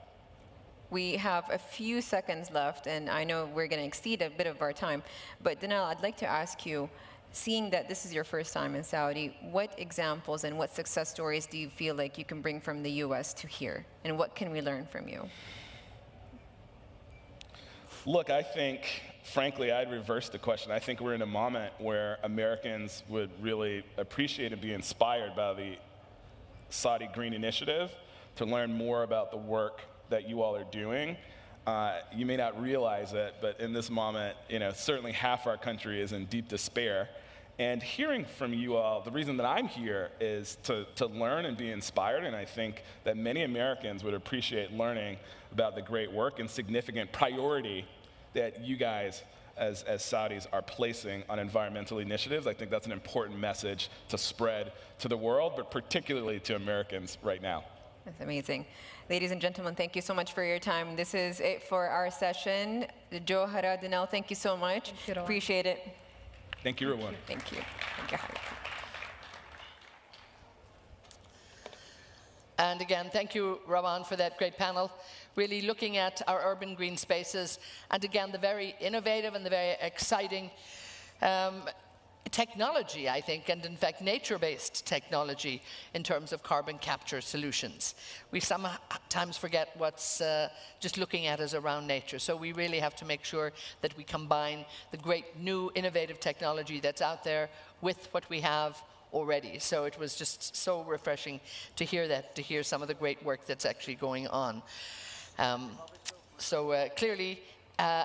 We have a few seconds left, and I know we're going to exceed a bit of our time, but Danelle, I'd like to ask you, seeing that this is your first time in Saudi, what examples and what success stories do you feel like you can bring from the US to here? And what can we learn from you? Look, I think, frankly, I'd reverse the question. I think we're in a moment where Americans would really appreciate and be inspired by the Saudi Green Initiative to learn more about the work that you all are doing. You may not realize it, but in this moment, certainly half our country is in deep despair. And hearing from you all, the reason that I'm here is to learn and be inspired, and I think that many Americans would appreciate learning about the great work and significant priority that you guys as Saudis are placing on environmental initiatives. I think that's an important message to spread to the world, but particularly to Americans right now. That's amazing. Ladies and gentlemen, thank you so much for your time. This is it for our session. Johara, Danelle, thank you so much. Appreciate it. Thank you, everyone. Thank you. Thank you. And again, thank you, Rawan, for that great panel. Really looking at our urban green spaces, and again, the very innovative and the very exciting technology, I think, and in fact nature-based technology in terms of carbon capture solutions. We sometimes forget what's just looking at us around nature, so we really have to make sure that we combine the great new innovative technology that's out there with what we have already. So it was just so refreshing to hear that, to hear some of the great work that's actually going on. Clearly,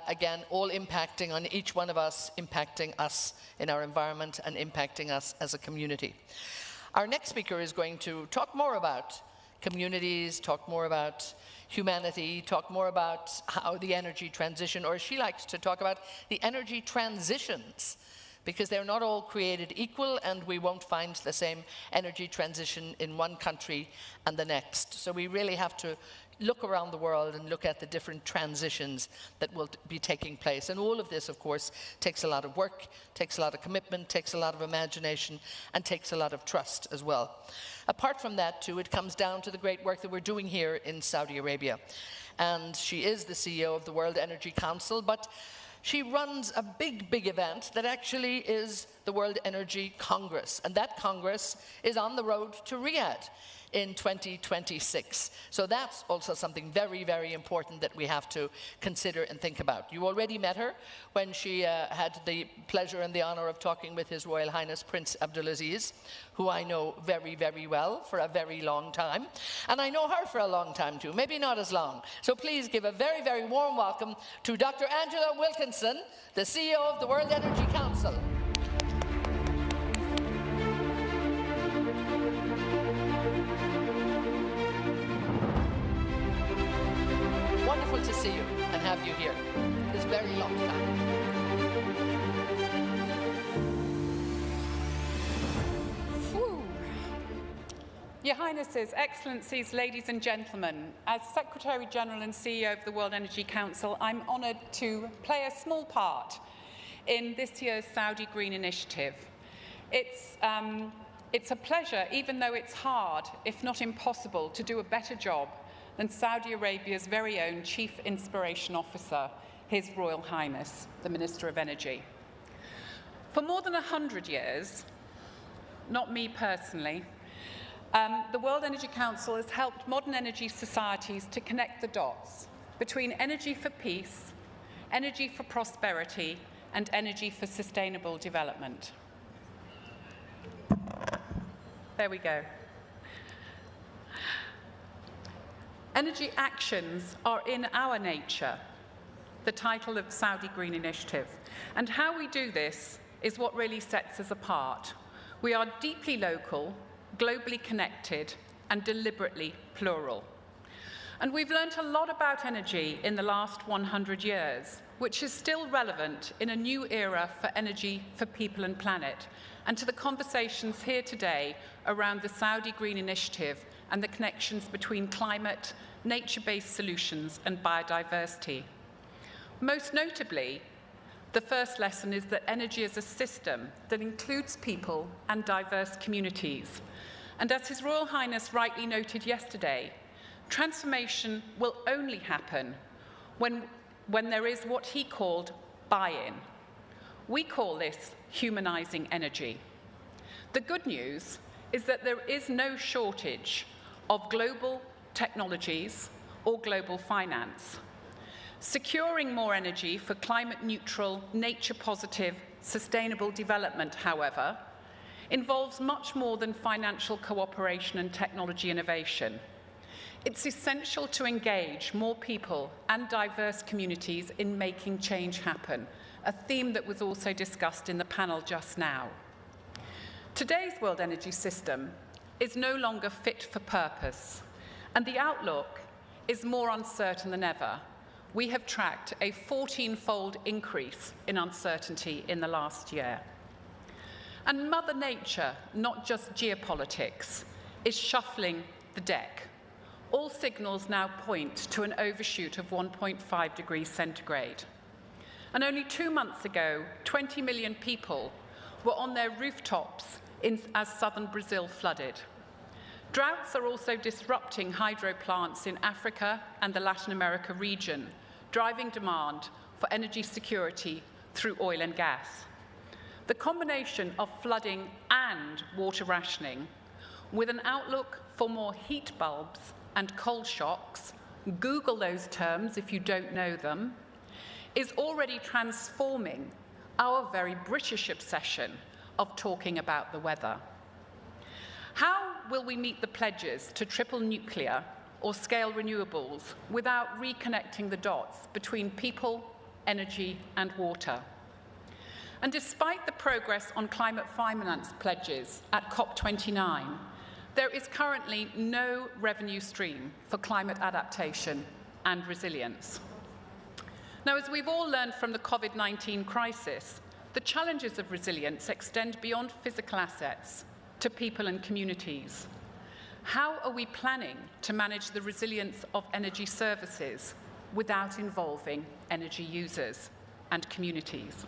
again, all impacting on each one of us, impacting us in our environment and impacting us as a community. Our next speaker is going to talk more about communities, talk more about humanity, talk more about how the energy transition, or she likes to talk about the energy transitions, because they're not all created equal, and we won't find the same energy transition in one country and the next. So we really have to look around the world and look at the different transitions that will be taking place. And all of this, of course, takes a lot of work, takes a lot of commitment, takes a lot of imagination, and takes a lot of trust as well. Apart from that, too, it comes down to the great work that we're doing here in Saudi Arabia. And she is the CEO of the World Energy Council, but she runs a big, big event that actually is the World Energy Congress. And that Congress is on the road to Riyadh in 2026. So that's also something very, very important that we have to consider and think about. You already met her when she had the pleasure and the honor of talking with His Royal Highness Prince Abdulaziz, who I know very, very well for a very long time. And I know her for a long time too, maybe not as long. So please give a very, very warm welcome to Dr. Angela Wilkinson, the CEO of the World Energy Council. Wonderful to see you and have you here this very long time. Your Highnesses, Excellencies, ladies and gentlemen, as Secretary General and CEO of the World Energy Council, I'm honoured to play a small part in this year's Saudi Green Initiative. It's a pleasure, even though it's hard, if not impossible, to do a better job than Saudi Arabia's very own Chief Inspiration Officer, His Royal Highness, the Minister of Energy. For more than 100 years, not me personally, the World Energy Council has helped modern energy societies to connect the dots between energy for peace, energy for prosperity, and energy for sustainable development. There we go. Energy actions are in our nature, the title of Saudi Green Initiative. And how we do this is what really sets us apart. We are deeply local, globally connected, and deliberately plural. And we've learnt a lot about energy in the last 100 years, which is still relevant in a new era for energy for people and planet, and to the conversations here today around the Saudi Green Initiative and the connections between climate, nature-based solutions, and biodiversity. Most notably, the first lesson is that energy is a system that includes people and diverse communities. And as His Royal Highness rightly noted yesterday, transformation will only happen when there is what he called buy-in. We call this humanizing energy. The good news is that there is no shortage of global technologies or global finance. Securing more energy for climate-neutral, nature-positive, sustainable development, however, involves much more than financial cooperation and technology innovation. It's essential to engage more people and diverse communities in making change happen, a theme that was also discussed in the panel just now. Today's world energy system is no longer fit for purpose, and the outlook is more uncertain than ever. We have tracked a 14-fold increase in uncertainty in the last year. And Mother Nature, not just geopolitics, is shuffling the deck. All signals now point to an overshoot of 1.5 degrees centigrade. And only 2 months ago, 20 million people were on their rooftops as southern Brazil flooded. Droughts are also disrupting hydro plants in Africa and the Latin America region, driving demand for energy security through oil and gas. The combination of flooding and water rationing, with an outlook for more heat bulbs and cold shocks, Google those terms if you don't know them, is already transforming our very British obsession of talking about the weather. How will we meet the pledges to triple nuclear or scale renewables without reconnecting the dots between people, energy, and water? And despite the progress on climate finance pledges at COP29, there is currently no revenue stream for climate adaptation and resilience. Now, as we've all learned from the COVID-19 crisis, the challenges of resilience extend beyond physical assets to people and communities. How are we planning to manage the resilience of energy services without involving energy users and communities?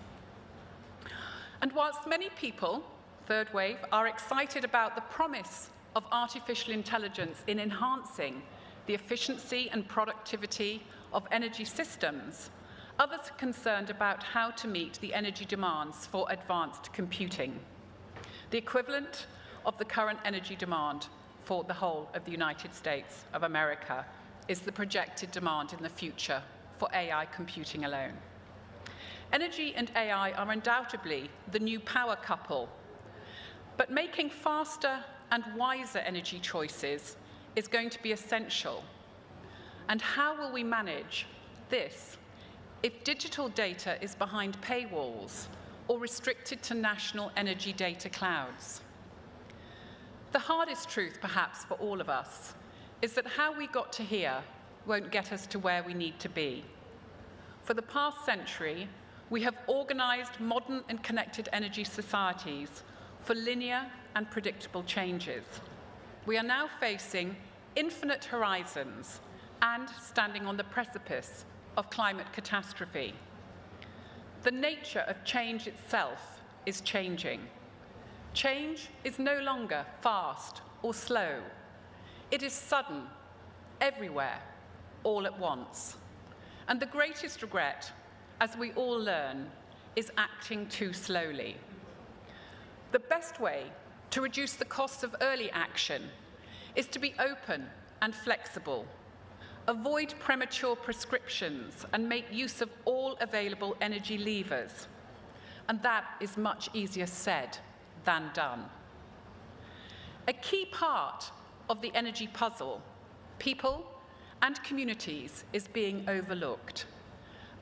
And whilst many people, third wave, are excited about the promise of artificial intelligence in enhancing the efficiency and productivity of energy systems, others are concerned about how to meet the energy demands for advanced computing, the equivalent of the current energy demand for the whole of the United States of America is the projected demand in the future for AI computing alone. Energy and AI are undoubtedly the new power couple, but making faster and wiser energy choices is going to be essential. And how will we manage this if digital data is behind paywalls or restricted to national energy data clouds? The hardest truth, perhaps, for all of us is that how we got to here won't get us to where we need to be. For the past century, we have organized modern and connected energy societies for linear and predictable changes. We are now facing infinite horizons and standing on the precipice of climate catastrophe. The nature of change itself is changing. Change is no longer fast or slow. It is sudden, everywhere, all at once. And the greatest regret, as we all learn, is acting too slowly. The best way to reduce the costs of early action is to be open and flexible, avoid premature prescriptions, and make use of all available energy levers. And that is much easier said than done. A key part of the energy puzzle, people and communities, is being overlooked.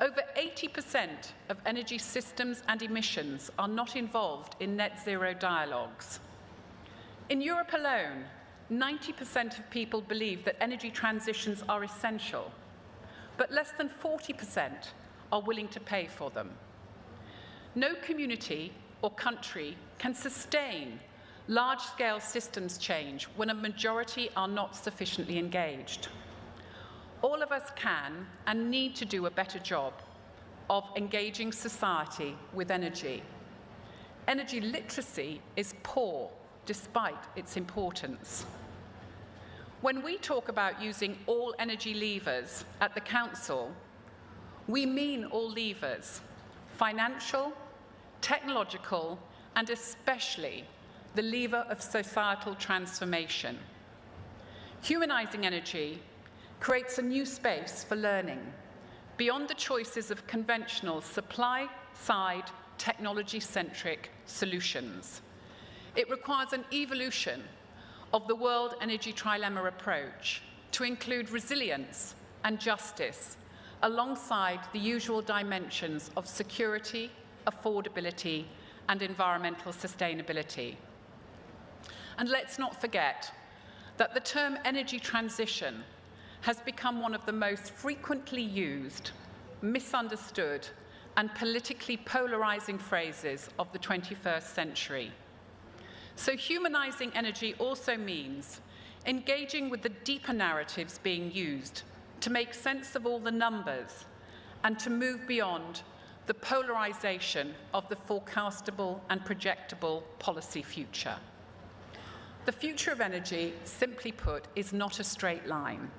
Over 80% of energy systems and emissions are not involved in net zero dialogues. In Europe alone, 90% of people believe that energy transitions are essential, but less than 40% are willing to pay for them. No community or country can sustain large-scale systems change when a majority are not sufficiently engaged. All of us can and need to do a better job of engaging society with energy. Energy literacy is poor despite its importance. When we talk about using all energy levers at the Council, we mean all levers: financial, technological, and especially the lever of societal transformation. Humanizing energy creates a new space for learning beyond the choices of conventional supply-side, technology-centric solutions. It requires an evolution of the world energy trilemma approach to include resilience and justice alongside the usual dimensions of security, affordability, and environmental sustainability. And let's not forget that the term energy transition has become one of the most frequently used, misunderstood, and politically polarizing phrases of the 21st century. So humanizing energy also means engaging with the deeper narratives being used to make sense of all the numbers and to move beyond the polarization of the forecastable and projectable policy future. The future of energy, simply put, is not a straight line.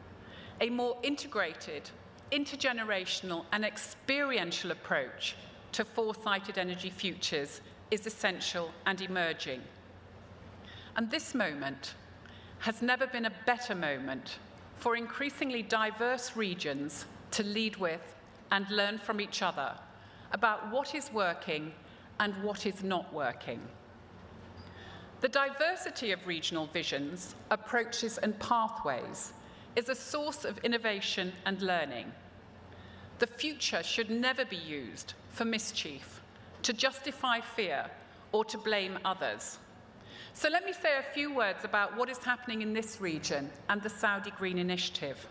A more integrated, intergenerational, and experiential approach to foresighted energy futures is essential and emerging. And this moment has never been a better moment for increasingly diverse regions to lead with and learn from each other about what is working and what is not working. The diversity of regional visions, approaches, and pathways is a source of innovation and learning. The future should never be used for mischief, to justify fear, or to blame others. So let me say a few words about what is happening in this region and the Saudi Green Initiative.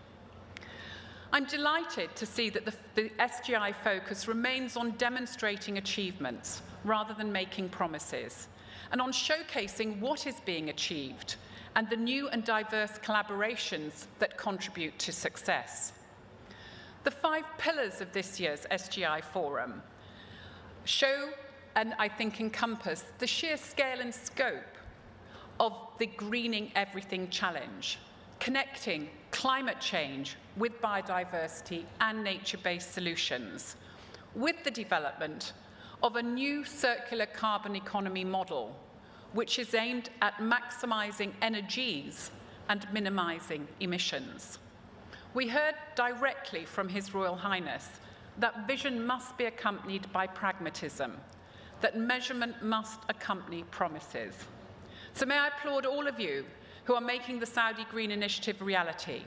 I'm delighted to see that the SGI focus remains on demonstrating achievements rather than making promises, and on showcasing what is being achieved and the new and diverse collaborations that contribute to success. The 5 pillars of this year's SGI Forum show and I think encompass the sheer scale and scope of the Greening Everything Challenge, connecting climate change with biodiversity and nature-based solutions, with the development of a new circular carbon economy model, which is aimed at maximizing energies and minimizing emissions. We heard directly from His Royal Highness that vision must be accompanied by pragmatism, that measurement must accompany promises. So may I applaud all of you who are making the Saudi Green Initiative a reality.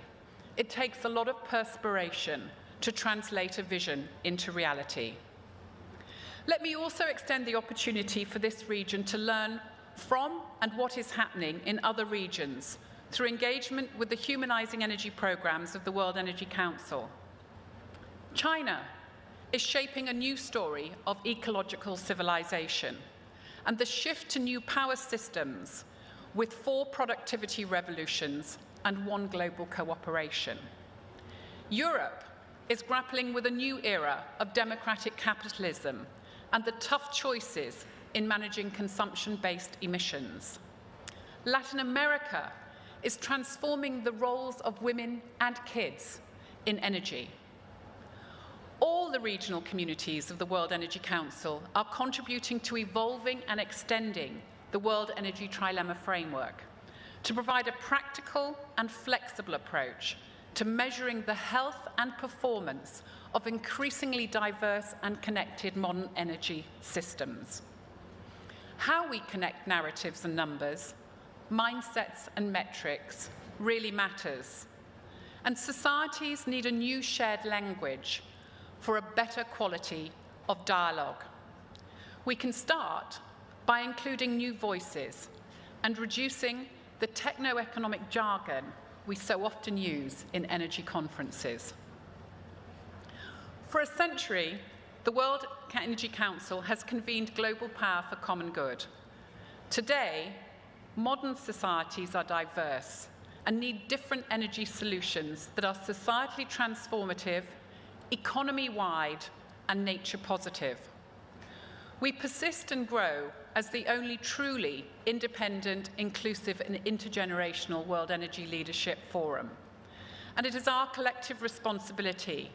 It takes a lot of perspiration to translate a vision into reality. Let me also extend the opportunity for this region to learn from and what is happening in other regions through engagement with the humanizing energy programs of the World Energy Council. China is shaping a new story of ecological civilization and the shift to new power systems with 4 productivity revolutions and 1 global cooperation. Europe is grappling with a new era of democratic capitalism and the tough choices in managing consumption-based emissions. Latin America is transforming the roles of women and kids in energy. All the regional communities of the World Energy Council are contributing to evolving and extending the World Energy Trilemma framework to provide a practical and flexible approach to measuring the health and performance of increasingly diverse and connected modern energy systems. How we connect narratives and numbers, mindsets and metrics really matters. And societies need a new shared language for a better quality of dialogue. We can start by including new voices and reducing the techno-economic jargon we so often use in energy conferences. For a century, the World Energy Council has convened global power for common good. Today, modern societies are diverse and need different energy solutions that are societally transformative, economy-wide, and nature-positive. We persist and grow as the only truly independent, inclusive, and intergenerational World Energy Leadership Forum. And it is our collective responsibility,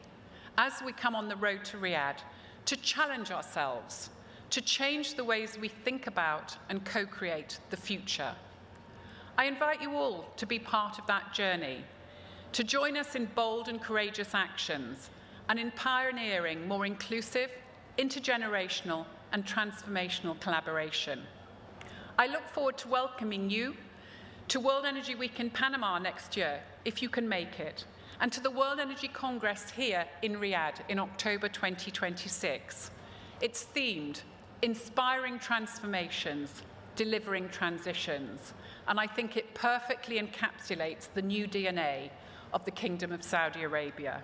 as we come on the road to Riyadh, to challenge ourselves, to change the ways we think about and co-create the future. I invite you all to be part of that journey, to join us in bold and courageous actions, and in pioneering more inclusive, intergenerational, and transformational collaboration. I look forward to welcoming you to World Energy Week in Panama next year, if you can make it, and to the World Energy Congress here in Riyadh in October 2026. It's themed, Inspiring Transformations, Delivering Transitions, and I think it perfectly encapsulates the new DNA of the Kingdom of Saudi Arabia.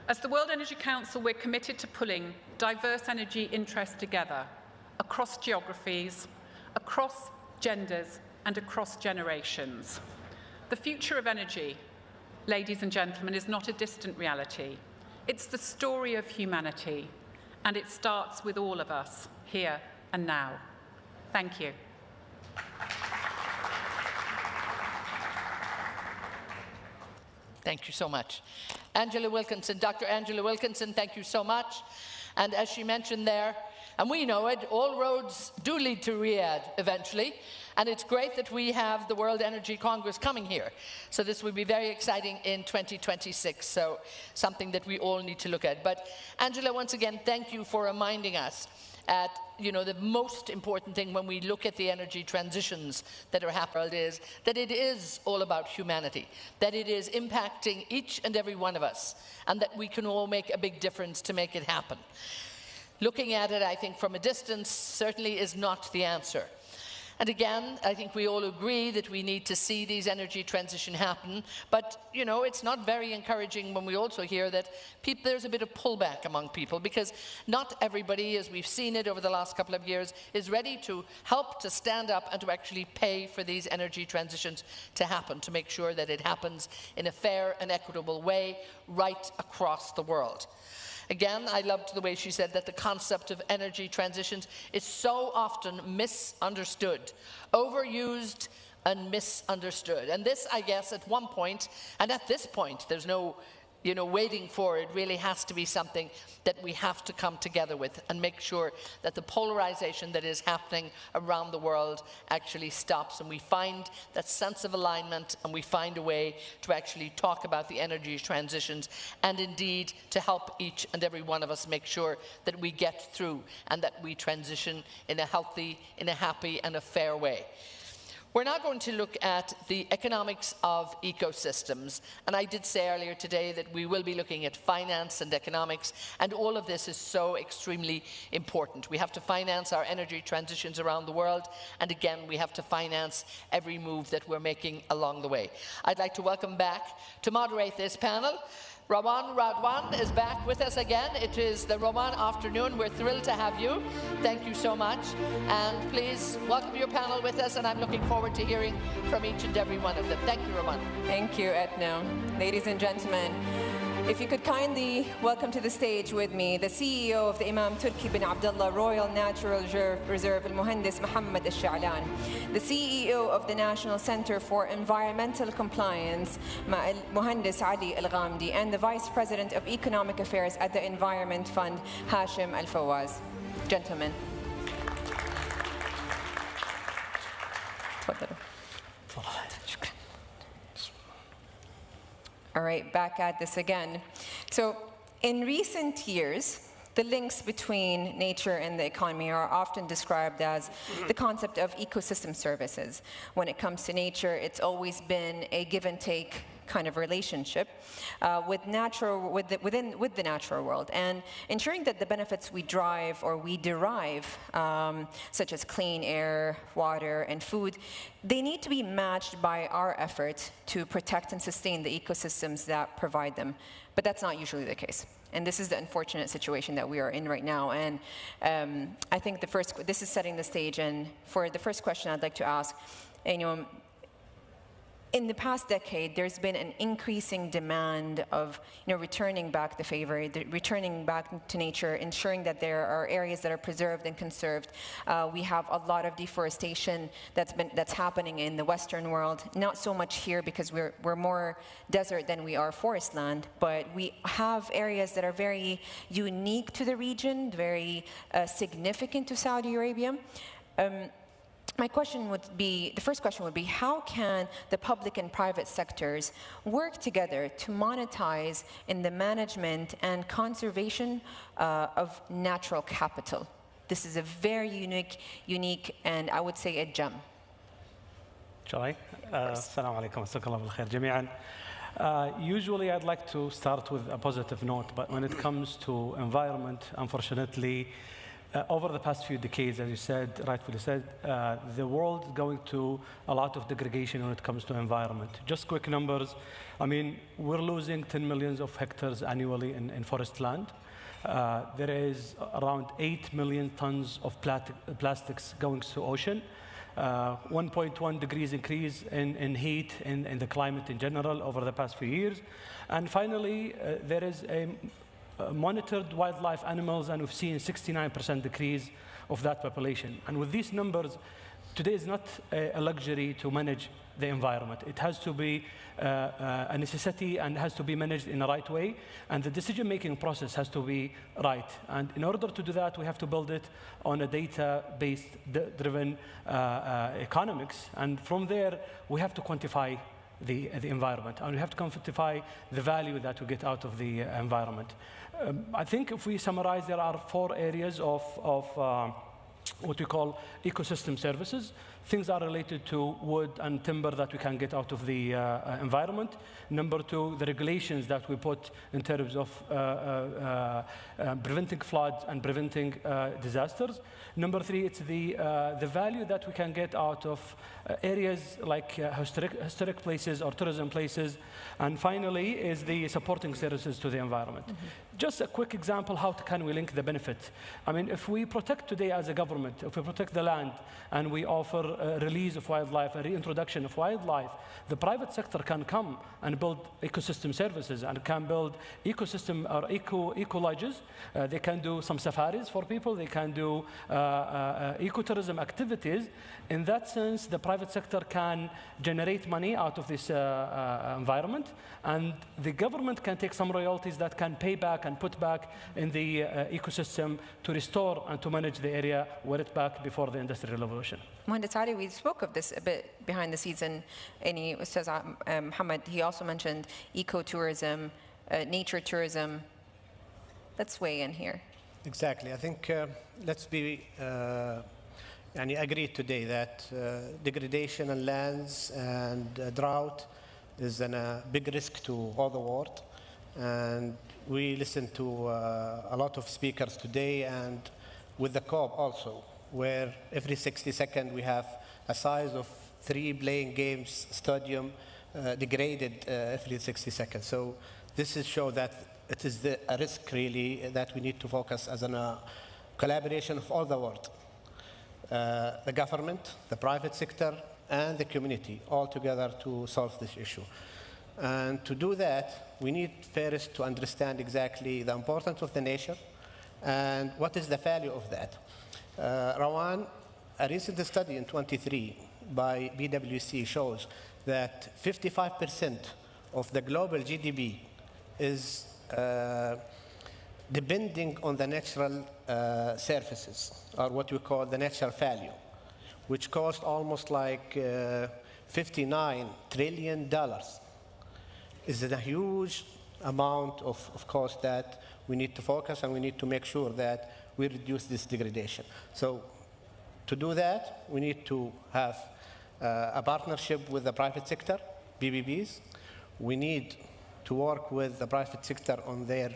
As the World Energy Council, we're committed to pulling diverse energy interests together across geographies, across genders, and across generations. The future of energy, ladies and gentlemen, is not a distant reality. It's the story of humanity, and it starts with all of us, here and now. Thank you. Thank you so much. Angela Wilkinson, Dr. Angela Wilkinson, thank you so much. And as she mentioned there, and we know it, all roads do lead to Riyadh eventually. And it's great that we have the World Energy Congress coming here. So this will be very exciting in 2026. So something that we all need to look at. But Angela, once again, thank you for reminding us at, the most important thing when we look at the energy transitions that are happening is that it is all about humanity, that it is impacting each and every one of us, and that we can all make a big difference to make it happen. Looking at it, I think, from a distance certainly is not the answer. And again, I think we all agree that we need to see these energy transition happen, but it's not very encouraging when we also hear that there's a bit of pullback among people, because not everybody, as we've seen it over the last couple of years, is ready to help to stand up and to actually pay for these energy transitions to happen, to make sure that it happens in a fair and equitable way right across the world. Again, I loved the way she said that the concept of energy transitions is so often misunderstood, overused and misunderstood. And this, I guess, at one point, and at this point, there's no waiting for it, really has to be something that we have to come together with and make sure that the polarization that is happening around the world actually stops, and we find that sense of alignment, and we find a way to actually talk about the energy transitions, and indeed to help each and every one of us make sure that we get through and that we transition in a healthy, in a happy, and a fair way. We're now going to look at the economics of ecosystems. And I did say earlier today that we will be looking at finance and economics, and all of this is so extremely important. We have to finance our energy transitions around the world, and again, we have to finance every move that we're making along the way. I'd like to welcome back to moderate this panel. Rawan Radwan is back with us again. It is the Rawan afternoon. We're thrilled to have you. Thank you so much. And please welcome your panel with us, and I'm looking forward to hearing from each and every one of them. Thank you, Rawan. Thank you, Etna. Ladies and gentlemen, if you could kindly welcome to the stage with me the CEO of the Imam Turki bin Abdullah Royal Natural Reserve, Al-Muhandis Mohammed Al-Sha'lan, the CEO of the National Center for Environmental Compliance, Al-Muhandis Ali Al-Ghamdi, and the Vice President of Economic Affairs at the Environment Fund, Hashim Al-Fawaz. Gentlemen. All right, back at this again. So in recent years, the links between nature and the economy are often described as the concept of ecosystem services. When it comes to nature, it's always been a give and take kind of relationship with the natural world, and ensuring that the benefits we derive, such as clean air, water, and food, they need to be matched by our effort to protect and sustain the ecosystems that provide them. But that's not usually the case. And this is the unfortunate situation that we are in right now. And I think this is setting the stage. And for the first question I'd like to ask, in the past decade, there's been an increasing demand of returning back the favor, returning back to nature, ensuring that there are areas that are preserved and conserved. We have a lot of deforestation that's happening in the Western world. Not so much here because we're more desert than we are forest land, but we have areas that are very unique to the region, very significant to Saudi Arabia. The first question would be, how can the public and private sectors work together to monetize in the management and conservation of natural capital? This is a very unique, and I would say a gem. Shall I? Assalamu alaikum, astaghfirullah bil khair jami'an. Usually I'd like to start with a positive note, but when it comes to environment, unfortunately, over the past few decades, as you said, rightfully said, the world is going to a lot of degradation when it comes to environment. Just quick numbers. I mean, we're losing 10 million of hectares annually in forest land. There is around 8 million tons of plastics going to ocean. 1.1 degrees increase in heat in the climate in general over the past few years. And finally, there is a monitored wildlife animals, and we've seen 69% decrease of that population. And with these numbers, today is not a luxury to manage the environment. It has to be a necessity and has to be managed in the right way, and the decision-making process has to be right. And in order to do that, we have to build it on a data-based driven economics, and from there, we have to quantify the environment, and we have to quantify the value that we get out of the environment. I think if we summarize, there are 4 areas of what we call ecosystem services. Things are related to wood and timber that we can get out of the environment. Number 2, the regulations that we put in terms of preventing floods and preventing disasters. Number 3, it's the value that we can get out of areas like historic places or tourism places. And finally is the supporting services to the environment. Just a quick example, how can we link the benefit? I mean, if we protect today as a government, if we protect the land and we offer a release of wildlife, a reintroduction of wildlife, the private sector can come and build ecosystem services and can build ecosystem or eco lodges. They can do some safaris for people. They can do ecotourism activities. In that sense, the private sector can generate money out of this environment, and the government can take some royalties that can pay back and put back in the ecosystem to restore and to manage the area where it back before the Industrial Revolution. Mohammed Ali, we spoke of this a bit behind the scenes, and Ustaz Muhammad, he also mentioned ecotourism, nature tourism. Let's weigh in here. Exactly. I think let's be agreed today that degradation in lands and drought is a big risk to all the world. And we listened to a lot of speakers today, and with the COP also, where every 60 seconds we have a size of 3 playing games stadium degraded every 60 seconds. So this is show that it is a risk really that we need to focus as a collaboration of all the world. The government, the private sector, and the community all together to solve this issue. And to do that, we need first to understand exactly the importance of the nature and what is the value of that. Rawan, a recent study in 23 by BWC shows that 55% of the global GDP is depending on the natural services, or what we call the natural value, which cost almost like $59 trillion. Is a huge amount of cost that we need to focus, and we need to make sure that we reduce this degradation. So to do that, we need to have a partnership with the private sector, BBBs. We need to work with the private sector on their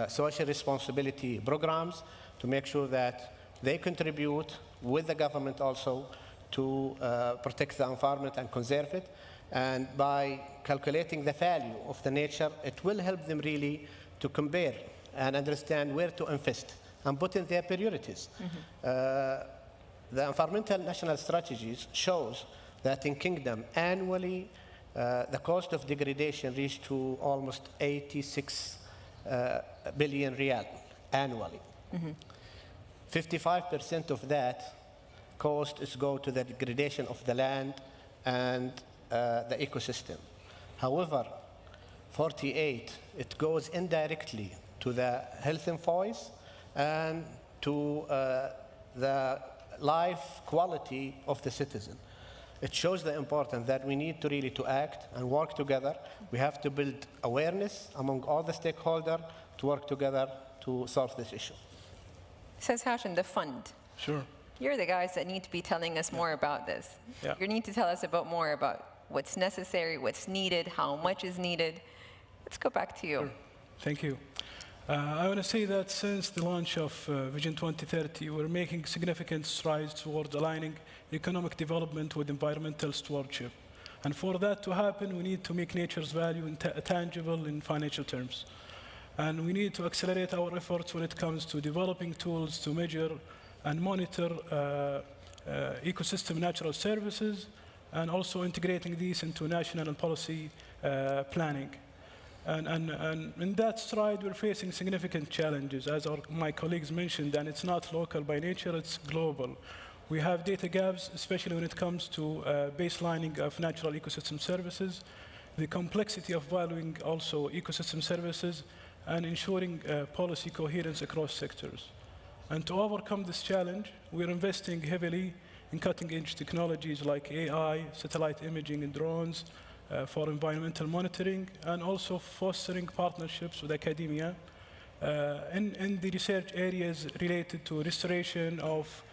social responsibility programs to make sure that they contribute with the government also to protect the environment and conserve it. And by calculating the value of the nature, it will help them really to compare and understand where to invest and put in their priorities. The environmental national strategies shows that in Kingdom annually the cost of degradation reached to almost 86 billion riyal annually. 55% of that cost is go to the degradation of the land and the ecosystem. However, 48, it goes indirectly to the health invoice and to the life quality of the citizen. It shows the importance that we need to really to act and work together. We have to build awareness among all the stakeholders to work together to solve this issue. Says Hashim, the fund. Sure. You're the guys that need to be telling us more about this. Yeah. You need to tell us more about what's necessary, what's needed, how much is needed. Let's go back to you. Sure. Thank you. I want to say that since the launch of Vision 2030, we're making significant strides towards aligning economic development with environmental stewardship. And for that to happen, we need to make nature's value tangible in financial terms. And we need to accelerate our efforts when it comes to developing tools to measure and monitor ecosystem natural services, and also integrating these into national and policy planning. And in that stride, we're facing significant challenges, as my colleagues mentioned, and it's not local by nature, it's global. We have data gaps, especially when it comes to baselining of natural ecosystem services, the complexity of valuing also ecosystem services, and ensuring policy coherence across sectors. And to overcome this challenge, we're investing heavily in cutting-edge technologies like AI, satellite imaging, and drones, for environmental monitoring, and also fostering partnerships with academia in the research areas related to restoration of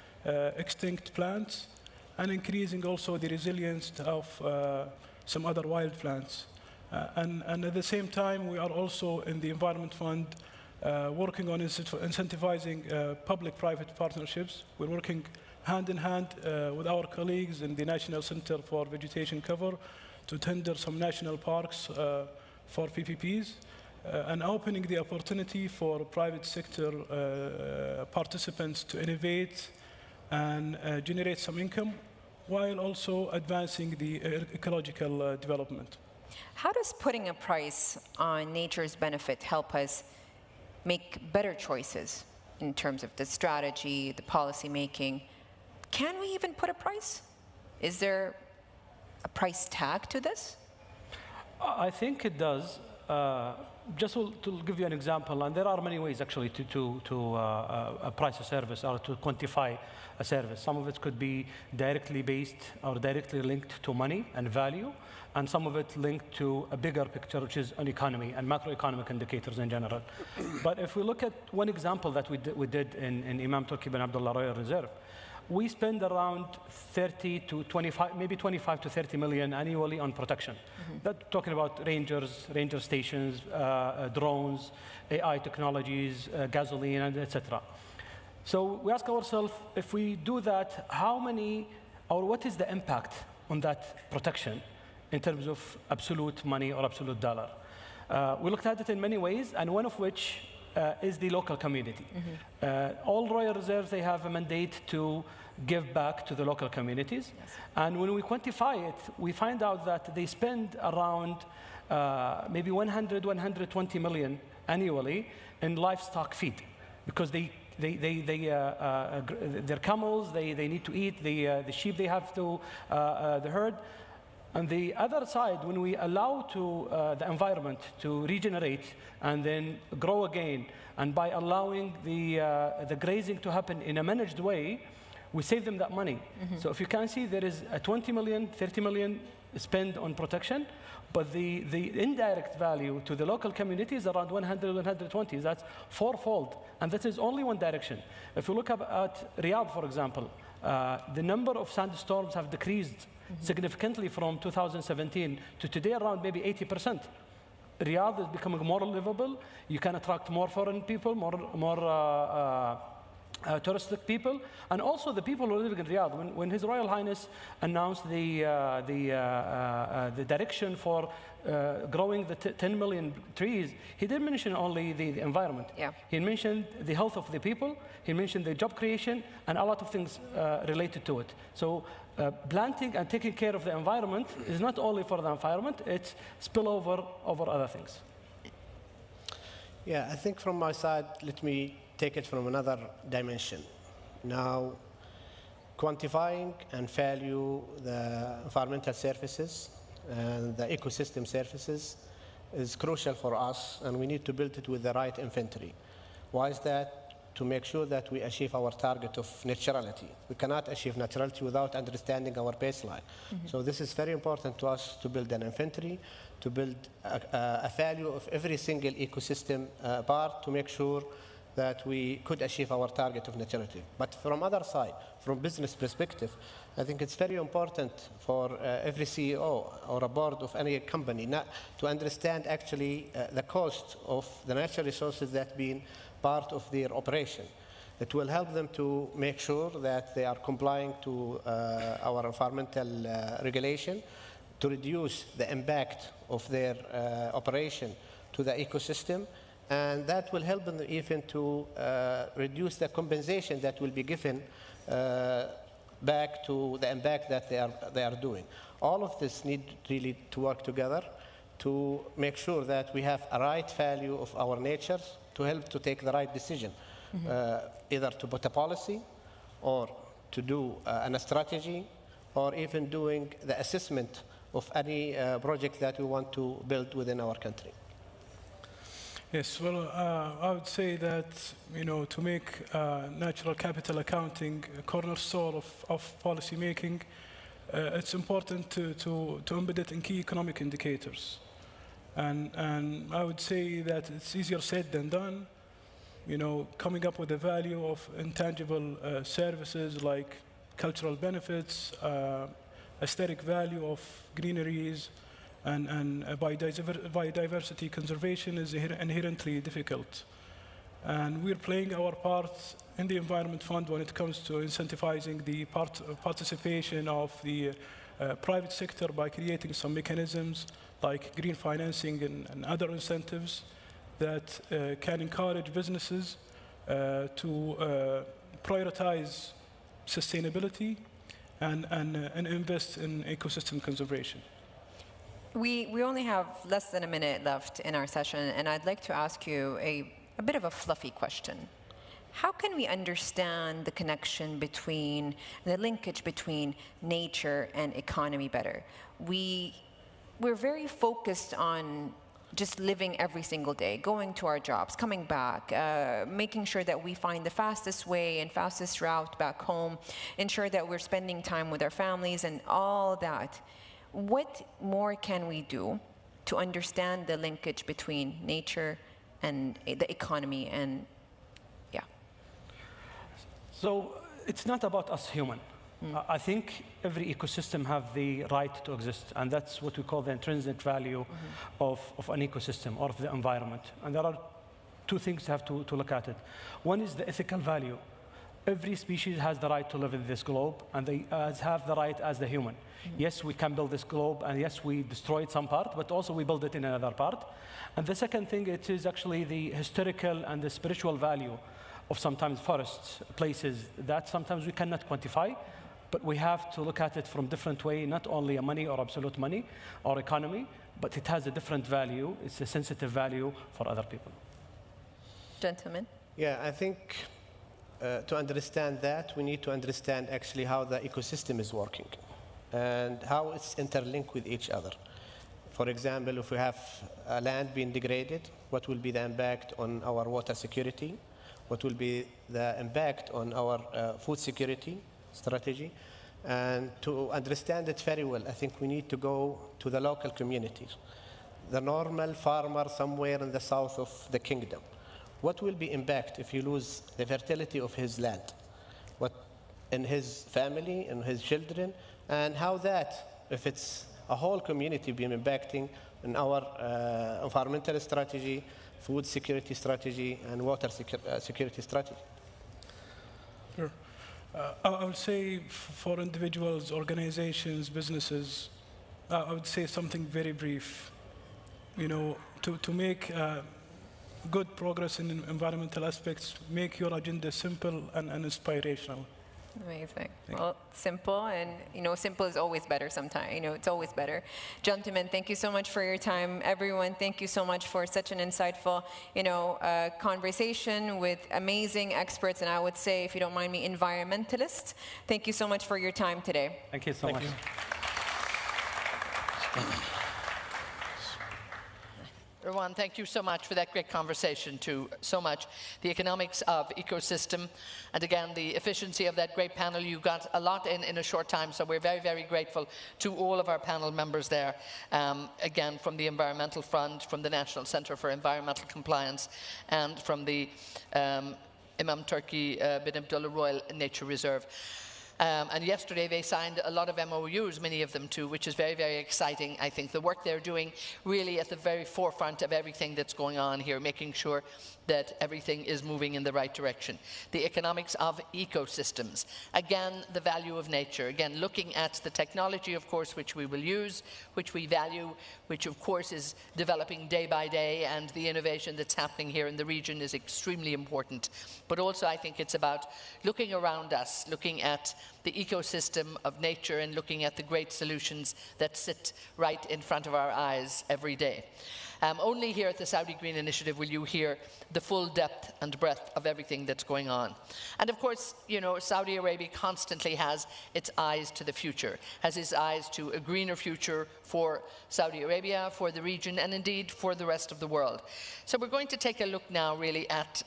extinct plants, and increasing also the resilience of some other wild plants. And at the same time, we are also in the Environment Fund working on incentivizing public-private partnerships. We're working hand in hand with our colleagues in the National Center for Vegetation Cover to tender some national parks for PPPs, and opening the opportunity for private sector participants to innovate and generate some income, while also advancing the ecological development. How does putting a price on nature's benefit help us make better choices in terms of the strategy, the policy making? Can we even put a price? Is there a price tag to this? I think it does. Just to give you an example, and there are many ways actually to price a service or to quantify a service. Some of it could be directly based or directly linked to money and value, and some of it linked to a bigger picture, which is an economy and macroeconomic indicators in general. But if we look at one example that we did in Imam Turki bin Abdullah Royal Reserve, we spend around 30 to 25, maybe 25 to 30 million annually on protection. That's talking about rangers, ranger stations, drones, AI technologies, gasoline, and etc. So we ask ourselves, if we do that, how many, or what is the impact on that protection in terms of absolute money or absolute dollar? We looked at it in many ways, and one of which is the local community. All Royal Reserves, they have a mandate to give back to the local communities. Yes. And when we quantify it, we find out that they spend around maybe 100, 120 million annually in livestock feed, because their camels, they need to eat, the sheep they have to, the herd. On the other side, when we allow to the environment to regenerate and then grow again, and by allowing the grazing to happen in a managed way, we save them that money. So if you can see, there is a 20 million, 30 million spent on protection, but the indirect value to the local community is around 100, 120. That's fourfold, and that is only one direction. If you look at Riyadh, for example, the number of sandstorms have decreased significantly from 2017 to today, around maybe 80%. Riyadh is becoming more livable. You can attract more foreign people, more touristic people, and also the people who are living in Riyadh. When His Royal Highness announced the direction for growing the 10 million trees, he didn't mention only the environment. Yeah. He mentioned the health of the people, he mentioned the job creation, and a lot of things related to it. So planting and taking care of the environment is not only for the environment, it's spillover over other things. Yeah, I think from my side, let me take it from another dimension. Now, quantifying and value the environmental services and the ecosystem services is crucial for us, and we need to build it with the right inventory. Why is that? To make sure that we achieve our target of naturality. We cannot achieve naturality without understanding our baseline. So this is very important to us to build an inventory, to build a value of every single ecosystem part to make sure that we could achieve our target of naturality. But from other side, from business perspective, I think it's very important for every CEO or a board of any company not to understand actually the cost of the natural resources that been part of their operation. It will help them to make sure that they are complying to our environmental regulation, to reduce the impact of their operation to the ecosystem, and that will help them even to reduce the compensation that will be given back to the impact that they are doing. All of this need really to work together to make sure that we have a right value of our natures to help to take the right decision, either to put a policy or to do a strategy or even doing the assessment of any project that we want to build within our country. Yes, well, I would say that, to make natural capital accounting a cornerstone of policy making, it's important to embed it in key economic indicators. And I would say that it's easier said than done, coming up with the value of intangible services like cultural benefits, aesthetic value of greeneries, and biodiversity conservation is inherently difficult. And we're playing our part in the Environment Fund when it comes to incentivizing the participation of the private sector by creating some mechanisms like green financing and other incentives that can encourage businesses to prioritize sustainability and invest in ecosystem conservation. We only have less than a minute left in our session, and I'd like to ask you a bit of a fluffy question. How can we understand the connection between, the linkage between nature and economy better? We're very focused on just living every single day, going to our jobs, coming back, making sure that we find the fastest way and fastest route back home, ensure that we're spending time with our families and all that. What more can we do to understand the linkage between nature and the economy and, yeah? So it's not about us human. I think every ecosystem have the right to exist, and that's what we call the intrinsic value of an ecosystem or of the environment. And there are two things you have to look at it. One is the ethical value. Every species has the right to live in this globe, and they have the right as the human. Yes, we can build this globe, and yes, we destroyed some part, but also we build it in another part. And the second thing, it is actually the historical and the spiritual value of sometimes forests, places that sometimes we cannot quantify, but we have to look at it from different way, not only a money or absolute money or economy, but it has a different value. It's a sensitive value for other people. Gentlemen? Yeah, I think to understand that, we need to understand actually how the ecosystem is working and how it's interlinked with each other. For example, if we have land being degraded, what will be the impact on our water security? What will be the impact on our food security strategy? And to understand it very well, I think we need to go to the local communities. The normal farmer somewhere in the south of the kingdom. What will be impact if you lose the fertility of his land? What in his family, in his children, and how that, if it's a whole community, be impacting in our environmental strategy, food security strategy, and water security strategy. Sure. I would say for individuals, organizations, businesses, I would say something very brief. You know, to make good progress in environmental aspects, make your agenda simple and inspirational. Amazing. Well, simple, and simple is always better sometimes. It's always better. Gentlemen, thank you so much for your time. Everyone, thank you so much for such an insightful, conversation with amazing experts, and I would say, if you don't mind me, environmentalists. Thank you so much for your time today. Thank you so much. Rowan, thank you so much for that great conversation too. So much. The economics of ecosystem, and again, the efficiency of that great panel. You got a lot in a short time, so we're very, very grateful to all of our panel members there. Again, from the Environmental Fund, from the National Centre for Environmental Compliance, and from the Imam Turki bin Abdullah Royal Nature Reserve. And yesterday they signed a lot of MOUs, many of them too, which is very, very exciting. I think the work they're doing really at the very forefront of everything that's going on here, making sure that everything is moving in the right direction. The economics of ecosystems. Again, the value of nature. Again, looking at the technology, of course, which we will use, which we value, which of course is developing day by day, and the innovation that's happening here in the region is extremely important. But also I think it's about looking around us, looking at the ecosystem of nature and looking at the great solutions that sit right in front of our eyes every day. Only here at the Saudi Green Initiative will you hear the full depth and breadth of everything that's going on. And of course, Saudi Arabia constantly has its eyes to the future, has its eyes to a greener future for Saudi Arabia, for the region, and indeed for the rest of the world. So we're going to take a look now really at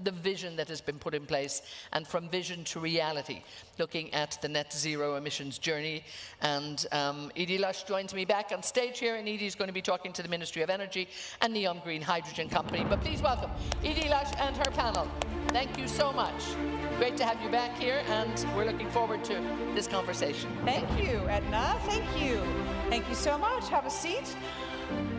the vision that has been put in place, and from vision to reality, looking at the net zero emissions journey. And Edie Lush joins me back on stage here, and Edie is going to be talking to the Ministry of Energy and NEOM Green Hydrogen Company. But please welcome Edie Lush and her panel. Thank you so much. Great to have you back here, and we're looking forward to this conversation. Thank you, Edna. Thank you. Thank you so much. Have a seat.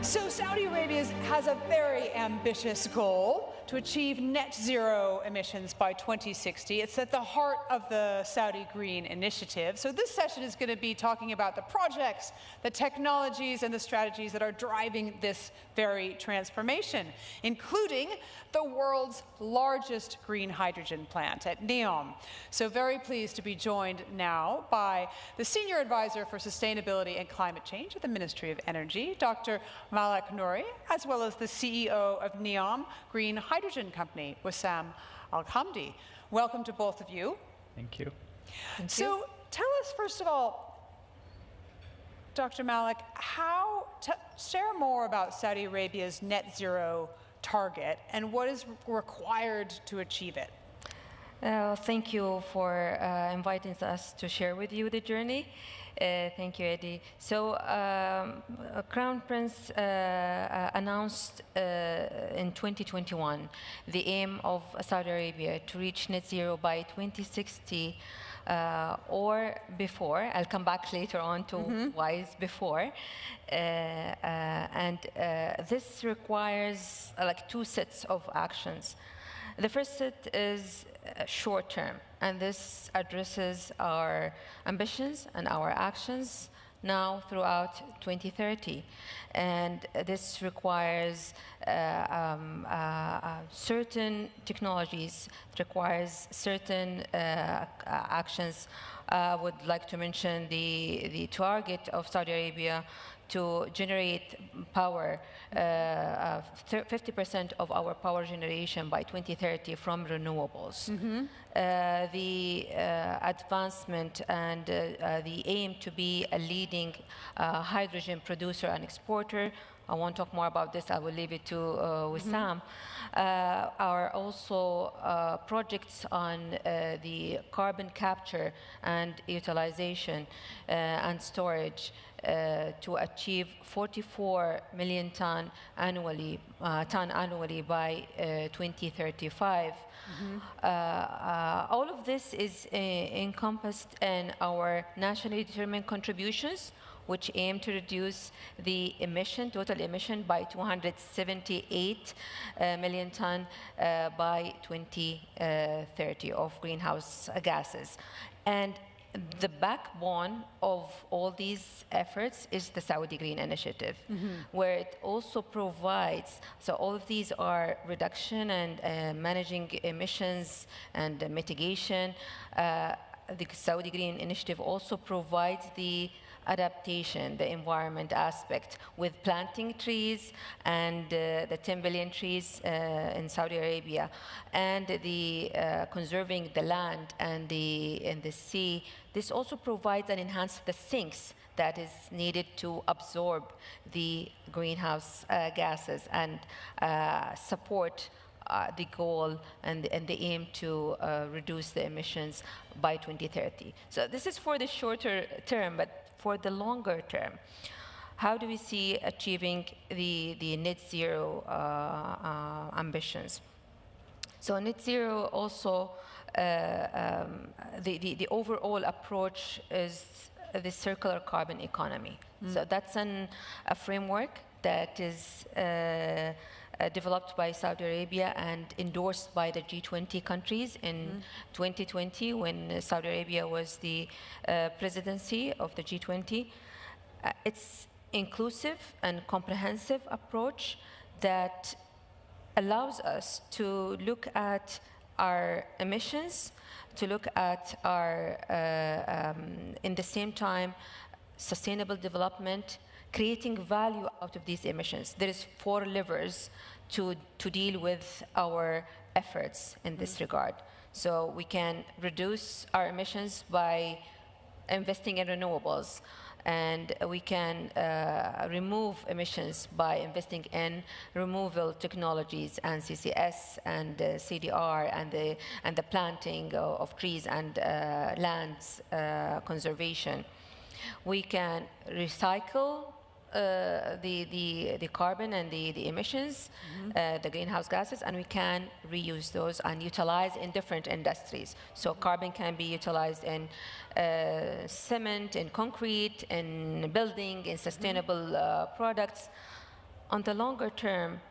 So Saudi Arabia has a very ambitious goal to achieve net zero emissions by 2060. It's at the heart of the Saudi Green Initiative. So this session is going to be talking about the projects, the technologies, and the strategies that are driving this very transformation, including the world's largest green hydrogen plant at NEOM. So very pleased to be joined now by the Senior Advisor for Sustainability and Climate Change at the Ministry of Energy, Dr. Malak Nouri, as well as the CEO of NEOM Green Hydrogen Company, Wissam Al-Khamdi. Welcome to both of you. Thank you. So tell us, first of all, Dr. Malak, share more about Saudi Arabia's net zero target and what is required to achieve it. Thank you for inviting us to share with you the journey. Thank you, Eddie. So, Crown Prince announced in 2021 the aim of Saudi Arabia to reach net zero by 2060 or before. I'll come back later on to why it's before. And this requires like two sets of actions. The first set is short term, and this addresses our ambitions and our actions now throughout 2030. And this requires certain technologies, it requires certain actions. I would like to mention the target of Saudi Arabia to generate power, 50% of our power generation by 2030 from renewables. The advancement and the aim to be a leading hydrogen producer and exporter I won't talk more about this. I will leave it to Wissam. Are also projects on the carbon capture and utilization and storage to achieve 44 million ton annually by 2035. All of this is encompassed in our nationally determined contributions, which aim to reduce the total emission by 278 million ton by 2030 of greenhouse gases. And the backbone of all these efforts is the Saudi Green Initiative, where it also provides, so all of these are reduction and managing emissions and mitigation. The Saudi Green Initiative also provides the adaptation, the environment aspect, with planting trees and the 10 billion trees in Saudi Arabia, and the conserving the land and the sea. This also provides and enhances the sinks that is needed to absorb the greenhouse gases and support the goal and the aim to reduce the emissions by 2030. So this is for the shorter term, but for the longer term, how do we see achieving the net zero ambitions? So net zero also, the overall approach is the circular carbon economy. So that's a framework that is developed by Saudi Arabia and endorsed by the G20 countries in 2020 when Saudi Arabia was the presidency of the G20. It's inclusive and comprehensive approach that allows us to look at our emissions, to look at our, in the same time, sustainable development, creating value out of these emissions. There is 4 levers to deal with our efforts in this regard. So we can reduce our emissions by investing in renewables, and we can remove emissions by investing in removal technologies and CCS and CDR and the planting of trees and lands conservation. We can recycle the carbon and the emissions, the greenhouse gases, and we can reuse those and utilize in different industries. So carbon can be utilized in cement, in concrete, in building, in sustainable products. On the longer term,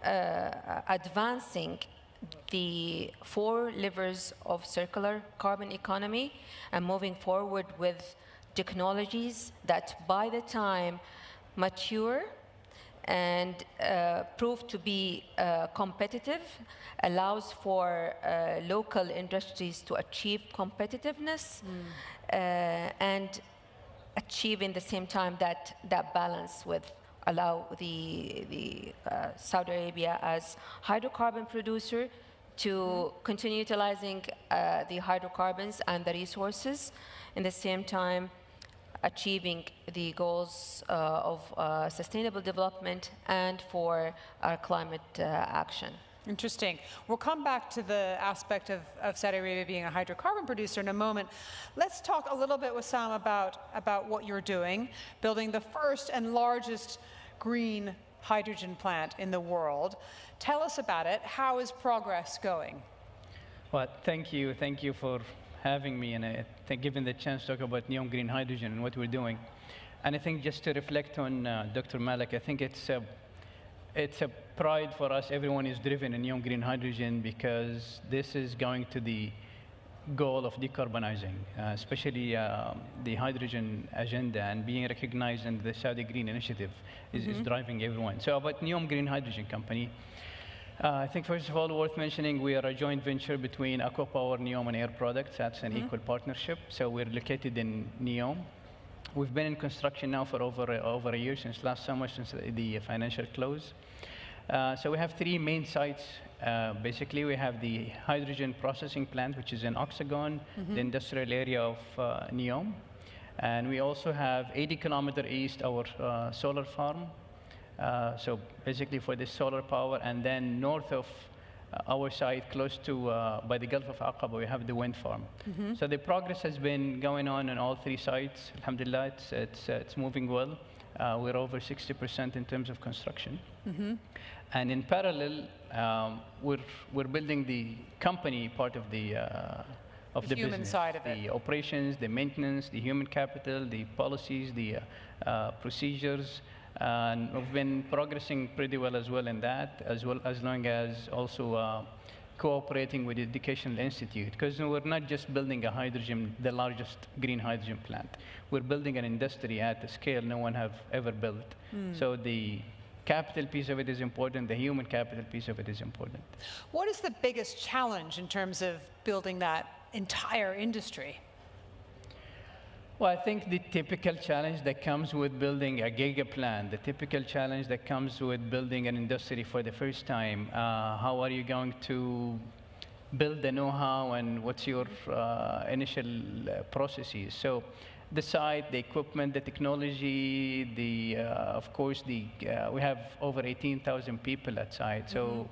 advancing the 4 levers of circular carbon economy and moving forward with technologies that by the time mature and prove to be competitive, allows for local industries to achieve competitiveness and achieve in the same time that balance with allow the Saudi Arabia as hydrocarbon producer to continue utilizing the hydrocarbons and the resources, in the same time achieving the goals of sustainable development and for our climate action. Interesting. We'll come back to the aspect of Saudi Arabia being a hydrocarbon producer in a moment. Let's talk a little bit with Sam about what you're doing, building the first and largest green hydrogen plant in the world. Tell us about it. How is progress going? Well, thank you. Thank you for having me, and I think given the chance to talk about NEOM Green Hydrogen and what we're doing. And I think just to reflect on Dr. Malik, I think it's a pride for us. Everyone is driven in NEOM Green Hydrogen because this is going to the goal of decarbonizing, especially the hydrogen agenda, and being recognized in the Saudi Green Initiative is driving everyone. So about NEOM Green Hydrogen Company, I think first of all, worth mentioning, we are a joint venture between AquaPower, NEOM, and Air Products. That's an equal partnership. So we're located in NEOM. We've been in construction now for over a year, since last summer, since the financial close. So we have 3 main sites. Basically, we have the hydrogen processing plant, which is in Oxagon, the industrial area of NEOM. And we also have 80 kilometers east, our solar farm, So basically for the solar power, and then north of our site, close to by the Gulf of Aqaba, we have the wind farm. So the progress has been going on all 3 sites. Alhamdulillah, it's moving well. We're over 60% in terms of construction. And in parallel, we're building the company part of the human business, side of it. the operations, the maintenance, the human capital, the policies, the procedures. And we've been progressing pretty well in that, as long as also cooperating with the Educational Institute, because we're not just building the largest green hydrogen plant. We're building an industry at a scale no one have ever built. So the capital piece of it is important, the human capital piece of it is important. What is the biggest challenge in terms of building that entire industry? Well, I think the typical challenge that comes with building a giga plant, the typical challenge that comes with building an industry for the first time, how are you going to build the know-how and what's your initial processes? So the site, the equipment, the technology, of course, we have over 18,000 people at site. So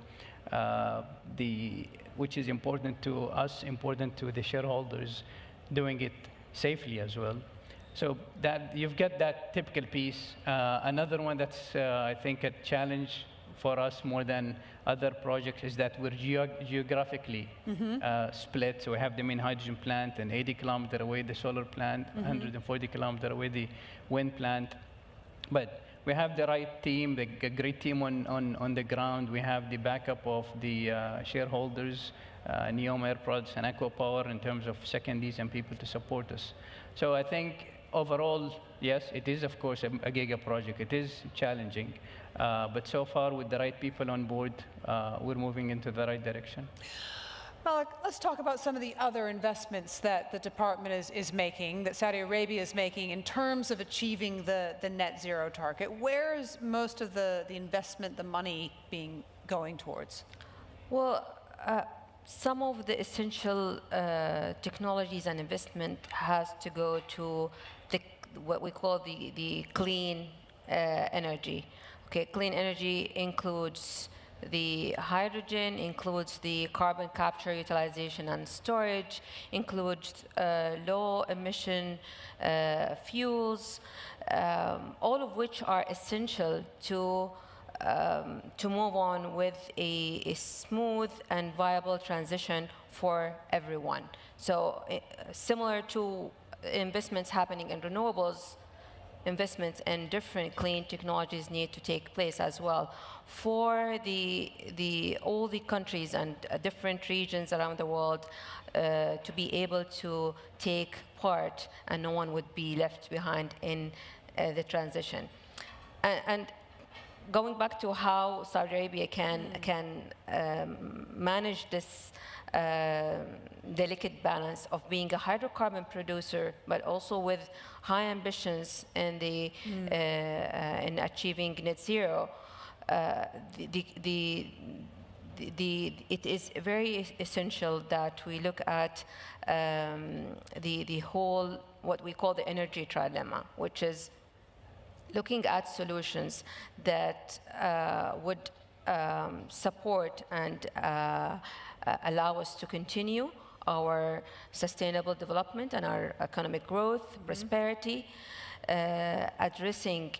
which is important to us, important to the shareholders, doing it safely as well. So that you've got that typical piece. Another one that's I think a challenge for us more than other projects is that we're geographically split. So we have the main hydrogen plant and 80 kilometers away the solar plant, 140 kilometers away the wind plant. But we have the right team, a great team on the ground. We have the backup of the shareholders, Neom Air Products and Aqua Power in terms of secondaries and people to support us. So I think overall, yes, it is of course a giga project. It is challenging, but so far with the right people on board, we're moving into the right direction. Malik, let's talk about some of the other investments that the department is making, that Saudi Arabia is making in terms of achieving the net zero target. Where is most of the investment, the money going towards? Well, some of the essential technologies and investment has to go to what we call the clean energy. Okay, clean energy includes the hydrogen, includes the carbon capture, utilization and storage, includes low emission fuels, all of which are essential to move on with a smooth and viable transition for everyone. So similar to investments happening in renewables, investments in different clean technologies need to take place as well for all the countries and different regions around the world to be able to take part, and no one would be left behind in the transition. And going back to how Saudi Arabia can manage this delicate balance of being a hydrocarbon producer, but also with high ambitions in in achieving net zero, it is very essential that we look at the whole, what we call the energy trilemma, which is looking at solutions that would support and allow us to continue our sustainable development and our economic growth, prosperity, addressing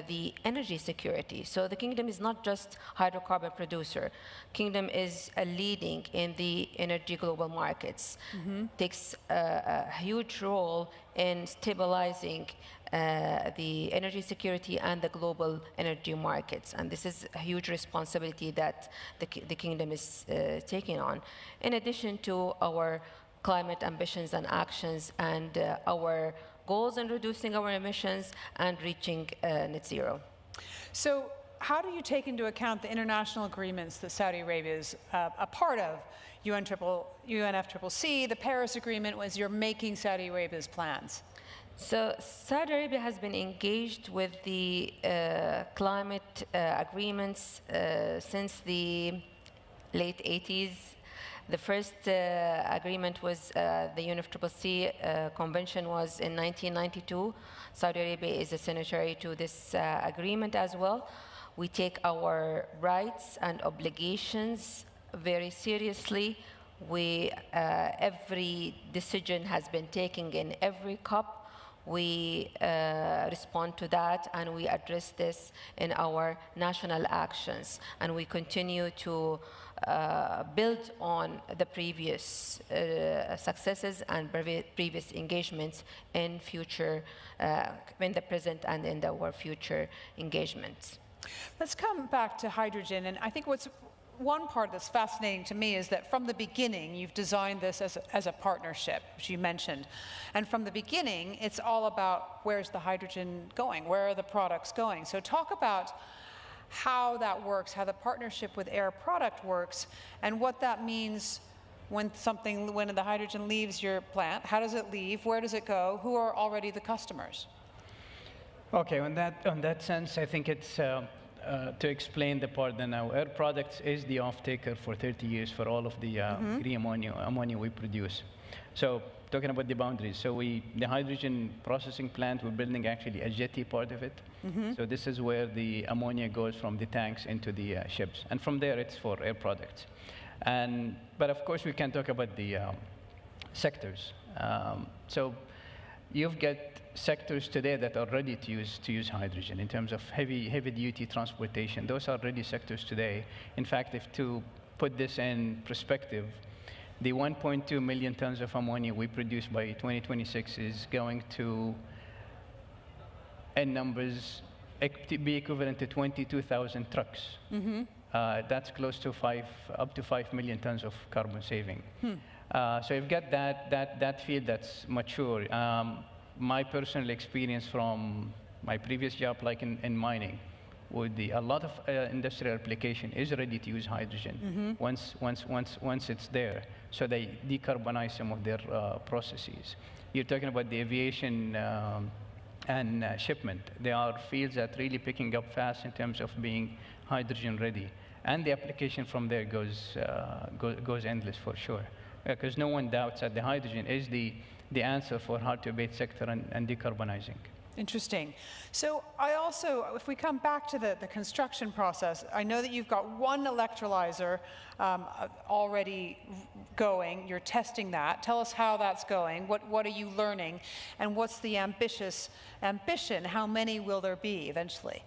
the energy security. So the kingdom is not just hydrocarbon producer. Kingdom is leading in the energy global markets, takes a huge role in stabilizing the energy security and the global energy markets. And this is a huge responsibility that the kingdom is taking on. In addition to our climate ambitions and actions and our goals in reducing our emissions and reaching net zero. So how do you take into account the international agreements that Saudi Arabia is a part of? UNFCCC, the Paris Agreement, as you're making Saudi Arabia's plans? So Saudi Arabia has been engaged with the climate agreements since the late 80s. The first agreement was the UNFCCC convention was in 1992. Saudi Arabia is a signatory to this agreement as well. We take our rights and obligations very seriously. Every decision has been taken in every COP. We respond to that, and we address this in our national actions. And we continue to build on the previous successes and previous engagements in future, in the present and in our future engagements. Let's come back to hydrogen. And I think one part that's fascinating to me is that from the beginning, you've designed this as a partnership, which you mentioned. And from the beginning, it's all about where's the hydrogen going? Where are the products going? So talk about how that works, how the partnership with Air Product works, and what that means when the hydrogen leaves your plant. How does it leave? Where does it go? Who are already the customers? Okay, on that sense, I think it's to explain the part that now Air Products is the off-taker for 30 years for all of the green ammonia we produce. So talking about the boundaries, so the hydrogen processing plant, we're building actually a jetty part of it. So this is where the ammonia goes from the tanks into the ships. And from there, it's for Air Products. But of course, we can talk about the sectors. So you've got sectors today that are ready to use hydrogen in terms of heavy duty transportation. Those are ready sectors today. In fact, if to put this in perspective, the 1.2 million tons of ammonia we produce by 2026 is going to, in numbers, be equivalent to 22,000 trucks. That's close to up to 5 million tons of carbon saving. So you've got that field that's mature. My personal experience from my previous job, like in mining, with a lot of industrial application is ready to use hydrogen once it's there. So they decarbonize some of their processes. You're talking about the aviation and shipment. There are fields that really picking up fast in terms of being hydrogen ready, and the application from there goes endless for sure. Because no one doubts that the hydrogen is the answer for hard-to-abate sector and decarbonizing. Interesting. So I also, if we come back to the construction process, I know that you've got one electrolyzer already going. You're testing that. Tell us how that's going. What are you learning? And what's the ambition? How many will there be eventually?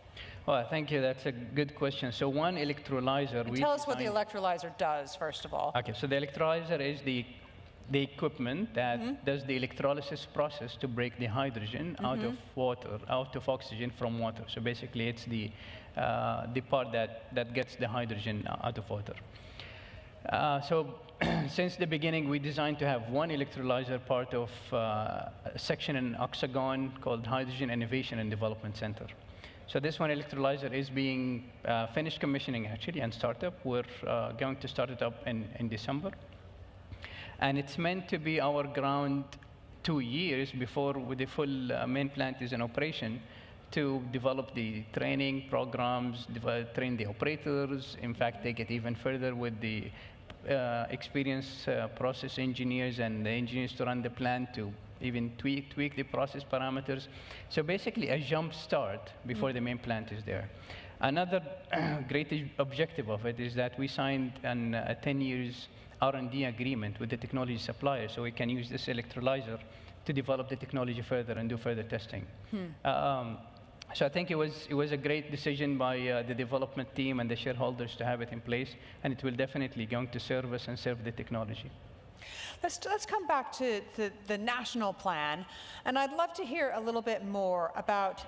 Well, thank you. That's a good question. So one electrolyzer. And tell us what the electrolyzer does, first of all. Okay, so the electrolyzer is the equipment that does the electrolysis process to break the hydrogen out of water, out of oxygen from water. So basically, it's the part that gets the hydrogen out of water. So since the beginning, we designed to have one electrolyzer part of a section in Oxagon called Hydrogen Innovation and Development Center. So this one electrolyzer is being finished commissioning actually and startup. We're going to start it up in December. And it's meant to be our ground 2 years before the full main plant is in operation to develop the training programs, train the operators, in fact, take it even further with the experienced process engineers and the engineers to run the plant to even tweak the process parameters. So basically a jump start before the main plant is there. Another great objective of it is that we signed a 10 years R&D agreement with the technology supplier, so we can use this electrolyzer to develop the technology further and do further testing. So I think it was a great decision by the development team and the shareholders to have it in place, and it will definitely going to serve us and serve the technology. Let's come back to the national plan, and I'd love to hear a little bit more about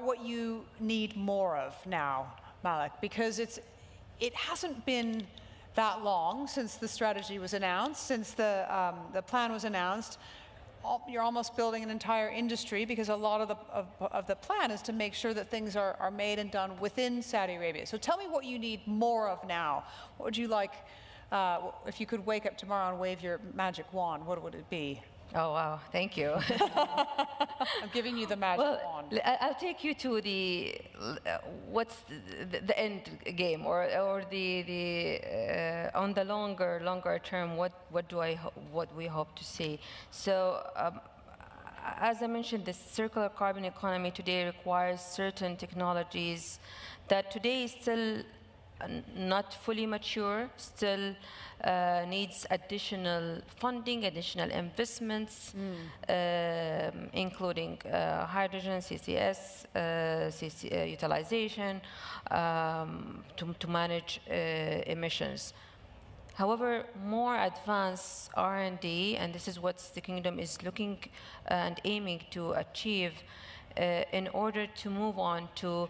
what you need more of now, Malik, because it hasn't been that long since the strategy was announced, since the plan was announced. You're almost building an entire industry because a lot of the plan is to make sure that things are made and done within Saudi Arabia. So tell me what you need more of now. What would you like, if you could wake up tomorrow and wave your magic wand, what would it be? Oh, wow, thank you. I'm giving you the magic wand. I'll take you to what's the end game, or on the longer term, what we hope to see. So as I mentioned, the circular carbon economy today requires certain technologies that today is still not fully mature, still needs additional funding, additional investments, including hydrogen, CCS, utilization, to manage emissions. However, more advanced R&D, and this is what the Kingdom is looking and aiming to achieve in order to move on to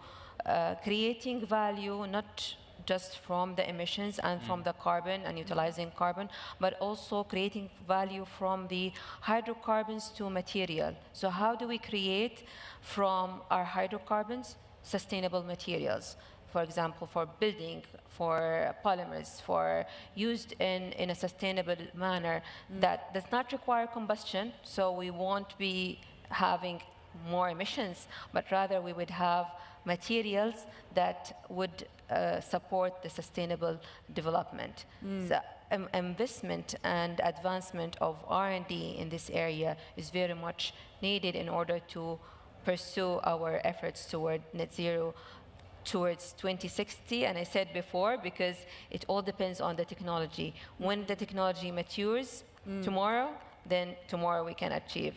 creating value, not just from the emissions and from the carbon and utilizing carbon, but also creating value from the hydrocarbons to material. So how do we create from our hydrocarbons sustainable materials? For example, for building, for polymers, for used in a sustainable manner that does not require combustion, so we won't be having more emissions, but rather we would have materials that would support the sustainable development. So investment and advancement of R&D in this area is very much needed in order to pursue our efforts toward net zero towards 2060, and I said before, because it all depends on the technology. When the technology matures tomorrow, then tomorrow we can achieve,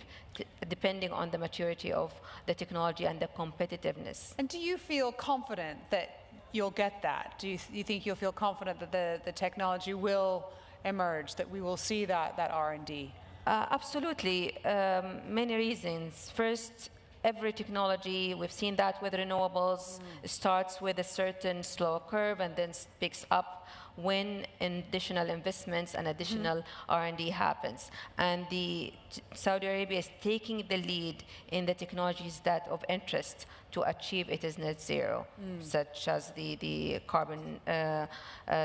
depending on the maturity of the technology and the competitiveness. And do you feel confident that you'll get that? Do you think you'll feel confident that the technology will emerge, that we will see that R&D? Absolutely, many reasons. First, every technology, we've seen that with renewables, starts with a certain slow curve and then picks up when additional investments and additional R&D happens. And Saudi Arabia is taking the lead in the technologies that of interest to achieve its net zero, such as the carbon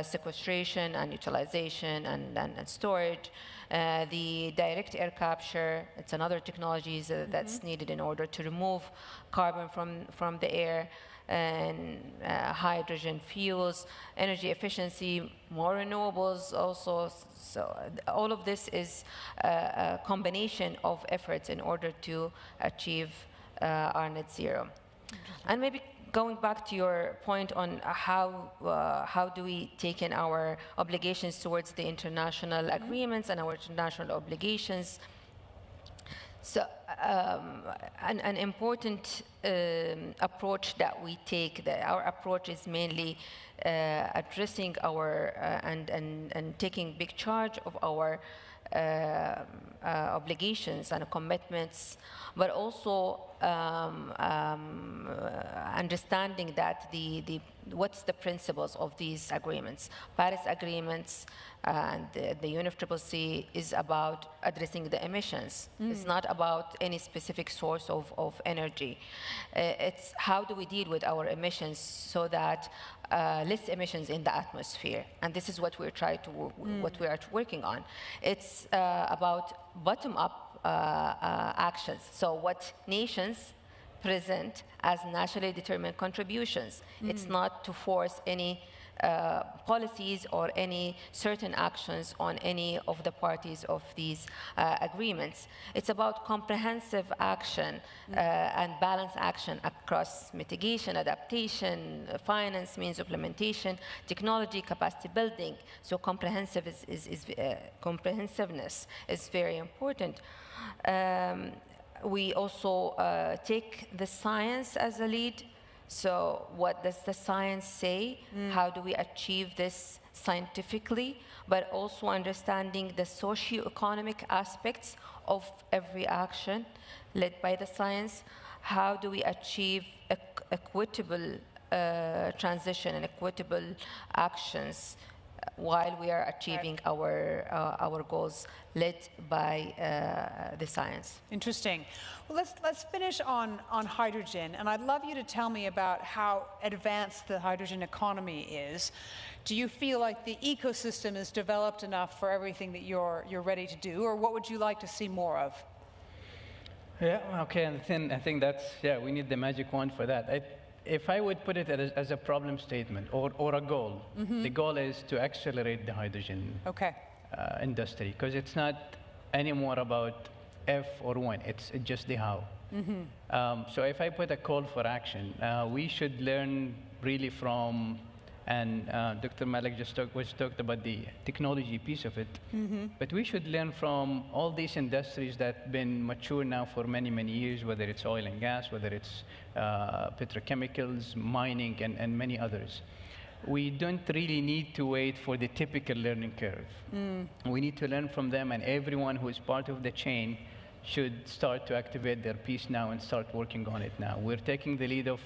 sequestration and utilization and storage. The direct air capture, it's another technology that's needed in order to remove carbon from the air, and hydrogen fuels, energy efficiency, more renewables also. So all of this is a combination of efforts in order to achieve our net zero. And maybe going back to your point on how do we take in our obligations towards the international agreements and our international obligations. So an important approach that we take, our approach is mainly addressing our and taking big charge of our obligations and commitments, but also understanding that what's the principles of these agreements. Paris agreements and the UNFCCC is about addressing the emissions. It's not about any specific source of energy. It's how do we deal with our emissions so that less emissions in the atmosphere, and this is what we are working on. It's about bottom-up actions. So what nations present as nationally determined contributions. It's not to force any policies or any certain actions on any of the parties of these agreements. It's about comprehensive action and balanced action across mitigation, adaptation, finance, means implementation, technology, capacity building. So comprehensiveness is very important. We also take the science as a lead. So what does the science say? How do we achieve this scientifically? But also understanding the socio-economic aspects of every action led by the science. How do we achieve equitable transition and equitable actions while we are achieving our goals led by the science. Interesting. Well, let's finish on hydrogen, and I'd love you to tell me about how advanced the hydrogen economy is. Do you feel like the ecosystem is developed enough for everything that you're ready to do, or what would you like to see more of? Yeah, okay, and I think that's, we need the magic wand for that. If I would put it as a problem statement or a goal, the goal is to accelerate the hydrogen industry, because it's not anymore about F or when, it's just the how. So if I put a call for action, we should learn really from, and Dr. Malik just talked about the technology piece of it, but we should learn from all these industries that have been mature now for many, many years, whether it's oil and gas, whether it's petrochemicals, mining, and many others. We don't really need to wait for the typical learning curve. We need to learn from them, and everyone who is part of the chain should start to activate their piece now and start working on it now. We're taking the lead of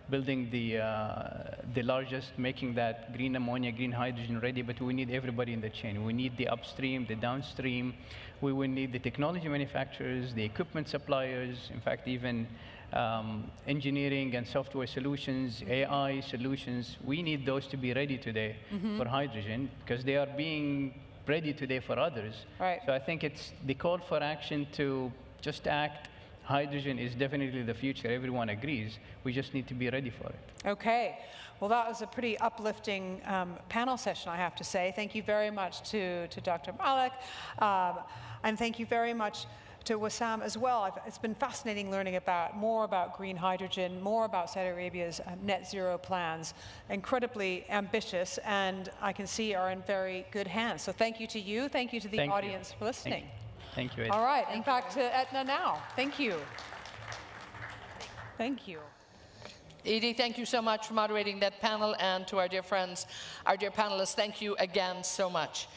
building the largest, making that green ammonia, green hydrogen ready, but we need everybody in the chain. We need the upstream, the downstream. We will need the technology manufacturers, the equipment suppliers, in fact, even engineering and software solutions, AI solutions. We need those to be ready today for hydrogen, because they are being ready today for others. Right. So I think it's the call for action to just act. Hydrogen is definitely the future. Everyone agrees. We just need to be ready for it. Okay. Well, that was a pretty uplifting panel session, I have to say. Thank you very much to Dr. Malik. And thank you very much to Wissam as well. It's been fascinating learning more about green hydrogen, more about Saudi Arabia's net zero plans. Incredibly ambitious, and I can see are in very good hands. So thank you to you. Thank you to the audience for listening. Thank you, Ed. All right, and back to Etna now. Thank you. Thank you. Edie, thank you so much for moderating that panel, and to our dear friends, our dear panelists, thank you again so much.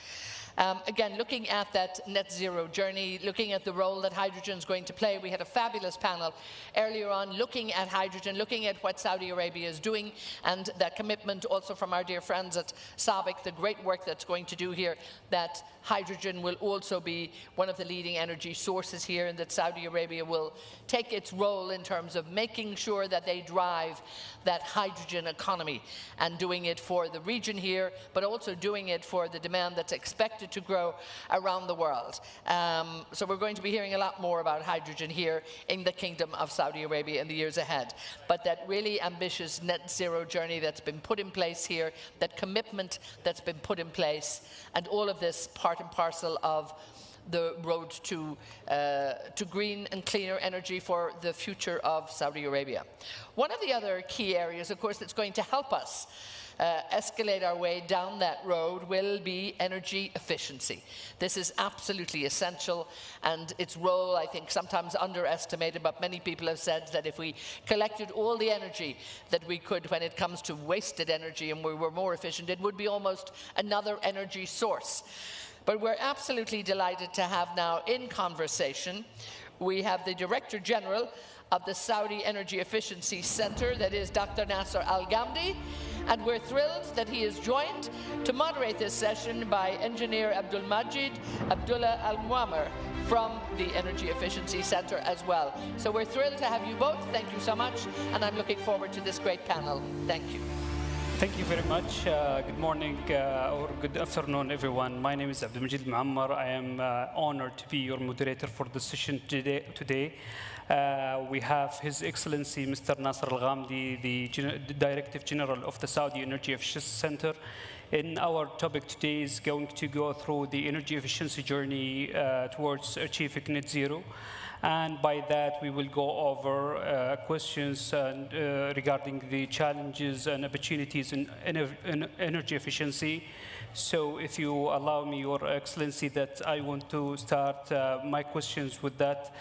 Again, looking at that net zero journey, looking at the role that hydrogen is going to play, we had a fabulous panel earlier on looking at hydrogen, looking at what Saudi Arabia is doing, and that commitment also from our dear friends at SABIC, the great work that's going to do here, that hydrogen will also be one of the leading energy sources here, and that Saudi Arabia will take its role in terms of making sure that they drive that hydrogen economy, and doing it for the region here, but also doing it for the demand that's expected to grow around the world. So we're going to be hearing a lot more about hydrogen here in the Kingdom of Saudi Arabia in the years ahead. But that really ambitious net zero journey that's been put in place here, that commitment that's been put in place, and all of this part and parcel of the road to green and cleaner energy for the future of Saudi Arabia. One of the other key areas, of course, that's going to help us escalate our way down that road will be energy efficiency. This is absolutely essential, and its role, I think, sometimes underestimated, but many people have said that if we collected all the energy that we could when it comes to wasted energy and we were more efficient, it would be almost another energy source. But we're absolutely delighted to have now in conversation, we have the Director General of the Saudi Energy Efficiency Center, that is Dr. Nasser Al-Ghamdi, and we're thrilled that he is joined to moderate this session by Engineer Abdul Majid Abdullah Al-Muammer from the Energy Efficiency Center as well. So we're thrilled to have you both. Thank you so much, and I'm looking forward to this great panel. Thank you. Thank you very much. Good morning or good afternoon, everyone. My name is Abdul Majid Muammar. I am honored to be your moderator for the session today. We have His Excellency Mr. Nasser Al-Ghamdi, the Director General of the Saudi Energy Efficiency Center. And our topic today is going to go through the energy efficiency journey towards achieving net zero. And by that, we will go over questions regarding the challenges and opportunities in energy efficiency. So if you allow me, Your Excellency, that I want to start my questions with that.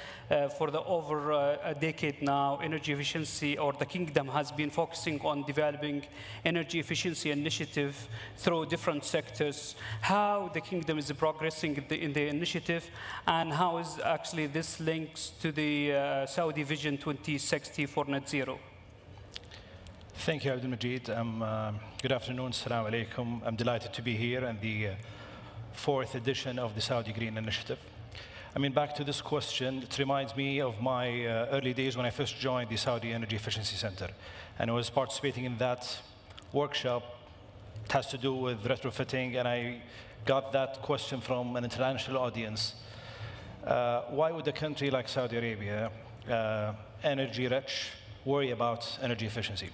For over a decade now, energy efficiency, or the Kingdom, has been focusing on developing energy efficiency initiative through different sectors. How the Kingdom is progressing in the initiative, and how is actually this links to the Saudi Vision 2060 for net zero? Thank you, Abdul Majid. Good afternoon, Assalamu alaikum. I'm delighted to be here in the fourth edition of the Saudi Green Initiative. I mean, back to this question, it reminds me of my early days when I first joined the Saudi Energy Efficiency Center. And I was participating in that workshop. It has to do with retrofitting, and I got that question from an international audience. Why would a country like Saudi Arabia, energy rich, worry about energy efficiency?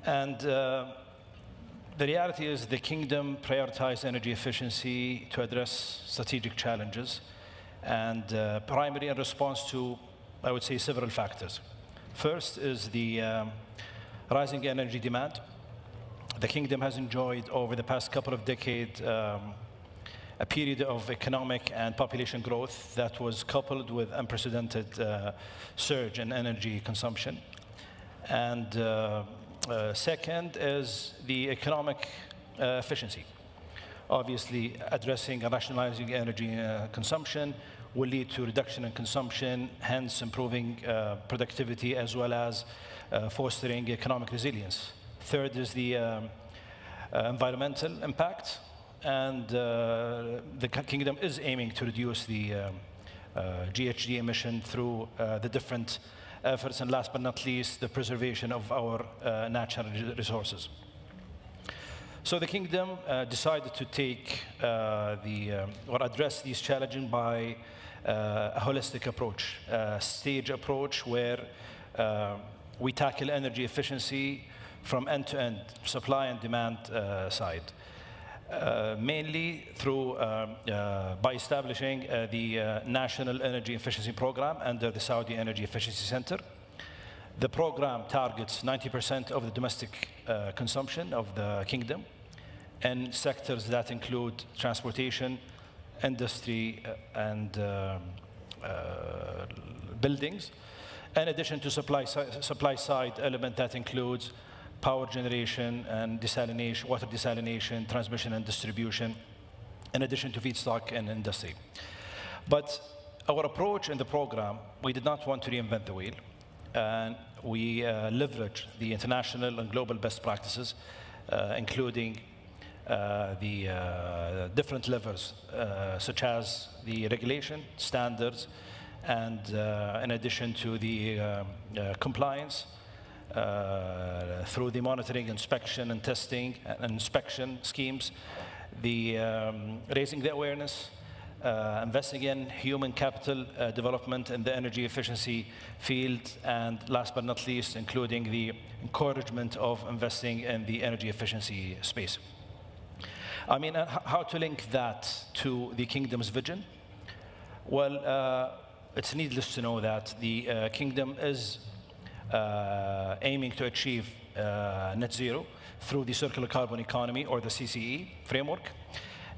And the reality is the Kingdom prioritized energy efficiency to address strategic challenges. and primarily in response to, I would say, several factors. First is the rising energy demand. The kingdom has enjoyed over the past couple of decades a period of economic and population growth that was coupled with unprecedented surge in energy consumption. And second is the economic efficiency. Obviously, addressing and rationalizing energy consumption will lead to reduction in consumption, hence improving productivity as well as fostering economic resilience. Third is the environmental impact, and the kingdom is aiming to reduce the GHG emission through the different efforts, and last but not least, the preservation of our natural resources. So the kingdom decided to take or address these challenges by a holistic approach, a stage approach where we tackle energy efficiency from end to end, supply and demand side. Mainly through by establishing the National Energy Efficiency Program under the Saudi Energy Efficiency Center. The program targets 90% of the domestic consumption of the kingdom and sectors that include transportation, industry, and buildings, in addition to supply side element that includes power generation and desalination, water desalination, transmission and distribution, in addition to feedstock and industry. But our approach in the program, we did not want to reinvent the wheel, and we leverage the international and global best practices, including the different levers, such as the regulation, standards, and in addition to the compliance, through the monitoring, inspection, and testing, and inspection schemes, the raising the awareness, investing in human capital development in the energy efficiency field, and last but not least, including the encouragement of investing in the energy efficiency space. I mean, how to link that to the kingdom's vision? Well, it's needless to know that the kingdom is aiming to achieve net zero through the circular carbon economy, or the CCE framework.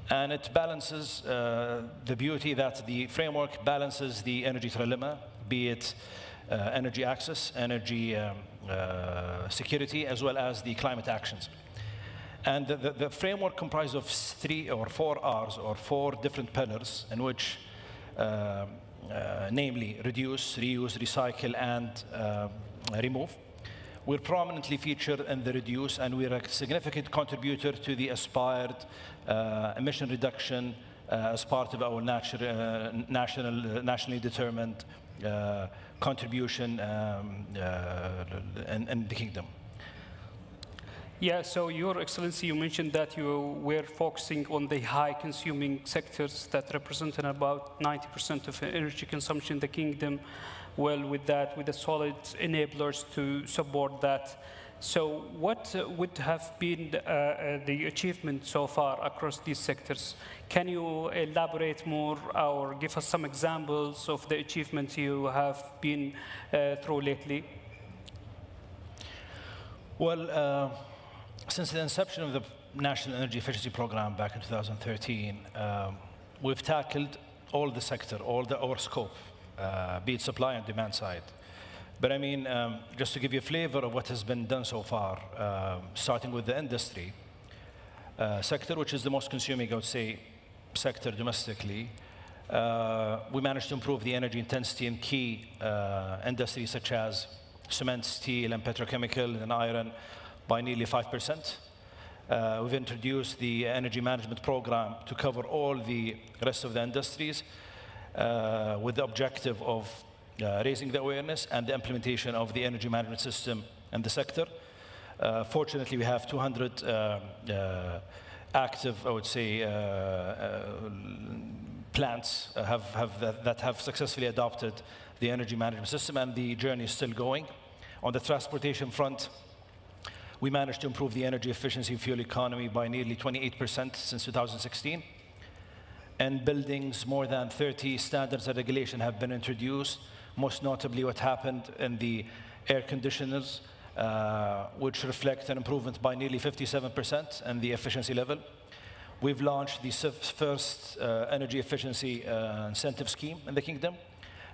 And it balances the beauty that the framework balances the energy trilemma, be it energy access, energy security, as well as the climate actions. And the framework comprises of 3 or 4 R's, or 4 different pillars, in which namely reduce, reuse, recycle, and remove. We're prominently featured in the reduce, and we're a significant contributor to the aspired emission reduction as part of our nationally determined contribution in the kingdom. Yeah, so Your Excellency, you mentioned that you were focusing on the high-consuming sectors that represent about 90% of energy consumption in the kingdom. Well, with that, with the solid enablers to support that. So what would have been the achievement so far across these sectors? Can you elaborate more or give us some examples of the achievements you have been through lately? Well, since the inception of the National Energy Efficiency Program back in 2013, we've tackled all the sector, our scope, be it supply and demand side. But I mean, just to give you a flavor of what has been done so far, starting with the industry sector, which is the most consuming, I would say, sector domestically, we managed to improve the energy intensity in key industries such as cement, steel, and petrochemical, and iron by nearly 5%. We've introduced the energy management program to cover all the rest of the industries with the objective of raising the awareness and the implementation of the energy management system in the sector. Fortunately, we have 200 active, I would say, plants that have successfully adopted the energy management system, and the journey is still going. On the transportation front, we managed to improve the energy efficiency fuel economy by nearly 28% since 2016. In buildings, more than 30 standards and regulations have been introduced, most notably what happened in the air conditioners, which reflect an improvement by nearly 57% in the efficiency level. We've launched the first energy efficiency incentive scheme in the kingdom,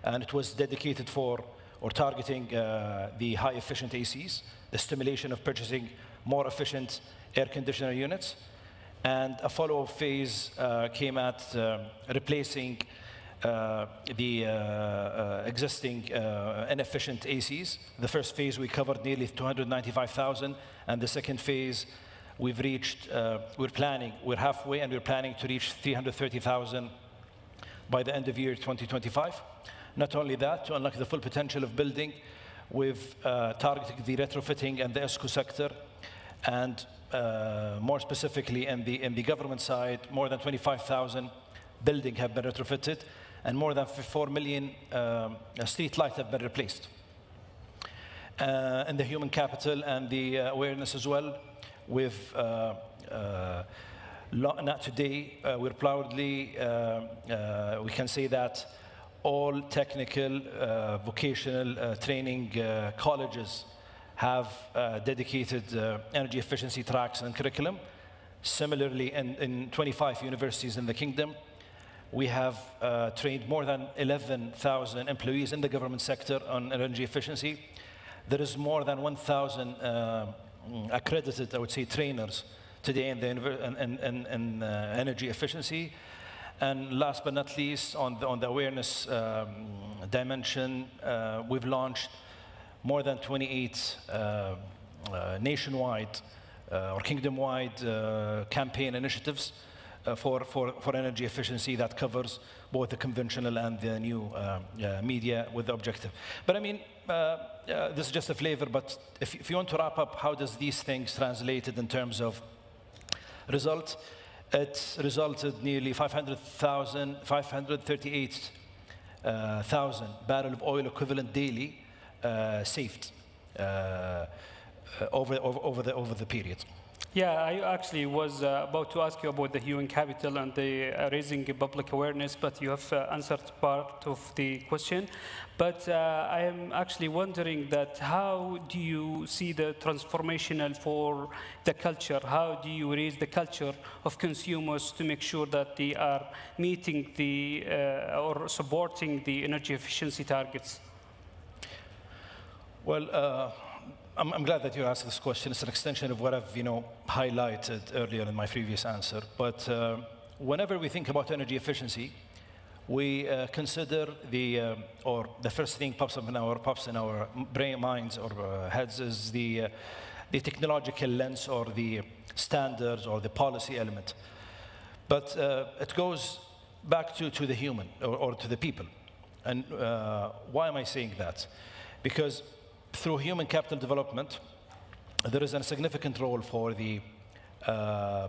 and it was dedicated for or targeting the high efficient ACs, the stimulation of purchasing more efficient air conditioner units. And a follow-up phase came at replacing the existing inefficient ACs. The first phase we covered nearly 295,000, and the second phase we've reached, we're halfway, and we're planning to reach 330,000 by the end of year 2025. Not only that, to unlock the full potential of building, we've targeted the retrofitting and the ESCO sector, and more specifically in the government side, more than 25,000 buildings have been retrofitted, and more than 4 million street lights have been replaced. In the human capital and the awareness as well, we've not today, we're proudly, we can say that all technical, vocational training colleges have dedicated energy efficiency tracks and curriculum. Similarly, in 25 universities in the kingdom, we have trained more than 11,000 employees in the government sector on energy efficiency. There is more than 1,000 accredited, I would say, trainers today in energy efficiency. And last but not least, on the awareness dimension, we've launched more than 28 nationwide or kingdom-wide campaign initiatives for energy efficiency that covers both the conventional and the new media with the objective. But I mean, this is just a flavor, but if you want to wrap up, how does these things translated in terms of result? It resulted nearly 538,000 barrel of oil equivalent daily saved over the period. Yeah, I actually was about to ask you about the human capital and the raising public awareness, but you have answered part of the question. But I am actually wondering that how do you see the transformational for the culture? How do you raise the culture of consumers to make sure that they are meeting the or supporting the energy efficiency targets? Well, I'm glad that you asked this question. It's an extension of what I've highlighted earlier in my previous answer. But whenever we think about energy efficiency, we consider the first thing pops in our brain, minds, or heads is the technological lens or the standards or the policy element. But it goes back to the human or to the people. And why am I saying that? Because through human capital development, there is a significant role for the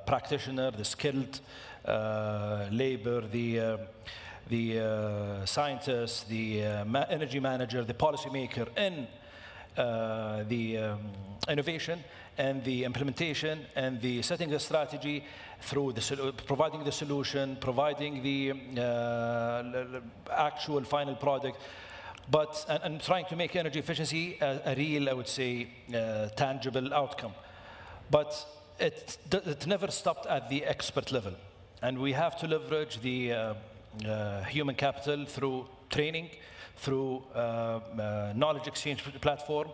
practitioner, the skilled labor, the scientist, the energy manager, the policymaker in the innovation and the implementation and the setting the strategy through providing the solution, providing the actual final product. But and trying to make energy efficiency a real, I would say, tangible outcome. But it never stopped at the expert level. And we have to leverage the human capital through training, through knowledge exchange platform,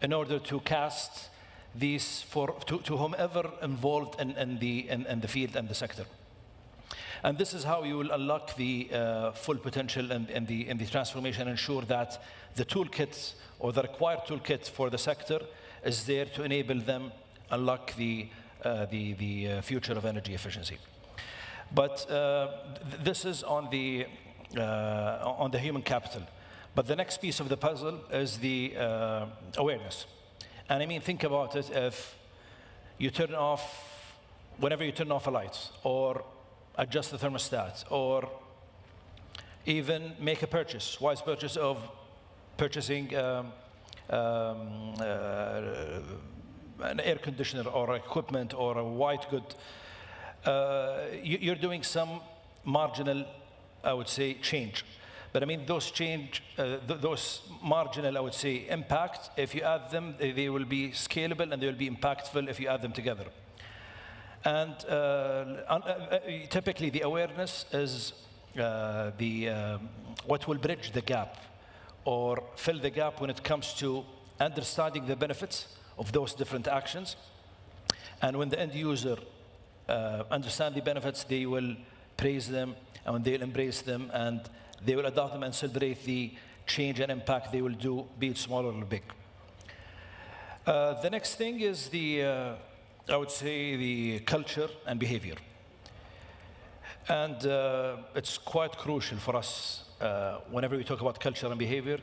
in order to cast these to whomever involved in the field and the sector. And this is how you will unlock the full potential in the transformation and ensure that the toolkit or the required toolkit for the sector is there to enable them unlock the future of energy efficiency. But this is on the human capital. But the next piece of the puzzle is the awareness. And I mean, think about it. If you whenever you turn off a light, or adjust the thermostat, or even make a wise purchase of purchasing an air conditioner or equipment or a white good, you're doing some marginal, I would say, change. But I mean, those those marginal, I would say, impact, if you add them, they will be scalable and they will be impactful if you add them together. And typically the awareness is what will bridge the gap or fill the gap when it comes to understanding the benefits of those different actions. And when the end user understand the benefits, they will praise them and they'll embrace them and they will adopt them and celebrate the change and impact they will do, be it small or big. The next thing is I would say the culture and behavior. And it's quite crucial for us whenever we talk about culture and behavior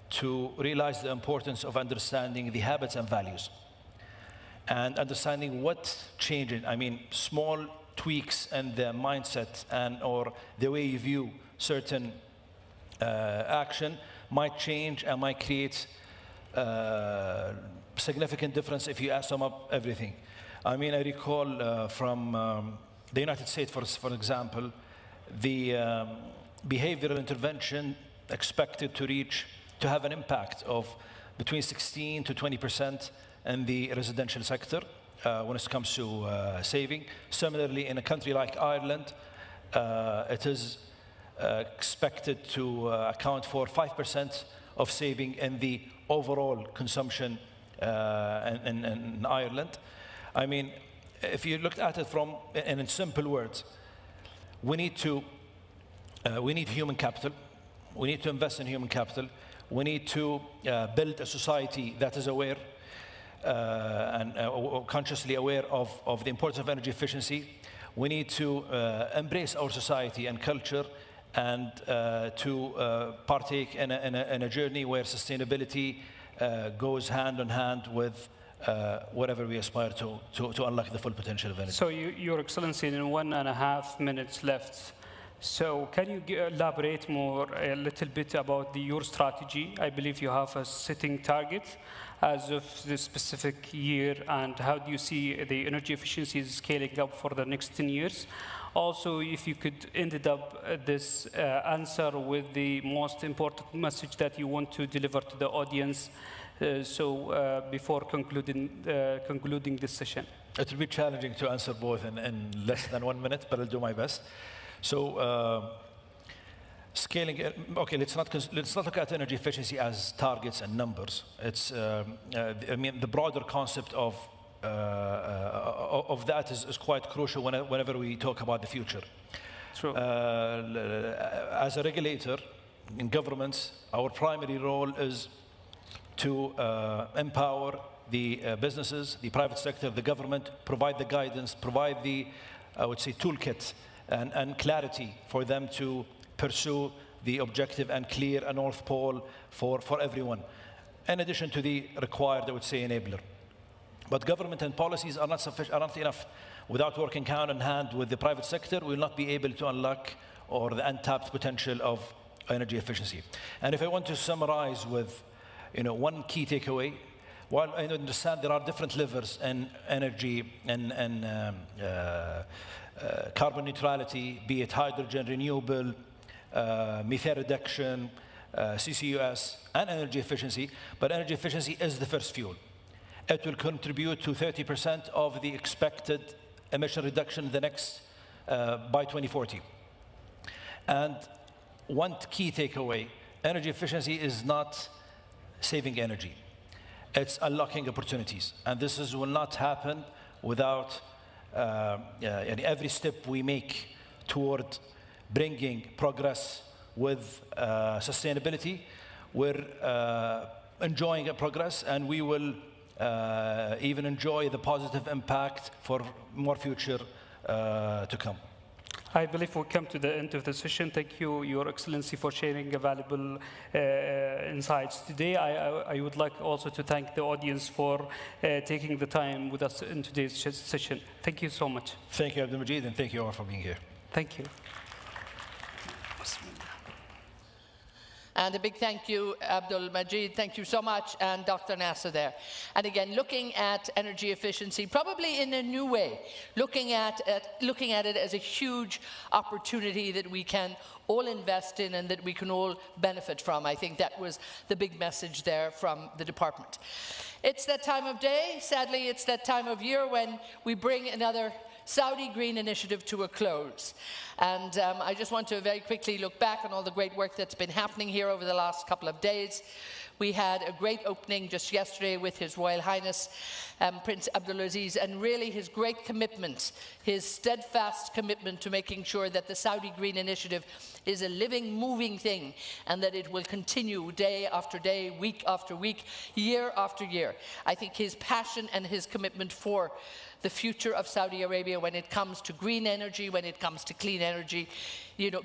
to realize the importance of understanding the habits and values and understanding what changes. I mean, small tweaks in the mindset and or the way you view certain action might change and might create significant difference if you sum up everything. I mean, I recall from the United States, for example, the behavioral intervention expected to have an impact of between 16 to 20% in the residential sector when it comes to saving. Similarly, in a country like Ireland, it is expected to account for 5% of saving in the overall consumption in Ireland. I mean, if you looked at it in simple words, we need human capital. We need to invest in human capital. We need to build a society that is aware and consciously aware of the importance of energy efficiency. We need to embrace our society and culture and to partake in a journey where sustainability goes hand in hand with whatever we aspire to unlock the full potential of energy. So, Your Excellency, in 1.5 minutes left, so can you elaborate more a little bit about your strategy? I believe you have a sitting target as of this specific year, and how do you see the energy efficiency scaling up for the next 10 years? Also, if you could end up this answer with the most important message that you want to deliver to the audience, before concluding this session. It will be challenging to answer both in less than 1 minute, but I'll do my best. So, scaling. Okay, let's not look at energy efficiency as targets and numbers. It's I mean, the broader concept of that is quite crucial whenever we talk about the future. True. As a regulator in governments, our primary role is to empower the businesses, the private sector, the government, provide the guidance, provide the, I would say, toolkit and clarity for them to pursue the objective and clear a North Pole for everyone, in addition to the required, I would say, enabler. But government and policies are not sufficient, are not enough. Without working hand in hand with the private sector, we will not be able to unlock or the untapped potential of energy efficiency. And if I want to summarize with one key takeaway, while I understand there are different levers in energy and carbon neutrality, be it hydrogen, renewable, methane reduction, CCUS, and energy efficiency, but energy efficiency is the first fuel. It will contribute to 30% of the expected emission reduction by 2040. And one key takeaway, energy efficiency is not saving energy. It's unlocking opportunities. And this will not happen without every step we make toward bringing progress with sustainability. We're enjoying a progress, and we will even enjoy the positive impact for more future to come. I believe we've come to the end of the session. Thank you, Your Excellency, for sharing valuable insights today. I would like also to thank the audience for taking the time with us in today's session. Thank you so much. Thank you, Abdul Majid, and thank you all for being here. Thank you. And a big thank you, Abdul Majid, thank you so much, and Dr. Nasser there. And again, looking at energy efficiency, probably in a new way, looking at it as a huge opportunity that we can all invest in and that we can all benefit from. I think that was the big message there from the department. It's that time of day, sadly, it's that time of year when we bring another Saudi Green Initiative to a close. And I just want to very quickly look back on all the great work that's been happening here over the last couple of days. We had a great opening just yesterday with His Royal Highness Prince Abdulaziz, and really his great commitment, his steadfast commitment to making sure that the Saudi Green Initiative is a living, moving thing, and that it will continue day after day, week after week, year after year. I think his passion and his commitment for the future of Saudi Arabia when it comes to green energy, when it comes to clean energy,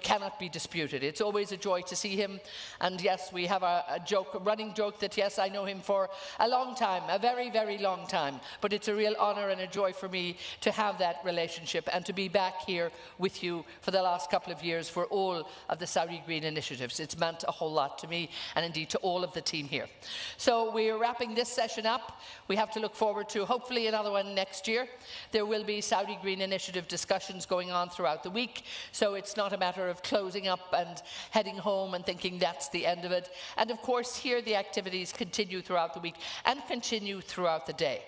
cannot be disputed. It's always a joy to see him. And yes, we have a running joke that yes, I know him for a long time, a very, very long time. But it's a real honor and a joy for me to have that relationship and to be back here with you for the last couple of years for all of the Saudi Green Initiatives. It's meant a whole lot to me and indeed to all of the team here. So we're wrapping this session up. We have to look forward to hopefully another one next year. There will be Saudi Green Initiative discussions going on throughout the week. So it's not a matter of closing up and heading home and thinking that's the end of it. And of course, here the activities continue throughout the week and continue throughout the day.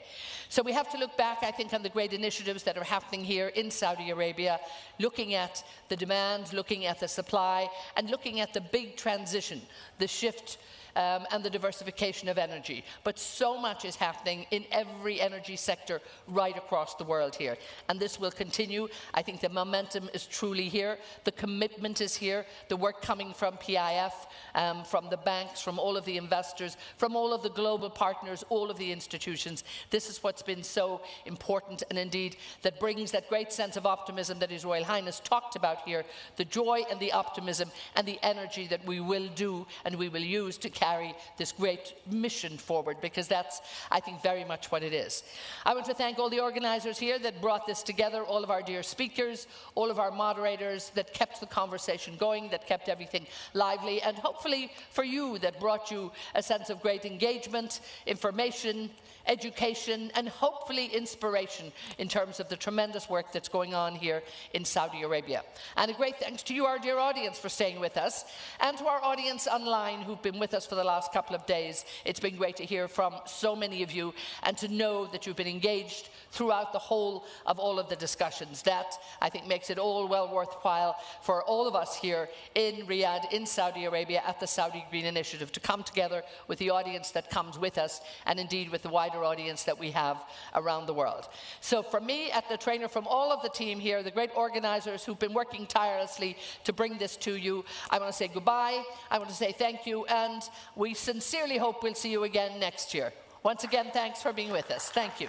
So we have to look back, I think, on the great initiatives that are happening here in Saudi Arabia, looking at the demand, looking at the supply, and looking at the big transition, the shift and the diversification of energy. But so much is happening in every energy sector right across the world here. And this will continue. I think the momentum is truly here. The commitment is here. The work coming from PIF, from the banks, from all of the investors, from all of the global partners, all of the institutions. This is what's been so important, and indeed that brings that great sense of optimism that His Royal Highness talked about here, the joy and the optimism and the energy that we will do and we will use to carry this great mission forward, because that's, I think, very much what it is. I want to thank all the organizers here that brought this together, all of our dear speakers, all of our moderators that kept the conversation going, that kept everything lively, and hopefully for you that brought you a sense of great engagement, information, education, and hopefully inspiration in terms of the tremendous work that's going on here in Saudi Arabia. And a great thanks to you, our dear audience, for staying with us, and to our audience online who've been with us for the last couple of days. It's been great to hear from so many of you and to know that you've been engaged throughout the whole of all of the discussions. That, I think, makes it all well worthwhile for all of us here in Riyadh, in Saudi Arabia, at the Saudi Green Initiative, to come together with the audience that comes with us, and indeed with the wider audience that we have around the world. So from me, at the trainer, from all of the team here, the great organizers who've been working tirelessly to bring this to you, I want to say goodbye, I want to say thank you, and we sincerely hope we'll see you again next year. Once again, thanks for being with us. Thank you.